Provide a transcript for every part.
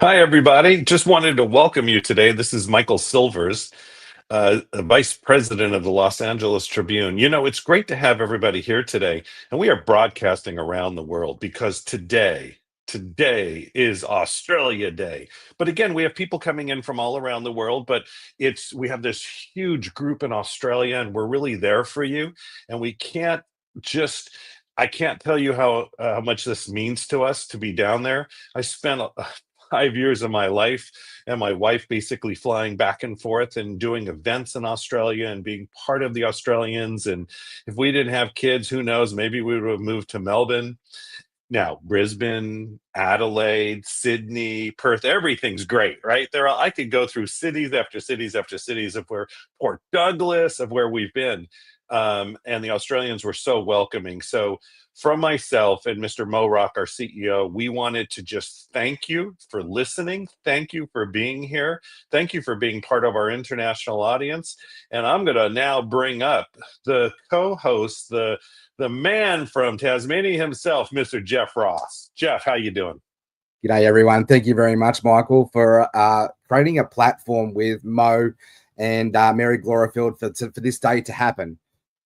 Hi, everybody. Just wanted to welcome you today. This is Michael Silvers, Vice President of the Los Angeles Tribune. You know, it's great to have everybody here today, and we are broadcasting around the world because today is Australia Day. But again, we have people coming in from all around the world, but we have this huge group in Australia, and we're really there for you. And we can't just I can't tell you how much this means to us to be down there. I spent 5 years of my life and my wife basically flying back and forth and doing events in Australia and being part of the Australians. And if we didn't have kids, who knows, maybe we would have moved to Melbourne. Now, Brisbane, Adelaide, Sydney, Perth, everything's great, right? I could go through cities after cities after cities of where Port Douglas, of where we've been. and the Australians were so welcoming. So from myself and Mr. Mohrock, our CEO, we wanted to just thank you for listening. Thank you for being here. Thank you for being part of our international audience. And I'm going to now bring up the co-host, the man from Tasmania himself, Mr. Jeff Ross. Jeff, how you doing? G'day, everyone. Thank you very much, Michael, for creating a platform with Mo and Mary Glorifield for this day to happen.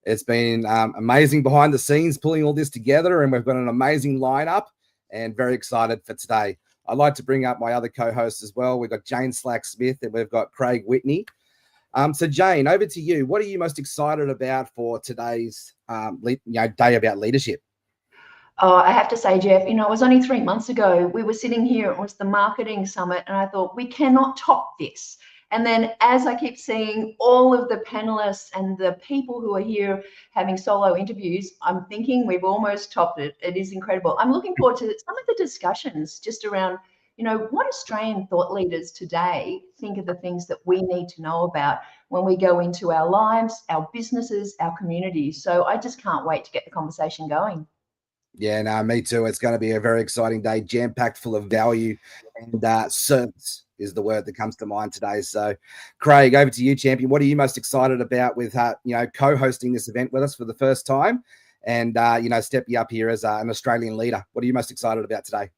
It's been amazing behind the scenes pulling all this together, and we've got an amazing lineup and very excited for today. I'd like to bring up my other co-hosts as well. We've got Jane Slack-Smith and we've got Craig Whitney. So Jane, over to you. What are you most excited about for today's day about leadership? Oh, I have to say, Jeff, it was only 3 months ago. We were sitting here, it was the marketing summit, and I thought, we cannot top this. And then as I keep seeing all of the panelists and the people who are here having solo interviews, I'm thinking we've almost topped it. It is incredible. I'm looking forward to some of the discussions just around, what Australian thought leaders today think of the things that we need to know about when we go into our lives, our businesses, our communities. So I just can't wait to get the conversation going. Yeah, no, me too. It's going to be a very exciting day, jam-packed full of value, and service is the word that comes to mind today. So, Craig, over to you, champion. What are you most excited about with, co-hosting this event with us for the first time and, step you up here as an Australian leader? What are you most excited about today?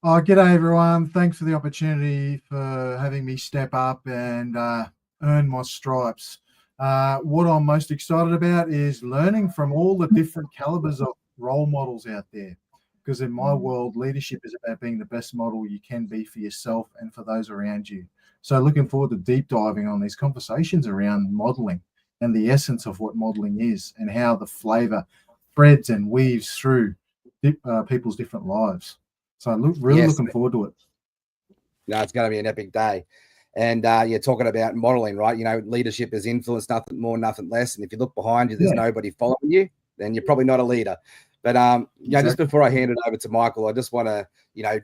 Oh, g'day, everyone. Thanks for the opportunity for having me step up and earn my stripes. What I'm most excited about is learning from all the different calibers of role models out there, because in my world, leadership is about being the best model you can be for yourself and for those around you. So looking forward to deep diving on these conversations around modeling and the essence of what modeling is and how the flavor threads and weaves through people's different lives. So looking forward to it. No, it's going to be an epic day. And you're talking about modeling, right? Leadership is influence, nothing more, nothing less. And if you look behind you, there's nobody following you, then you're probably not a leader. But just before I hand it over to Michael, I just want to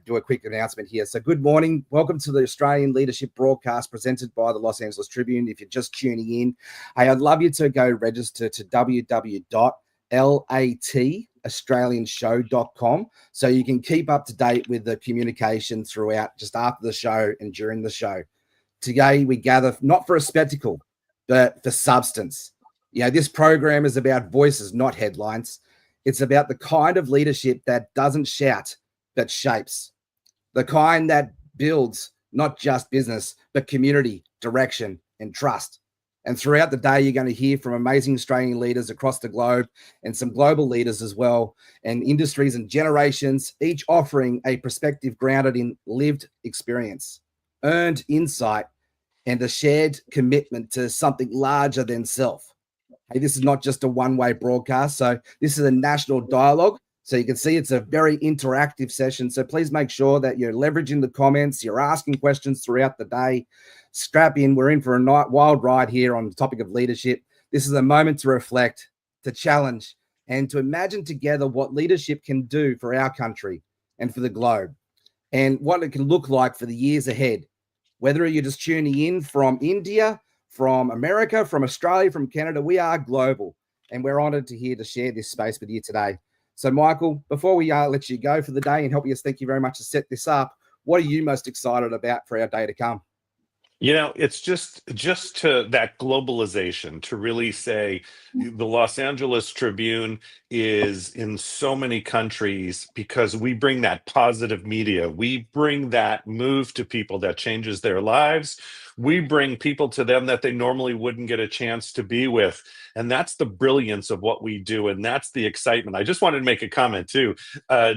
do a quick announcement here. So good morning, welcome to the Australian Leadership Broadcast presented by the Los Angeles Tribune. If you're just tuning in, hey, I'd love you to go register to www.lataustralianshow.com so you can keep up to date with the communication throughout, just after the show and during the show. Today we gather not for a spectacle, but for substance. This program is about voices, not headlines. It's about the kind of leadership that doesn't shout, but shapes. The kind that builds not just business, but community, direction, and trust. And throughout the day, you're going to hear from amazing Australian leaders across the globe and some global leaders as well, and industries and generations, each offering a perspective grounded in lived experience, earned insight, and a shared commitment to something larger than self. Hey, this is not just a one-way broadcast. So this is a national dialogue. So you can see it's a very interactive session. So please make sure that you're leveraging the comments, you're asking questions throughout the day. Strap in. We're in for a wild ride here on the topic of leadership. This is a moment to reflect, to challenge, and to imagine together what leadership can do for our country and for the globe, and what it can look like for the years ahead. Whether you're just tuning in from India, from America, from Australia, from Canada, we are global, and we're honored to share this space with you today. So, Michael, before we let you go for the day and help you, thank you very much to set this up. What are you most excited about for our day to come? It's just to that globalization, to really say the Los Angeles Tribune is in so many countries because we bring that positive media. We bring that move to people that changes their lives. We bring people to them that they normally wouldn't get a chance to be with. And that's the brilliance of what we do. And that's the excitement. I just wanted to make a comment too.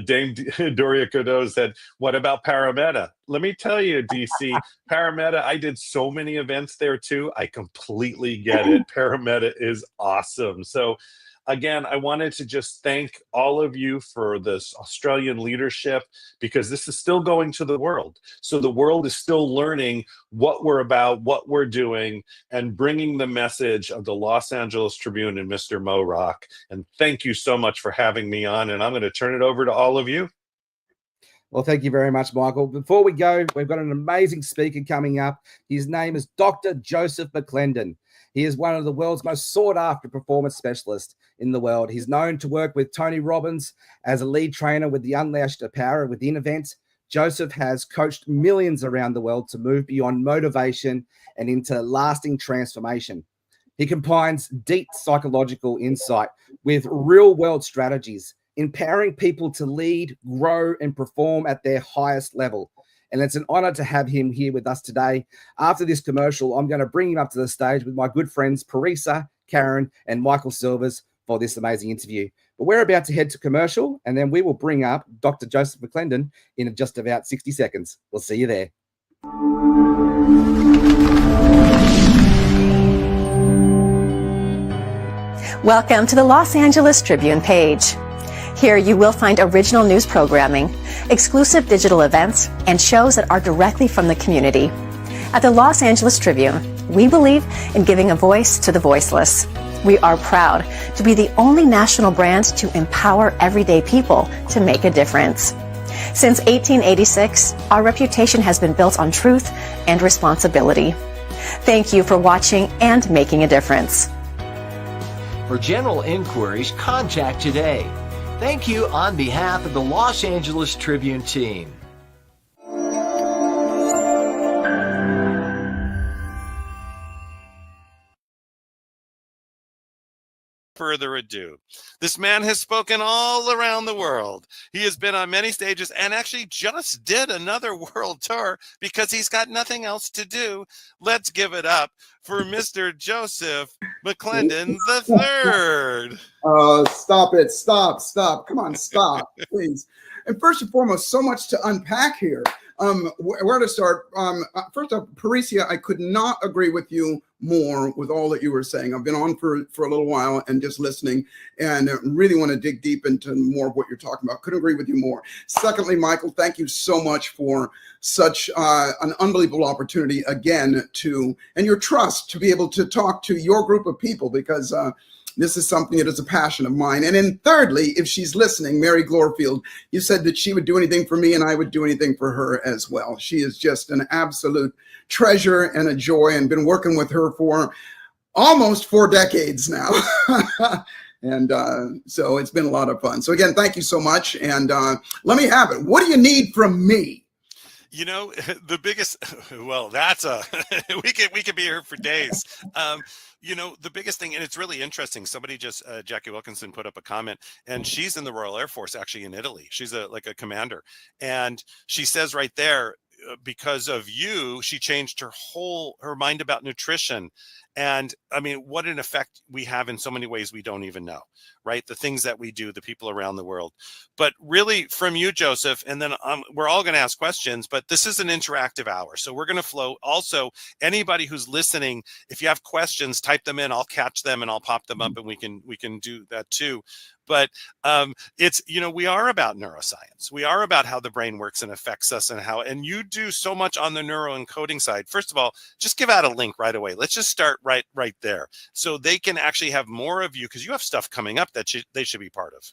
Dame Doria Cordova said, what about Parramatta? Let me tell you, DC, Parramatta, I did so many events there too. I completely get it. Parramatta is awesome. So again, I wanted to just thank all of you for this Australian leadership, because this is still going to the world. So the world is still learning what we're about, what we're doing, and bringing the message of the Los Angeles Tribune and Mr. Mohrock. And thank you so much for having me on. And I'm going to turn it over to all of you. Well, thank you very much, Michael. Before we go, we've got an amazing speaker coming up. His name is Dr. Joseph McClendon. He is one of the world's most sought-after performance specialists in the world. He's known to work with Tony Robbins as a lead trainer with the Unleashed Power Within event. Joseph has coached millions around the world to move beyond motivation and into lasting transformation. He combines deep psychological insight with real-world strategies, empowering people to lead, grow, and perform at their highest level. And it's an honor to have him here with us today. After this commercial, I'm going to bring him up to the stage with my good friends, Parisa, Karen, and Michael Silvers for this amazing interview. But we're about to head to commercial, and then we will bring up Dr. Joseph McClendon in just about 60 seconds. We'll see you there. Welcome to the Los Angeles Tribune page. Here you will find original news programming, exclusive digital events, and shows that are directly from the community. At the Los Angeles Tribune, we believe in giving a voice to the voiceless. We are proud to be the only national brand to empower everyday people to make a difference. Since 1886, our reputation has been built on truth and responsibility. Thank you for watching and making a difference. For general inquiries, contact today. Thank you on behalf of the Los Angeles Tribune team. Further ado, this man has spoken all around the world. He has been on many stages and actually just did another world tour because he's got nothing else to do. Let's give it up for Mr. Joseph McClendon III. Stop it. Stop. Come on, stop, please. And first and foremost, so much to unpack here. Where to start? First off, Parisa, I could not agree with you more with all that you were saying. I've been on for a little while and just listening, and really want to dig deep into more of what you're talking about. Couldn't agree with you more. Secondly, Michael, thank you so much for such an unbelievable opportunity again and your trust to be able to talk to your group of people, because this is something that is a passion of mine. And then thirdly, if she's listening, Mary Glorfield, you said that she would do anything for me and I would do anything for her as well. She is just an absolute treasure and a joy, and been working with her for almost 4 decades now. And so it's been a lot of fun. So again, thank you so much. And let me have it. What do you need from me? You know, the biggest, well, that's we could be here for days. You know, the biggest thing, and it's really interesting. Somebody just, Jackie Wilkinson put up a comment, and she's in the Royal Air Force, actually in Italy. She's like a commander. And she says right there, because of you, she changed her mind about nutrition. And I mean, what an effect we have in so many ways we don't even know, right? The things that we do, the people around the world. But really from you, Joseph, and then we're all going to ask questions, but this is an interactive hour. So we're going to flow. Also, anybody who's listening, if you have questions, type them in. I'll catch them and I'll pop them up, and we can do that too. But it's, you know, we are about neuroscience. We are about how the brain works and affects us, and you do so much on the neuroencoding side. First of all, just give out a link right away. Let's just start right there, so they can actually have more of you, because you have stuff coming up that they should be part of.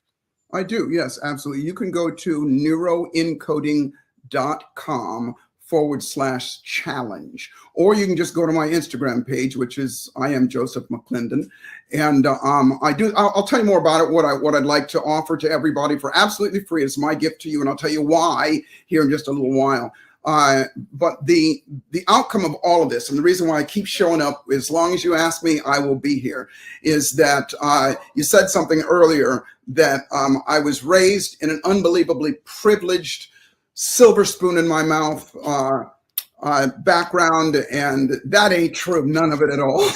I do. Yes, absolutely. You can go to neuroencoding.com/challenge, or you can just go to my Instagram page, which is I am Joseph McClendon. And I'll tell you more about it, what I'd like to offer to everybody for absolutely free. It's my gift to you, and I'll tell you why here in just a little while. But the outcome of all of this, and the reason why I keep showing up, as long as you ask me, I will be here, is that you said something earlier that I was raised in an unbelievably privileged, silver spoon in my mouth background, and that ain't true. None of it at all.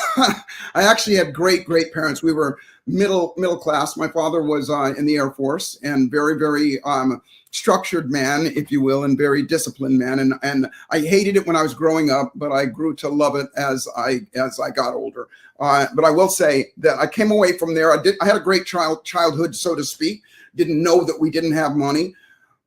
I actually had great parents. We were middle class. My father was in the Air Force, and very structured man, if you will, and very disciplined man. And I hated it when I was growing up, but I grew to love it as I got older. But I will say that I came away from there. I had a great childhood, so to speak. Didn't know that we didn't have money.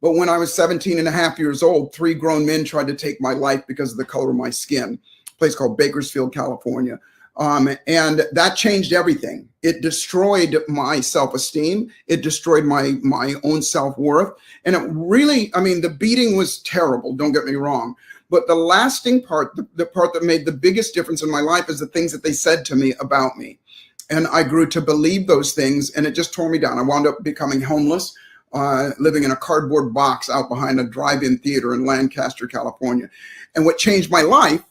But when I was 17 and a half years old, 3 grown men tried to take my life because of the color of my skin. A place called Bakersfield, California. And that changed everything. It destroyed my self-esteem. It destroyed my own self-worth. And it really, I mean, the beating was terrible. Don't get me wrong. But the lasting part, the part that made the biggest difference in my life is the things that they said to me about me. And I grew to believe those things, and it just tore me down. I wound up becoming homeless, living in a cardboard box out behind a drive-in theater in Lancaster, California. And what changed my life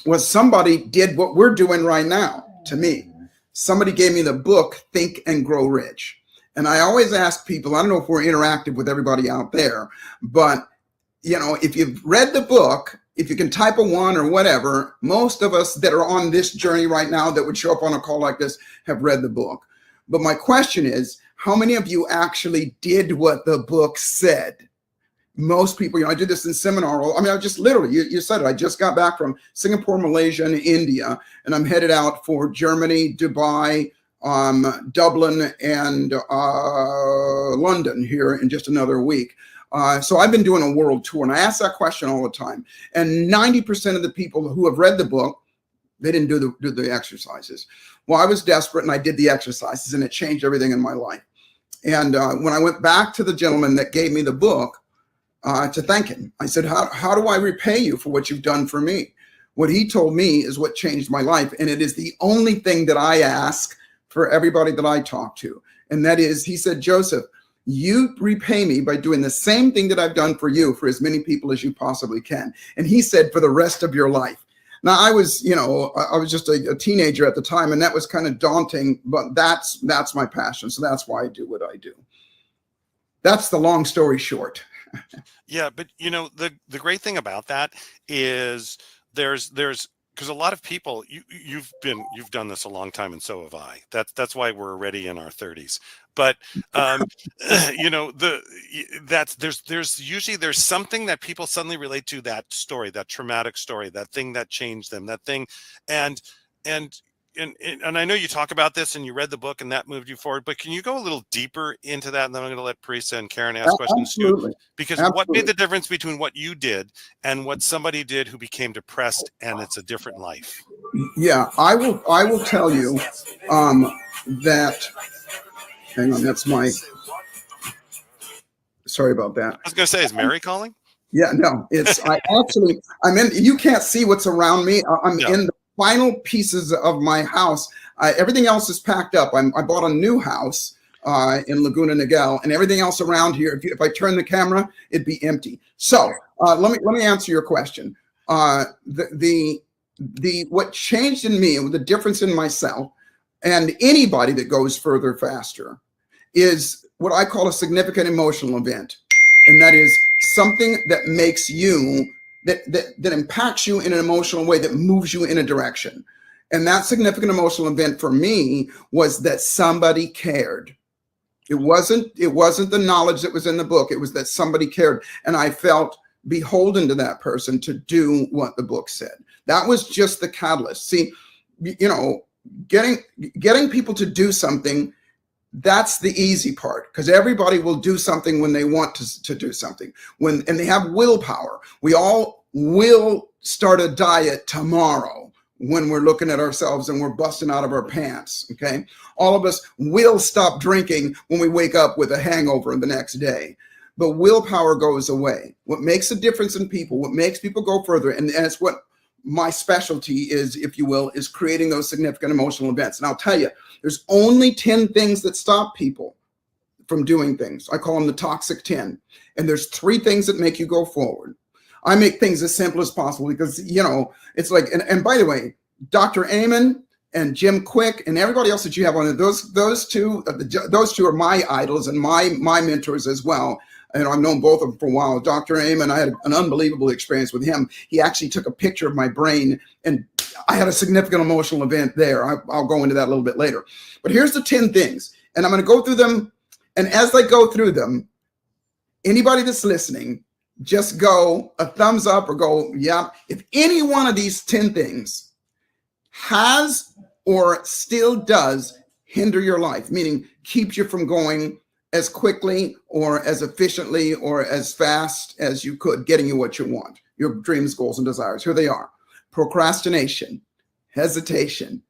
was somebody did what we're doing right now to me. Somebody gave me the book, Think and Grow Rich. And I always ask people, I don't know if we're interactive with everybody out there, but you know, if you've read the book, if you can type a 1 or whatever, most of us that are on this journey right now that would show up on a call like this have read the book. But my question is, how many of you actually did what the book said? Most people, you know, I did this in seminar. I mean, I just literally, you said it. I just got back from Singapore, Malaysia, and India, and I'm headed out for Germany, Dubai, Dublin, and London here in just another week. So I've been doing a world tour, and I ask that question all the time. And 90% of the people who have read the book, they didn't do the exercises. Well, I was desperate, and I did the exercises, and it changed everything in my life. And when I went back to the gentleman that gave me the book to thank him, I said, how do I repay you for what you've done for me? What he told me is what changed my life. And it is the only thing that I ask for everybody that I talk to. And that is, he said, Joseph, you repay me by doing the same thing that I've done for you, for as many people as you possibly can. And he said, for the rest of your life. Now, I was, you know, I was just a teenager at the time, and that was kind of daunting, but that's my passion. So that's why I do what I do. That's the long story short. Yeah, but you know, the great thing about that is there's because a lot of people, you've done this a long time, and so have I. That's why we're already in our 30s. But you know, there's usually something that people suddenly relate to, that story, that traumatic story, that thing that changed them, that thing, and I know you talk about this and you read the book and that moved you forward, but can you go a little deeper into that? And then I'm going to let Parisa and Karen ask questions too, because what made the difference between what you did and what somebody did who became depressed and it's a different life? Yeah, I will tell you that, hang on, that's my, sorry about that. I was going to say, is Mary calling? Yeah, no, I'm in, you can't see what's around me. I'm in the final pieces of my house. Everything else is packed up. I bought a new house in Laguna Niguel, and everything else around here, if I turn the camera, it'd be empty. So let me answer your question. What changed in me, the difference in myself and anybody that goes further faster, is what I call a significant emotional event, and that is something that makes you that impacts you in an emotional way, that moves you in a direction. And that significant emotional event for me was that somebody cared. It wasn't the knowledge that was in the book. It was that somebody cared. And I felt beholden to that person to do what the book said. That was just the catalyst. See, you know, getting people to do something, that's the easy part, because everybody will do something when they want to do something, and they have willpower. We all will start a diet tomorrow when we're looking at ourselves and we're busting out of our pants. Okay, all of us will stop drinking when we wake up with a hangover the next day, but willpower goes away. What makes a difference in people, what makes people go further, and it's what my specialty is, if you will, is creating those significant emotional events. And I'll tell you, there's only 10 things that stop people from doing things. I call them the toxic 10. And there's 3 things that make you go forward. I make things as simple as possible because, you know, it's like, and by the way, Dr. Amen and Jim Quick and everybody else that you have on it, those two are my idols and my mentors as well. And I've known both of them for a while. Dr. Amen, I had an unbelievable experience with him. He actually took a picture of my brain, and I had a significant emotional event there. I'll go into that a little bit later. But here's the 10 things, and I'm going to go through them. And as I go through them, anybody that's listening, just go a thumbs up or go, yeah. If any one of these 10 things has or still does hinder your life, meaning keeps you from going as quickly or as efficiently or as fast as you could, getting you what you want, your dreams, goals, and desires. Here they are: procrastination, hesitation,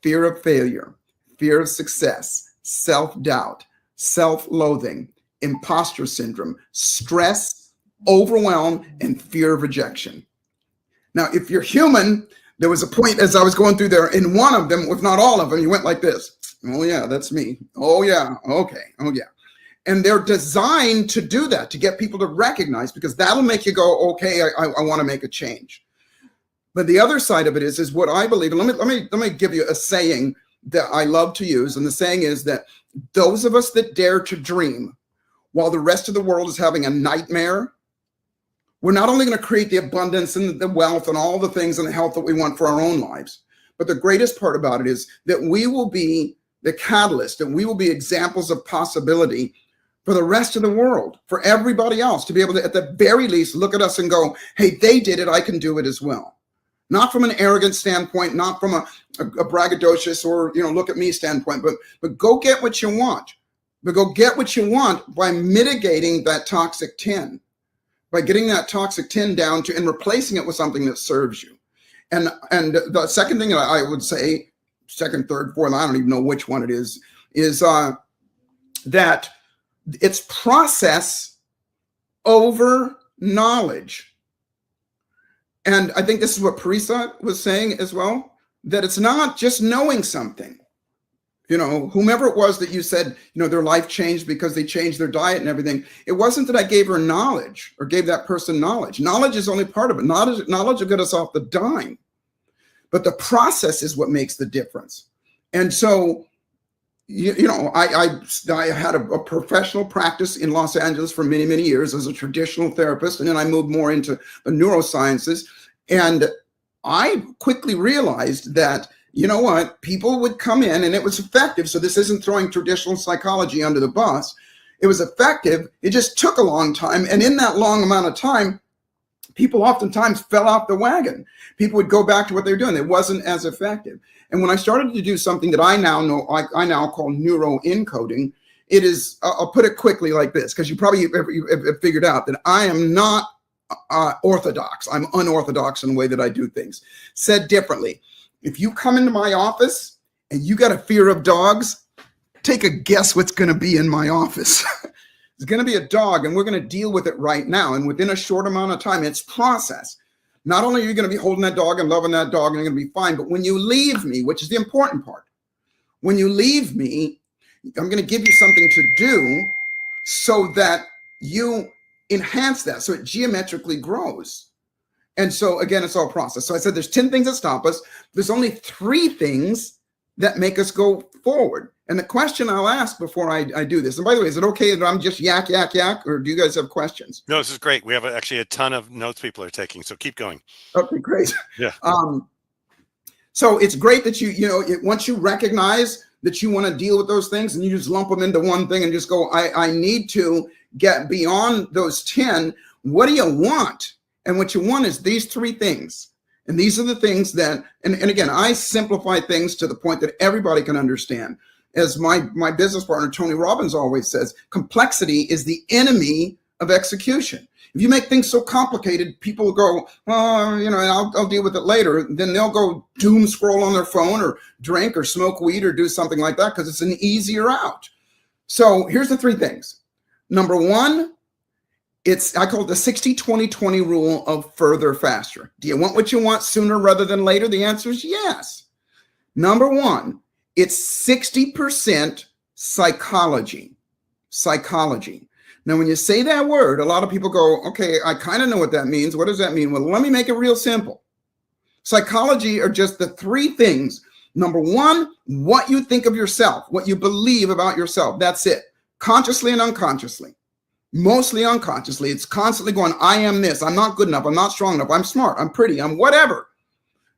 fear of failure, fear of success, self-doubt, self-loathing, imposter syndrome, stress, overwhelm, and fear of rejection. Now, if you're human, there was a point as I was going through there in one of them, if not all of them, you went like this. Oh yeah, that's me. Oh yeah, okay, oh yeah. And they're designed to do that, to get people to recognize, because that'll make you go, okay, I want to make a change. But the other side of it is what I believe. And let me give you a saying that I love to use. And the saying is that those of us that dare to dream while the rest of the world is having a nightmare, we're not only going to create the abundance and the wealth and all the things and the health that we want for our own lives, but the greatest part about it is that we will be the catalyst, and we will be examples of possibility for the rest of the world, for everybody else to be able to, at the very least, look at us and go, hey, they did it, I can do it as well. Not from an arrogant standpoint, not from a braggadocious or, look at me standpoint, but go get what you want. But go get what you want by mitigating that toxic 10, by getting that toxic 10 down to and replacing it with something that serves you. And the second thing that I would say, second, third, fourth, I don't even know which one it is that it's process over knowledge. And I think this is what Fabrice was saying as well, that it's not just knowing something. Whomever it was that you said, their life changed because they changed their diet and everything. It wasn't that I gave her knowledge or gave that person knowledge. Knowledge is only part of it. Knowledge will get us off the dime. But the process is what makes the difference. And so, I had a professional practice in Los Angeles for many, many years as a traditional therapist. And then I moved more into the neurosciences. And I quickly realized that, people would come in and it was effective. So this isn't throwing traditional psychology under the bus. It was effective. It just took a long time. And in that long amount of time, people oftentimes fell off the wagon. People would go back to what they were doing. It wasn't as effective. And when I started to do something that I now know, I now call neuroencoding, it is, I'll put it quickly like this, because you probably have figured out that I am not orthodox. I'm unorthodox in the way that I do things. Said differently, if you come into my office and you got a fear of dogs, take a guess what's going to be in my office. It's going to be a dog, and we're going to deal with it right now. And within a short amount of time, it's process. Not only are you going to be holding that dog and loving that dog and you're going to be fine, but when you leave me, which is the important part, when you leave me, I'm going to give you something to do so that you enhance that, so it geometrically grows. And so again, it's all process. So I said there's 10 things that stop us. There's only 3 things that make us go forward. And the question I'll ask before I do this, and by the way, is it okay that I'm just yak, or do you guys have questions? No, this is great. We have actually a ton of notes people are taking, so keep going. Okay, great. Yeah. So it's great that once you recognize that you want to deal with those things and you just lump them into one thing and just go, I need to get beyond those 10. What do you want? And what you want is these 3 things. And these are the things that, and again, I simplify things to the point that everybody can understand. As my business partner, Tony Robbins, always says, complexity is the enemy of execution. If you make things so complicated, people go, I'll deal with it later. Then they'll go doom scroll on their phone or drink or smoke weed or do something like that because it's an easier out. So here's the 3 things. Number 1, I call it the 60-20-20 rule of further, faster. Do you want what you want sooner rather than later? The answer is yes. Number 1, it's 60% psychology. Now, when you say that word, a lot of people go, okay, I kind of know what that means. What does that mean? Well, let me make it real simple. Psychology are just the 3 things. Number 1, what you think of yourself, what you believe about yourself. That's it. Consciously and unconsciously. Mostly unconsciously. It's constantly going, I am this. I'm not good enough. I'm not strong enough. I'm smart. I'm pretty. I'm whatever.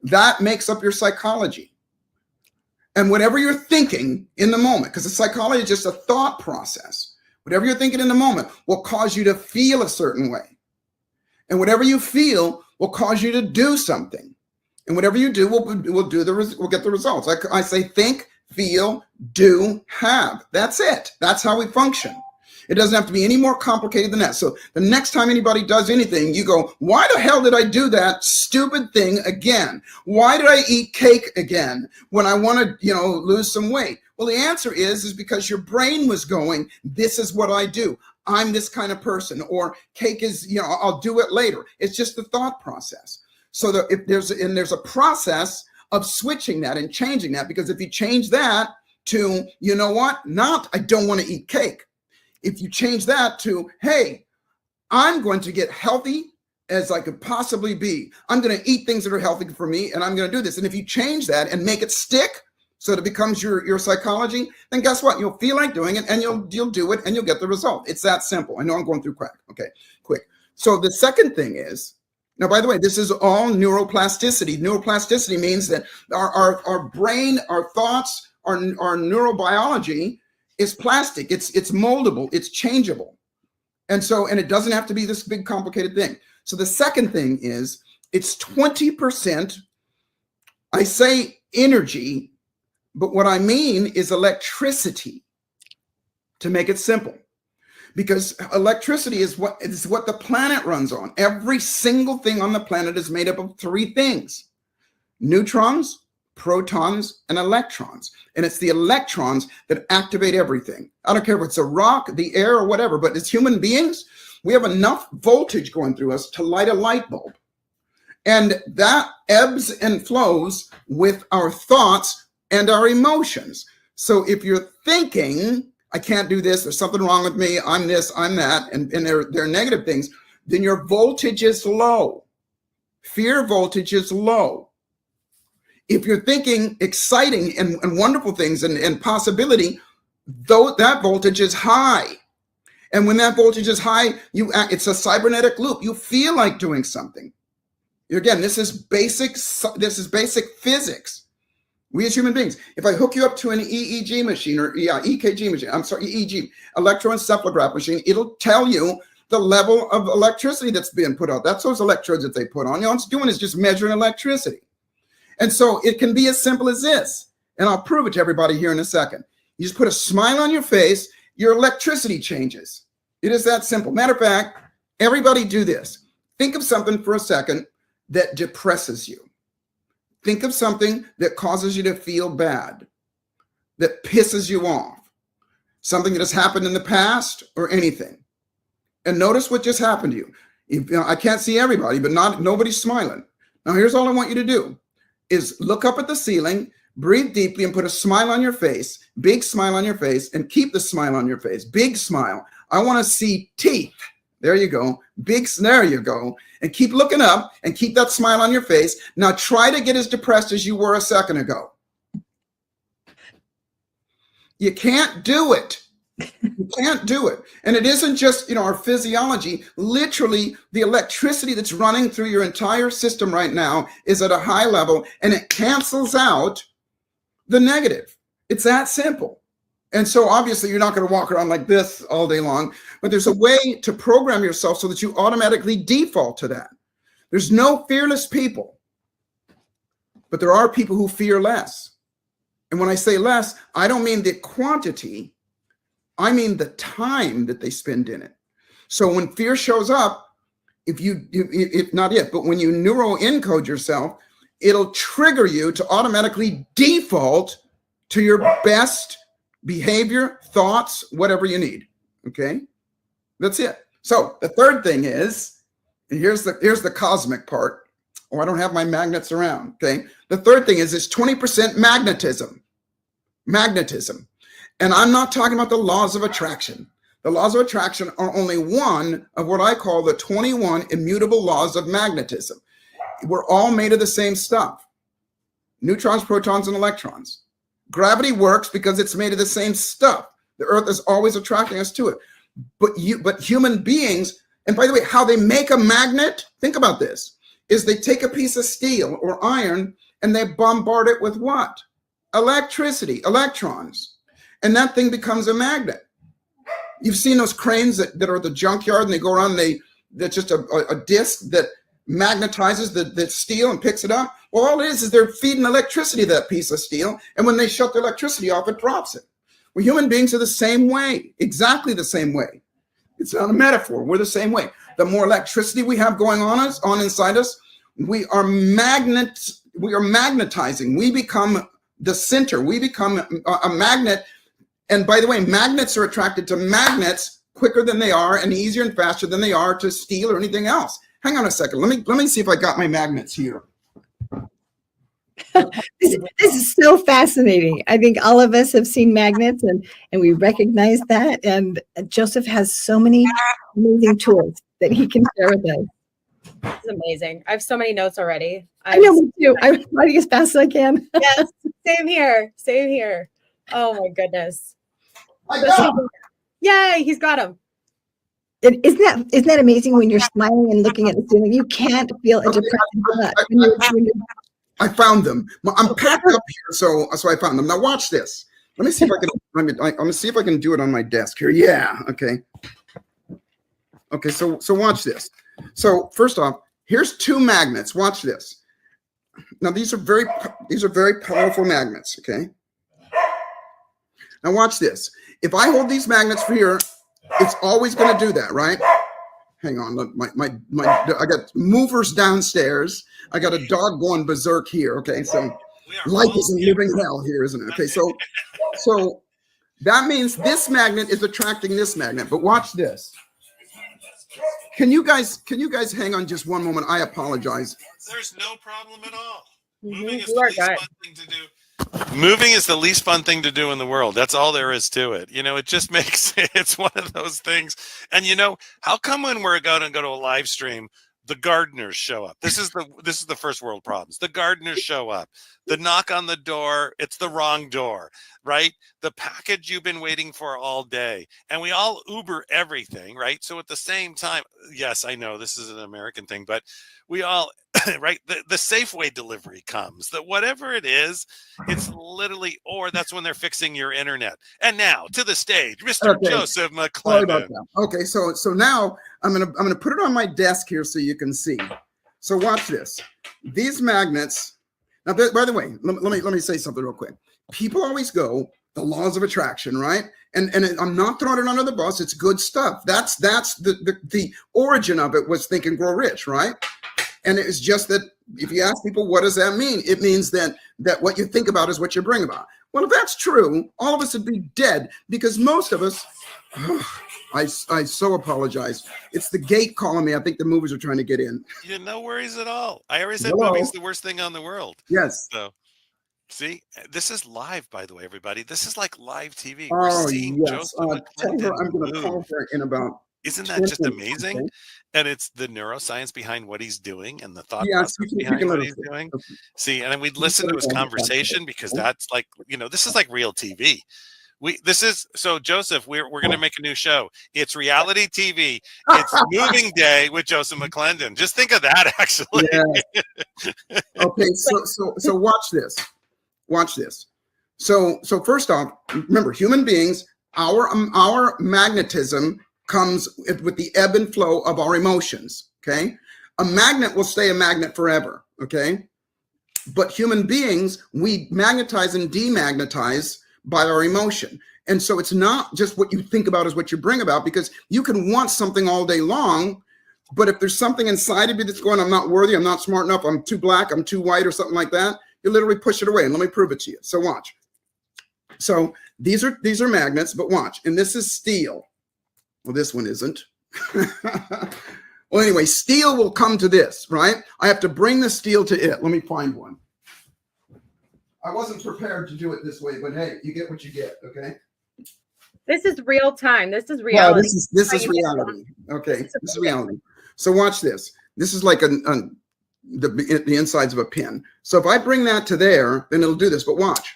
That makes up your psychology. And whatever you're thinking in the moment, because the psychology is just a thought process. Whatever you're thinking in the moment will cause you to feel a certain way. And whatever you feel will cause you to do something. And whatever you do, we'll get the results. I say think, feel, do, have. That's it. That's how we function. It doesn't have to be any more complicated than that. So the next time anybody does anything, you go, why the hell did I do that stupid thing again? Why did I eat cake again when I want to, lose some weight? Well, the answer is because your brain was going, this is what I do. I'm this kind of person, or cake is, I'll do it later. It's just the thought process. So that if there's a process of switching that and changing that, because if you change that to, you know what, not I don't want to eat cake. If you change that to, hey, I'm going to get healthy as I could possibly be. I'm going to eat things that are healthy for me, and I'm going to do this. And if you change that and make it stick so that it becomes your psychology, then guess what? You'll feel like doing it, and you'll do it, and you'll get the result. It's that simple. I know I'm going through crack. Okay, quick. So the second thing is, now, by the way, this is all neuroplasticity. Neuroplasticity means that our brain, our thoughts, our neurobiology is plastic. It's moldable. It's changeable. And it doesn't have to be this big complicated thing. So the second thing is it's 20%, I say energy, but what I mean is electricity, to make it simple. Because electricity is what the planet runs on. Every single thing on the planet is made up of three things: neutrons, protons, and electrons. And it's the electrons that activate everything. I don't care if it's a rock, the air, or whatever, but as human beings, we have enough voltage going through us to light a light bulb. And that ebbs and flows with our thoughts and our emotions. So if you're thinking, I can't do this, there's something wrong with me, I'm this, I'm that, and they're negative things, then your voltage is low. Fear voltage is low. If you're thinking exciting and wonderful things and possibility, though that voltage is high. And when that voltage is high, it's a cybernetic loop. You feel like doing something. Again, this is basic physics. We as human beings, if I hook you up to an EEG machine or EKG machine, EEG, electroencephalograph machine, it'll tell you the level of electricity that's being put out. That's those electrodes that they put on. All it's doing is just measuring electricity. And so it can be as simple as this. And I'll prove it to everybody here in a second. You just put a smile on your face, your electricity changes. It is that simple. Matter of fact, everybody do this. Think of something for a second that depresses you. Think of something that causes you to feel bad, that pisses you off, something that has happened in the past or anything. And notice what just happened to you. I can't see everybody, but nobody's smiling. Now, here's all I want you to do is look up at the ceiling, breathe deeply, and put a smile on your face, big smile on your face, and keep the smile on your face, big smile. I want to see teeth. There you go. There you go. And keep looking up and keep that smile on your face. Now try to get as depressed as you were a second ago. You can't do it. You can't do it. And it isn't just, our physiology. Literally, the electricity that's running through your entire system right now is at a high level, and it cancels out the negative. It's that simple. And so obviously you're not going to walk around like this all day long, but there's a way to program yourself so that you automatically default to that. There's no fearless people, but there are people who fear less. And when I say less, I don't mean the quantity, I mean the time that they spend in it. So when fear shows up, if not yet, but when you neuro encode yourself, it'll trigger you to automatically default to your best behavior, thoughts, whatever you need. Okay, that's it. So the third thing is, and here's the cosmic part. Oh, I don't have my magnets around. Okay, the third thing is 20% magnetism. Magnetism, and I'm not talking about the laws of attraction. The laws of attraction are only one of what I call the 21 immutable laws of magnetism. We're all made of the same stuff: neutrons, protons, and electrons. Gravity works because it's made of the same stuff. The earth is always attracting us to it. But human beings, and by the way, how they make a magnet, think about this, is they take a piece of steel or iron and they bombard it with what? Electricity, electrons. And that thing becomes a magnet. You've seen those cranes that are at the junkyard and they go around, that's just a disc that magnetizes the steel and picks it up. Well, all it is they're feeding electricity to that piece of steel, and when they shut the electricity off, it drops it. Well, human beings are the same way, exactly the same way. It's not a metaphor. We're the same way. The more electricity we have going on inside us, we are magnetizing. We become the center. We become a magnet. And by the way, magnets are attracted to magnets quicker than they are and easier and faster than they are to steel or anything else. hang on a second. Let me see if I got my magnets here. This is so fascinating. I think all of us have seen magnets and we recognize that. And Joseph has so many amazing tools that he can share with us. It's amazing. I have so many notes already. I know, me too. I'm writing as fast as I can. Yes, same here. Same here. Oh my goodness. I got them. Yay, he's got them. Isn't that amazing when you're smiling and looking at the ceiling? You can't feel a depressing thought. I found them. I'm packed up here, so I found them. Now watch this. Let me see if I can. I'm gonna see if I can do it on my desk here. Yeah. Okay. Okay. So watch this. So first off, here's two magnets. Watch this. Now these are very powerful magnets. Okay. Now watch this. If I hold these magnets for here, it's always going to do that, right? Hang on. Look, I got movers downstairs. I got a dog going berserk here. Okay, so life is a living hell here, isn't it? Okay, so that means this magnet is attracting this magnet. But watch this. Can you guys hang on just one moment? I apologize. There's no problem at all. Mhm. Moving is You the are least good. fun thing to do. Moving is the least fun thing to do in the world. That's all there is to it. You know, it just makes it's one of those things. And you know, how come when we're going to go to a live stream, the gardeners show up? This is the first world problems. The gardeners show up. The knock on the door, it's the wrong door, right? The package you've been waiting for all day. And we all Uber everything, right? So at the same time, yes, I know this is an American thing, but we all right, the Safeway delivery comes, that whatever it is, it's literally, or that's when they're fixing your internet. And now to the stage, Mr. Okay. Joseph Sorry about McClendon. that. Okay, so now I'm gonna put it on my desk here so you can see. So watch this. These magnets. Now, by the way, let me say something real quick. People always go the laws of attraction, right? And I'm not throwing it under the bus. It's good stuff. That's the origin of it was Think and Grow Rich, right? And it's just that if you ask people, what does that mean? It means that what you think about is what you bring about. Well, if that's true, all of us would be dead because most of us, I so apologize. It's the gate calling me. I think the movies are trying to get in. Yeah, no worries at all. I already said Hello. moving's the worst thing on the world. Yes. So, see, this is live, by the way, everybody. This is like live TV. Oh, We're seeing yes. Joseph Tell her I'm going to McClendon call move. her in about. Isn't that just 20 minutes, amazing? okay? And it's the neuroscience behind what he's doing and the thought Yes, process you behind can what let he's us know. doing. Okay. See, and then we'd listen to his conversation because that's like, you know, this is like real TV. So Joseph, we're going to make a new show. It's reality TV. It's Moving Day with Joseph McClendon. Just think of that, actually. Yeah. Okay, so watch this. Watch this. So first off, remember, human beings, our magnetism comes with the ebb and flow of our emotions. Okay, a magnet will stay a magnet forever. Okay, but human beings, we magnetize and demagnetize by our emotion. And so it's not just what you think about is what you bring about, because you can want something all day long, but if there's something inside of you that's going, I'm not worthy, I'm not smart enough, I'm too black, I'm too white, or something like that, you literally push it away. And let me prove it to you. So watch. So these are magnets, but watch. And this is steel. Well, this one isn't. Well, anyway, steel will come to this, right? I have to bring the steel to it. Let me find one. I wasn't prepared to do it this way, but hey, you get what you get, okay? This is real time. This is Well, reality. this is reality. Okay, this is reality. So watch this. This is like the insides of a pin. So if I bring that to there, then it'll do this, but watch,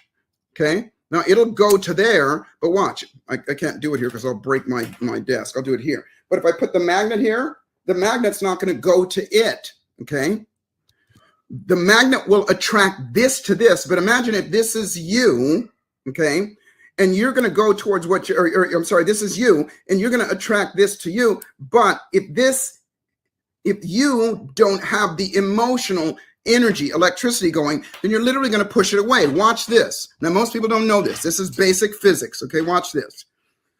okay? Now it'll go to there, but watch. I can't do it here because I'll break my desk. I'll do it here. But if I put the magnet here, the magnet's not going to go to it, okay? The magnet will attract this to this, but imagine if this is you, okay? And you're going to go towards what you, or I'm sorry, this is you, and you're going to attract this to you. But if you don't have the emotional energy, electricity going, then you're literally going to push it away. Watch this. Now, most people don't know this. This is basic physics, okay? Watch this.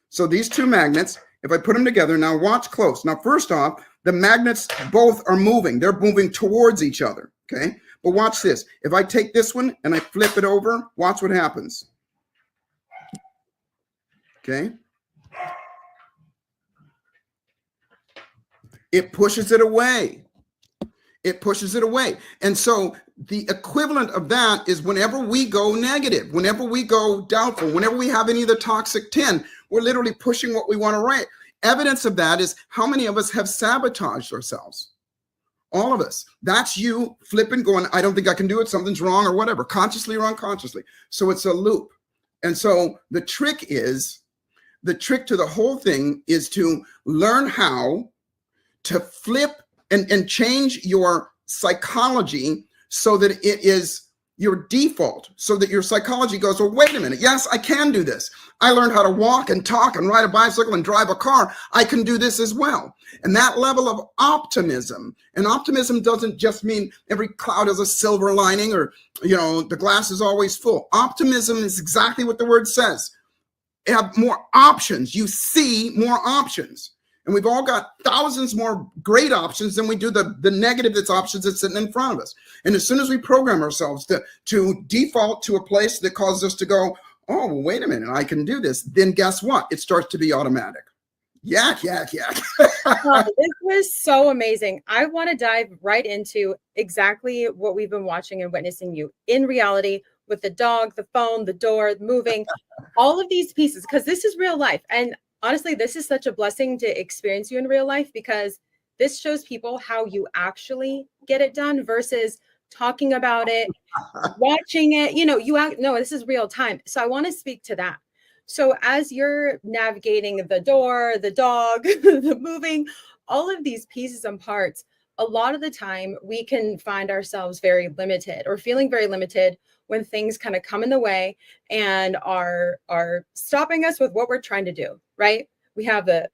So these two magnets, if I put them together, now watch close. Now, first off, the magnets both are moving. They're moving towards each other, okay? But watch this. If I take this one and I flip it over, watch what happens. Okay? It pushes it away. It pushes it away. And so the equivalent of that is whenever we go negative, whenever we go doubtful, whenever we have any of the toxic 10, we're literally pushing what we want to write. Evidence of that is how many of us have sabotaged ourselves? All of us. That's you flipping, going, I don't think I can do it. Something's wrong or whatever, consciously or unconsciously. So it's a loop. And so the trick to the whole thing is to learn how to flip and change your psychology so that it is your default, so that your psychology goes, well, wait a minute. Yes, I can do this. I learned how to walk and talk and ride a bicycle and drive a car. I can do this as well. And that level of optimism, and optimism doesn't just mean every cloud has a silver lining or, the glass is always full. Optimism is exactly what the word says. You have more options. You see more options. And we've all got thousands more great options than we do the negative that's options that's sitting in front of us. And as soon as we program ourselves to default to a place that causes us to go, oh, well, wait a minute, I can do this, then guess what? It starts to be automatic. Yak, yak, yak. Oh, this was so amazing. I want to dive right into exactly what we've been watching and witnessing you in reality with the dog, the phone, the door, moving, all of these pieces, because this is real life. And honestly, this is such a blessing to experience you in real life, because this shows people how you actually get it done versus talking about it, watching it, no, this is real time. So I want to speak to that. So as you're navigating the door, the dog, the moving, all of these pieces and parts, a lot of the time we can find ourselves very limited or feeling very limited when things kind of come in the way and are stopping us with what we're trying to do, right? We have this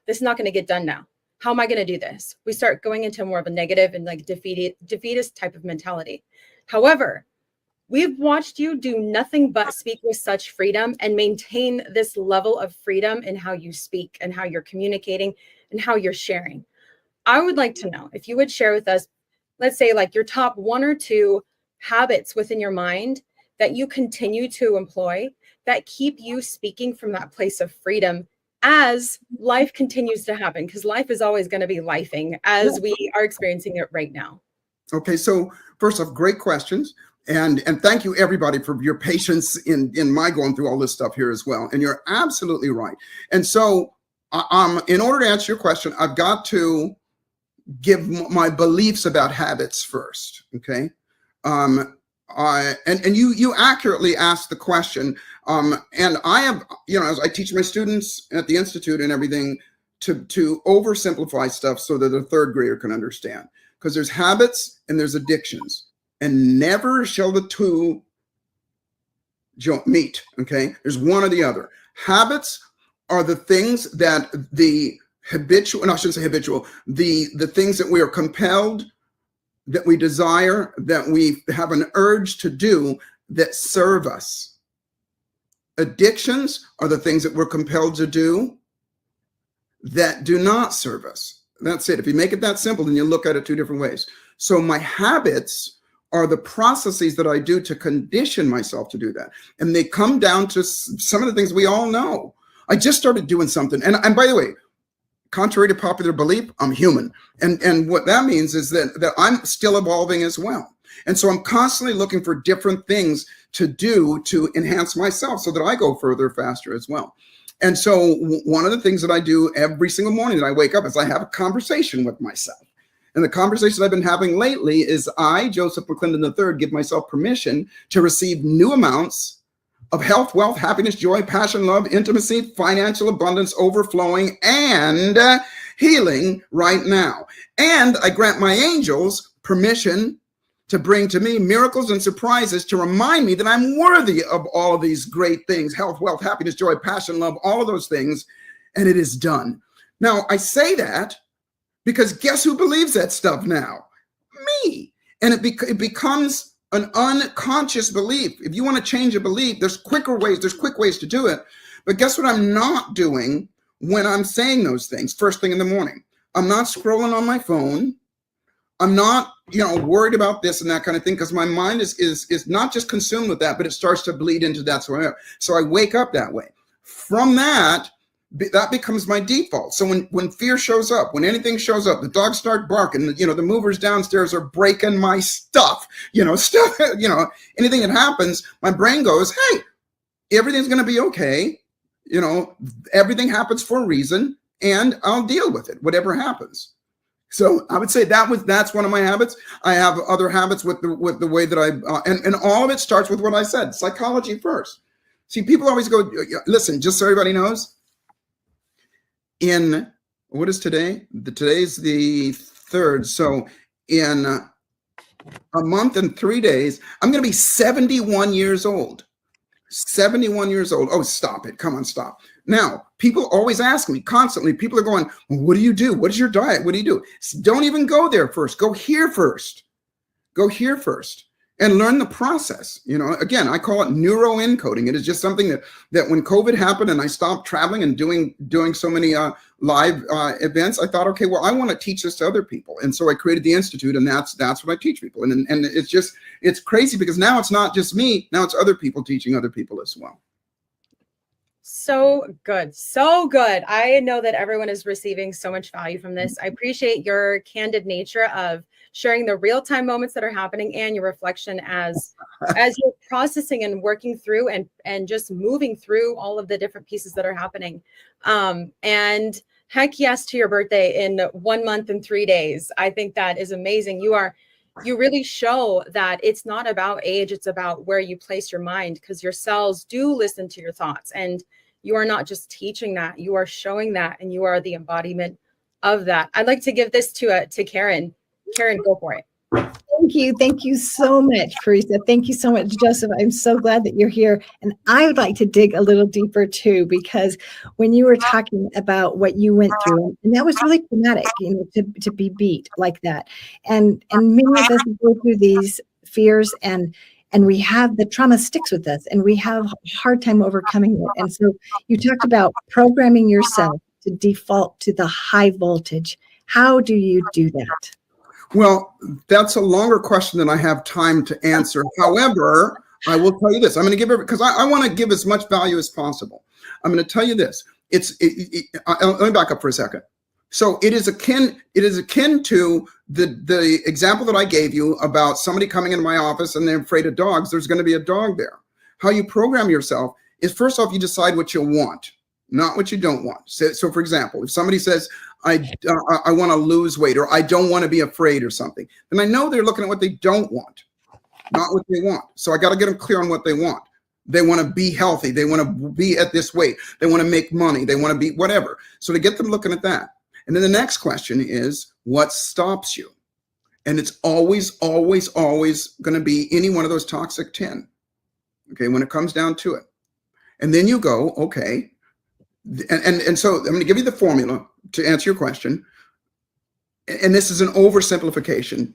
is not going to get done now. How am I going to do this? We start going into more of a negative and like defeatist type of mentality. However, we've watched you do nothing but speak with such freedom and maintain this level of freedom in how you speak and how you're communicating and how you're sharing. I would like to know if you would share with us, let's say like your top 1 or 2 habits within your mind that you continue to employ that keep you speaking from that place of freedom as life continues to happen, because life is always going to be lifing as we are experiencing it right now. Okay, so first off, great questions. And thank you everybody for your patience in my going through all this stuff here as well. And you're absolutely right. And so in order to answer your question, I've got to give my beliefs about habits first. Okay. And you accurately asked the question. And I have, as I teach my students at the Institute and everything, to oversimplify stuff so that a third grader can understand. Because there's habits and there's addictions. And never shall the two meet, okay? There's one or the other. Habits are the things that the things that we are compelled, that we desire, that we have an urge to do that serve us. Addictions are the things that we're compelled to do that do not serve us. That's it. If you make it that simple, then you look at it 2 different ways. So my habits are the processes that I do to condition myself to do that. And they come down to some of the things we all know. I just started doing something. And by the way, contrary to popular belief, I'm human. And what that means is that I'm still evolving as well. And so I'm constantly looking for different things to do to enhance myself so that I go further, faster as well. And so one of the things that I do every single morning that I wake up is I have a conversation with myself. And the conversation I've been having lately is I, Joseph McClendon III, give myself permission to receive new amounts of health, wealth, happiness, joy, passion, love, intimacy, financial abundance, overflowing, and healing right now. And I grant my angels permission to bring to me miracles and surprises to remind me that I'm worthy of all of these great things: health, wealth, happiness, joy, passion, love, all of those things. And it is done. Now, I say that because guess who believes that stuff now? Me. And it becomes an unconscious belief. If you want to change a belief, there's quick ways to do it. But guess what I'm not doing when I'm saying those things first thing in the morning? I'm not scrolling on my phone. I'm not, worried about this and that kind of thing, because my mind is not just consumed with that, but it starts to bleed into that. So I wake up that way. From that, that becomes my default. So when fear shows up, when anything shows up, the dogs start barking, you know, the movers downstairs are breaking my stuff, you know, stuff, you know, anything that happens, my brain goes, hey, everything's going to be okay. You know, everything happens for a reason, and I'll deal with it, whatever happens. So I would say that's one of my habits. I have other habits with the way that and all of it starts with what I said, psychology first. See, people always go, listen, just so everybody knows, in, what is today? Today's the 3rd. So in a month and 3 days, I'm going to be 71 years old. 71 years old. Oh, stop it. Come on, stop. Now, people always ask me constantly, people are going, well, what do you do? What is your diet? What do you do? Don't even go there first. Go here first. Go here first and learn the process. You know, again, I call it neuroencoding. It is just something that when COVID happened and I stopped traveling and doing so many live events, I thought, okay, well, I want to teach this to other people. And so I created the Institute, and that's what I teach people. And it's crazy because now it's not just me. Now it's other people teaching other people as well. So good. So good. I know that everyone is receiving so much value from this. I appreciate your candid nature of sharing the real-time moments that are happening and your reflection as you're processing and working through and just moving through all of the different pieces that are happening. And heck yes to your birthday in 1 month and 3 days. I think that is amazing. You really show that it's not about age, it's about where you place your mind, because your cells do listen to your thoughts, and you are not just teaching that, you are showing that, and you are the embodiment of that. I'd like to give this to Karen. Karen, go for it. Thank you. Thank you so much, Teresa. Thank you so much, Joseph. I'm so glad that you're here. And I would like to dig a little deeper too, because when you were talking about what you went through, and that was really traumatic, you know, to be beat like that. And many of us go through these fears, and we have the trauma sticks with us, and we have a hard time overcoming it. And so you talked about programming yourself to default to the high voltage. How do you do that? Well, that's a longer question than I have time to answer. However, I will tell you this. I'm going to give it, because I want to give as much value as possible. I'm going to tell you this. Let me back up for a second. So it is akin to the example that I gave you about somebody coming into my office and they're afraid of dogs. There's going to be a dog there. How you program yourself is, first off, you decide what you want, not what you don't want. So for example, if somebody says, I want to lose weight, or I don't want to be afraid, or something, then I know they're looking at what they don't want, not what they want. So I got to get them clear on what they want. They want to be healthy. They want to be at this weight. They want to make money. They want to be whatever. So to get them looking at that. And then the next question is, what stops you? And it's always, always, always going to be any one of those toxic 10. Okay, when it comes down to it. And then you go, okay. And so I'm going to give you the formula to answer your question. And this is an oversimplification.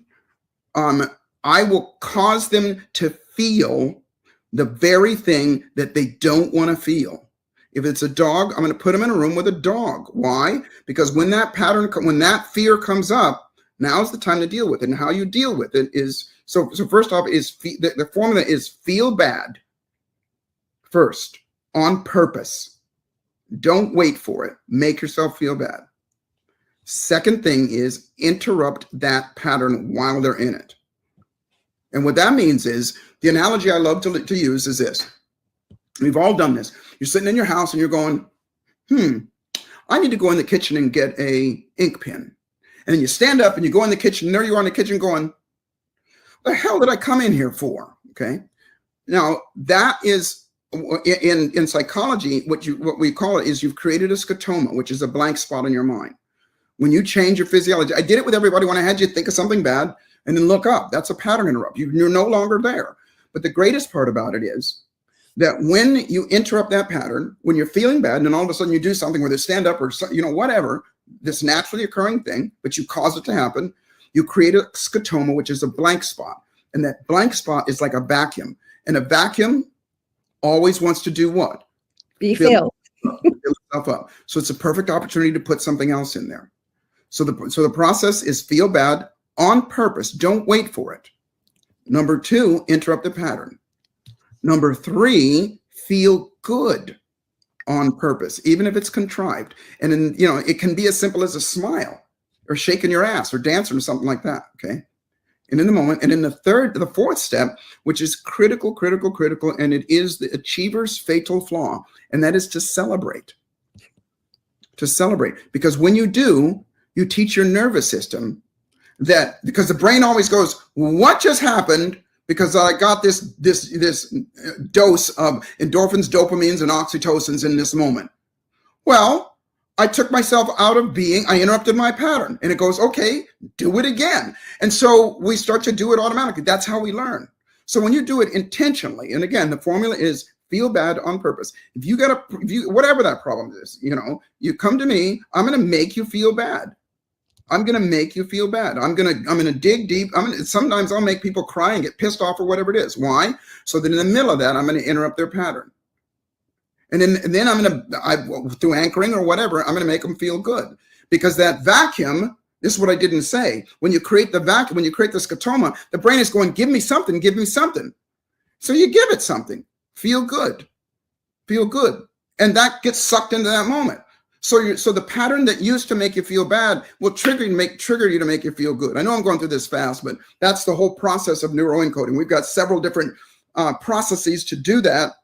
I will cause them to feel the very thing that they don't want to feel. If it's a dog, I'm going to put them in a room with a dog. Why? Because when that fear comes up, now's the time to deal with it. And how you deal with it is, so first off, the formula is feel bad first, on purpose. Don't wait for it. Make yourself feel bad. Second thing is interrupt that pattern while they're in it. And what that means is, the analogy I love to use is this. We've all done this. You're sitting in your house and you're going, I need to go in the kitchen and get a ink pen. And then you stand up and you go in the kitchen, and there you are in the kitchen going, the hell did I come in here for? Okay. Now that is, in psychology, what we call it is, you've created a scotoma, which is a blank spot in your mind. When you change your physiology, I did it with everybody when I had you think of something bad and then look up. That's a pattern interrupt. You're no longer there. But the greatest part about it is that when you interrupt that pattern, when you're feeling bad, and then all of a sudden you do something, whether stand up or whatever, this naturally occurring thing, but you cause it to happen, you create a scotoma, which is a blank spot. And that blank spot is like a vacuum. And a vacuum always wants to do what? Be filled. Fill itself up. So it's a perfect opportunity to put something else in there. So the process is feel bad on purpose. Don't wait for it. Number 2, interrupt the pattern. Number 3, feel good. on purpose, even if it's contrived. And then, you know, it can be as simple as a smile or shaking your ass or dancing or something like that. Okay. And in the moment, and in the fourth step, which is critical, and it is the achiever's fatal flaw, and that is to celebrate. To celebrate. Because when you do, you teach your nervous system that, because the brain always goes, what just happened? Because I got this dose of endorphins, dopamines, and oxytocins in this moment. Well, I took myself out of being, I interrupted my pattern, and it goes, okay, do it again. And so we start to do it automatically. That's how we learn. So when you do it intentionally, and again, the formula is feel bad on purpose. If you whatever that problem is, you know, you come to me, I'm going to make you feel bad. I'm going to make you feel bad. I'm going to dig deep. Sometimes I'll make people cry and get pissed off or whatever it is. Why? So that in the middle of that, I'm going to interrupt their pattern. And then I'm going to, through anchoring or whatever, I'm going to make them feel good. Because that vacuum, this is what I didn't say. When you create the vacuum, when you create the scotoma, the brain is going, give me something, give me something. So you give it something. Feel good. Feel good. And that gets sucked into that moment. So the pattern that used to make you feel bad will trigger you to make you feel good. I know I'm going through this fast, but that's the whole process of neuroencoding. We've got several different processes to do that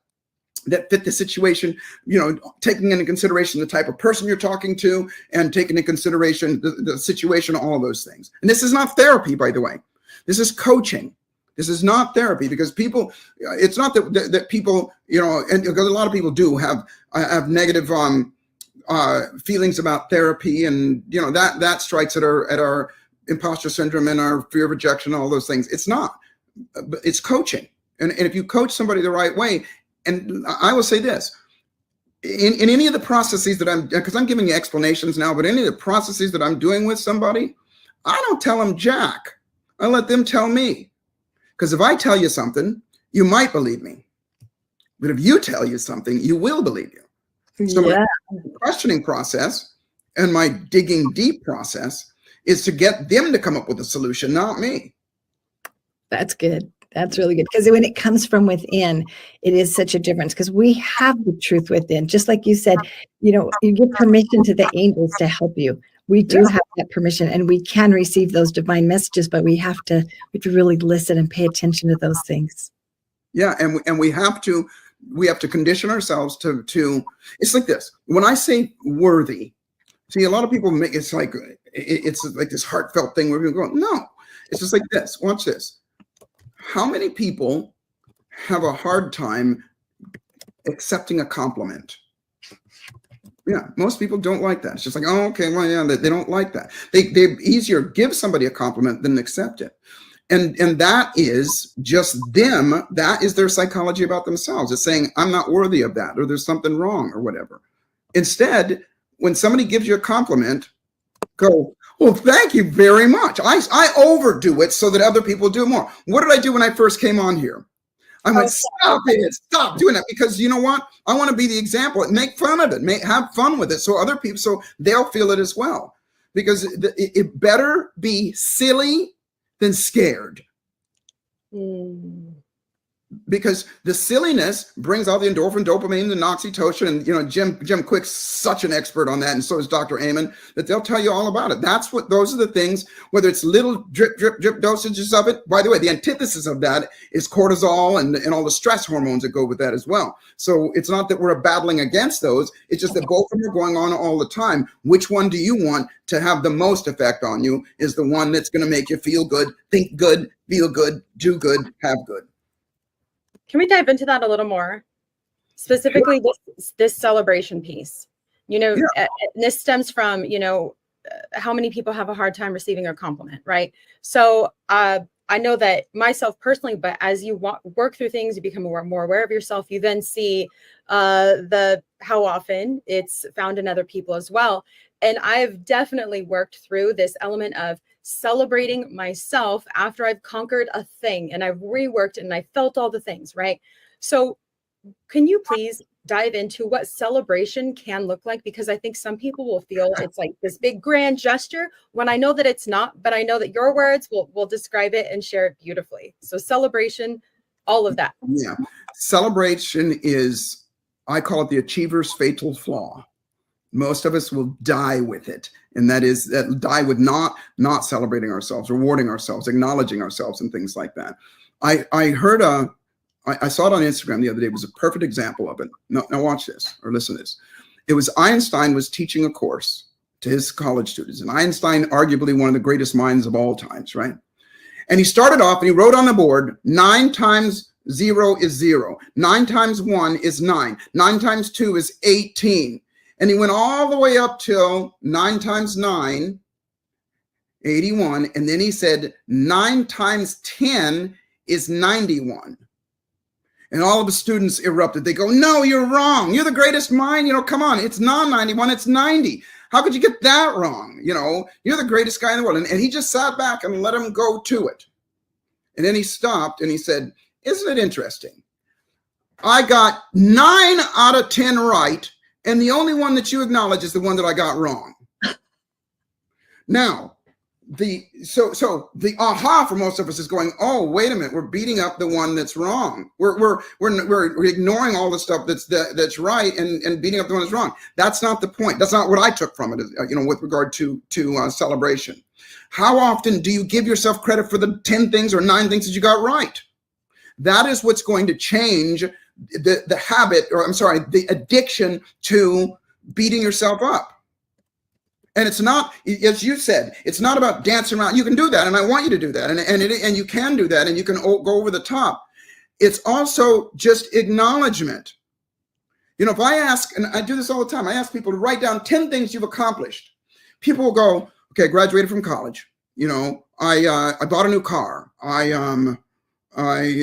fit the situation, you know, taking into consideration the type of person you're talking to and taking into consideration the situation, all of those things. And this is not therapy, by the way. This is coaching. This is not therapy, because people, it's not that people, you know, and because a lot of people do have negative feelings about therapy, and you know that strikes at our imposter syndrome and our fear of rejection, all those things. It's not. It's coaching, and if you coach somebody the right way, and I will say this, in any of the processes that because I'm giving you explanations now, but any of the processes that I'm doing with somebody, I don't tell them jack. I let them tell me, because if I tell you something, you might believe me, but if you tell you something, you will believe you. So my questioning process and my digging deep process is to get them to come up with a solution, not me. That's good. That's really good. Because when it comes from within, it is such a difference, because we have the truth within. Just like you said, you know, you give permission to the angels to help you. We do have that permission, and we can receive those divine messages, but we have to really listen and pay attention to those things. Yeah. And we have to condition ourselves to, it's like this. When I say worthy, see, a lot of people make it's like this heartfelt thing where we're going, no, it's just like this. Watch this. How many people have a hard time accepting a compliment? Yeah, most people don't like that. It's just like, oh, okay, well, yeah, they don't like that. They easier give somebody a compliment than accept it. And that is just them. That is their psychology about themselves. It's saying, I'm not worthy of that, or there's something wrong, or whatever. Instead, when somebody gives you a compliment, go, well, thank you very much. I overdo it so that other people do more. What did I do when I first came on here? I went, stop it, stop doing that, because you know what? I want to be the example. Make fun of it, have fun with it, so other people, so they'll feel it as well. Because it better be silly than scared. Because the silliness brings all the endorphin, dopamine, and oxytocin. And you know, Jim Quick's such an expert on that, and so is Dr. Amen, that they'll tell you all about it. Those are the things, whether it's little drip dosages of it. By the way, the antithesis of that is cortisol and all the stress hormones that go with that as well. So it's not that we're battling against those. It's just that both of them are going on all the time. Which one do you want to have the most effect on you is the one that's going to make you feel good, think good, feel good, do good, have good. Can we dive into that a little more? Specifically, this celebration piece. You know, this stems from, you know, how many people have a hard time receiving a compliment, right? So I know that myself personally, but as you work through things, you become more aware of yourself. You then see how often it's found in other people as well. And I've definitely worked through this element of celebrating myself after I've conquered a thing and I've reworked it and I felt all the things, right? So can you please dive into what celebration can look like? Because I think some people will feel it's like this big grand gesture when I know that it's not, but I know that your words will describe it and share it beautifully. So celebration, all of that. Yeah. Celebration is I call it the achiever's fatal flaw. Most of us will die with it. And that is that die with not celebrating ourselves, rewarding ourselves, acknowledging ourselves, and things like that. I heard I saw it on Instagram the other day. It was a perfect example of it. Now watch this or listen to this. It was Einstein was teaching a course to his college students. And Einstein, arguably one of the greatest minds of all times, right? And he started off and he wrote on the board, 9 times 0 is 0. 9 times 1 is 9. 9 times 2 is 18. And he went all the way up till 9 times 9, 81. And then he said 9 times 10 is 91. And all of the students erupted. They go, no, you're wrong. You're the greatest mind. Come on. It's not 91. It's 90. How could you get that wrong? You're the greatest guy in the world. And he just sat back and let him go to it. And then he stopped and he said, isn't it interesting? I got 9 out of 10 right. And the only one that you acknowledge is the one that I got wrong. Now, so the aha for most of us is going, oh, wait a minute, we're beating up the one that's wrong. We're ignoring all the stuff that's right and beating up the one that's wrong. That's not the point. That's not what I took from it, with regard to celebration. How often do you give yourself credit for the 10 things or 9 things that you got right? That is what's going to change the habit, or I'm sorry, the addiction to beating yourself up. And it's not, as you said, it's not about dancing around. You can do that, and I want you to do that, and you can do that, and you can go over the top. It's also just acknowledgement. If I ask, and I do this all the time, I ask people to write down 10 things you've accomplished. People will go, okay, I graduated from college. I bought a new car. I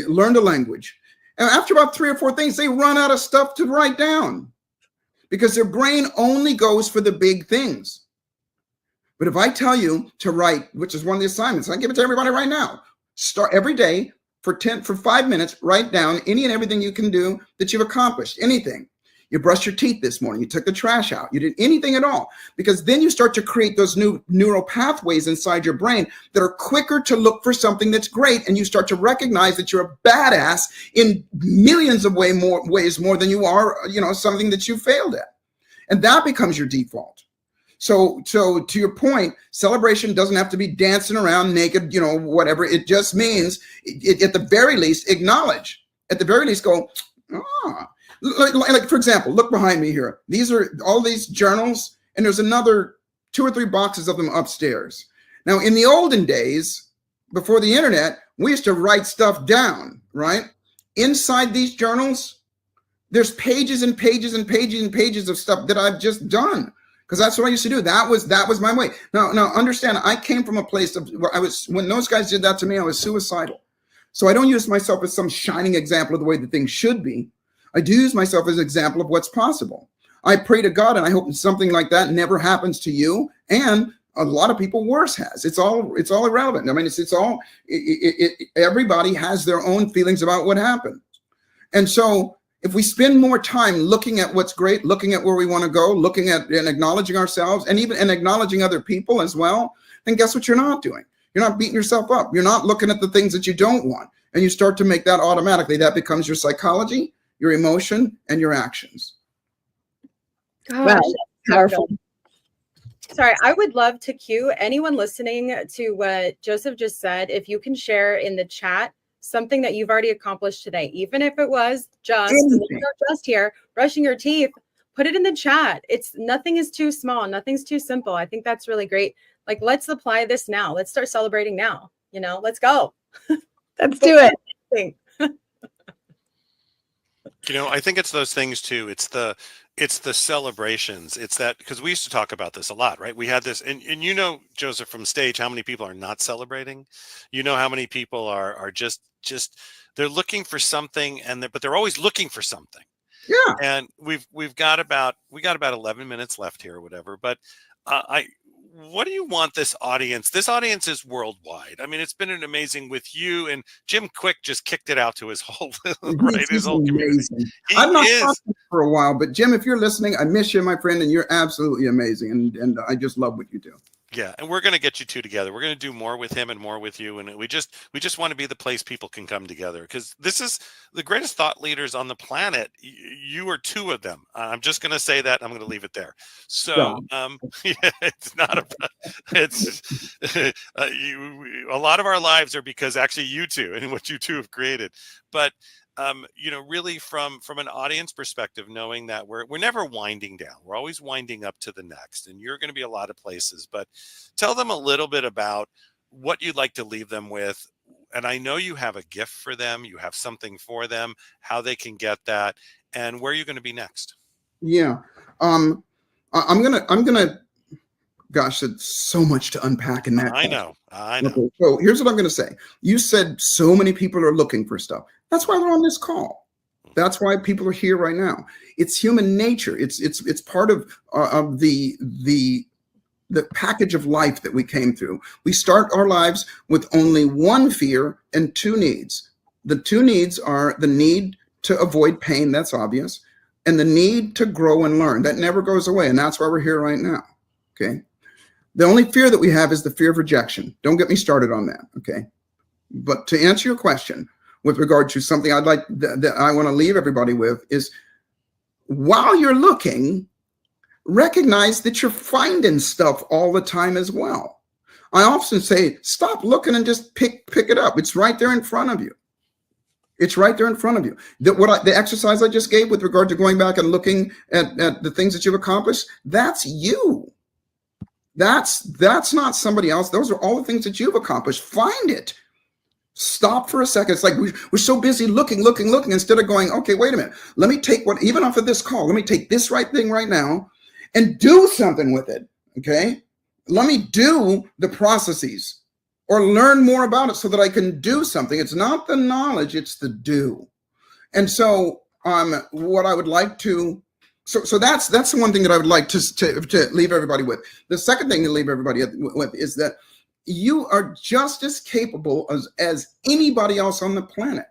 learned a language. And after about 3 or 4 things, they run out of stuff to write down because their brain only goes for the big things. But if I tell you to write, which is one of the assignments, I give it to everybody right now. Start every day for 5 minutes, write down any and everything you can do that you've accomplished, anything. You brushed your teeth this morning. You took the trash out. You did anything at all. Because then you start to create those new neural pathways inside your brain that are quicker to look for something that's great. And you start to recognize that you're a badass in millions of ways more than you are, something that you failed at. And that becomes your default. So to your point, celebration doesn't have to be dancing around naked, whatever. It just means, at the very least, acknowledge. At the very least, go, Like for example, look behind me here. These are all these journals, and there's another 2 or 3 boxes of them upstairs. Now, in the olden days, before the internet, we used to write stuff down, right? Inside these journals, there's pages and pages and pages and pages of stuff that I've just done because that's what I used to do. That was my way. Now understand, I came from a place of where when those guys did that to me, I was suicidal. So I don't use myself as some shining example of the way that things should be. I do use myself as an example of what's possible. I pray to God, and I hope something like that never happens to you. And a lot of people worse has. It's all irrelevant. I mean, everybody has their own feelings about what happened. And so if we spend more time looking at what's great, looking at where we want to go, looking at and acknowledging ourselves and acknowledging other people as well, then guess what you're not doing? You're not beating yourself up. You're not looking at the things that you don't want. And you start to make that automatically. That becomes your psychology, your emotion, and your actions. Gosh, Wow, powerful. Sorry, I would love to cue anyone listening to what Joseph just said. If you can share in the chat something that you've already accomplished today, even if it was just here, brushing your teeth, put it in the chat. Nothing is too small. Nothing's too simple. I think that's really great. Like, let's apply this now. Let's start celebrating now. Let's go. Let's do it. I think it's those things too. It's the celebrations. It's that, because we used to talk about this a lot, right? We had this, and Joseph, from stage, how many people are not celebrating? How many people are just they're looking for something, but they're always looking for something. Yeah. And we got about 11 minutes left here or whatever. But what do you want this audience? This audience is worldwide. I mean, it's been an amazing with you, and Jim Quick just kicked it out to his whole his whole community. I've not talked to you for a while, but Jim, if you're listening, I miss you, my friend, and you're absolutely amazing, and I just love what you do. Yeah, and we're going to get you two together. We're going to do more with him and more with you, and we just want to be the place people can come together, because this is the greatest thought leaders on the planet. You are two of them. I'm just going to say that. I'm going to leave it there. So yeah, it's not a. It's a lot of our lives are because actually you two and what you two have created, but. You know, really from an audience perspective, knowing that we're never winding down, we're always winding up to the next, and you're going to be a lot of places, but tell them a little bit about what you'd like to leave them with. And I know you have a gift for them, you have something for them, how they can get that, and where you're going to be next. Yeah. I'm gonna gosh, there's so much to unpack in that. I know. Okay, so here's what I'm going to say. You said so many people are looking for stuff. That's why we're on this call. That's why people are here right now. It's human nature. It's part of the package of life that we came through. We start our lives with only one fear and two needs. The two needs are the need to avoid pain, that's obvious, and the need to grow and learn. That never goes away, and that's why we're here right now. Okay. The only fear that we have is the fear of rejection. Don't get me started on that. Okay. But to answer your question, with regard to something I'd like that I want to leave everybody with is, while you're looking, recognize that you're finding stuff all the time as well. I often say, stop looking and just pick it up. It's right there in front of you. It's right there in front of you. The exercise I just gave with regard to going back and looking at the things that you've accomplished, that's you. That's not somebody else. Those are all the things that you've accomplished. Find it. Stop for a second. It's like we're so busy looking, instead of going, okay, wait a minute. Let me take even off of this call, let me take this right thing right now and do something with it, okay? Let me do the processes or learn more about it so that I can do something. It's not the knowledge, it's the do. And so what I would like to, so that's the one thing that I would like to leave everybody with. The second thing to leave everybody with is that you are just as capable as anybody else on the planet.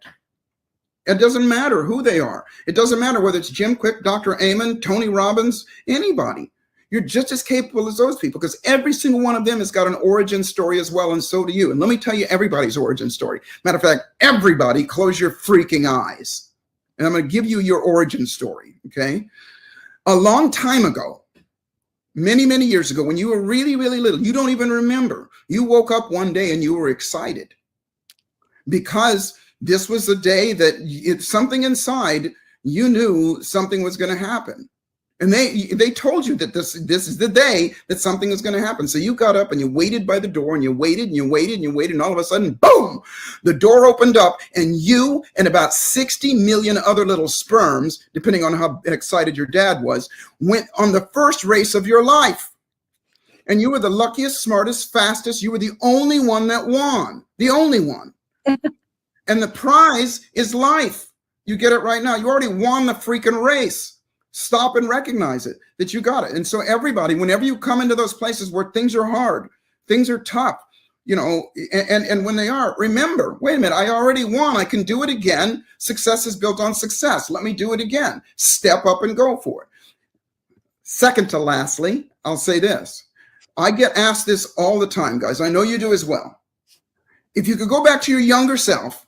It doesn't matter who they are. It doesn't matter whether it's Jim Quick, Dr. Amen, Tony Robbins, anybody. You're just as capable as those people, because every single one of them has got an origin story as well, and so do you. And let me tell you everybody's origin story. Matter of fact, everybody, close your freaking eyes. And I'm going to give you your origin story, okay? A long time ago, many, many years ago, when you were really, really little, you don't even remember. You woke up one day and you were excited because this was the day that something inside, you knew something was going to happen. And they told you that this is the day that something is going to happen. So you got up and you waited by the door and you waited and you waited and you waited. And all of a sudden, boom, the door opened up and you and about 60 million other little sperms, depending on how excited your dad was, went on the first race of your life. And you were the luckiest, smartest, fastest. You were the only one that won, the only one. And the prize is life. You get it right now. You already won the freaking race. Stop and recognize it, that you got it. And so everybody, whenever you come into those places where things are hard, things are tough, you know, and when they are, remember, wait a minute, I already won. I can do it again. Success is built on success. Let me do it again. Step up and go for it. Second to lastly, I'll say this. I get asked this all the time, guys. I know you do as well. If you could go back to your younger self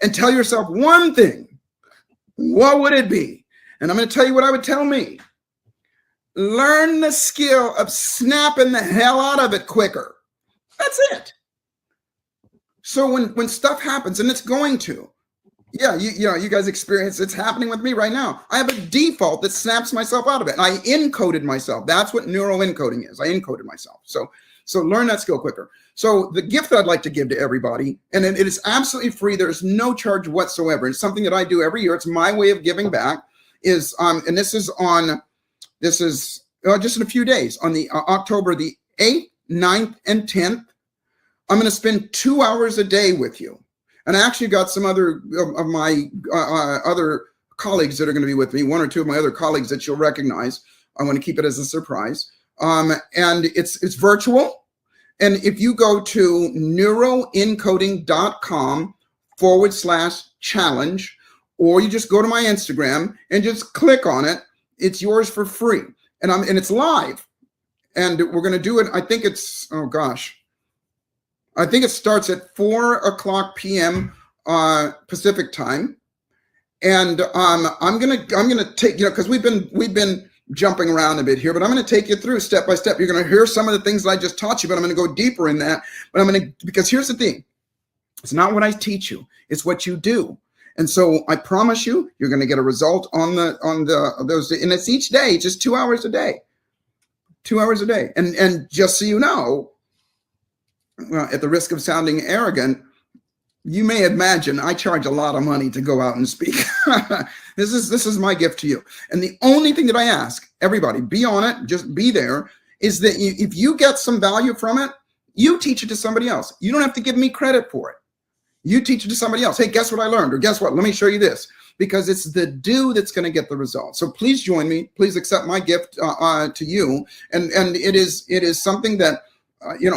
and tell yourself one thing, what would it be? And I'm going to tell you what I would tell me. Learn the skill of snapping the hell out of it quicker. That's it. So when stuff happens, and it's going to, yeah, you guys experience it's happening with me right now. I have a default that snaps myself out of it. And I encoded myself. That's what neural encoding is. I encoded myself. So learn that skill quicker. So the gift that I'd like to give to everybody, and it is absolutely free. There's no charge whatsoever. It's something that I do every year. It's my way of giving back. Is and this is just in a few days, on the October the 8th, 9th, and 10th. I'm going to spend 2 hours a day with you. And I actually got some other of my other colleagues that are going to be with me, one or two of my other colleagues that you'll recognize. I want to keep it as a surprise. And it's virtual. And if you go to neuroencoding.com/challenge, or you just go to my Instagram and just click on it, it's yours for free. And it's live. And we're going to do it. I think it's, oh gosh, I think it starts at 4:00 p.m. Pacific time. And I'm gonna take, because we've been jumping around a bit here, but I'm going to take you through step by step. You're going to hear some of the things that I just taught you, but I'm going to go deeper in that. But because here's the thing, it's not what I teach you, it's what you do. And so I promise you, you're going to get a result on those, and it's each day, just 2 hours a day, 2 hours a day. And just so you know, well, at the risk of sounding arrogant, you may imagine I charge a lot of money to go out and speak. This is my gift to you. And the only thing that I ask everybody, be on it, just be there, is that if you get some value from it, you teach it to somebody else. You don't have to give me credit for it. You teach it to somebody else. Hey, guess what I learned? Or guess what? Let me show you this. Because it's the do that's going to get the result. So please join me. Please accept my gift to you. And it is something that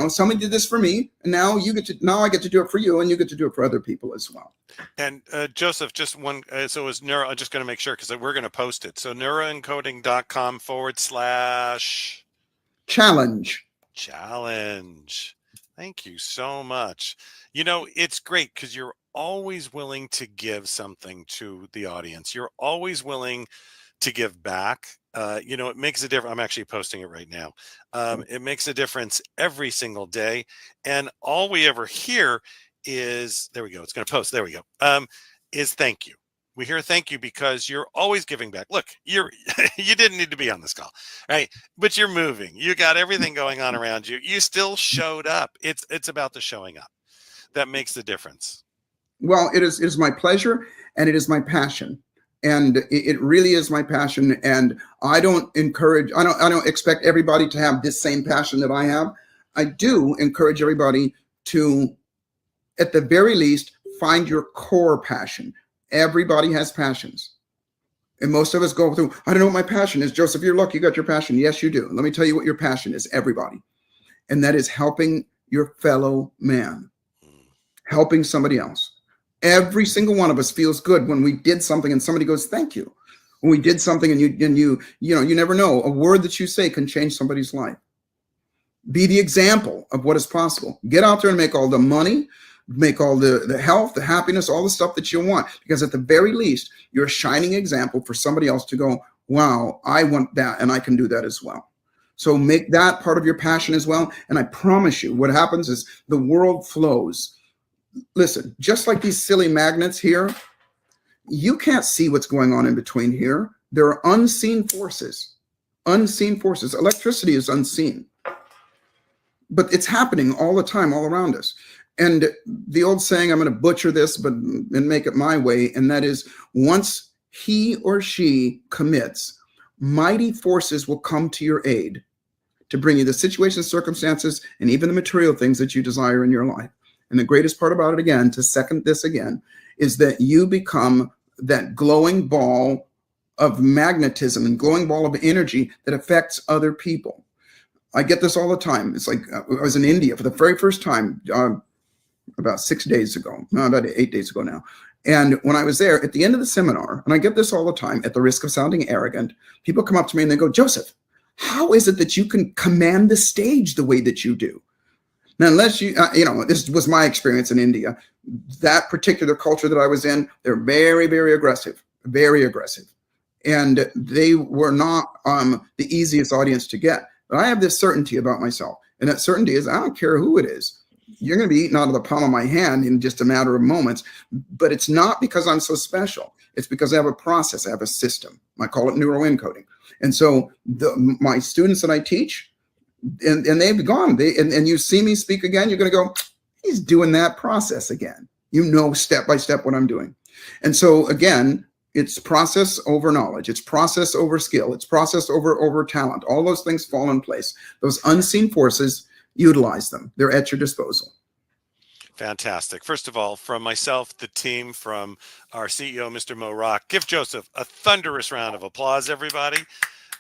somebody did this for me, and now I get to do it for you, and you get to do it for other people as well. And Joseph, just one. So it was neuro. I'm just going to make sure because we're going to post it. So neuroencoding.com/challenge. Thank you so much. It's great because you're always willing to give something to the audience. You're always willing to give back. It makes a difference. I'm actually posting it right now. It makes a difference every single day. And all we ever hear is, there we go. It's going to post. There we go. Is thank you. We hear thank you because you're always giving back. Look, you didn't need to be on this call, right? But you're moving. You got everything going on around you. You still showed up. It's about the showing up that makes the difference. Well, it is my pleasure and it is my passion. And it really is my passion. And I don't expect everybody to have this same passion that I have. I do encourage everybody to, at the very least, find your core passion. Everybody has passions. And most of us go through, I don't know what my passion is. Joseph, you're lucky you got your passion. Yes, you do. Let me tell you what your passion is, everybody. And that is helping your fellow man, helping somebody else. Every single one of us feels good when we did something and somebody goes, thank you. When we did something and you never know, a word that you say can change somebody's life. Be the example of what is possible. Get out there and make all the money, make all the health, the happiness, all the stuff that you want. Because at the very least, you're a shining example for somebody else to go, wow, I want that and I can do that as well. So make that part of your passion as well. And I promise you, what happens is the world flows. Listen, just like these silly magnets here, you can't see what's going on in between here. There are unseen forces. Unseen forces. Electricity is unseen. But it's happening all the time, all around us. And the old saying, I'm going to butcher this, and make it my way, and that is, once he or she commits, mighty forces will come to your aid to bring you the situations, circumstances, and even the material things that you desire in your life. And the greatest part about it, again, to second this again, is that you become that glowing ball of magnetism and glowing ball of energy that affects other people. I get this all the time. It's like I was in India for the very first time about 6 days ago, no, about 8 days ago now. And when I was there at the end of the seminar, and I get this all the time at the risk of sounding arrogant, people come up to me and they go, Joseph, how is it that you can command the stage the way that you do? Now, unless this was my experience in India, that particular culture that I was in, they're very, very aggressive, very aggressive. And they were not the easiest audience to get. But I have this certainty about myself. And that certainty is, I don't care who it is. You're going to be eaten out of the palm of my hand in just a matter of moments. But it's not because I'm so special. It's because I have a process. I have a system. I call it neuroencoding. And so my students that I teach, and they've gone, and you see me speak again, you're going to go, he's doing that process again. You know, step by step what I'm doing. And so again, it's process over knowledge. It's process over skill. It's process over talent. All those things fall in place. Those unseen forces, utilize them. They're at your disposal. Fantastic. First of all, from myself, the team, from our CEO, Mr. Mo Rock, give Joseph a thunderous round of applause, everybody.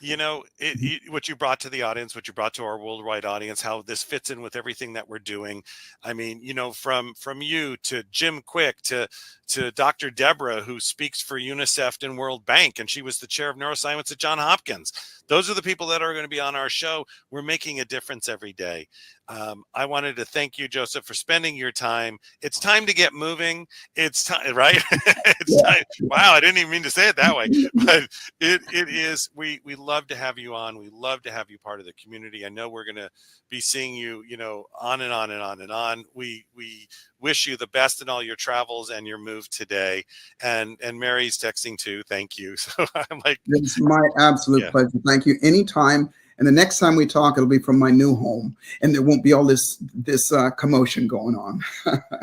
what you brought to the audience, what you brought to our worldwide audience, how this fits in with everything that we're doing. I mean, from you to Jim Quick to Dr. Deborah, who speaks for UNICEF and World Bank, and she was the chair of neuroscience at Johns Hopkins. Those are the people that are going to be on our show. We're making a difference every day. I wanted to thank you, Joseph, for spending your time. It's time to get moving. It's time, right? It's time. Wow, I didn't even mean to say it that way, but it is. We love to have you on. We love to have you part of the community. I know we're going to be seeing you, on and on and on and on. We wish you the best in all your travels and your move today. And Mary's texting too. Thank you. So I'm like, it's my absolute pleasure. Thank you. Anytime. And the next time we talk, it'll be from my new home, and there won't be all this commotion going on.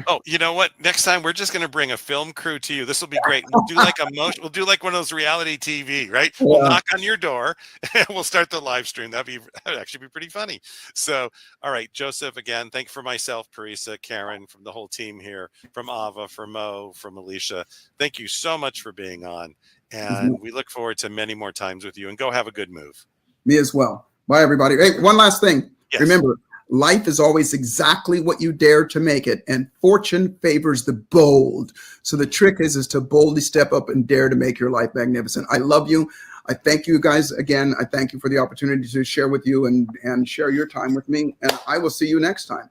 Oh, you know what? Next time we're just going to bring a film crew to you. This will be great. We'll do like we'll do like one of those reality TV, right? Yeah. We'll knock on your door and we'll start the live stream. That'd actually be pretty funny. So, all right, Joseph, again, thank you for myself, Parisa, Karen, from the whole team here, from Ava, from Mo, from Alicia. Thank you so much for being on, and we look forward to many more times with you. And go have a good move. Me as well. Bye, everybody. Hey, one last thing. Yes. Remember, life is always exactly what you dare to make it, and fortune favors the bold. So the trick is to boldly step up and dare to make your life magnificent. I love you. I thank you guys again. I thank you for the opportunity to share with you and share your time with me. And I will see you next time.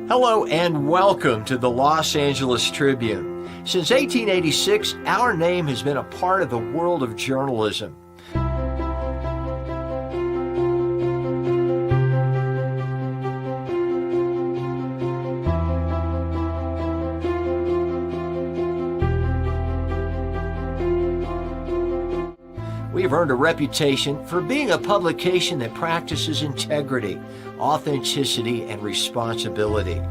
Hello and welcome to the Los Angeles Tribune. Since 1886, our name has been a part of the world of journalism. We've earned a reputation for being a publication that practices integrity, authenticity, and responsibility.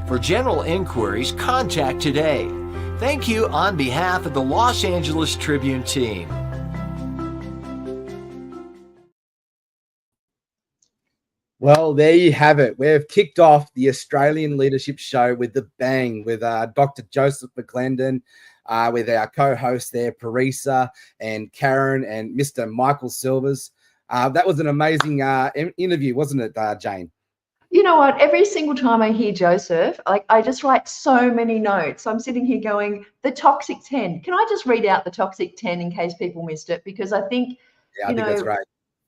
For general inquiries, contact today. Thank you on behalf of the Los Angeles Tribune team. Well, there you have it. We've kicked off the Australian Leadership Show with the bang, with Dr. Joseph McClendon, with our co-host there, Parisa and Karen and Mr. Michael Silvers. That was an amazing interview, wasn't it, Jane? You know what? Every single time I hear Joseph, I just write so many notes. I'm sitting here going, the toxic 10. Can I just read out the toxic 10 in case people missed it? Because I think, I think that's right.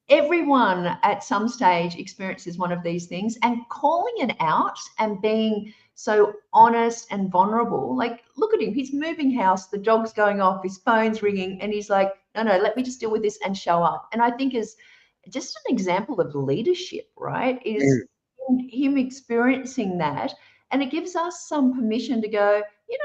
Everyone at some stage experiences one of these things, and calling it out and being so honest and vulnerable. Like, look at him. He's moving house. The dog's going off. His phone's ringing. And he's like, no, let me just deal with this and show up. And I think is just an example of leadership, right? Is him experiencing that. And it gives us some permission to go, maybe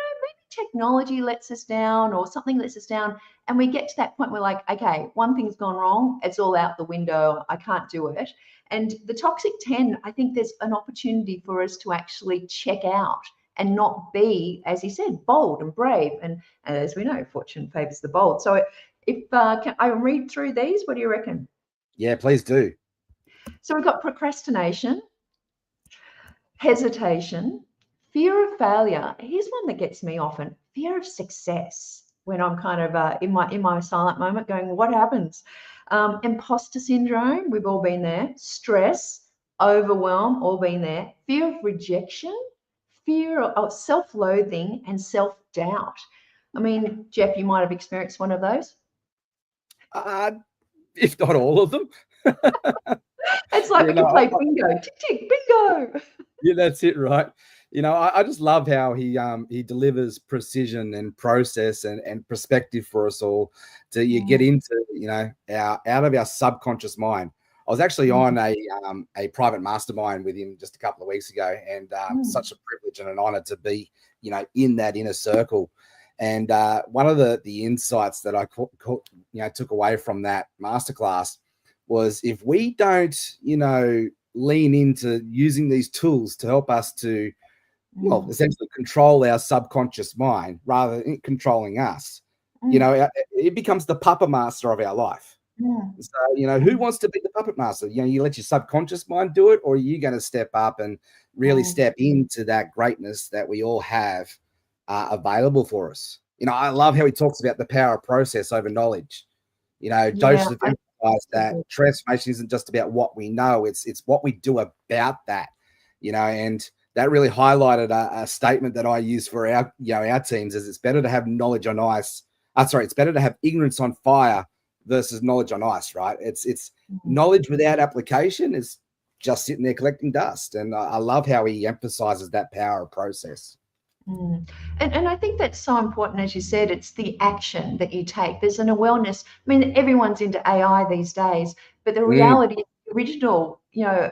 technology lets us down or something lets us down. And we get to that point where like, okay, one thing's gone wrong. It's all out the window. I can't do it. And the toxic 10, I think there's an opportunity for us to actually check out and not be, as he said, bold and brave. And as we know, fortune favors the bold. So if can I read through these? What do you reckon? Yeah, please do. So we've got procrastination, hesitation, fear of failure. Here's one that gets me often: fear of success. When I'm kind of in my silent moment going, what happens? Imposter syndrome, we've all been there. Stress, overwhelm, all been there. Fear of rejection, fear of self-loathing, and self-doubt. I mean, Jeff, you might have experienced one of those. If not all of them. It's like we can play bingo. Tick, tick, bingo. Yeah, that's it, right? I just love how he delivers precision and process and perspective for us all to get into, out of our subconscious mind. I was actually on a private mastermind with him just a couple of weeks ago, and such a privilege and an honor to be, in that inner circle. And one of the insights that I took away from that masterclass was, if we don't, lean into using these tools to help us to, essentially control our subconscious mind rather than controlling us, it becomes the puppet master of our life. So, who wants to be the puppet master? You let your subconscious mind do it, or are you going to step up and really step into that greatness that we all have available for us? I love how he talks about the power of process over knowledge. Joseph emphasized that transformation isn't just about what we know, it's what we do about that, and that really highlighted a statement that I use for our teams is it's better to have knowledge on ice. It's better to have ignorance on fire versus knowledge on ice, right? It's knowledge without application is just sitting there collecting dust. And I love how he emphasizes that power of process. And I think that's so important, as you said, it's the action that you take. There's an awareness. I mean, everyone's into AI these days, but the reality is the original,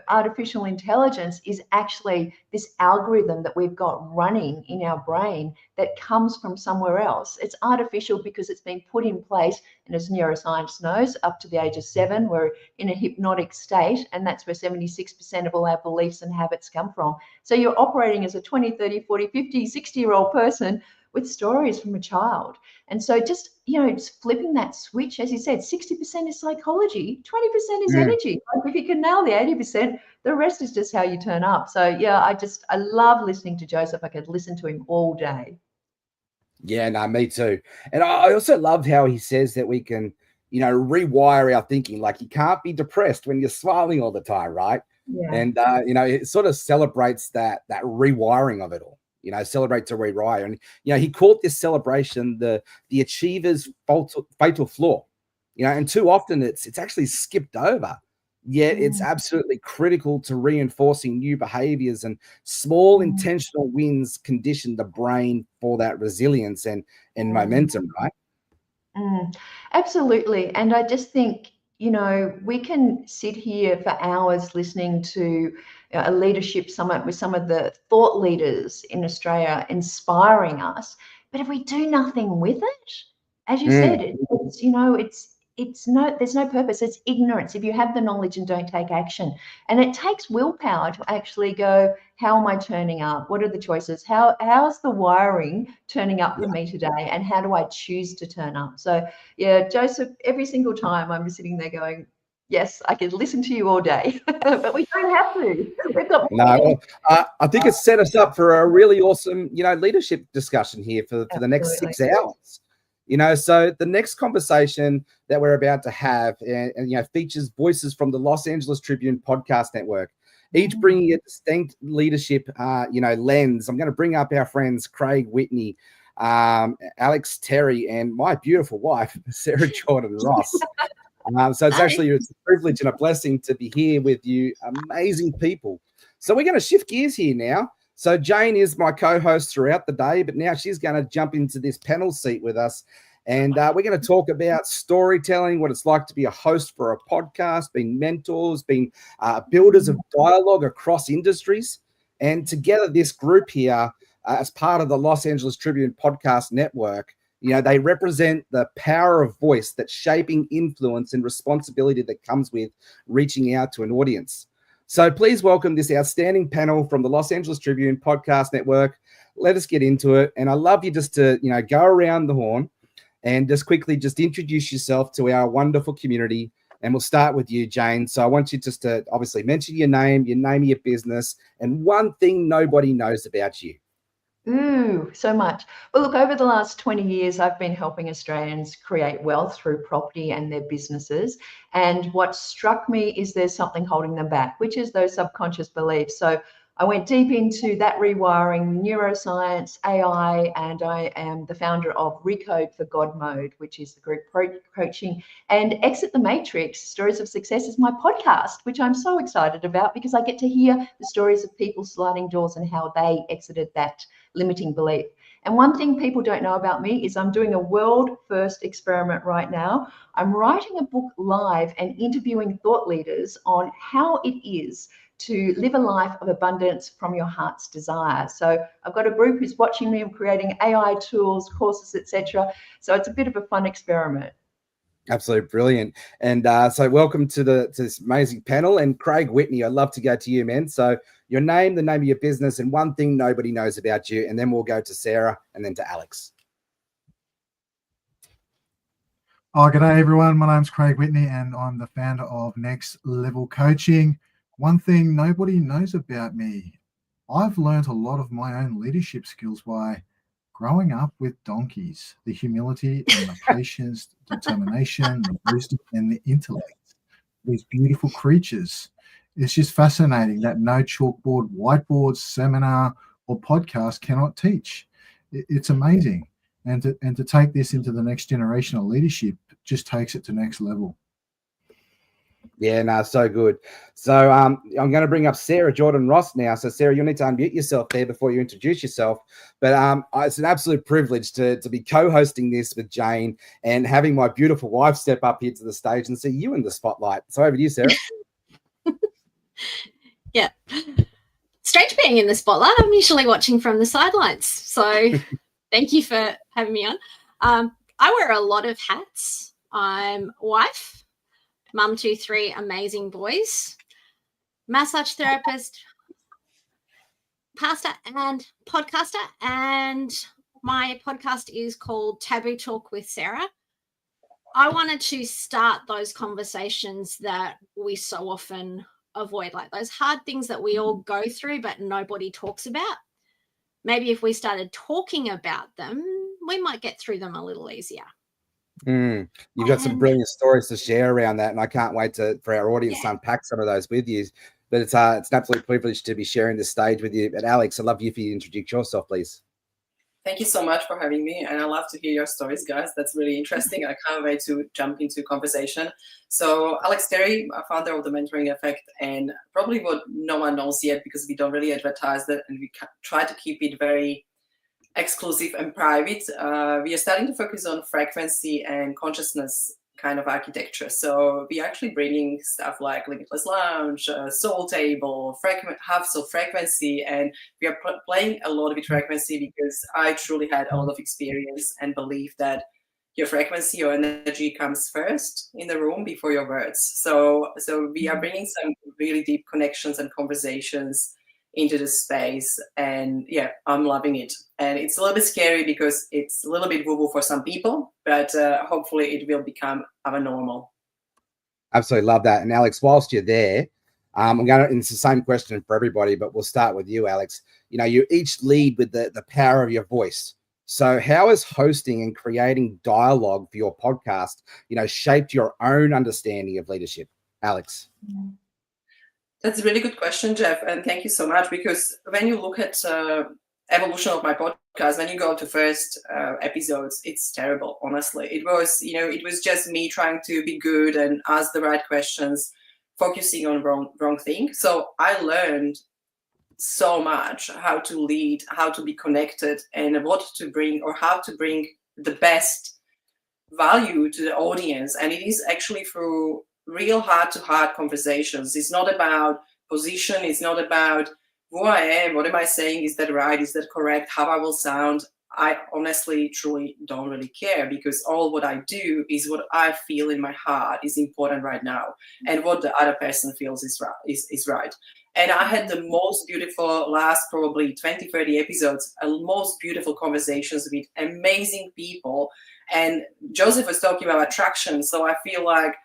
artificial intelligence is actually this algorithm that we've got running in our brain that comes from somewhere else. It's artificial because it's been put in place, and as neuroscience knows, up to the age of 7, we're in a hypnotic state, and that's where 76% of all our beliefs and habits come from. So you're operating as a 20, 30, 40, 50, 60-year-old person with stories from a child. And so just, just flipping that switch, as you said, 60% is psychology, 20% is energy. Like if you can nail the 80%, the rest is just how you turn up. So yeah, I love listening to Joseph. I could listen to him all day. Yeah, no, me too. And I also love how he says that we can, rewire our thinking. Like you can't be depressed when you're smiling all the time, right? Yeah. And, it sort of celebrates that rewiring of it all. Celebrate to rewire. And, he called this celebration the achiever's fatal flaw, and too often it's actually skipped over. Yet it's absolutely critical to reinforcing new behaviors, and small intentional wins condition the brain for that resilience and momentum, right? Absolutely. And I just think, we can sit here for hours listening to a leadership summit with some of the thought leaders in Australia inspiring us. But if we do nothing with it, as you said, there's no purpose. It's ignorance. If you have the knowledge and don't take action, and it takes willpower to actually go, how am I turning up? What are the choices? How's the wiring turning up for me today? And how do I choose to turn up? So yeah, Joseph, every single time I'm sitting there going, yes, I could listen to you all day, but we don't have to. We've got I think it's set us up for a really awesome, leadership discussion here for the next 6 hours. So the next conversation that we're about to have, and features voices from the Los Angeles Tribune podcast network, each bringing a distinct leadership, lens. I'm going to bring up our friends Craig Whitney, Alex Terry, and my beautiful wife, Sarah Jordan Ross. So it's actually a privilege and a blessing to be here with you, amazing people. So we're going to shift gears here now. So Jane is my co-host throughout the day, but now she's going to jump into this panel seat with us. And we're going to talk about storytelling, what it's like to be a host for a podcast, being mentors, being builders of dialogue across industries. And together, this group here, as part of the Los Angeles Tribune podcast network, they represent the power of voice that's shaping influence and responsibility that comes with reaching out to an audience. So please welcome this outstanding panel from the Los Angeles Tribune podcast network. Let us get into it. And I love you just to, go around the horn and just quickly just introduce yourself to our wonderful community. And we'll start with you, Jane. So I want you just to obviously mention your name of your business, and one thing nobody knows about you. Ooh, so much. Well, look, over the last 20 years, I've been helping Australians create wealth through property and their businesses. And what struck me is there's something holding them back, which is those subconscious beliefs. So I went deep into that rewiring, neuroscience, AI, and I am the founder of Recode for God Mode, which is the group coaching, and Exit the Matrix, Stories of Success is my podcast, which I'm so excited about because I get to hear the stories of people sliding doors and how they exited that limiting belief. And one thing people don't know about me is I'm doing a world first experiment right now. I'm writing a book live and interviewing thought leaders on how it is to live a life of abundance from your heart's desire. So I've got a group who's watching me. I'm creating AI tools, courses, etc. So it's a bit of a fun experiment. Absolutely brilliant. And so welcome to this amazing panel. And Craig Whitney, I'd love to go to you, man. So your name, the name of your business, and one thing nobody knows about you. And then we'll go to Sarah and then to Alex. Oh, g'day everyone. My name's Craig Whitney and I'm the founder of Next Level Coaching. One thing nobody knows about me, I've learned a lot of my own leadership skills by growing up with donkeys, the humility and the patience, determination, the wisdom and the intellect, these beautiful creatures. It's just fascinating that no chalkboard, whiteboard, seminar, or podcast cannot teach. It's amazing. And to take this into the next generation of leadership just takes it to next level. Yeah, no, so good. So I'm going to bring up Sarah Jordan Ross now. So Sarah, you'll need to unmute yourself there before you introduce yourself. But it's an absolute privilege to be co-hosting this with Jane and having my beautiful wife step up here to the stage and see you in the spotlight. So over to you, Sarah. Yeah. Strange being in the spotlight. I'm usually watching from the sidelines. So thank you for having me on. I wear a lot of hats. I'm wife, mum to 3 amazing boys, massage therapist, pastor and podcaster. And my podcast is called Taboo Talk with Sarah. I wanted to start those conversations that we so often avoid, like those hard things that we all go through but nobody talks about. Maybe if we started talking about them, we might get through them a little easier. You've got some brilliant stories to share around that, and I can't wait for our audience to unpack some of those with you. But it's an absolute privilege to be sharing this stage with you. And Alex, I'd love you for you to introduce yourself, please. Thank you so much for having me, and I love to hear your stories, guys. That's really interesting. I can't wait to jump into conversation. So Alex Terry, founder of the Mentoring Effect, and probably what no one knows yet because we don't really advertise that, and we try to keep it very exclusive and private. We are starting to focus on frequency and consciousness kind of architecture. So we're actually bringing stuff like Limitless Lounge, Soul Table, Halves of Frequency, and we are playing a lot with frequency because I truly had a lot of experience and believe that your frequency, your energy comes first in the room before your words. So we are bringing some really deep connections and conversations into the space, and yeah, I'm loving it. And it's a little bit scary because it's a little bit woo-woo for some people, but hopefully it will become our normal. Absolutely love that. And Alex, whilst you're there, it's the same question for everybody, but we'll start with you, Alex. You know, you each lead with the power of your voice. So how has hosting and creating dialogue for your podcast, shaped your own understanding of leadership? Alex. That's a really good question, Jeff, and thank you so much, because when you look at evolution of my podcast, when you go to first episodes, it's terrible, honestly. It was just me trying to be good and ask the right questions, focusing on wrong thing. So I learned so much how to lead, how to be connected, and what to bring, or how to bring the best value to the audience. And it is actually through real heart-to-heart conversations. It's not about position. It's not about who I am. What am I saying? Is that right? Is that correct? How I will sound? I honestly, truly don't really care, because all what I do is what I feel in my heart is important right now, and what the other person feels is right. And I had the most beautiful last probably 20, 30 episodes, most beautiful conversations with amazing people. And Joseph was talking about attraction. So I feel like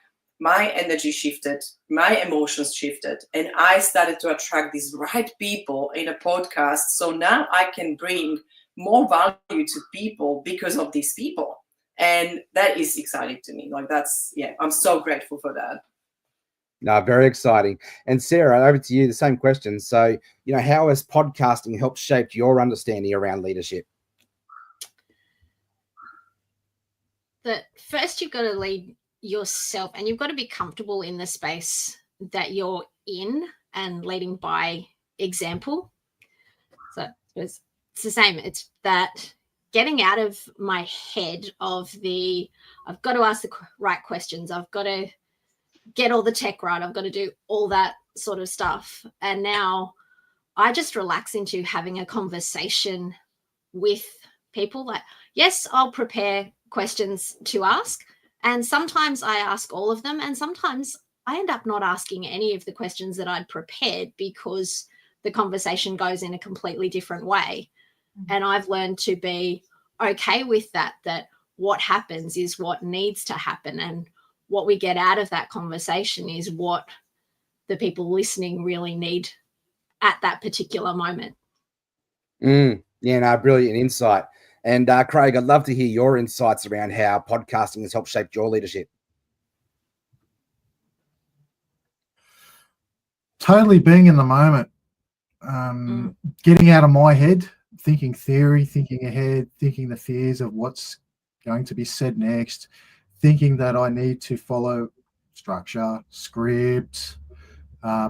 my energy shifted, my emotions shifted, and I started to attract these right people in a podcast. So now I can bring more value to people because of these people. And that is exciting to me. I'm so grateful for that. No, very exciting. And Sarah, over to you, the same question. So, how has podcasting helped shape your understanding around leadership? That first you've got to lead yourself, and you've got to be comfortable in the space that you're in and leading by example. So it's the same. It's that getting out of my head of I've got to ask the right questions. I've got to get all the tech right. I've got to do all that sort of stuff. And now I just relax into having a conversation with people. Like, yes, I'll prepare questions to ask. And sometimes I ask all of them, and sometimes I end up not asking any of the questions that I'd prepared because the conversation goes in a completely different way. Mm-hmm. And I've learned to be okay with that what happens is what needs to happen, and what we get out of that conversation is what the people listening really need at that particular moment. Yeah, no, brilliant insight. And Craig, I'd love to hear your insights around how podcasting has helped shape your leadership. Totally being in the moment, getting out of my head, thinking theory, thinking ahead, thinking the fears of what's going to be said next, thinking that I need to follow structure, script,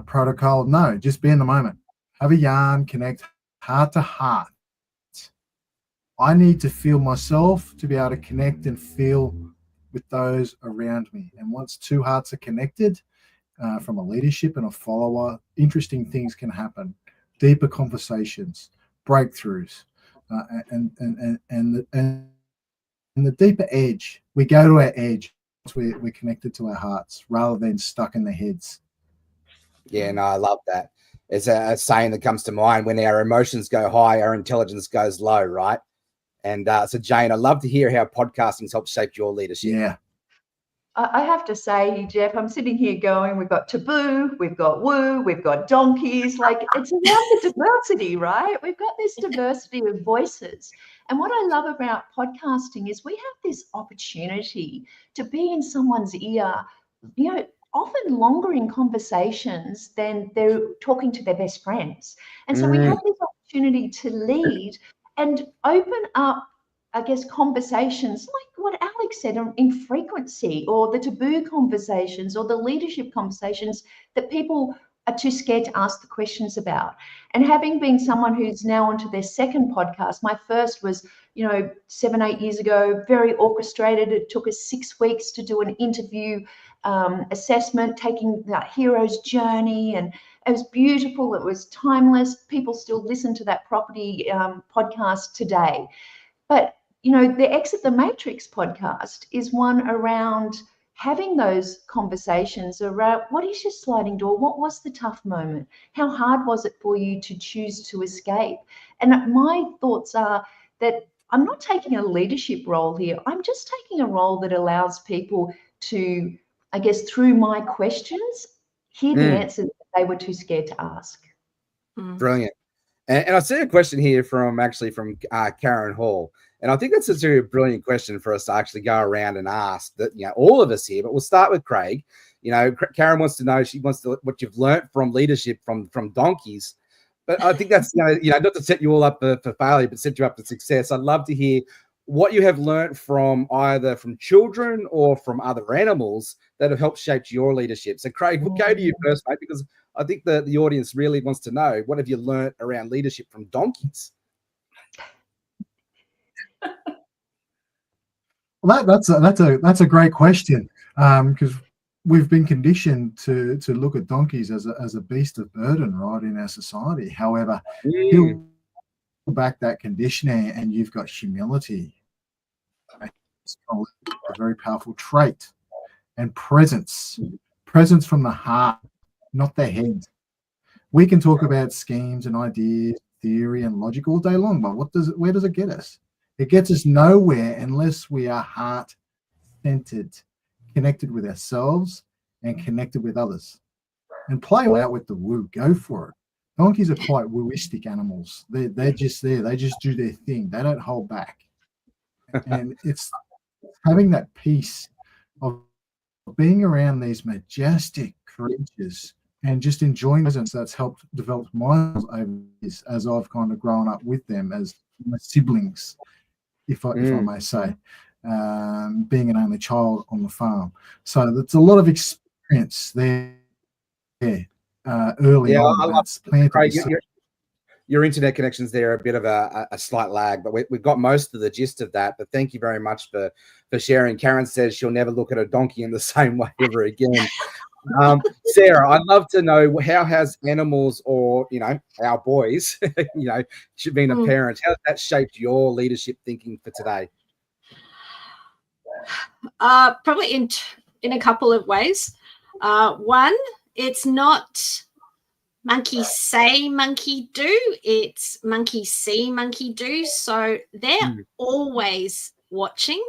protocol. No, just be in the moment. Have a yarn, connect heart to heart. I need to feel myself to be able to connect and feel with those around me. And once two hearts are connected, from a leadership and a follower, interesting things can happen. Deeper conversations, breakthroughs, and the deeper edge. We go to our edge. We're connected to our hearts rather than stuck in the heads. Yeah, no, I love that. It's a saying that comes to mind: when our emotions go high, our intelligence goes low, right? And so, Jane, I'd love to hear how podcasting's helped shape your leadership. Yeah. I have to say, Jeff, I'm sitting here going, we've got taboo, we've got woo, we've got donkeys. Like, it's around the diversity, right? We've got this diversity of voices. And what I love about podcasting is we have this opportunity to be in someone's ear, you know, often longer in conversations than they're talking to their best friends. And so we have this opportunity to lead and open up, I guess, conversations like what Alex said in frequency, or the taboo conversations, or the leadership conversations that people are too scared to ask the questions about. And having been someone who's now onto their second podcast, my first was, 7-8 years ago, very orchestrated. It took us 6 weeks to do an interview assessment, taking that hero's journey, and it was beautiful. It was timeless. People still listen to that property podcast today. But the Exit the Matrix podcast is one around having those conversations around what is your sliding door? What was the tough moment? How hard was it for you to choose to escape? And my thoughts are that I'm not taking a leadership role here. I'm just taking a role that allows people to, I guess, through my questions, hear the answers that they were too scared to ask. Brilliant. And I see a question here from Karen Hall. And I think that's a very brilliant question for us to actually go around and ask that, all of us here, but we'll start with Craig. Karen wants to know, what you've learned from leadership from donkeys. But I think that's, not to set you all up for failure, but set you up for success. I'd love to hear what you have learned from either from children or from other animals that have helped shape your leadership. So Craig, we'll go to you first, mate, because I think the audience really wants to know, what have you learned around leadership from donkeys? Well, that's a great question, because we've been conditioned to look at donkeys as a beast of burden, right, in our society. However, peel back that conditioning and you've got humility. It's a very powerful trait, and presence from the heart, not the head. We can talk about schemes and ideas, theory and logic all day long, but where does it get us? It gets us nowhere unless we are heart-centered, connected with ourselves and connected with others. And play out with the woo. Go for it. Donkeys are quite wooistic animals. They're just there. They just do their thing. They don't hold back. And it's having that peace of being around these majestic creatures and just enjoying presence that's helped develop my over this as I've kind of grown up with them as my siblings, if I may say, being an only child on the farm. So there's a lot of experience there early on. Craig, your internet connections there are a bit of a slight lag, but we've got most of the gist of that. But thank you very much for sharing. Karen says she'll never look at a donkey in the same way ever again. Sarah, I'd love to know, how has animals, or our boys, being a parent, how has that shaped your leadership thinking for today? Probably in a couple of ways. One, it's not monkey say, monkey do. It's monkey see, monkey do. So they're always watching.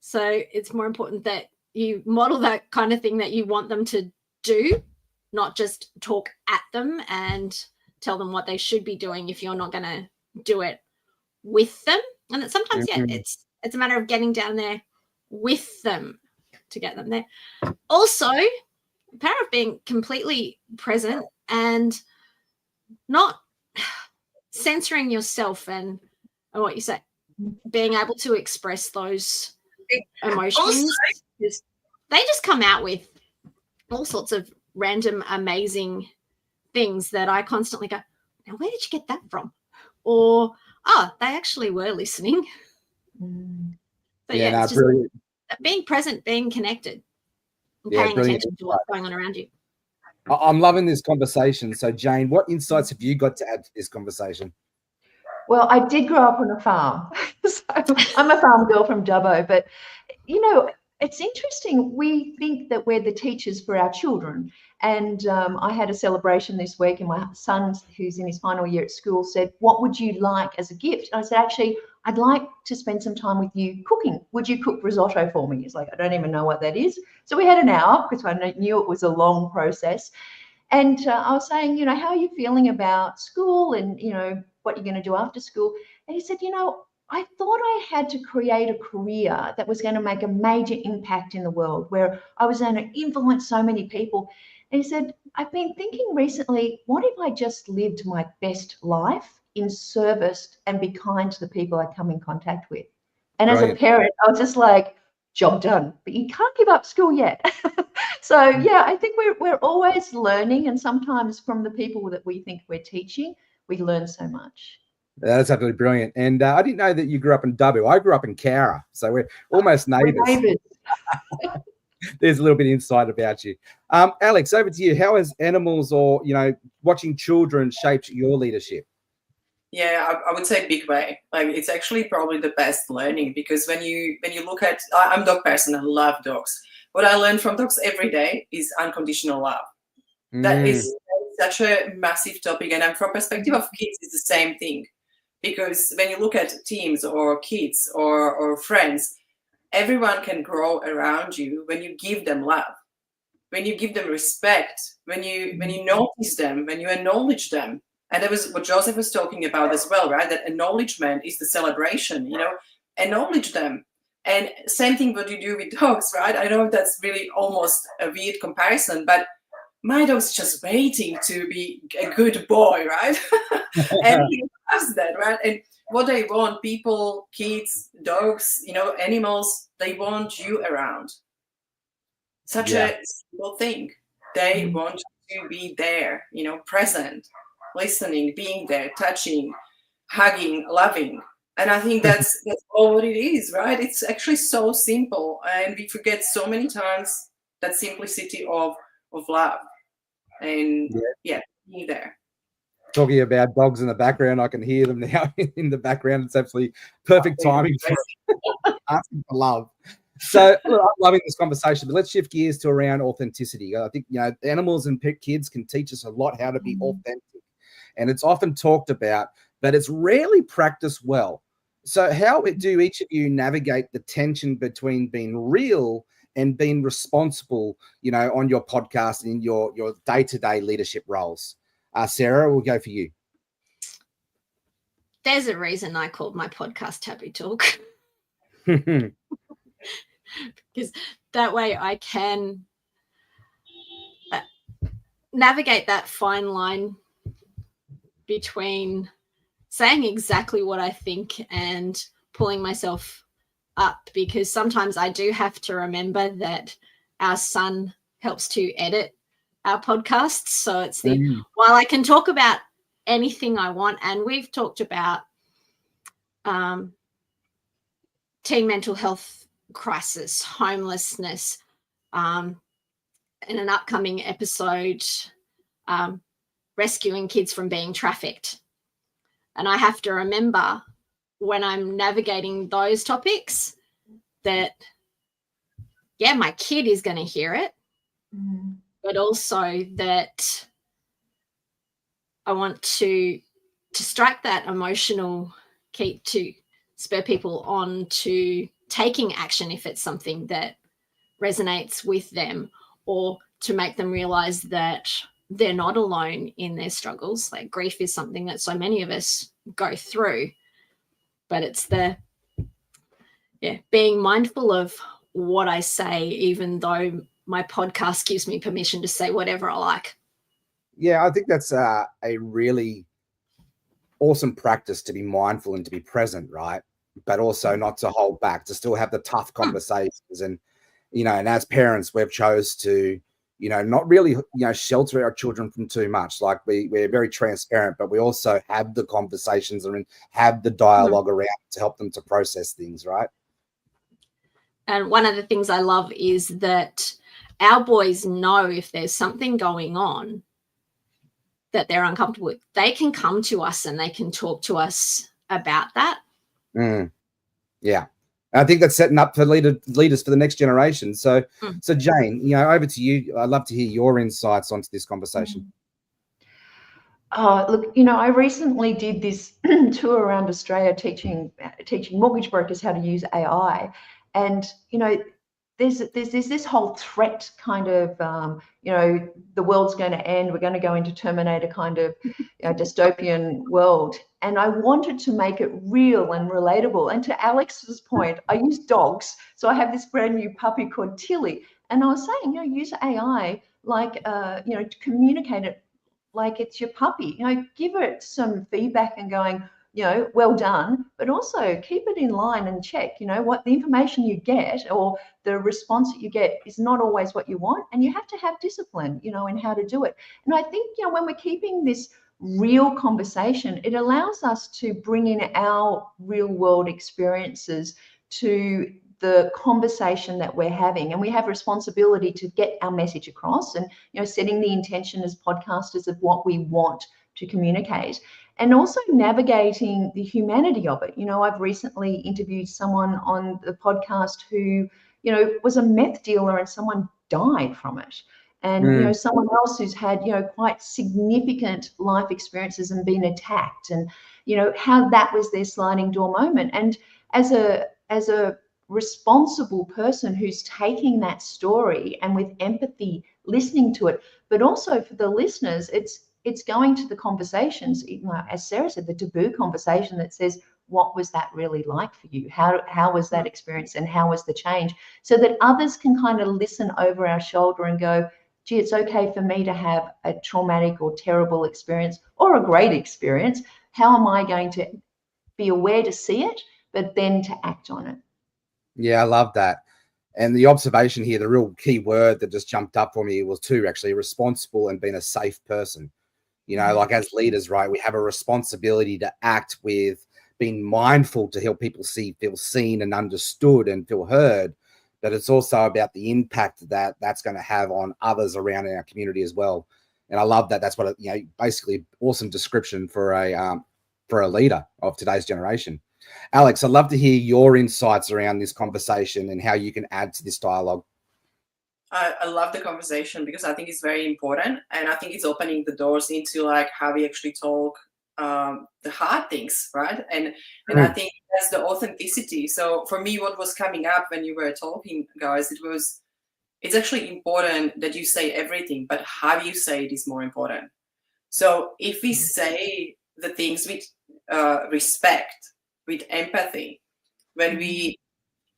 So it's more important that you model that kind of thing that you want them to do, not just talk at them and tell them what they should be doing if you're not going to do it with them. And that sometimes, yeah, it's a matter of getting down there with them to get them there. Also, the power of being completely present and not censoring yourself and what you say, being able to express those emotions. They just come out with all sorts of random, amazing things that I constantly go, now, where did you get that from? Or, oh, they actually were listening. So, yeah, it's just being present, being connected, and paying attention to what's going on around you. I'm loving this conversation. So, Jane, what insights have you got to add to this conversation? Well, I did grow up on a farm. So I'm a farm girl from Dubbo, but, you know, it's interesting. We think that we're the teachers for our children. And I had a celebration this week, and my son, who's in his final year at school, said, what would you like as a gift? And I said, actually, I'd like to spend some time with you cooking. Would you cook risotto for me? He's like, I don't even know what that is. So we had an hour because I knew it was a long process. And I was saying, you know, how are you feeling about school and, you know, what you're going to do after school? And he said, you know, I thought I had to create a career that was going to make a major impact in the world, where I was going to influence so many people. And he said, I've been thinking recently, what if I just lived my best life in service and be kind to the people I come in contact with? And as a parent, I was just like, job done. But you can't give up school yet. So, yeah, I think we're always learning. And sometimes from the people that we think we're teaching, we learn so much. That's absolutely brilliant. And I didn't know that you grew up in Dubbo. I grew up in Cowra, so we're almost neighbours. There's a little bit of insight about you. Alex, over to you. How has animals or, you know, watching children shaped your leadership? Yeah, I would say big way. Like, it's actually probably the best learning, because when you look at, I'm a dog person, I love dogs. What I learn from dogs every day is unconditional love. That is such a massive topic, and from perspective of kids, it's the same thing. Because when you look at teams or kids or friends, everyone can grow around you when you give them love, when you give them respect, when you notice them, when you acknowledge them. And that was what Joseph was talking about as well, right? That acknowledgement is the celebration, you know, acknowledge them. And same thing what you do with dogs, right? I know that's really almost a weird comparison, but my dog's just waiting to be a good boy, right? And he loves that, right? And what they want, people, kids, dogs, you know, animals, they want you around. Such a simple thing. They want you to be there, you know, present, listening, being there, touching, hugging, loving. And I think that's all what it is, right? It's actually so simple. And we forget so many times that simplicity of love. And being there. Talking about dogs in the background, I can hear them now in the background. It's absolutely perfect timing for asking for love. So look, I'm loving this conversation, but let's shift gears to around authenticity. I think, you know, animals and kids can teach us a lot how to be authentic, and it's often talked about, but it's rarely practiced well. So how do each of you navigate the tension between being real and being responsible, you know, on your podcast and in your day-to-day leadership roles? Sarah, we'll go for you. There's a reason I called my podcast Taboo Talk. Because that way I can navigate that fine line between saying exactly what I think and pulling myself up, because sometimes I do have to remember that our son helps to edit our podcasts. So it's while I can talk about anything I want, and we've talked about teen mental health crisis, homelessness, in an upcoming episode, rescuing kids from being trafficked. And I have to remember when I'm navigating those topics that, yeah, my kid is going to hear it, but also that I want to strike that emotional key to spur people on to taking action if it's something that resonates with them, or to make them realize that they're not alone in their struggles. Like, grief is something that so many of us go through, but it's the being mindful of what I say, even though my podcast gives me permission to say whatever I like. Yeah, I think that's a really awesome practice, to be mindful and to be present, right? But also not to hold back, to still have the tough conversations. And, and as parents, we've chose to, not really, shelter our children from too much. Like we're very transparent, but we also have the conversations and have the dialogue around to help them to process things, right? And one of the things I love is that our boys know if there's something going on that they're uncomfortable with, they can come to us and they can talk to us about that. Yeah. I think that's setting up for leaders for the next generation. So Jane, over to you. I'd love to hear your insights onto this conversation. Look, I recently did this tour around Australia teaching mortgage brokers how to use AI. And, there's this whole threat kind of, the world's going to end. We're going to go into Terminator kind of dystopian world. And I wanted to make it real and relatable. And to Alex's point, I use dogs. So I have this brand new puppy called Tilly. And I was saying, use AI like, to communicate it like it's your puppy. Give it some feedback and going, well done, but also keep it in line and check, what the information you get or the response that you get is not always what you want. And you have to have discipline, in how to do it. And I think, when we're keeping this real conversation, it allows us to bring in our real world experiences to the conversation that we're having. And we have responsibility to get our message across and, setting the intention as podcasters of what we want to communicate. And also navigating the humanity of it. I've recently interviewed someone on the podcast who, was a meth dealer and someone died from it. And, someone else who's had, quite significant life experiences and been attacked and, how that was their sliding door moment. And as a responsible person who's taking that story and with empathy, listening to it, but also for the listeners, it's going to the conversations, as Sarah said, the taboo conversation that says, what was that really like for you? How was that experience and how was the change? So that others can kind of listen over our shoulder and go, gee, it's okay for me to have a traumatic or terrible experience or a great experience. How am I going to be aware to see it, but then to act on it? Yeah, I love that. And the observation here, the real key word that just jumped up for me was two, actually, responsible and being a safe person. Like as leaders, right, we have a responsibility to act with being mindful to help people feel seen and understood and feel heard. But it's also about the impact that that's going to have on others around in our community as well. And I love that. That's what, basically awesome description for a leader of today's generation. Alex, I'd love to hear your insights around this conversation and how you can add to this dialogue. I love the conversation because I think it's very important, and I think it's opening the doors into like how we actually talk the hard things, right? And I think that's the authenticity. So for me, what was coming up when you were talking, guys, it's actually important that you say everything, but how you say it is more important. So if we say the things with respect, with empathy, when we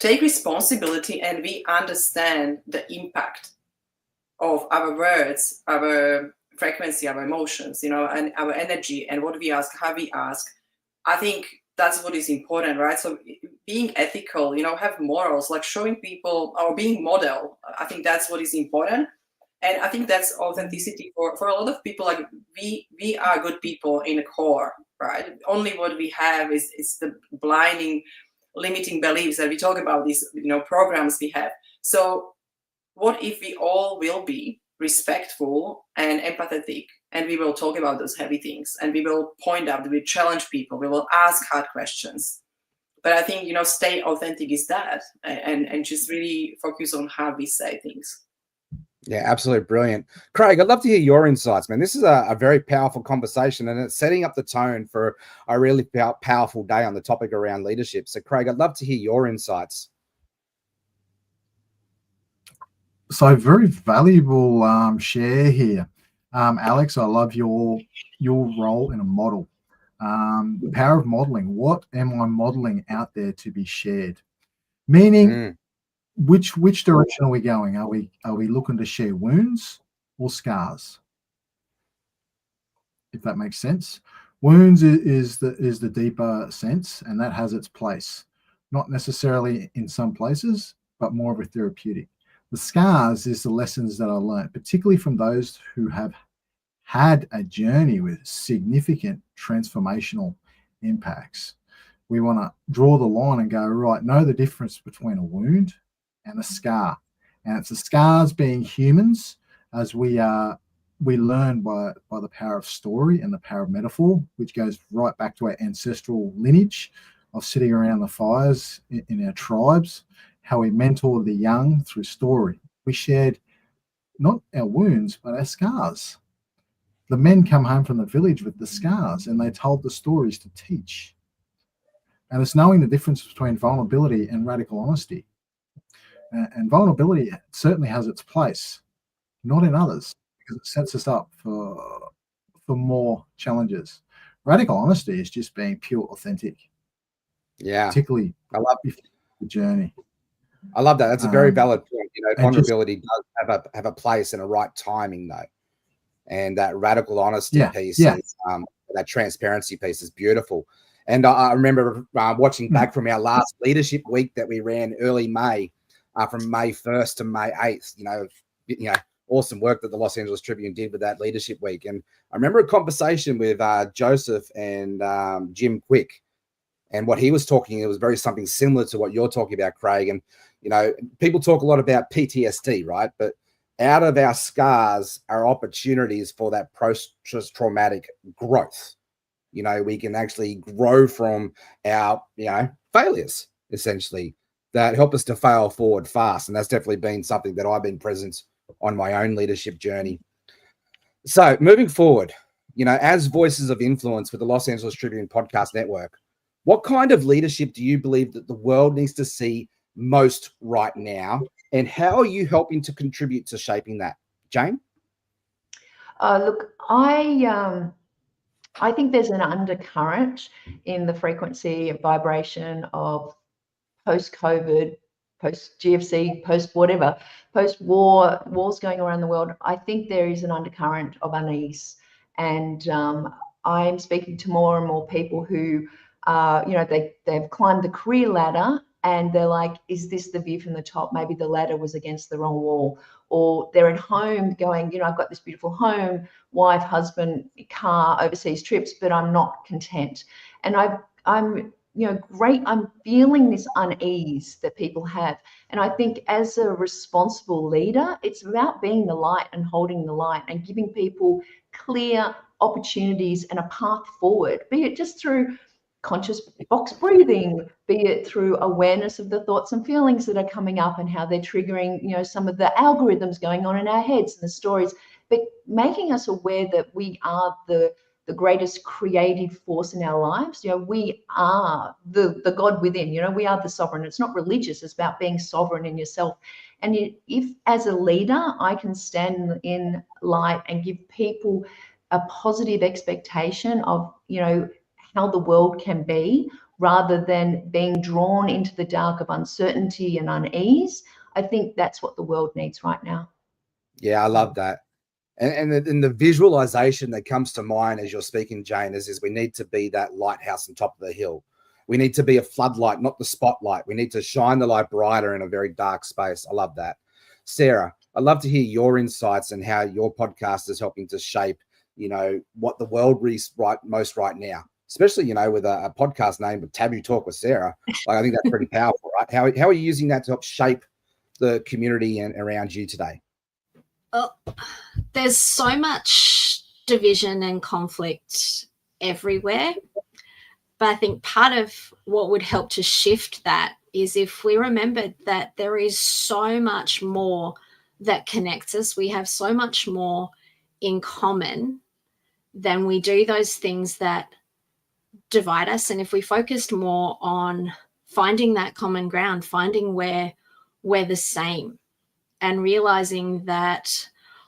take responsibility and we understand the impact of our words, our frequency, our emotions, and our energy and what we ask, how we ask, I think that's what is important, right? So being ethical, have morals, like showing people or being model, I think that's what is important. And I think that's authenticity for a lot of people. Like we are good people in the core, right? Only what we have is the blinding, limiting beliefs that we talk about, these programs we have. So what if we all will be respectful and empathetic, and we will talk about those heavy things, and we will point out, we will challenge people, we will ask hard questions. But I think stay authentic is that, and just really focus on how we say things. Yeah, absolutely brilliant. Craig, I'd love to hear your insights, man. This is a very powerful conversation, and it's setting up the tone for a really powerful day on the topic around leadership. So, Craig, I'd love to hear your insights. So, very valuable share here. Alex, I love your role in a model. The power of modeling. What am I modeling out there to be shared? Meaning, which direction are we going? Are we looking to share wounds or scars? If that makes sense. Wounds is the deeper sense, and that has its place. Not necessarily in some places, but more of a therapeutic. The scars is the lessons that I learned, particularly from those who have had a journey with significant transformational impacts. We want to draw the line and go, right, know the difference between a wound and a scar. And it's the scars being humans, as we learn by the power of story and the power of metaphor, which goes right back to our ancestral lineage of sitting around the fires in our tribes, how we mentor the young through story. We shared not our wounds, but our scars. The men come home from the village with the scars, and they told the stories to teach. And it's knowing the difference between vulnerability and radical honesty. And vulnerability certainly has its place, not in others, because it sets us up for more challenges. Radical honesty is just being pure authentic. Yeah. Particularly, I love the journey. I love that. That's a very valid point. Vulnerability does have a place and a right timing, though. And that radical honesty piece, is, that transparency piece is beautiful. And I remember watching back from our last leadership week that we ran early May, from May 1st to May 8th. Awesome work that the Los Angeles Tribune did with that leadership week. And I remember a conversation with Joseph and Jim Quick. And what he was talking, it was very something similar to what you're talking about, Craig. And, people talk a lot about PTSD, right? But out of our scars are opportunities for that post-traumatic growth. We can actually grow from our, failures, essentially, that help us to fail forward fast. And that's definitely been something that I've been present on my own leadership journey. So moving forward, as voices of influence with the Los Angeles Tribune Podcast Network, what kind of leadership do you believe that the world needs to see most right now? And how are you helping to contribute to shaping that? Jane? Look, I think there's an undercurrent in the frequency and vibration of post-COVID, post-GFC, post-whatever, post-war, wars going around the world. I think there is an undercurrent of unease. And I'm speaking to more and more people who, they've climbed the career ladder and they're like, is this the view from the top? Maybe the ladder was against the wrong wall. Or they're at home going, I've got this beautiful home, wife, husband, car, overseas trips, but I'm not content. And I'm feeling this unease that people have. And I think as a responsible leader, it's about being the light and holding the light and giving people clear opportunities and a path forward, be it just through conscious box breathing, be it through awareness of the thoughts and feelings that are coming up and how they're triggering, some of the algorithms going on in our heads and the stories, but making us aware that we are the greatest creative force in our lives. We are the God within, we are the sovereign. It's not religious, it's about being sovereign in yourself. And if as a leader, I can stand in light and give people a positive expectation of, how the world can be, rather than being drawn into the dark of uncertainty and unease, I think that's what the world needs right now. Yeah, I love that. And the visualization that comes to mind as you're speaking, Jane, is we need to be that lighthouse on top of the hill. We need to be a floodlight, not the spotlight. We need to shine the light brighter in a very dark space. I love that. Sarah, I'd love to hear your insights and how your podcast is helping to shape, what the world reads most right now. Especially, with a podcast name of Taboo Talk with Sarah. I think that's pretty powerful, right? How are you using that to help shape the community and around you today? Well, there's so much division and conflict everywhere. But I think part of what would help to shift that is if we remembered that there is so much more that connects us. We have so much more in common than we do those things that divide us. And if we focused more on finding that common ground, finding where we're the same, and realizing that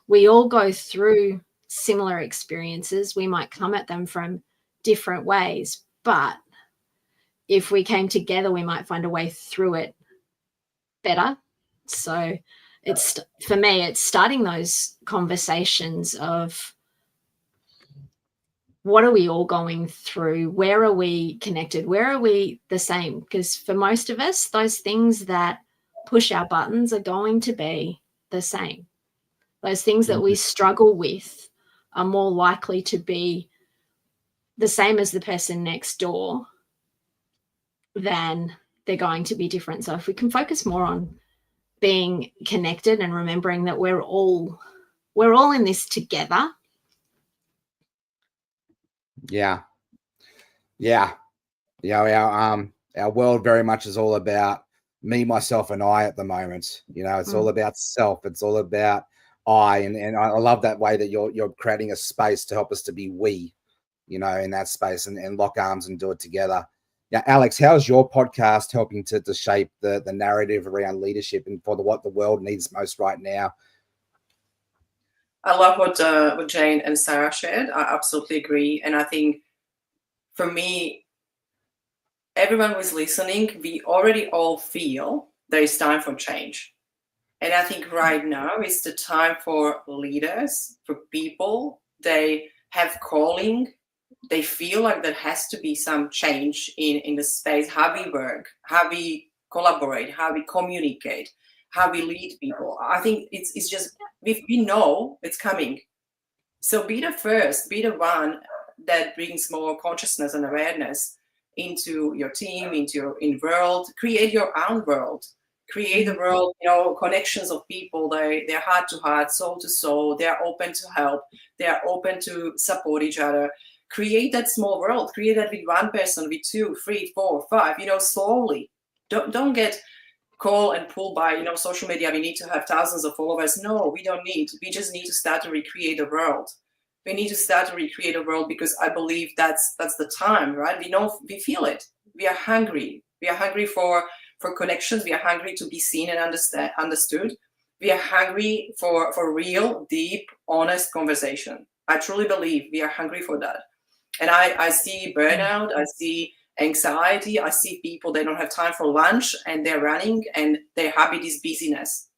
we all go through similar experiences, we might come at them from different ways, but if we came together, we might find a way through it better. So it's, for me, it's starting those conversations of what are we all going through? Where are we connected? Where are we the same? Because for most of us, those things that push our buttons are going to be the same. Those things that we struggle with are more likely to be the same as the person next door than they're going to be different. So if we can focus more on being connected and remembering that we're all in this together. Yeah. Our world very much is all about me, myself, and I at the moment. It's all about self. It's all about I, and I love that way that you're creating a space to help us to be we, in that space and lock arms and do it together. Now, Alex, how's your podcast helping to shape the narrative around leadership and for what the world needs most right now? I love what Jane and Sarah shared. I absolutely agree. And I think for me, everyone who is listening, we already all feel there is time for change. And I think right now is the time for leaders, for people. They have calling. They feel like there has to be some change in the space, how we work, how we collaborate, how we communicate, how we lead people. I think it's just, we know it's coming. So be the first, be the one that brings more consciousness and awareness into your team, into your world. Create your own world. Create a world, connections of people. They're heart to heart, soul to soul. They are open to help. They are open to support each other. Create that small world. Create that with one person, with 2, 3, 4, 5. Slowly. Don't get called and pulled by social media. We need to have thousands of followers. No, we don't need. We just need to start to recreate a world. We need to start to recreate a world because I believe that's the time, right? We feel it. We are hungry. We are hungry for connections. We are hungry to be seen and understood. We are hungry for real, deep, honest conversation. I truly believe we are hungry for that. And I see burnout. I see anxiety. I see people, they don't have time for lunch and they're running and their habit is busyness.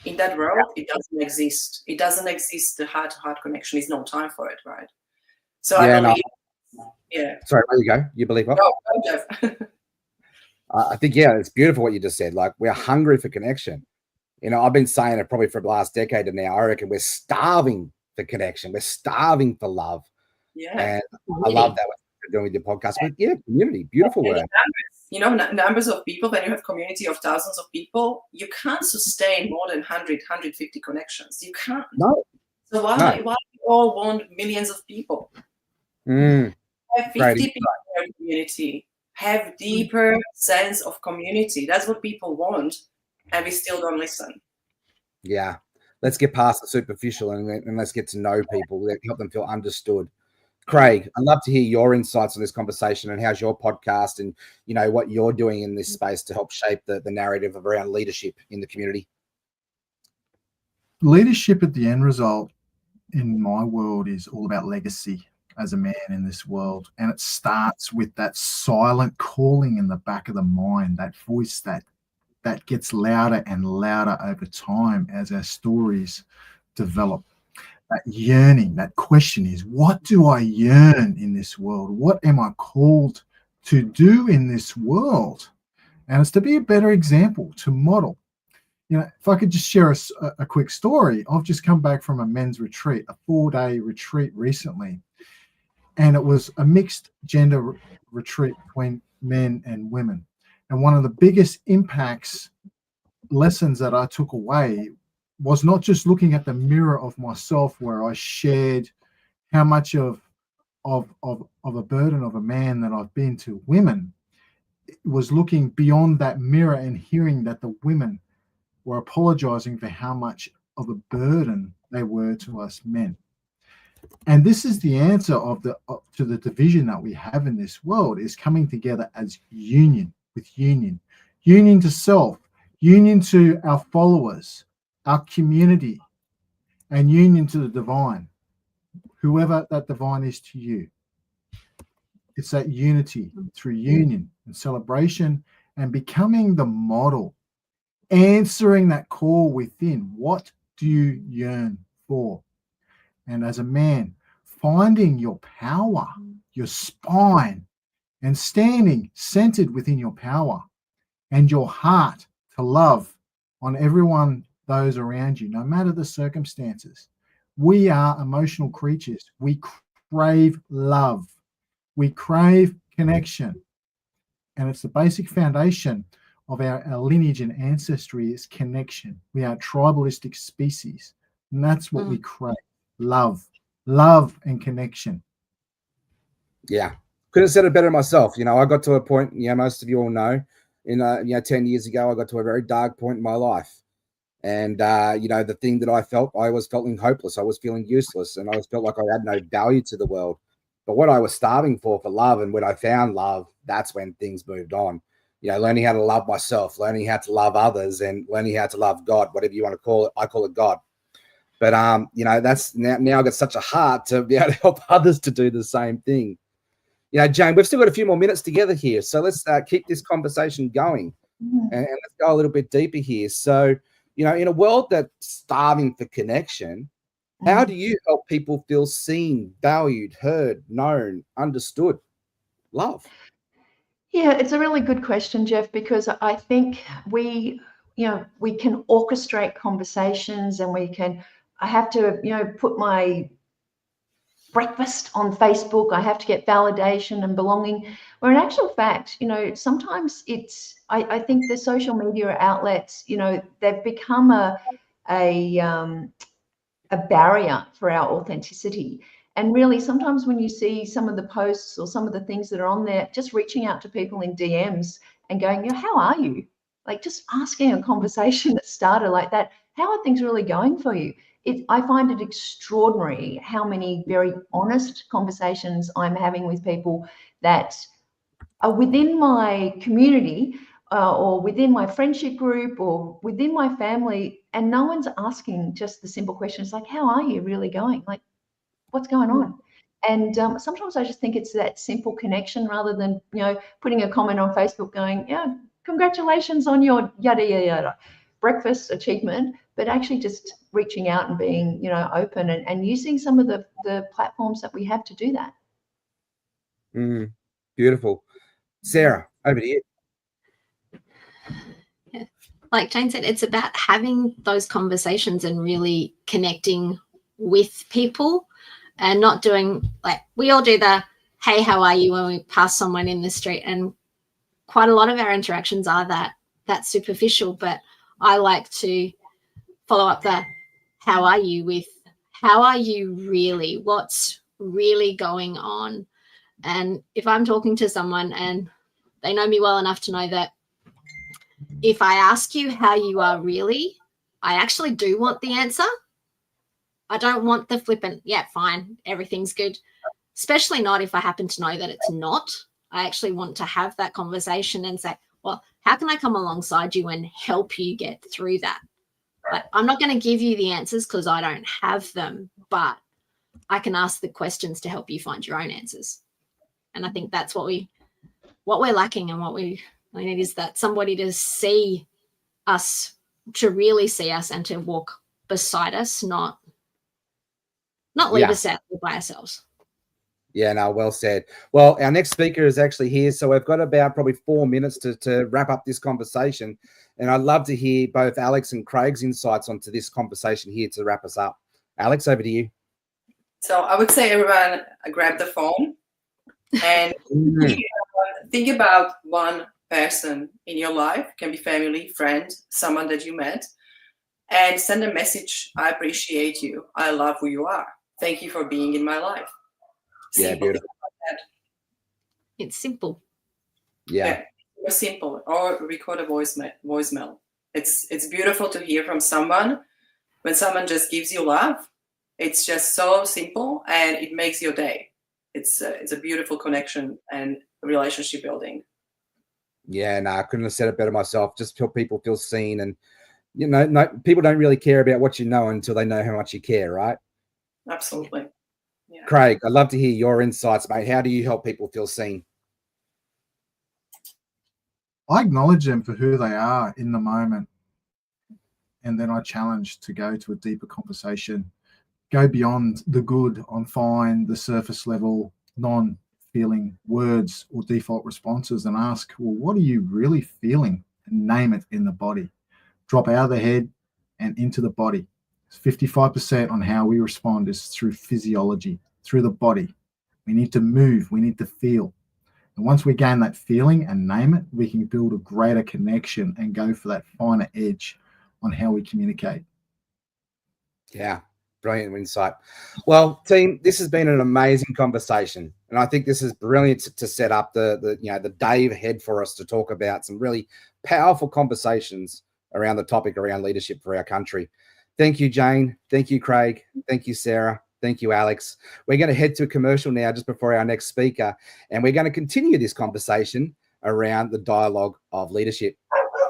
In that world, it doesn't exist. It doesn't exist. The heart-to-heart connection is no time for it, right? So I believe, Sorry, there you go. You believe what? No, Jeff. I think, it's beautiful what you just said. Like, we're hungry for connection. I've been saying it probably for the last decade now. I reckon we're starving for connection. We're starving for love. Yeah. And I love that what you're doing with your podcast. But community, beautiful word. Numbers of people, when you have community of thousands of people, you can't sustain more than 100, 150 connections. You can't. No. So why do we all want millions of people? Have 50 people in your community. Have deeper sense of community. That's what people want. And we still don't listen. Yeah. Let's get past the superficial and let's get to know people. Help them feel understood. Craig, I'd love to hear your insights on this conversation and how's your podcast and, what you're doing in this space to help shape the narrative around leadership in the community. Leadership at the end result in my world is all about legacy as a man in this world. And it starts with that silent calling in the back of the mind, that voice that gets louder and louder over time as our stories develop. That yearning, that question is, what do I yearn in this world? What am I called to do in this world? And it's to be a better example, to model. If I could just share a quick story, I've just come back from a men's retreat, a 4-day retreat recently. And it was a mixed gender retreat between men and women. And one of the biggest lessons that I took away was not just looking at the mirror of myself where I shared how much of a burden of a man that I've been to women. It was looking beyond that mirror and hearing that the women were apologizing for how much of a burden they were to us men. And this is the answer to the division that we have in this world, is coming together as union with union to self, union to our followers, our community, and union to the divine, whoever that divine is to you. It's that unity through union and celebration and becoming the model, answering that call within. What do you yearn for? And as a man, finding your power, your spine, and standing centered within your power and your heart to love on everyone, those around you, no matter the circumstances. We are emotional creatures. We crave love. We crave connection. And it's the basic foundation of our lineage and ancestry is connection. We are a tribalistic species. And that's what we crave. Love and connection. Yeah. Could have said it better myself. I got to a point, most of you all know, 10 years ago, I got to a very dark point in my life. And, the thing that I was feeling hopeless. I was feeling useless, and I felt like I had no value to the world. But what I was starving for love, and when I found love, that's when things moved on. Learning how to love myself, learning how to love others, and learning how to love God, whatever you want to call it. I call it God. But, that's now I've got such a heart to be able to help others to do the same thing. Jane, we've still got a few more minutes together here. So let's keep this conversation going and let's go a little bit deeper here. So, in a world that's starving for connection, how do you help people feel seen, valued, heard, known, understood, loved? Yeah, it's a really good question, Jeff, because I think we can orchestrate conversations, and I have to, put my breakfast on Facebook. I have to get validation and belonging. Where in actual fact, sometimes I think the social media outlets, they've become a barrier for our authenticity. And really, sometimes when you see some of the posts or some of the things that are on there, just reaching out to people in DMs and going, how are you? Like just asking a conversation that started like that. How are things really going for you? I find it extraordinary how many very honest conversations I'm having with people that are within my community or within my friendship group or within my family, and no one's asking just the simple questions like, how are you really going? Like, what's going on? And sometimes I just think it's that simple connection rather than, putting a comment on Facebook going, yeah, congratulations on your yada, yada, yada breakfast achievement, but actually just reaching out and being, open and using some of the platforms that we have to do that. Beautiful. Sarah, over to you. Yeah. Like Jane said, it's about having those conversations and really connecting with people and not doing like we all do the, hey, how are you when we pass someone in the street. And quite a lot of our interactions are that superficial, but I like to follow up the how are you with how are you really? What's really going on? And if I'm talking to someone and they know me well enough to know that if I ask you how you are really, I actually do want the answer. I don't want the flippant, yeah, fine, everything's good, especially not if I happen to know that it's not. I actually want to have that conversation and say, well, how can I come alongside you and help you get through that? Like, I'm not going to give you the answers because I don't have them, but I can ask the questions to help you find your own answers. And I think that's what we're lacking, and what we need is that somebody to see us, to really see us and to walk beside us, not leave us out by ourselves. Yeah, no, well said. Well, our next speaker is actually here, so we've got about probably 4 minutes to wrap up this conversation. And I'd love to hear both Alex and Craig's insights onto this conversation here to wrap us up. Alex, over to you. So I would say everyone grab the phone and think about one person in your life, can be family, friend, someone that you met, and send a message. I appreciate you. I love who you are. Thank you for being in my life. Yeah, beautiful. It's simple. Yeah. Simple. Or record a voicemail. It's beautiful to hear from someone when someone just gives you love. It's just so simple and it makes your day. It's a beautiful connection and relationship building. Yeah, no, I couldn't have said it better myself. Just feel people feel seen, and no, people don't really care about what you know until they know how much you care, right? Absolutely. Yeah. Craig, I'd love to hear your insights, mate. How do you help people feel seen? I acknowledge them for who they are in the moment. And then I challenge to go to a deeper conversation, go beyond the good on fine, the surface level, non-feeling words or default responses, and ask, well, what are you really feeling? And name it in the body. Drop out of the head and into the body. 55% on how we respond is through physiology, through the body. We need to move, we need to feel. And once we gain that feeling and name it, we can build a greater connection and go for that finer edge on how we communicate. Yeah, brilliant insight. Well, team, this has been an amazing conversation, and I think this is brilliant to set up the day ahead for us to talk about some really powerful conversations around the topic around leadership for our country. Thank you, Jane. Thank you, Craig. Thank you, Sarah. Thank you, Alex. We're going to head to a commercial now just before our next speaker, and we're going to continue this conversation around the dialogue of leadership.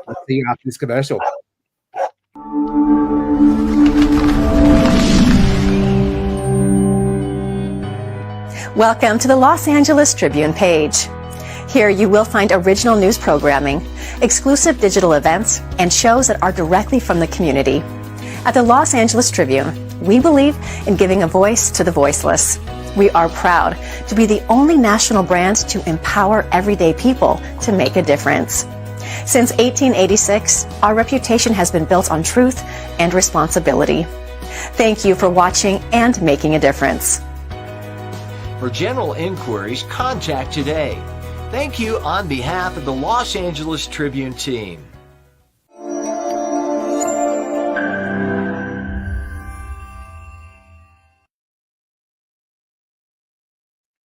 We'll see you after this commercial. Welcome to the Los Angeles Tribune page. Here you will find original news programming, exclusive digital events, and shows that are directly from the community. At the Los Angeles Tribune, we believe in giving a voice to the voiceless. We are proud to be the only national brand to empower everyday people to make a difference. Since 1886, our reputation has been built on truth and responsibility. Thank you for watching and making a difference. For general inquiries, contact today. Thank you on behalf of the Los Angeles Tribune team.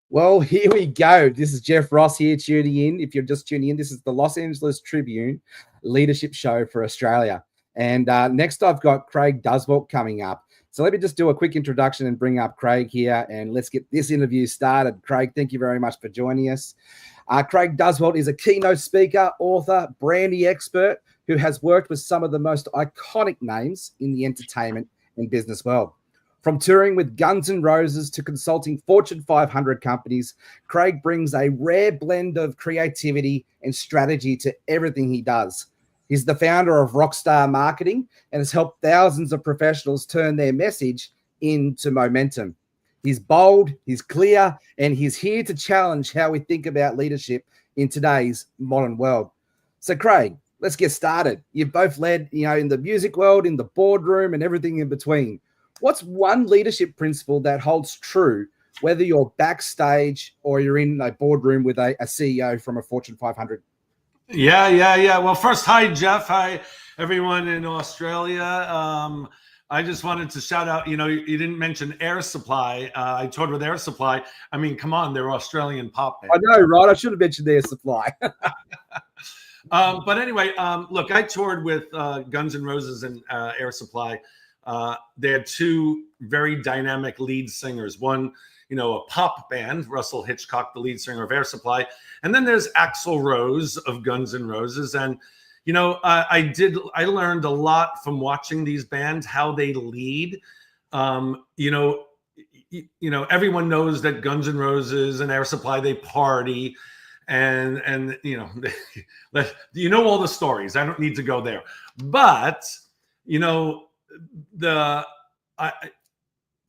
Well, here we go. This is Jeff Ross here tuning in. If you're just tuning in, this is the Los Angeles Tribune leadership show for Australia. And next I've got Craig Duswalt coming up. So let me just do a quick introduction and bring up Craig here, and let's get this interview started. Craig, thank you very much for joining us. Craig Duswalt is a keynote speaker, author, brandy expert who has worked with some of the most iconic names in the entertainment and business world. From touring with Guns N' Roses to consulting Fortune 500 companies, Craig brings a rare blend of creativity and strategy to everything he does. He's the founder of Rockstar Marketing and has helped thousands of professionals turn their message into momentum. He's bold, he's clear, and he's here to challenge how we think about leadership in today's modern world. So, Craig, let's get started. You've both led, in the music world, in the boardroom, and everything in between. What's one leadership principle that holds true, whether you're backstage or you're in a boardroom with a CEO from a Fortune 500? Yeah. Well, first, hi, Jeff. Hi, everyone in Australia. I just wanted to shout out, you didn't mention Air Supply. I toured with Air Supply. I mean, come on, they're Australian pop band. I know, right? I should have mentioned Air Supply. But anyway, look, I toured with Guns N' Roses and Air Supply. They had two very dynamic lead singers. One, a pop band, Russell Hitchcock, the lead singer of Air Supply. And then there's Axl Rose of Guns N' Roses. And, I learned a lot from watching these bands, how they lead. Everyone knows that Guns N' Roses and Air Supply, they party. And all the stories. I don't need to go there. But,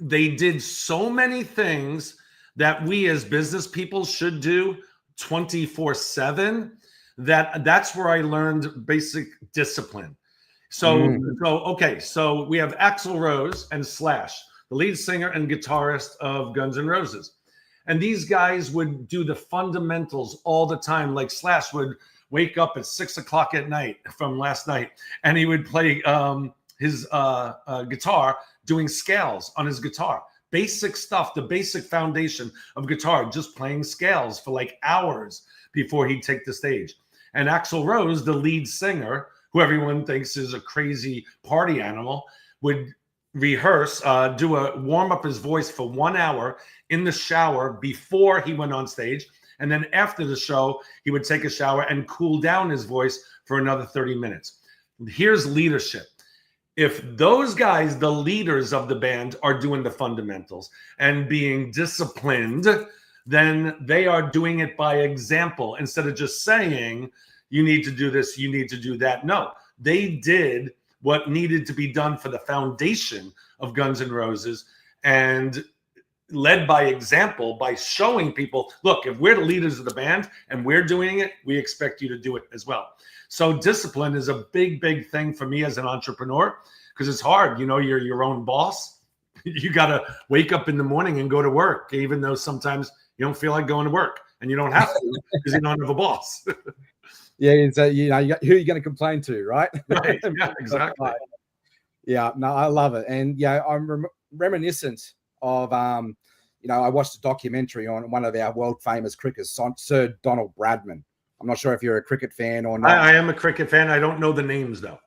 they did so many things that we as business people should do 24/7. That's where I learned basic discipline. So we have Axl Rose and Slash, the lead singer and guitarist of Guns N' Roses. And these guys would do the fundamentals all the time. Like Slash would wake up at 6 o'clock at night from last night, and he would play his guitar, doing scales on his guitar. Basic stuff, the basic foundation of guitar, just playing scales for like hours before he'd take the stage. And Axl Rose, the lead singer, who everyone thinks is a crazy party animal, would rehearse, warm up his voice for 1 hour in the shower before he went on stage. And then after the show, he would take a shower and cool down his voice for another 30 minutes. Here's leadership. If those guys, the leaders of the band, are doing the fundamentals and being disciplined, then they are doing it by example instead of just saying, you need to do this, you need to do that. No, they did what needed to be done for the foundation of Guns N' Roses, and led by example, by showing people, look, if we're the leaders of the band and we're doing it, we expect you to do it as well. So discipline is a big, big thing for me as an entrepreneur, because it's hard. You know, you're your own boss. You got to wake up in the morning and go to work, even though sometimes you don't feel like going to work, and you don't have to because you don't have a boss. Yeah, so you know, who are you going to complain to, right? Right. Yeah, exactly. Yeah, no, I love it, and yeah, I'm reminiscent of you know, I watched a documentary on one of our world famous cricketers, Sir Donald Bradman. I'm not sure if you're a cricket fan or not. I am a cricket fan. I don't know the names though.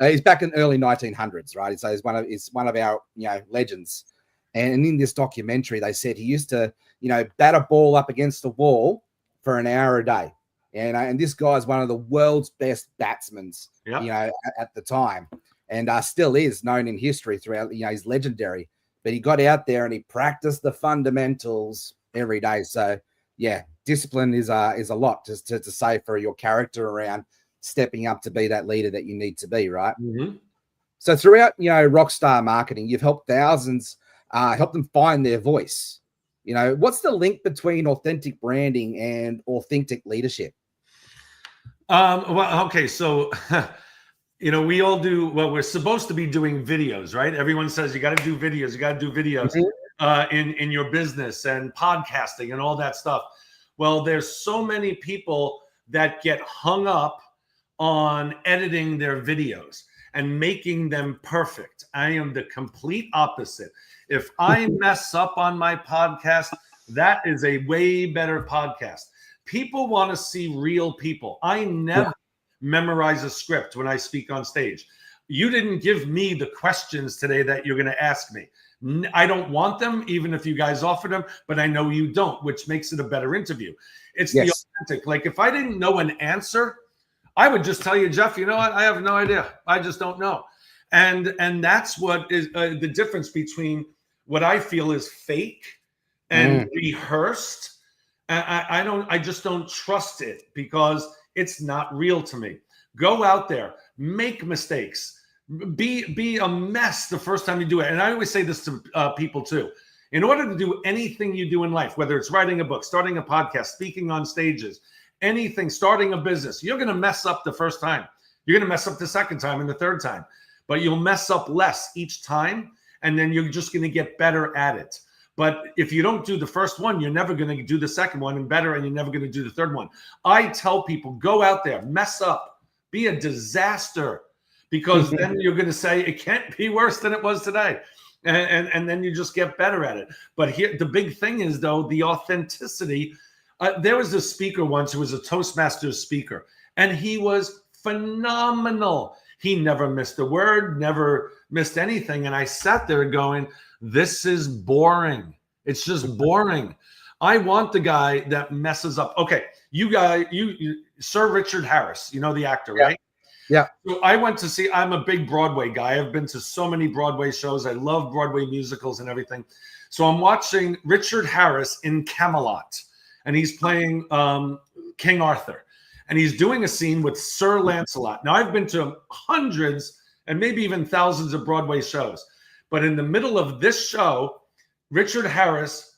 He's back in the early 1900s, right? So he's one of our, you know, legends. And in this documentary, they said he used to, you know, bat a ball up against the wall for an hour a day. And this guy's one of the world's best batsmen, Yep. you know, at the time, and still is known in history throughout. You know, he's legendary. But he got out there and he practiced the fundamentals every day. So yeah, discipline is a lot just to say for your character around stepping up to be that leader that you need to be, right? Mm-hmm. So throughout, you know, Rockstar Marketing, you've helped thousands, help them find their voice. You know, what's the link between authentic branding and authentic leadership? Well, okay, so you know, we all do. Well, we're supposed to be doing videos, right? Everyone says you got to do videos. You got to do videos in your business and podcasting and all that stuff. Well, there's so many people that get hung up on editing their videos and making them perfect. I am the complete opposite. If I mess up on my podcast, that is a way better podcast. People want to see real people. I never memorize a script when I speak on stage. You didn't give me the questions today that you're going to ask me. I don't want them, even if you guys offer them, but I know you don't, which makes it a better interview. It's the authentic. Like if I didn't know an answer, I would just tell you, Jeff, you know what? I have no idea. I just don't know. And that's what is the difference between what I feel is fake and rehearsed. I just don't trust it because it's not real to me. Go out there, make mistakes, be a mess the first time you do it. And I always say this to people too. In order to do anything you do in life, whether it's writing a book, starting a podcast, speaking on stages, anything, starting a business, you're going to mess up the first time. You're going to mess up the second time and the third time, but you'll mess up less each time. And then you're just going to get better at it. But if you don't do the first one, you're never going to do the second one and better, and you're never going to do the third one. I tell people, go out there, mess up, be a disaster, because then you're going to say it can't be worse than it was today. And then you just get better at it. But here, the big thing is, though, the authenticity. There was a speaker once who was a Toastmasters speaker, and he was phenomenal. He never missed a word, never missed anything. And I sat there going, this is boring. It's just boring. I want the guy that messes up. Okay, you Sir Richard Harris, you know the actor, right? Yeah. So I went to see, I'm a big Broadway guy. I've been to so many Broadway shows. I love Broadway musicals and everything. So I'm watching Richard Harris in Camelot, and he's playing King Arthur. And he's doing a scene with Sir Lancelot. Now, I've been to hundreds and maybe even thousands of Broadway shows. But in the middle of this show, Richard Harris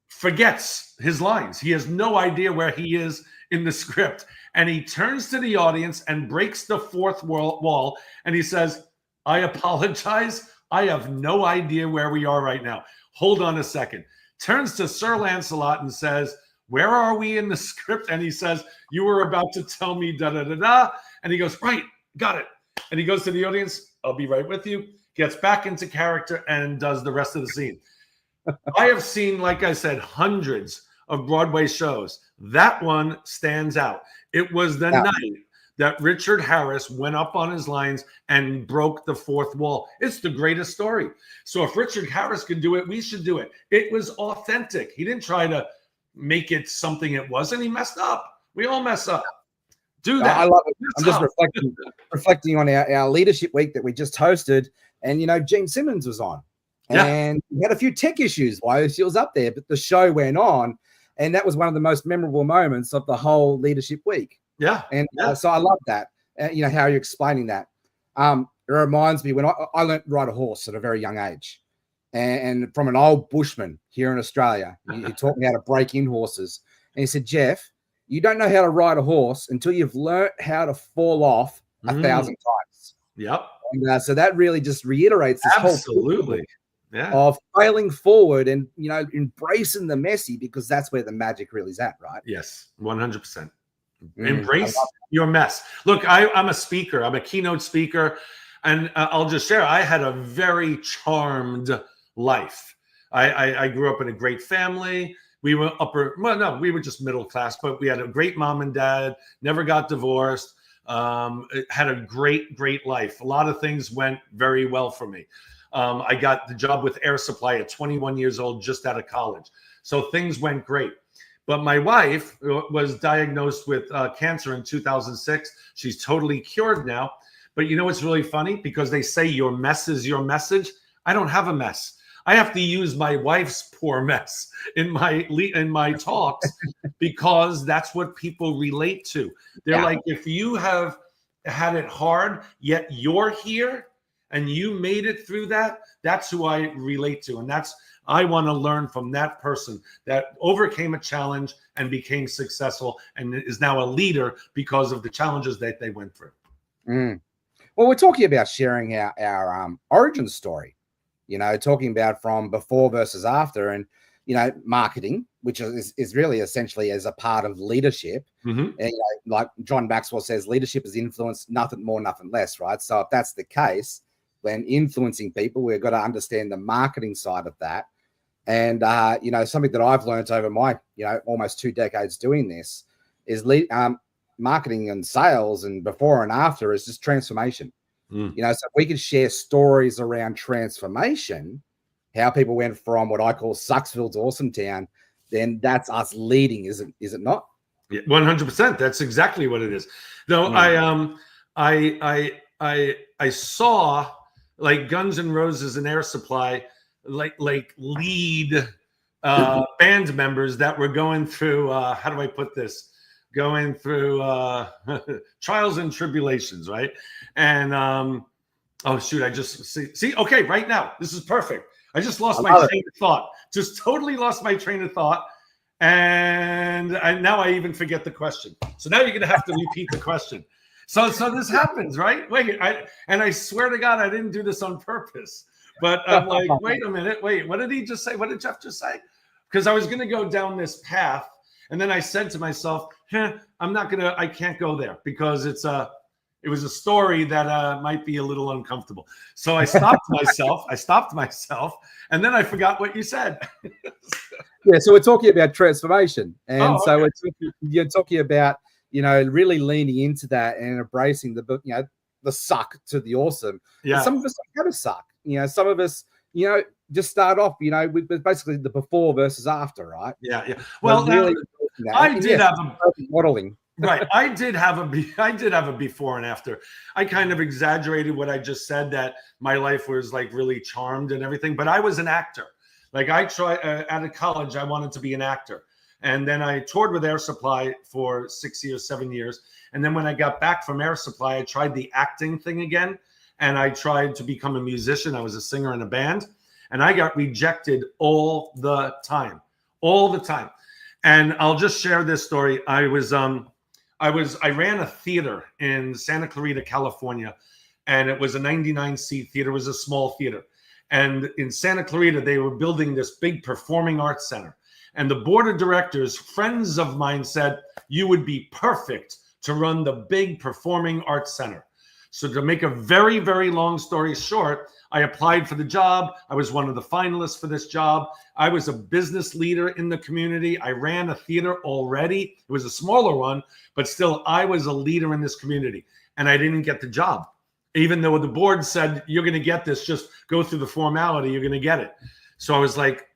forgets his lines. He has no idea where he is in the script. And he turns to the audience and breaks the fourth wall. And he says, I apologize. I have no idea where we are right now. Hold on a second. Turns to Sir Lancelot and says, where are we in the script? And he says, you were about to tell me da-da-da-da. And he goes, right, got it. And he goes to the audience, I'll be right with you. Gets back into character and does the rest of the scene. I have seen, like I said, hundreds of Broadway shows. That one stands out. It was the night that Richard Harris went up on his lines and broke the fourth wall. It's the greatest story. So if Richard Harris can do it, we should do it. It was authentic. He didn't try to make it something it wasn't. He messed up. We all mess up. Do that. I love it. I'm just reflecting on our leadership week that we just hosted, and Gene Simmons was on, and we had a few tech issues while she was up there, but the show went on, and that was one of the most memorable moments of the whole leadership week. Yeah, and so I love that. How you're explaining that. It reminds me when I learned to ride a horse at a very young age, and from an old bushman here in Australia. He taught me how to break in horses, and he said, Jeff, you don't know how to ride a horse until you've learned how to fall off 1,000 times. Yep. And so that really just reiterates this absolutely whole of failing forward and embracing the messy, because that's where the magic really is at, right? Yes, 100%. Embrace your mess. Look, I'm a speaker. I'm a keynote speaker, and I'll just share. I had a very charmed life. I grew up in a great family. We were we were just middle class, but we had a great mom and dad, never got divorced, had a great life. A lot of things went very well for me. I got the job with Air Supply at 21 years old, just out of college. So things went great. But my wife was diagnosed with cancer in 2006. She's totally cured now. But you know what's really funny? Because they say your mess is your message. I don't have a mess. I have to use my wife's poor mess in my talks because that's what people relate to. They're like, if you have had it hard, yet you're here and you made it through that, that's who I relate to. And I want to learn from that person that overcame a challenge and became successful and is now a leader because of the challenges that they went through. Well, we're talking about sharing our origin story. Talking about from before versus after, and marketing, which is really essentially as a part of leadership. And like John Maxwell says, leadership is influence, nothing more, nothing less, right? So if that's the case, when influencing people, we've got to understand the marketing side of that. And something that I've learned over my almost 2 decades doing this is marketing and sales, and before and after is just transformation. So if we could share stories around transformation, how people went from what I call Sucksville to Awesome Town, then that's us leading, is it not? Yeah, 100%. That's exactly what it is. No, I saw like Guns N' Roses and Air Supply, like lead band members that were going through how do I put this? Going through trials and tribulations, right? And oh shoot, I just see. Okay, right now this is perfect. I just lost my train of thought. Just totally lost my train of thought, and now I even forget the question. So now you're gonna have to repeat the question. So this happens, right? Wait, I swear to God, I didn't do this on purpose. But I'm like, wait a minute, what did he just say? What did Jeff just say? Because I was gonna go down this path. And then I said to myself, I can't go there because it was a story that might be a little uncomfortable. So I stopped myself. And then I forgot what you said. Yeah. So we're talking about transformation. And you're talking about, really leaning into that and embracing the suck to the awesome. Yeah. And some of us don't have to suck. Some of us, just start off, with basically the before versus after, right? Yeah. Well, really, I did have a modeling. Right. I did have a before and after. I kind of exaggerated what I just said, that my life was like really charmed and everything, but I was an actor. Like I tried out of college, I wanted to be an actor. And then I toured with Air Supply for 7 years. And then when I got back from Air Supply, I tried the acting thing again. And I tried to become a musician. I was a singer in a band. And I got rejected all the time. And I'll just share this story. I ran a theater in Santa Clarita, California, and it was a 99-seat theater. It was a small theater. And in Santa Clarita, they were building this big performing arts center. And the board of directors, friends of mine, said, you would be perfect to run the big performing arts center. So to make a very, very long story short, I applied for the job. I was one of the finalists for this job. I was a business leader in the community. I ran a theater already. It was a smaller one, but still I was a leader in this community. And I didn't get the job. Even though the board said, you're going to get this, just go through the formality, you're going to get it. So I was like,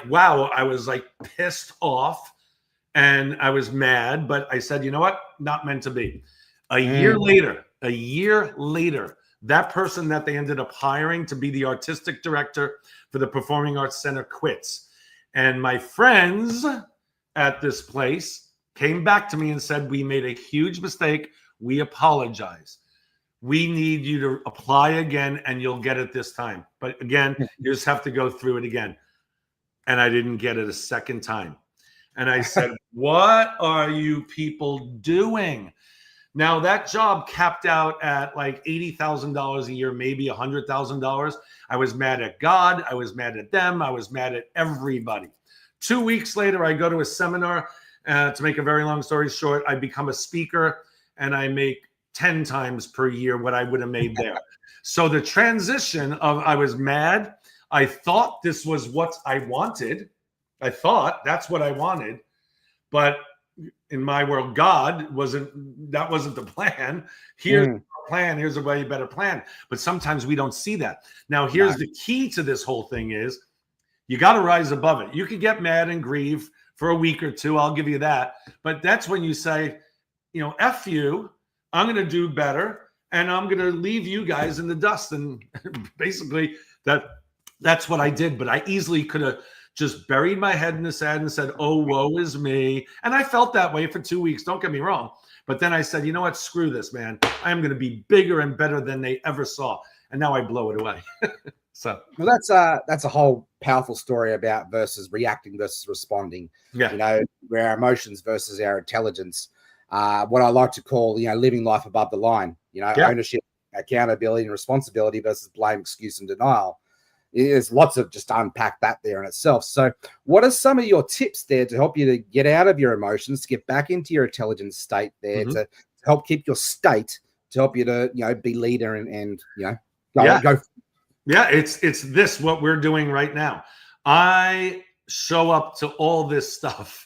wow, I was like pissed off. and I was mad, but I said, you know what? Not meant to be. A year later, that person that they ended up hiring to be the artistic director for the Performing Arts Center quits. And my friends at this place came back to me and said, we made a huge mistake. We apologize. We need you to apply again and you'll get it this time. But again, you just have to go through it again. And I didn't get it a second time. And I said, what are you people doing? Now that job capped out at like $80,000 a year, maybe $100,000. I was mad at God. I was mad at them. I was mad at everybody. 2 weeks later, I go to a seminar. To make a very long story short, I become a speaker and I make 10 times per year what I would have made there. So the transition of I was mad. I thought this was what I wanted. I thought that's what I wanted. But in my world, that wasn't the plan. Here's the plan. Here's a way better plan. But sometimes we don't see that. Now, here's the key to this whole thing is you got to rise above it. You could get mad and grieve for a week or two. I'll give you that. But that's when you say, F you, I'm going to do better. And I'm going to leave you guys in the dust. And basically that's what I did. But I easily could have just buried my head in the sand and said, oh, woe is me. And I felt that way for 2 weeks. Don't get me wrong. But then I said, you know what? Screw this, man. I am going to be bigger and better than they ever saw. And now I blow it away. So well, that's a whole powerful story about versus reacting versus responding. Yeah. Where our emotions versus our intelligence. What I like to call, living life above the line. Ownership, accountability, and responsibility versus blame, excuse, and denial. There's lots of just to unpack that there in itself. So what are some of your tips there to help you to get out of your emotions, to get back into your intelligent state there, to help keep your state, to help you to, be leader and go. Yeah, it's this, what we're doing right now. I show up to all this stuff.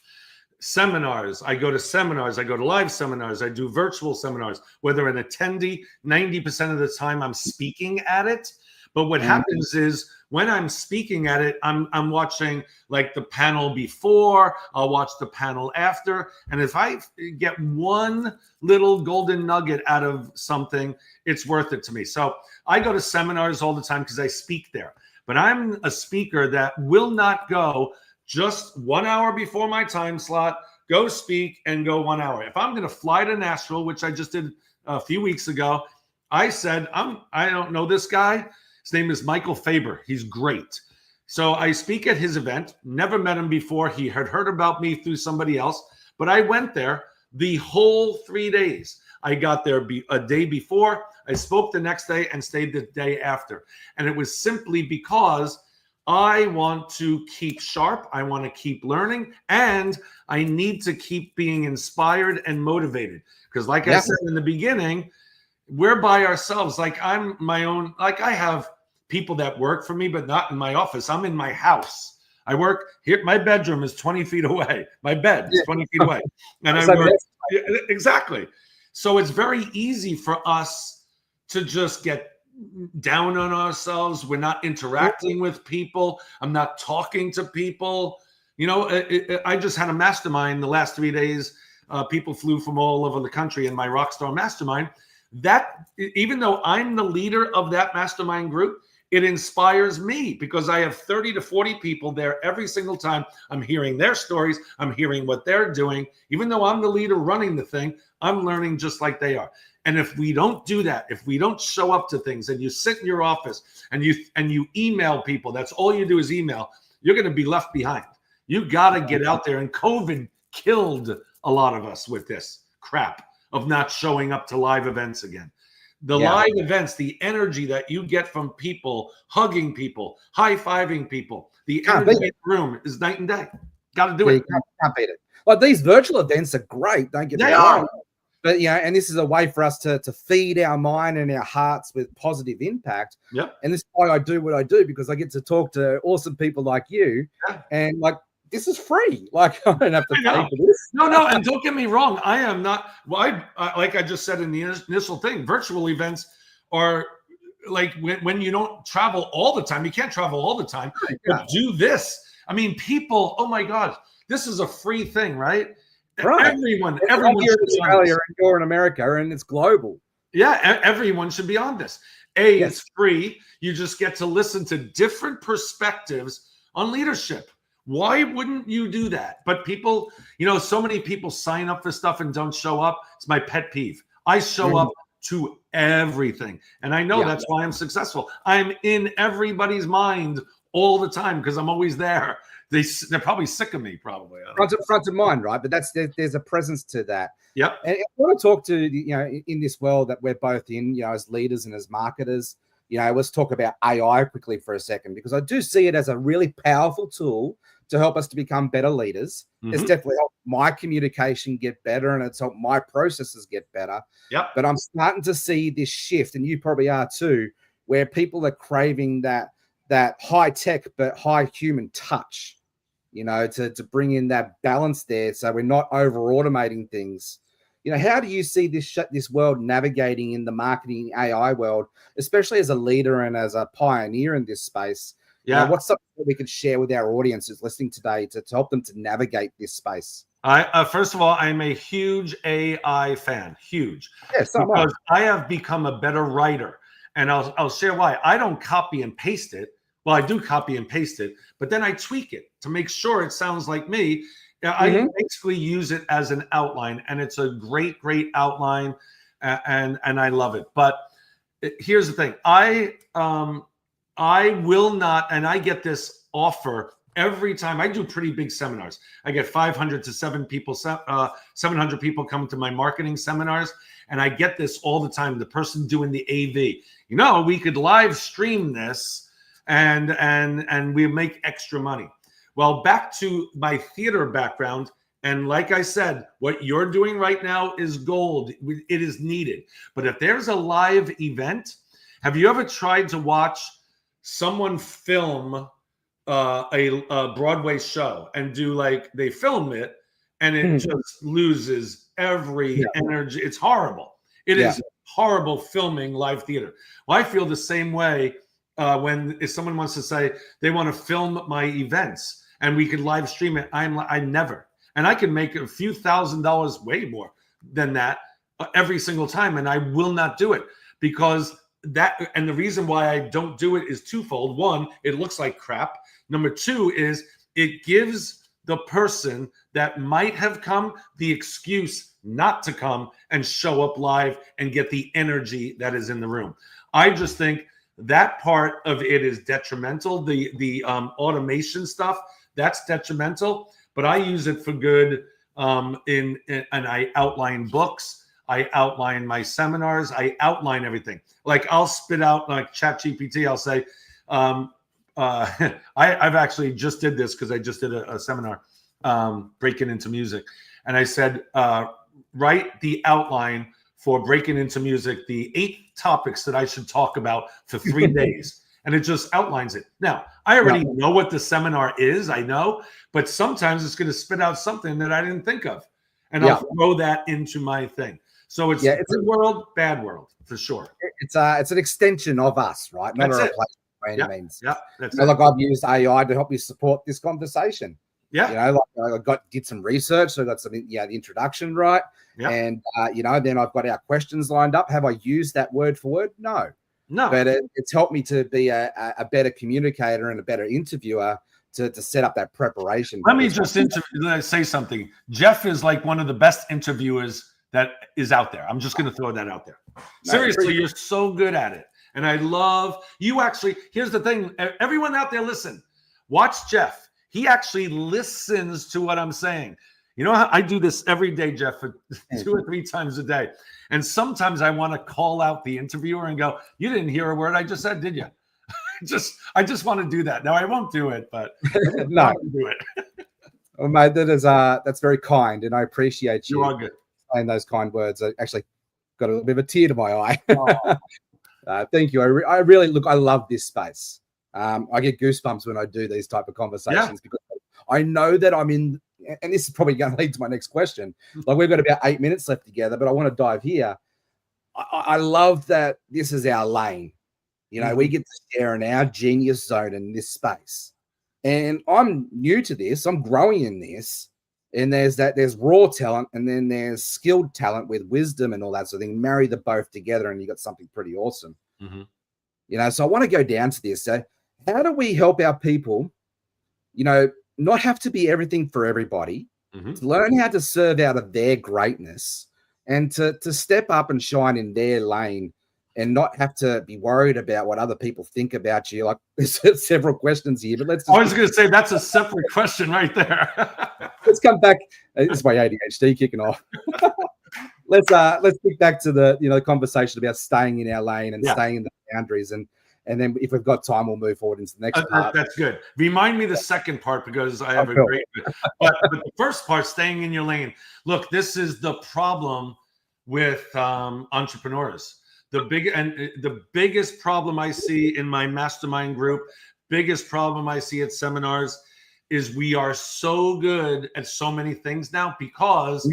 Seminars, I go to seminars, I go to live seminars, I do virtual seminars, whether an attendee, 90% of the time I'm speaking at it. But what happens is when I'm speaking at it, I'm watching like the panel before, I'll watch the panel after. And if I get one little golden nugget out of something, it's worth it to me. So I go to seminars all the time because I speak there. But I'm a speaker that will not go just 1 hour before my time slot, go speak and go 1 hour. If I'm going to fly to Nashville, which I just did a few weeks ago, I said, I don't know this guy. His name is Michael Faber. He's great. So I speak at his event. Never met him before. He had heard about me through somebody else. But I went there the whole 3 days. I got there a day before. I spoke the next day and stayed the day after. And it was simply because I want to keep sharp. I want to keep learning. And I need to keep being inspired and motivated. Because like I said in the beginning, we're by ourselves. Like I'm my own, like I have people that work for me, but not in my office. I'm in my house. I work here. My bedroom is 20 feet away. My bed is 20 feet away. And I work. Exactly. So it's very easy for us to just get down on ourselves. We're not interacting with people. I'm not talking to people. I just had a mastermind the last 3 days. People flew from all over the country in my Rockstar Mastermind. That, even though I'm the leader of that mastermind group, it inspires me because I have 30 to 40 people there every single time. I'm hearing their stories. I'm hearing what they're doing. Even though I'm the leader running the thing, I'm learning just like they are. And if we don't do that, if we don't show up to things and you sit in your office and you email people, that's all you do is email, you're going to be left behind. You got to get out there. And COVID killed a lot of us with this crap of not showing up to live events again. The live events, the energy that you get from people, hugging people, high-fiving people, the energy in the room is night and day. Got to do it. Can't beat it. Like these virtual events are great. Don't get me wrong. But, and this is a way for us to feed our mind and our hearts with positive impact. Yep. And this is why I do what I do, because I get to talk to awesome people like you. Yeah. And like, this is free. Like, I don't have to pay for this. No. And don't get me wrong. I am not, like I just said in the initial thing, virtual events are like when you don't travel all the time, you can't travel all the time, but do this. I mean, people, oh my God, this is a free thing, right? Right. Everyone here should in be on Australia this. and you're in America, and it's global. Yeah, everyone should be on this. It's free. You just get to listen to different perspectives on leadership. Why wouldn't you do that? But people, so many people sign up for stuff and don't show up. It's my pet peeve. I show up to everything. And I know that's why I'm successful. I'm in everybody's mind all the time because I'm always there. They're probably sick of me, probably. Front of mind, right? But there's a presence to that. Yep. And I want to talk to, in this world that we're both in, as leaders and as marketers, let's talk about AI quickly for a second, because I do see it as a really powerful tool to help us to become better leaders. It's definitely helped my communication get better, and it's helped my processes get better. Yep. But I'm starting to see this shift, and you probably are too, where people are craving that high tech but high human touch, to bring in that balance there, so we're not over automating things. How do you see this world navigating in the marketing AI world, especially as a leader and as a pioneer in this space? Yeah. What's something that we could share with our audiences listening today to help them to navigate this space? First of all, I'm a huge AI fan, huge. Yes, because I have become a better writer, and I'll share why. I don't copy and paste it. Well, I do copy and paste it, but then I tweak it to make sure it sounds like me. I basically use it as an outline, and it's a great outline, and I love it. But here's the thing: I will not, and I get this offer every time. I do pretty big seminars. I get 500 to 700 people coming to my marketing seminars, and I get this all the time. The person doing the AV, we could live stream this, and we make extra money. Well, back to my theater background, and like I said, what you're doing right now is gold. It is needed. But if there's a live event, have you ever tried to watch someone film a Broadway show and they film it and it just loses every energy? It's horrible. It is horrible filming live theater. Well, I feel the same way if someone wants to say they want to film my events and we could live stream it. I never. And I can make a few $1,000s, way more than that, every single time. And I will not do it because and the reason why I don't do it is twofold. One, it looks like crap. Number two is it gives the person that might have come the excuse not to come and show up live and get the energy that is in the room. I just think that part of it is detrimental. The automation stuff, that's detrimental, but I use it for good. And I outline books. I outline my seminars. I outline everything. Like I'll spit out like ChatGPT. I'll say, I've actually just did this because I just did a seminar, breaking into music. And I said, write the outline for breaking into music, the 8 topics that I should talk about for 3 days. And it just outlines it. Now, I already know what the seminar is, I know, but sometimes it's going to spit out something that I didn't think of. And I'll throw that into my thing. So it's good world, bad world, for sure. It's an extension of us, right? Not a replacement by any means. Yeah, that's like I've used AI to help you support this conversation. Yeah. I did some research, so I got some, the introduction right. Yeah. And, then I've got our questions lined up. Have I used that word for word? No. But it's helped me to be a better communicator and a better interviewer to set up that preparation. Let me just say something. Jeff is like one of the best interviewers that is out there. I'm just going to throw that out there. Seriously, you're so good at it. And I love you. Actually, here's the thing. Everyone out there, listen, watch Jeff. He actually listens to what I'm saying. You know how I do this every day, Jeff, for 2 or 3 times a day. And sometimes I want to call out the interviewer and go, you didn't hear a word I just said, did you? I just want to do that. No, I won't do it, but no, do it. Well, mate, that's very kind, and I appreciate you. You are good. Saying those kind words. I actually got a little bit of a tear to my eye. Thank you. I really I love this space. I get goosebumps when I do these type of conversations because I know that I'm in, and this is probably going to lead to my next question. Like we've got about 8 minutes left together, but I want to dive here. I love that this is our lane. We get to share in our genius zone in this space. And I'm new to this. I'm growing in this. And there's raw talent, and then there's skilled talent with wisdom and all that sort of thing. Marry the both together, and you got something pretty awesome. Mm-hmm. You know, so I want to go down to this. So how do we help our people, you know, not have to be everything for everybody, to learn how to serve out of their greatness, and to step up and shine in their lane, and not have to be worried about what other people think about you? Like, there's several questions here, but let's. I was going to say that's a separate question right there. Let's come back. This is my ADHD kicking off. Let's get back to the conversation about staying in our lane and staying in the boundaries, and then if we've got time, we'll move forward into the next part. That's good. Remind me the second part, because I have a great. But the first part, staying in your lane. Look, this is the problem with entrepreneurs. The biggest problem I see in my mastermind group, biggest problem I see at seminars, is we are so good at so many things now because,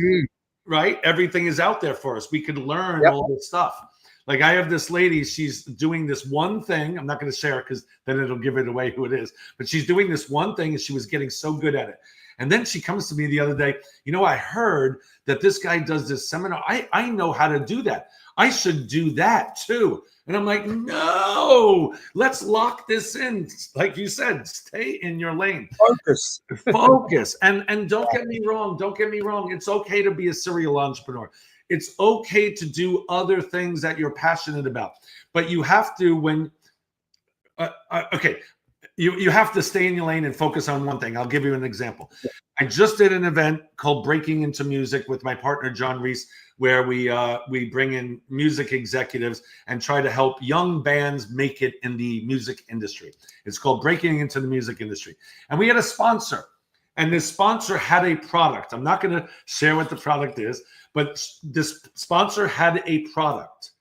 right, everything is out there for us. We could learn all this stuff. Like, I have this lady, she's doing this one thing. I'm not going to share it because then it'll give it away who it is. But she's doing this one thing, and she was getting so good at it. And then she comes to me the other day, you know, I heard that this guy does this seminar. I know how to do that. I should do that too. And I'm like, no, let's lock this in. Like you said, stay in your lane. Focus. And don't get me wrong. Don't get me wrong. It's okay to be a serial entrepreneur. It's okay to do other things that you're passionate about. But you have to, you have to stay in your lane and focus on one thing. I'll give you an example. I just did an event called Breaking Into Music with my partner, John Reese, where we bring in music executives and try to help young bands make it in the music industry. It's called Breaking Into the Music Industry. And we had a sponsor, and this sponsor had a product. I'm not going to share what the product is, but this sponsor had a product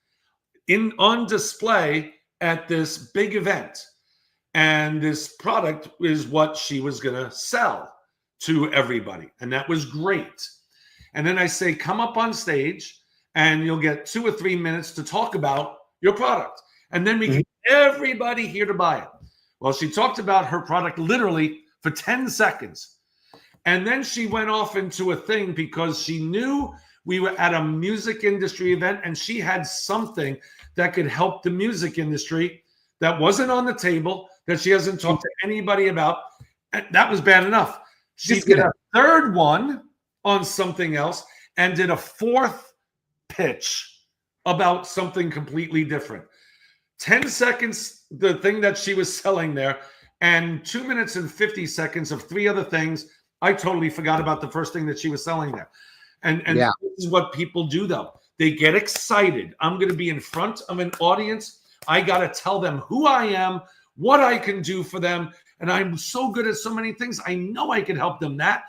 on display at this big event. And this product is what she was going to sell to everybody. And that was great. And then I say, come up on stage and you'll get 2 or 3 minutes to talk about your product. And then we get everybody here to buy it. Well, she talked about her product literally for 10 seconds. And then she went off into a thing because she knew we were at a music industry event and she had something that could help the music industry that wasn't on the table, that she hasn't talked to anybody about. That was bad enough. She did a third one on something else and did a fourth pitch about something completely different. 10 seconds, the thing that she was selling there, and 2 minutes and 50 seconds of 3 other things. I totally forgot about the first thing that she was selling there. And this is what people do, though. They get excited. I'm going to be in front of an audience. I got to tell them who I am, what I can do for them. And I'm so good at so many things. I know I can help them that.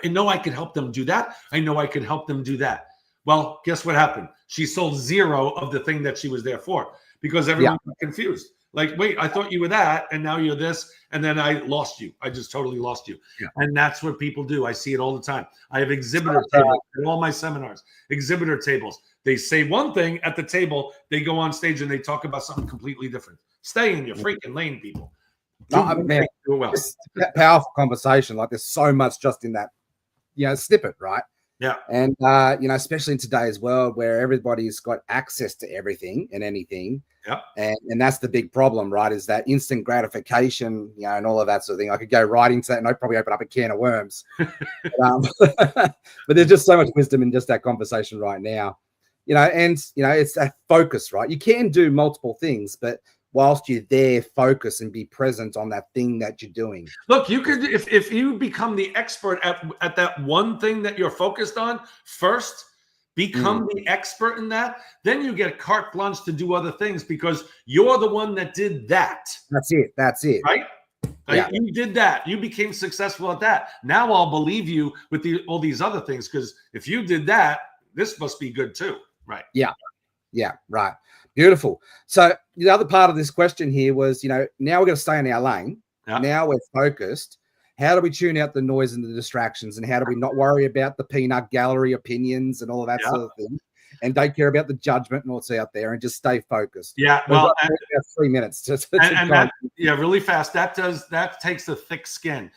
I know I could help them do that. I know I could help them do that. Well, guess what happened? She sold 0 of the thing that she was there for because everyone got confused. Like, wait, I thought you were that, and now you're this, and then I lost you. I just totally lost you. Yeah. And that's what people do. I see it all the time. I have exhibitor tables at all my seminars. Exhibitor tables. They say one thing at the table. They go on stage and they talk about something completely different. Stay in your freaking lane, people. Do it well. That powerful conversation. Like, there's so much just in that, snippet, right? Yeah. And, especially in today's world where everybody's got access to everything and anything. Yeah. And that's the big problem, right? Is that instant gratification, and all of that sort of thing. I could go right into that and I'd probably open up a can of worms. But there's just so much wisdom in just that conversation right now. It's that focus, right? You can do multiple things, but whilst you're there, focus and be present on that thing that you're doing. Look, you could, if you become the expert at that one thing that you're focused on first, become the expert in that, then you get carte blanche to do other things because you're the one that did that. That's it. Right? Like, you did that. You became successful at that. Now I'll believe you with all these other things because if you did that, this must be good too. Right. Yeah. Right. Beautiful. So the other part of this question here was, now we're going to stay in our lane. Yeah. Now we're focused. How do we tune out the noise and the distractions? And how do we not worry about the peanut gallery opinions and all of that sort of thing? And don't care about the judgment and what's out there and just stay focused. Yeah. Well, about 3 minutes. Really fast. That takes a thick skin.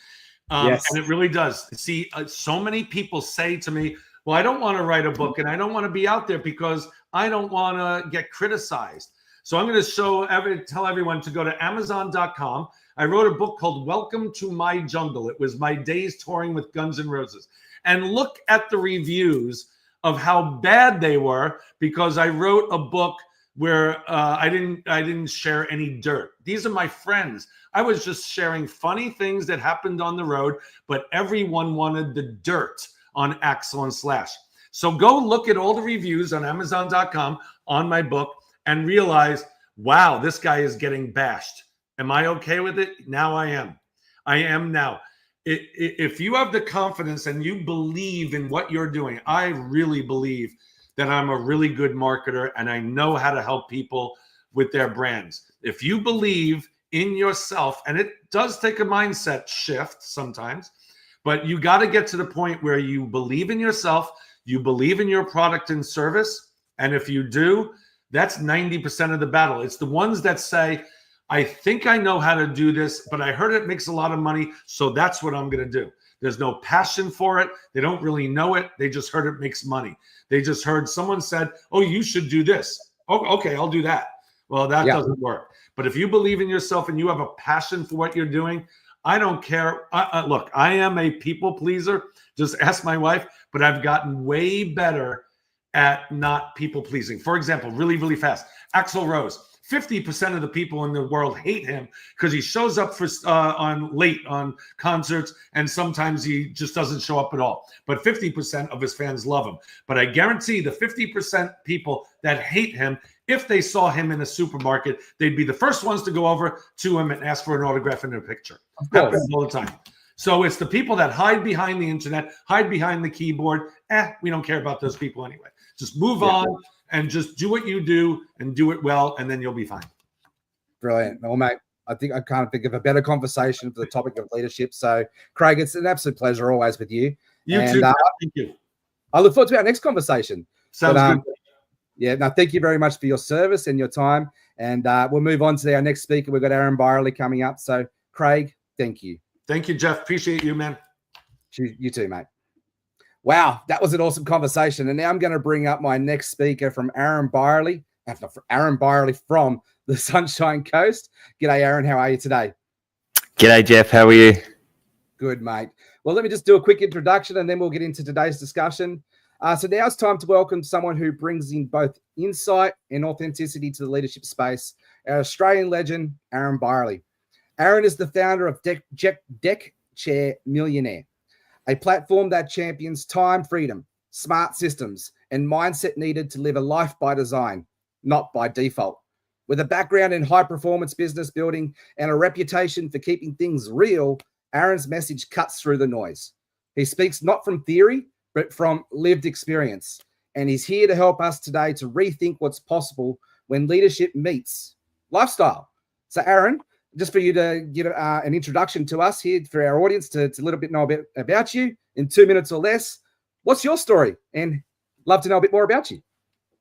Yes. And it really does. See, so many people say to me, well, I don't want to write a book and I don't want to be out there because I don't want to get criticized. So I'm going to tell everyone to go to Amazon.com. I wrote a book called Welcome to My Jungle. It was my days touring with Guns N' Roses. And look at the reviews of how bad they were, because I wrote a book where I didn't share any dirt. These are my friends. I was just sharing funny things that happened on the road, but everyone wanted the dirt on Axel and Slash. So go look at all the reviews on Amazon.com on my book and realize, wow, this guy is getting bashed. Am I okay with it? Now I am. I am now. If you have the confidence and you believe in what you're doing, I really believe that I'm a really good marketer and I know how to help people with their brands. If you believe in yourself, and it does take a mindset shift sometimes, but you got to get to the point where you believe in yourself, you believe in your product and service. And if you do, that's 90% of the battle. It's the ones that say, I think I know how to do this, but I heard it makes a lot of money, so that's what I'm going to do. There's no passion for it. They don't really know it. They just heard it makes money. They just heard someone said, oh, you should do this. Oh, okay, I'll do that. Well, that doesn't work. But if you believe in yourself and you have a passion for what you're doing, I don't care. Look, I am a people pleaser. Just ask my wife, but I've gotten way better at not people pleasing. For example, really, really fast, Axl Rose. 50% of the people in the world hate him because he shows up for late on concerts, and sometimes he just doesn't show up at all. But 50% of his fans love him. But I guarantee the 50% people that hate him, if they saw him in a supermarket, they'd be the first ones to go over to him and ask for an autograph and a picture. Happens all the time. So it's the people that hide behind the internet, hide behind the keyboard. We don't care about those people anyway. Just move on. And just do what you do and do it well, and then you'll be fine. Brilliant. Well, mate, I think I can't think of a better conversation for the topic of leadership. So, Craig, it's an absolute pleasure always with you. You too. Thank you. I look forward to our next conversation. Sounds good. Yeah, no, thank you very much for your service and your time. And we'll move on to our next speaker. We've got Aaron Byerly coming up. So, Craig, thank you. Thank you, Jeff. Appreciate you, man. You too, mate. Wow, that was an awesome conversation. And now I'm going to bring up my next speaker from Aaron Byerly from the Sunshine Coast. G'day, Aaron. How are you today? G'day, Jeff. How are you? Good, mate. Well, let me just do a quick introduction and then we'll get into today's discussion. So now it's time to welcome someone who brings in both insight and authenticity to the leadership space, our Australian legend, Aaron Byerly. Aaron is the founder of Deck Chair Millionaire, a platform that champions time freedom, smart systems, and mindset needed to live a life by design, not by default. With a background in high-performance business building and a reputation for keeping things real, Aaron's message cuts through the noise. He speaks not from theory, but from lived experience. And he's here to help us today to rethink what's possible when leadership meets lifestyle. So, Aaron, just for you to give an introduction to us here for our audience to a little bit know a bit about you in 2 minutes or less. What's your story? And love to know a bit more about you.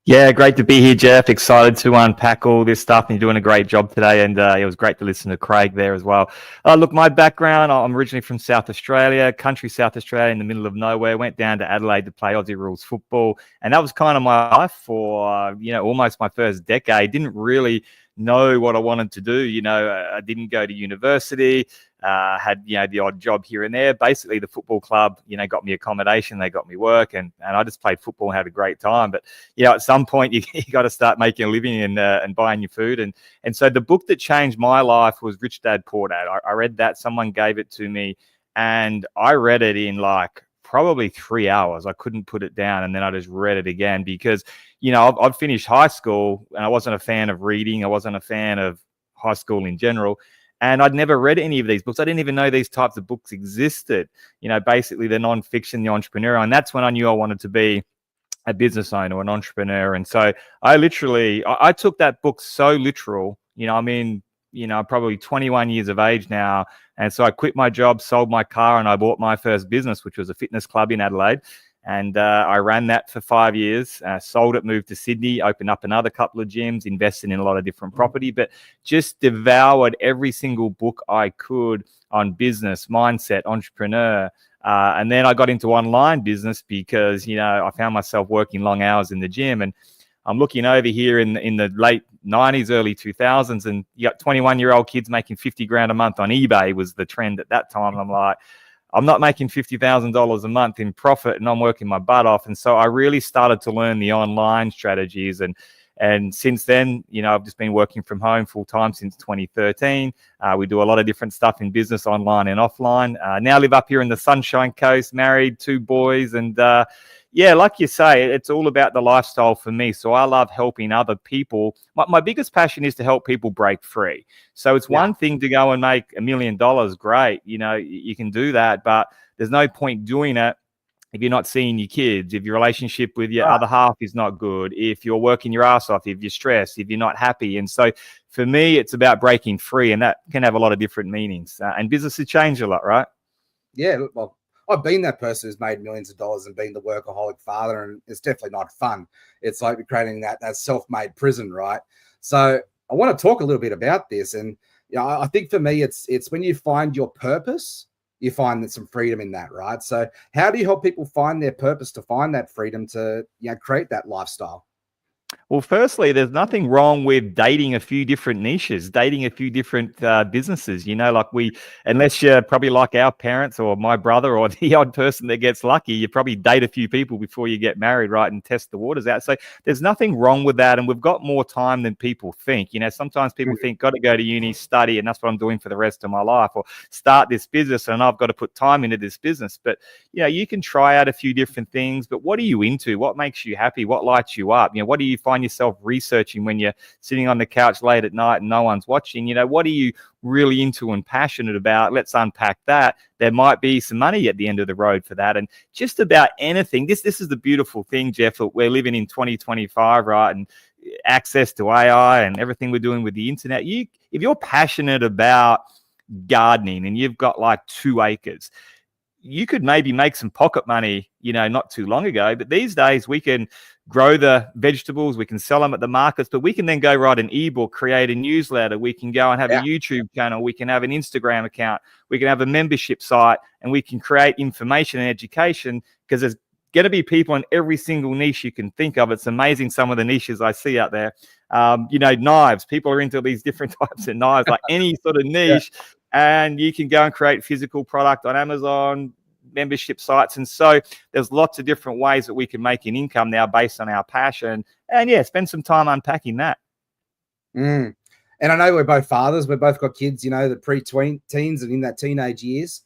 Yeah, great to be here, Jeff. Excited to unpack all this stuff. And you're doing a great job today. And it was great to listen to Craig there as well. Look, my background, I'm originally from South Australia, country South Australia in the middle of nowhere. Went down to Adelaide to play Aussie rules football. And that was kind of my life for, almost my first decade. Didn't really know what I wanted to do. I didn't go to university, had, the odd job here and there. Basically, the football club, got me accommodation, they got me work, and I just played football and had a great time. But, at some point, you got to start making a living and buying your food. And so the book that changed my life was Rich Dad, Poor Dad. I read that. Someone gave it to me, and I read it in probably 3 hours. I couldn't put it down. And then I just read it again because, I've finished high school and I wasn't a fan of reading. I wasn't a fan of high school in general. And I'd never read any of these books. I didn't even know these types of books existed. Basically the nonfiction, the entrepreneur. And that's when I knew I wanted to be a business owner or an entrepreneur. And so I took that book so literal, probably 21 years of age now. And so I quit my job, sold my car, and I bought my first business, which was a fitness club in Adelaide. And I ran that for 5 years, sold it, moved to Sydney, opened up another couple of gyms, invested in a lot of different property, but just devoured every single book I could on business, mindset, entrepreneur. And then I got into online business because, I found myself working long hours in the gym. And I'm looking over here in the late 90s, early 2000s, and you got 21-year-old kids making 50 grand a month on eBay was the trend at that time. And I'm like, I'm not making $50,000 a month in profit, and I'm working my butt off. And so I really started to learn the online strategies. And since then, I've just been working from home full time since 2013. We do a lot of different stuff in business, online and offline. Now live up here in the Sunshine Coast, married, 2 boys. And like you say, it's all about the lifestyle for me. So I love helping other people. My biggest passion is to help people break free. So it's one thing to go and make $1 million. Great. You can do that, but there's no point doing it if you're not seeing your kids, if your relationship with your other half is not good, if you're working your ass off, if you're stressed, if you're not happy. And so for me, it's about breaking free, and that can have a lot of different meanings. And business has changed a lot, right? Yeah, well, I've been that person who's made millions of dollars and been the workaholic father, and it's definitely not fun. It's like creating that self-made prison, right? So I want to talk a little bit about this. And I think for me, it's when you find your purpose, you find some freedom in that, right? So how do you help people find their purpose, to find that freedom to create that lifestyle? Well, firstly, there's nothing wrong with dating a few different niches, dating a few different businesses. Unless you're probably like our parents or my brother or the odd person that gets lucky, you probably date a few people before you get married, right, and test the waters out. So there's nothing wrong with that. And we've got more time than people think. Sometimes people think, got to go to uni, study, and that's what I'm doing for the rest of my life, or start this business and I've got to put time into this business. But, you can try out a few different things, but what are you into? What makes you happy? What lights you up? What do you find yourself researching when you're sitting on the couch late at night and no one's watching? What are you really into and passionate about? Let's unpack that. There might be some money at the end of the road for that. And just about anything. This is the beautiful thing, Jeff, that we're living in 2025, right? And access to AI and everything we're doing with the internet. If you're passionate about gardening and you've got like 2 acres, you could maybe make some pocket money, not too long ago. But these days we can grow the vegetables, we can sell them at the markets, but we can then go write an ebook, create a newsletter. We can go and have a YouTube channel. We can have an Instagram account. We can have a membership site, and we can create information and education, because there's going to be people in every single niche you can think of. It's amazing some of the niches I see out there. Knives. People are into these different types of knives, like any sort of niche. And you can go and create physical product on Amazon, membership sites. And so there's lots of different ways that we can make an income now based on our passion. And spend some time unpacking that. And I know we're both fathers. We've both got kids, the pre-teens and in that teenage years.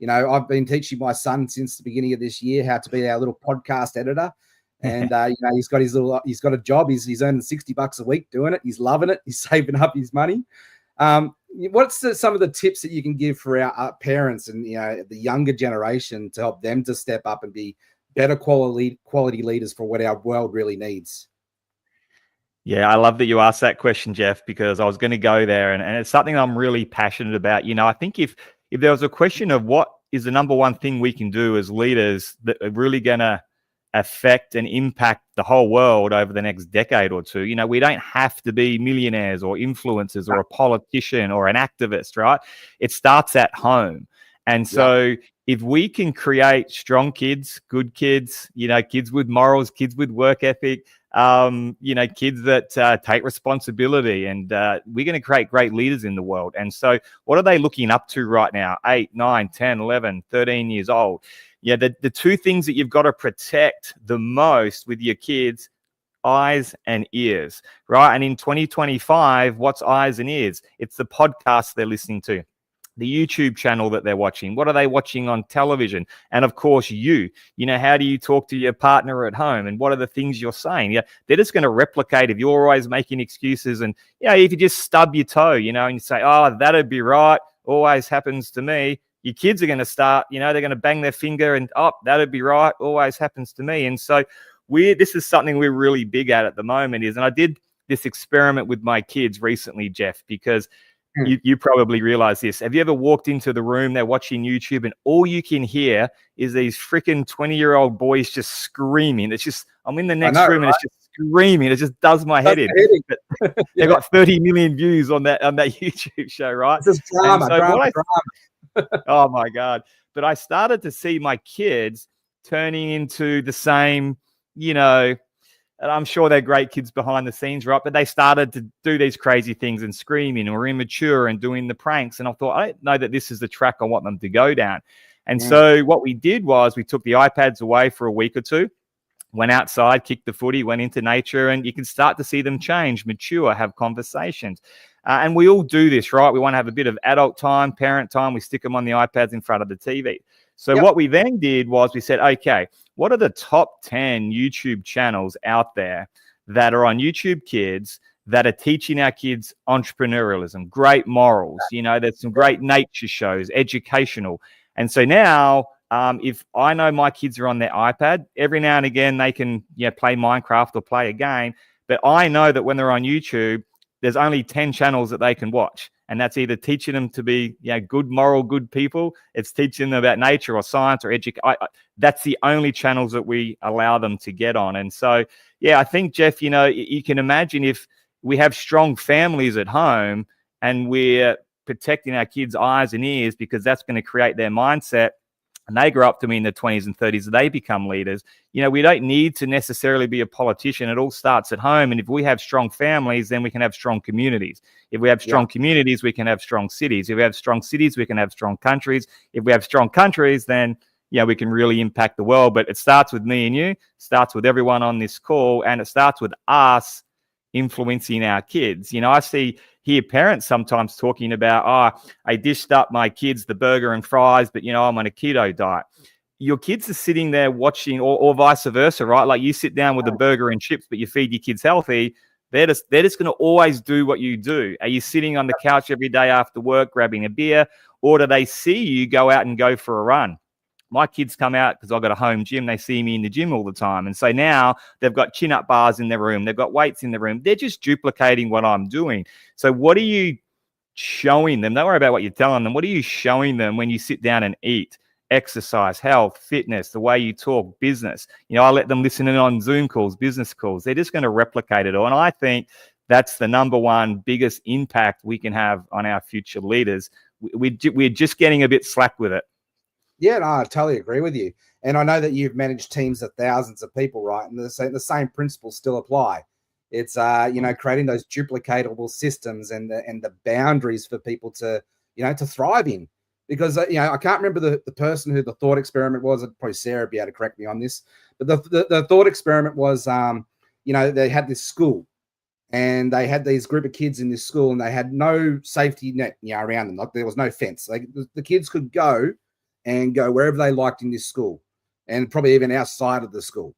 I've been teaching my son since the beginning of this year how to be our little podcast editor. And, he's got a job. He's earning $60 a week doing it. He's loving it. He's saving up his money. What's some of the tips that you can give for our parents and the younger generation to help them to step up and be better quality leaders for what our world really needs? Yeah, I love that you asked that question, Jeff, because I was going to go there, and it's something I'm really passionate about. I think if there was a question of what is the number one thing we can do as leaders that are really going to affect and impact the whole world over the next decade or two, we don't have to be millionaires or influencers or a politician or an activist, right? It starts at home. And so if we can create strong kids, good kids, kids with morals, kids with work ethic, kids that take responsibility, and we're going to create great leaders in the world. And so what are they looking up to right now? 8, 9, 10, 11, 13 years old. The 2 things that you've got to protect the most with your kids, eyes and ears, right? And in 2025, what's eyes and ears? It's the podcasts they're listening to, the YouTube channel that they're watching. What are they watching on television? And of course, how do you talk to your partner at home? And what are the things you're saying? They're just going to replicate if you're always making excuses. And, if you just stub your toe, and you say, oh, that'd be right, always happens to me. Your kids are going to start, they're going to bang their finger and, oh, that'd be right, always happens to me. And so this is something we're really big at the moment and I did this experiment with my kids recently, Jeff, because you probably realize this. Have you ever walked into the room, they're watching YouTube, and all you can hear is these freaking 20-year-old boys just screaming? It's just, I'm in the next room, and it's just screaming. It just does my head in. They've got 30 million views on that YouTube show, right? It's just drama. Oh my God. But I started to see my kids turning into the same, and I'm sure they're great kids behind the scenes, right? But they started to do these crazy things and screaming or immature and doing the pranks. And I thought, I don't know that this is the track I want them to go down. And so what we did was we took the iPads away for a week or two, went outside, kicked the footy, went into nature, and you can start to see them change, mature, have conversations. And we all do this, right? We want to have a bit of adult time, parent time. We stick them on the iPads in front of the TV. So what we then did was we said, okay, what are the top 10 YouTube channels out there that are on YouTube Kids that are teaching our kids entrepreneurialism, great morals? There's some great nature shows, educational. And so now, if I know my kids are on their iPad, every now and again they can play Minecraft or play a game. But I know that when they're on YouTube, there's only 10 channels that they can watch. And that's either teaching them to be good, moral, good people. It's teaching them about nature or science or education. That's the only channels that we allow them to get on. And so, I think, Jeff, you can imagine if we have strong families at home and we're protecting our kids' eyes and ears, because that's going to create their mindset. And they grow up to be in their 20s and 30s, they become leaders. We don't need to necessarily be a politician. It all starts at home. And if we have strong families, then we can have strong communities. If we have strong communities, we can have strong cities. If we have strong cities, we can have strong countries. If we have strong countries, then we can really impact the world. But it starts with me and you, starts with everyone on this call, and it starts with us influencing our kids. I hear parents sometimes talking about, I dished up my kids the burger and fries, but I'm on a keto diet. Your kids are sitting there watching, or vice versa, right? Like you sit down with a burger and chips, but you feed your kids healthy. They're just going to always do what you do. Are you sitting on the couch every day after work grabbing a beer, or do they see you go out and go for a run? My kids come out because I've got a home gym. They see me in the gym all the time. And so now they've got chin-up bars in their room. They've got weights in their room. They're just duplicating what I'm doing. So what are you showing them? Don't worry about what you're telling them. What are you showing them when you sit down and eat? Exercise, health, fitness, the way you talk, business. I let them listen in on Zoom calls, business calls. They're just going to replicate it all. And I think that's the number one biggest impact we can have on our future leaders. We're just getting a bit slack with it. Yeah, no, I totally agree with you. And I know that you've managed teams of thousands of people, right? And the same principles still apply. It's, creating those duplicatable systems and the boundaries for people to, to thrive in. Because, I can't remember the person who the thought experiment was. Probably Sarah would be able to correct me on this. But the thought experiment was, they had this school. And they had these group of kids in this school, and they had no safety net, around them. Like there was no fence. Like the kids could go wherever they liked in this school, and probably even outside of the school.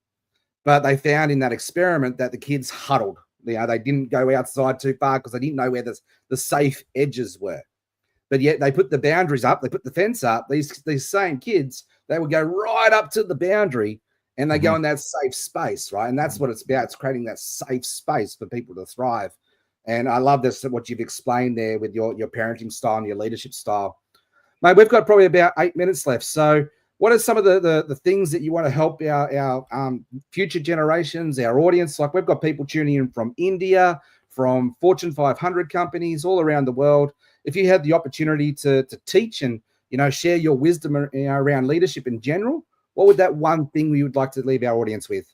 But they found in that experiment that the kids huddled. They didn't go outside too far because they didn't know where the safe edges were. But yet they put the boundaries up, they put the fence up. These same kids, they would go right up to the boundary, and they go in that safe space, right? And that's what it's about. It's creating that safe space for people to thrive. And I love this, what you've explained there with your parenting style and your leadership style. Mate, we've got probably about 8 minutes left. So what are some of the things that you want to help our future generations, our audience? Like we've got people tuning in from India, from Fortune 500 companies all around the world. If you had the opportunity to teach and, share your wisdom around leadership in general, what would that one thing we would like to leave our audience with?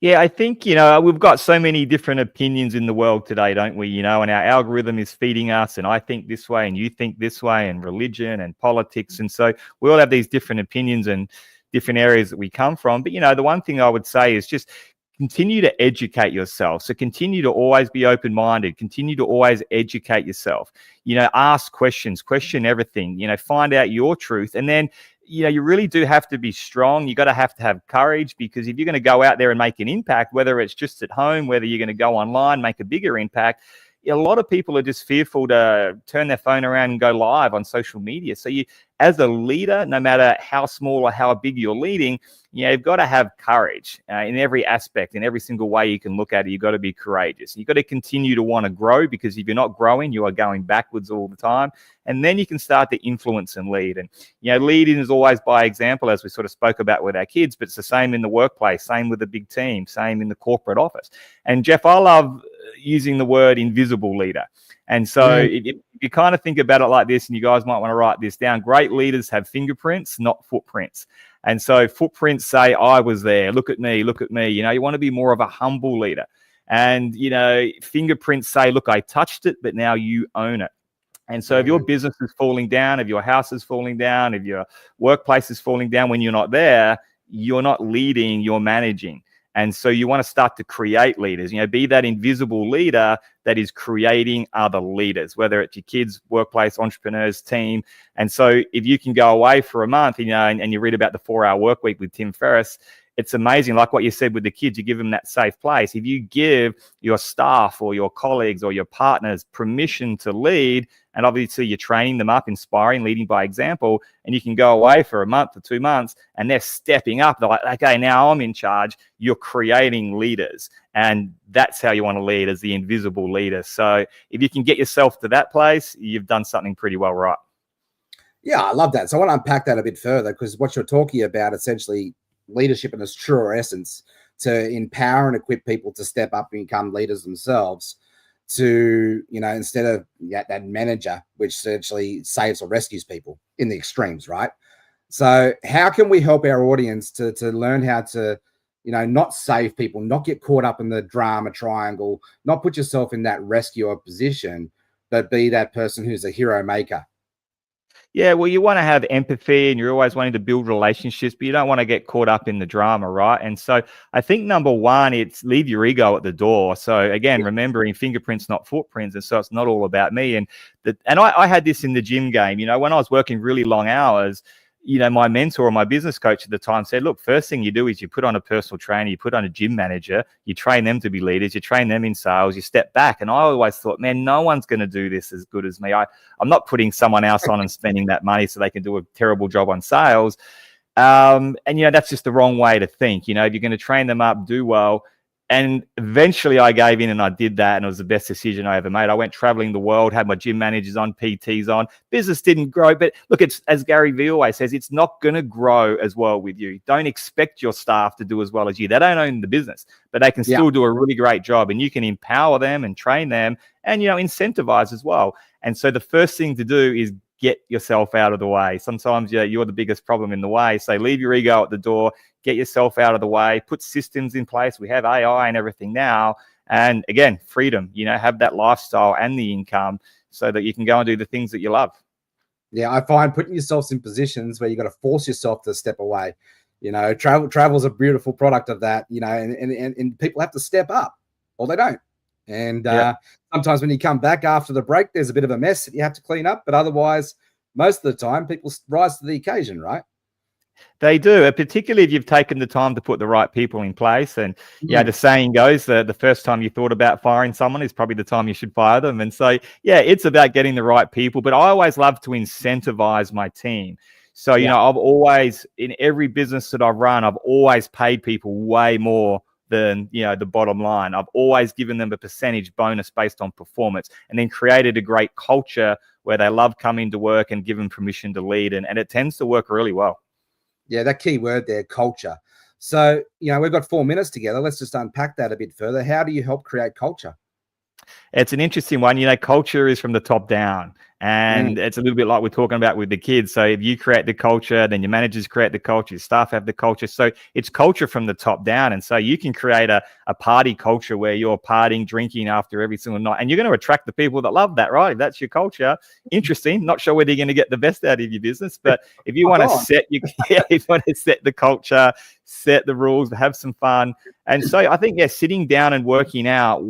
Yeah, I think, we've got so many different opinions in the world today, don't we? And our algorithm is feeding us, and I think this way and you think this way, and religion and politics. And so we all have these different opinions and different areas that we come from. But, the one thing I would say is just continue to educate yourself. So continue to always be open-minded, continue to always educate yourself, ask questions, question everything, find out your truth. And then, you really do have to be strong. You got to have courage, because if you're going to go out there and make an impact, whether it's just at home, whether you're going to go online, make a bigger impact, a lot of people are just fearful to turn their phone around and go live on social media. So you, as a leader, no matter how small or how big you're leading, you've got to have courage in every aspect, in every single way you can look at it. You've got to be courageous. You've got to continue to want to grow, because if you're not growing, you are going backwards all the time. And then you can start to influence and lead. And, leading is always by example, as we sort of spoke about with our kids, but it's the same in the workplace, same with the big team, same in the corporate office. And Jeff, I love using the word invisible leader. And so if you kind of think about it like this, and you guys might want to write this down, great leaders have fingerprints, not footprints. And so footprints say, I was there, look at me, look at me. You want to be more of a humble leader. And, fingerprints say, look, I touched it, but now you own it. And so if your business is falling down, if your house is falling down, if your workplace is falling down when you're not there, you're not leading, you're managing. And so you want to start to create leaders, be that invisible leader that is creating other leaders, whether it's your kids, workplace, entrepreneurs, team. And so if you can go away for a month, and you read about the 4-hour work week with Tim Ferriss, it's amazing. Like what you said with the kids, you give them that safe place. If you give your staff or your colleagues or your partners permission to lead, and obviously you're training them up, inspiring, leading by example, and you can go away for a month or 2 months and they're stepping up. They're like, okay, now I'm in charge. You're creating leaders. And that's how you want to lead, as the invisible leader. So if you can get yourself to that place, you've done something pretty well right. Yeah, I love that. So I want to unpack that a bit further, because what you're talking about, essentially leadership in its truer essence, to empower and equip people to step up and become leaders themselves, to, instead of that manager, which essentially saves or rescues people in the extremes, right? So how can we help our audience to learn how to, not save people, not get caught up in the drama triangle, not put yourself in that rescuer position, but be that person who's a hero maker? Yeah, well, you want to have empathy, and you're always wanting to build relationships, but you don't want to get caught up in the drama, right? And so I think number one, it's leave your ego at the door. So again, remembering fingerprints, not footprints. And so it's not all about me. And I had this in the gym game, when I was working really long hours, my mentor or my business coach at the time said, look, first thing you do is you put on a personal trainer, you put on a gym manager, you train them to be leaders, you train them in sales, you step back. And I always thought, man, no one's going to do this as good as me. I'm not putting someone else on and spending that money so they can do a terrible job on sales. And, that's just the wrong way to think. If you're going to train them up, do well. And eventually I gave in and I did that, and it was the best decision I ever made. I went traveling the world, had my gym managers on, PTs on. Business didn't grow, but look, it's, as Gary Vee always says, it's not going to grow as well with you. Don't expect your staff to do as well as you. They don't own the business, but they can still do a really great job, and you can empower them and train them and, incentivize as well. And so the first thing to do is get yourself out of the way. Sometimes you're the biggest problem in the way. So leave your ego at the door, get yourself out of the way, put systems in place. We have AI and everything now. And again, freedom, have that lifestyle and the income so that you can go and do the things that you love. Yeah, I find putting yourselves in positions where you got to force yourself to step away. Travel's a beautiful product of that, and people have to step up or they don't. And sometimes when you come back after the break, there's a bit of a mess that you have to clean up. But otherwise, most of the time, people rise to the occasion, right? They do, particularly if you've taken the time to put the right people in place. And the saying goes that the first time you thought about firing someone is probably the time you should fire them. And so, it's about getting the right people. But I always love to incentivize my team. So, I've always, in every business that I've run, I've always paid people way more than the bottom line. I've always given them a percentage bonus based on performance, and then created a great culture where they love coming to work and give them permission to lead, and it tends to work really well. Yeah, that key word there, culture. So we've got 4 minutes together. Let's just unpack that a bit further. How do you help create culture? It's an interesting one. Culture is from the top down, and it's a little bit like we're talking about with the kids. So if you create the culture, then your managers create the culture, your staff have the culture. So it's culture from the top down. And so you can create a party culture where you're partying, drinking after every single night, and you're going to attract the people that love that, right? If that's your culture, interesting. Not sure whether you're going to get the best out of your business, but if you want to if you want to set the culture, set the rules, have some fun. And so I think, sitting down and working out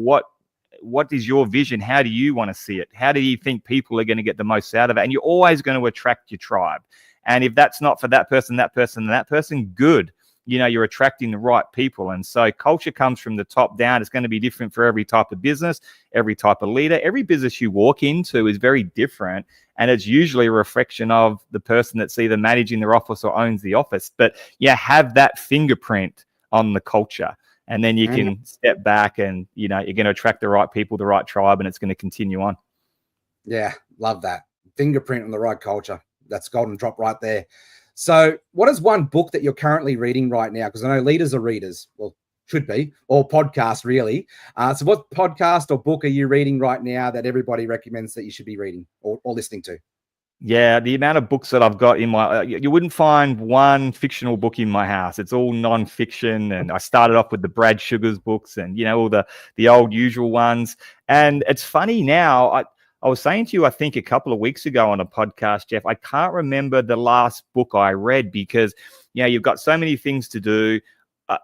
what is your vision? How do you want to see it? How do you think people are going to get the most out of it? And you're always going to attract your tribe. And if that's not for that person, and that person, good. you're attracting the right people. And so culture comes from the top down. It's going to be different for every type of business, every type of leader. Every business you walk into is very different. And it's usually a reflection of the person that's either managing their office or owns the office. But have that fingerprint on the culture. And then you can step back and, you're going to attract the right people, the right tribe, and it's going to continue on. Yeah, love that. Fingerprint on the right culture. That's golden drop right there. So what is one book that you're currently reading right now? Because I know leaders are readers. Well, should be, or podcast really. So what podcast or book are you reading right now that everybody recommends that you should be reading or listening to? Yeah, the amount of books that I've got in my, you wouldn't find one fictional book in my house. It's all non-fiction. And I started off with the Brad Sugars books and, all the old usual ones. And it's funny now, I was saying to you, I think a couple of weeks ago on a podcast, Jeff, I can't remember the last book I read because, you've got so many things to do.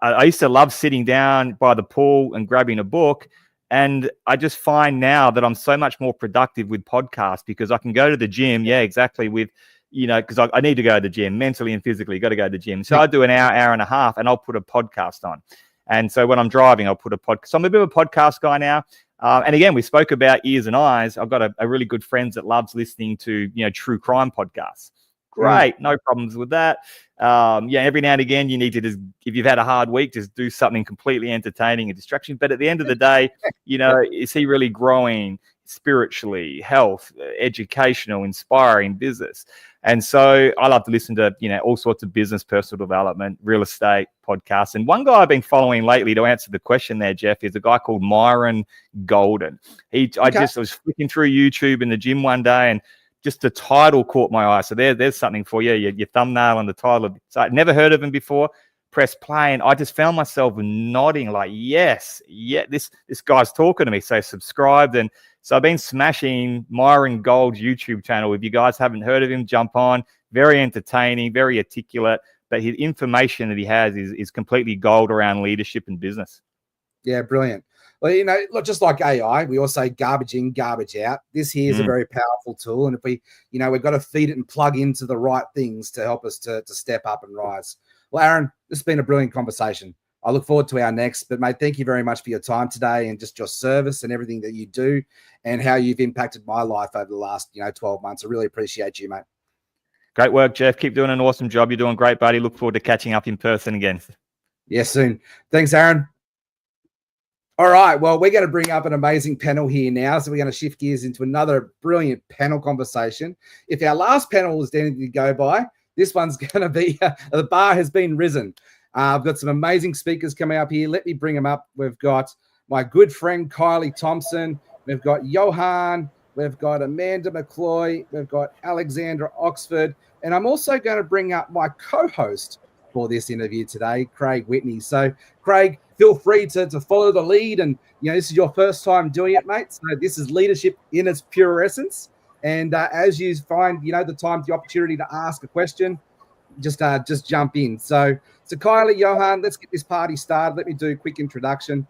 I used to love sitting down by the pool and grabbing a book. And I just find now that I'm so much more productive with podcasts because I can go to the gym. Yeah, exactly. With, because I need to go to the gym mentally and physically, got to go to the gym. So I do an hour and a half and I'll put a podcast on. And so when I'm driving, I'll put a podcast. So I'm a bit of a podcast guy now. And again, we spoke about ears and eyes. I've got a really good friend that loves listening to, true crime podcasts. Great. No problems with that. Every now and again, you need to just, if you've had a hard week, just do something completely entertaining and distraction. But at the end of the day, is he really growing spiritually, health, educational, inspiring business? And so I love to listen to, all sorts of business, personal development, real estate podcasts. And one guy I've been following lately to answer the question there, Jeff, is a guy called Myron Golden. I was flicking through YouTube in the gym one day and just the title caught my eye. So there's something for you, your thumbnail and the title. So I'd never heard of him before. Press play, and I just found myself nodding like, yes, this guy's talking to me. So subscribed, and so I've been smashing Myron Gold's YouTube channel. If you guys haven't heard of him, jump on. Very entertaining, very articulate, but his information that he has is completely gold around leadership and business. Yeah, brilliant. Well, look, just like AI, we all say garbage in, garbage out. This here is a very powerful tool. And if we, we've got to feed it and plug into the right things to help us to step up and rise. Well, Aaron, this has been a brilliant conversation. I look forward to our next. But, mate, thank you very much for your time today and just your service and everything that you do and how you've impacted my life over the last, 12 months. I really appreciate you, mate. Great work, Jeff. Keep doing an awesome job. You're doing great, buddy. Look forward to catching up in person again. Yeah, soon. Thanks, Aaron. All right, well, we're going to bring up an amazing panel here now. So we're going to shift gears into another brilliant panel conversation. If our last panel was anything to go by, this one's going to be, the bar has been risen. I've got some amazing speakers coming up here. Let me bring them up. We've got my good friend, Kylie Thompson. We've got Johan. We've got Amanda McCloy. We've got Alexandra Oxford. And I'm also going to bring up my co-host for this interview today, Craig Whitney. So, Craig, feel free to follow the lead. And, this is your first time doing it, mate. So this is leadership in its pure essence. And as you find, the time, the opportunity to ask a question, just jump in. So Kylie, Johan, let's get this party started. Let me do a quick introduction.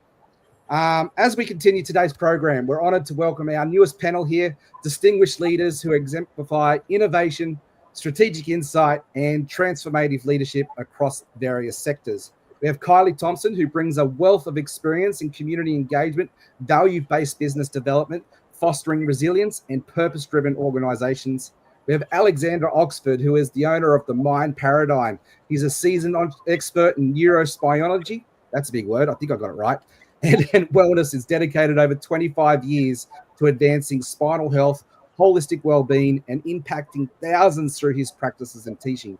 As we continue today's program, we're honored to welcome our newest panel here, distinguished leaders who exemplify innovation, strategic insight, and transformative leadership across various sectors. We have Kylie Thompson, who brings a wealth of experience in community engagement, value-based business development, fostering resilience, and purpose-driven organizations. We have Alexandra Oxford, who is the owner of the Mind Paradigm. He's a seasoned expert in neurospyology. That's a big word. I think I got it right. And wellness is dedicated over 25 years to advancing spinal health, holistic well-being, and impacting thousands through his practices and teaching.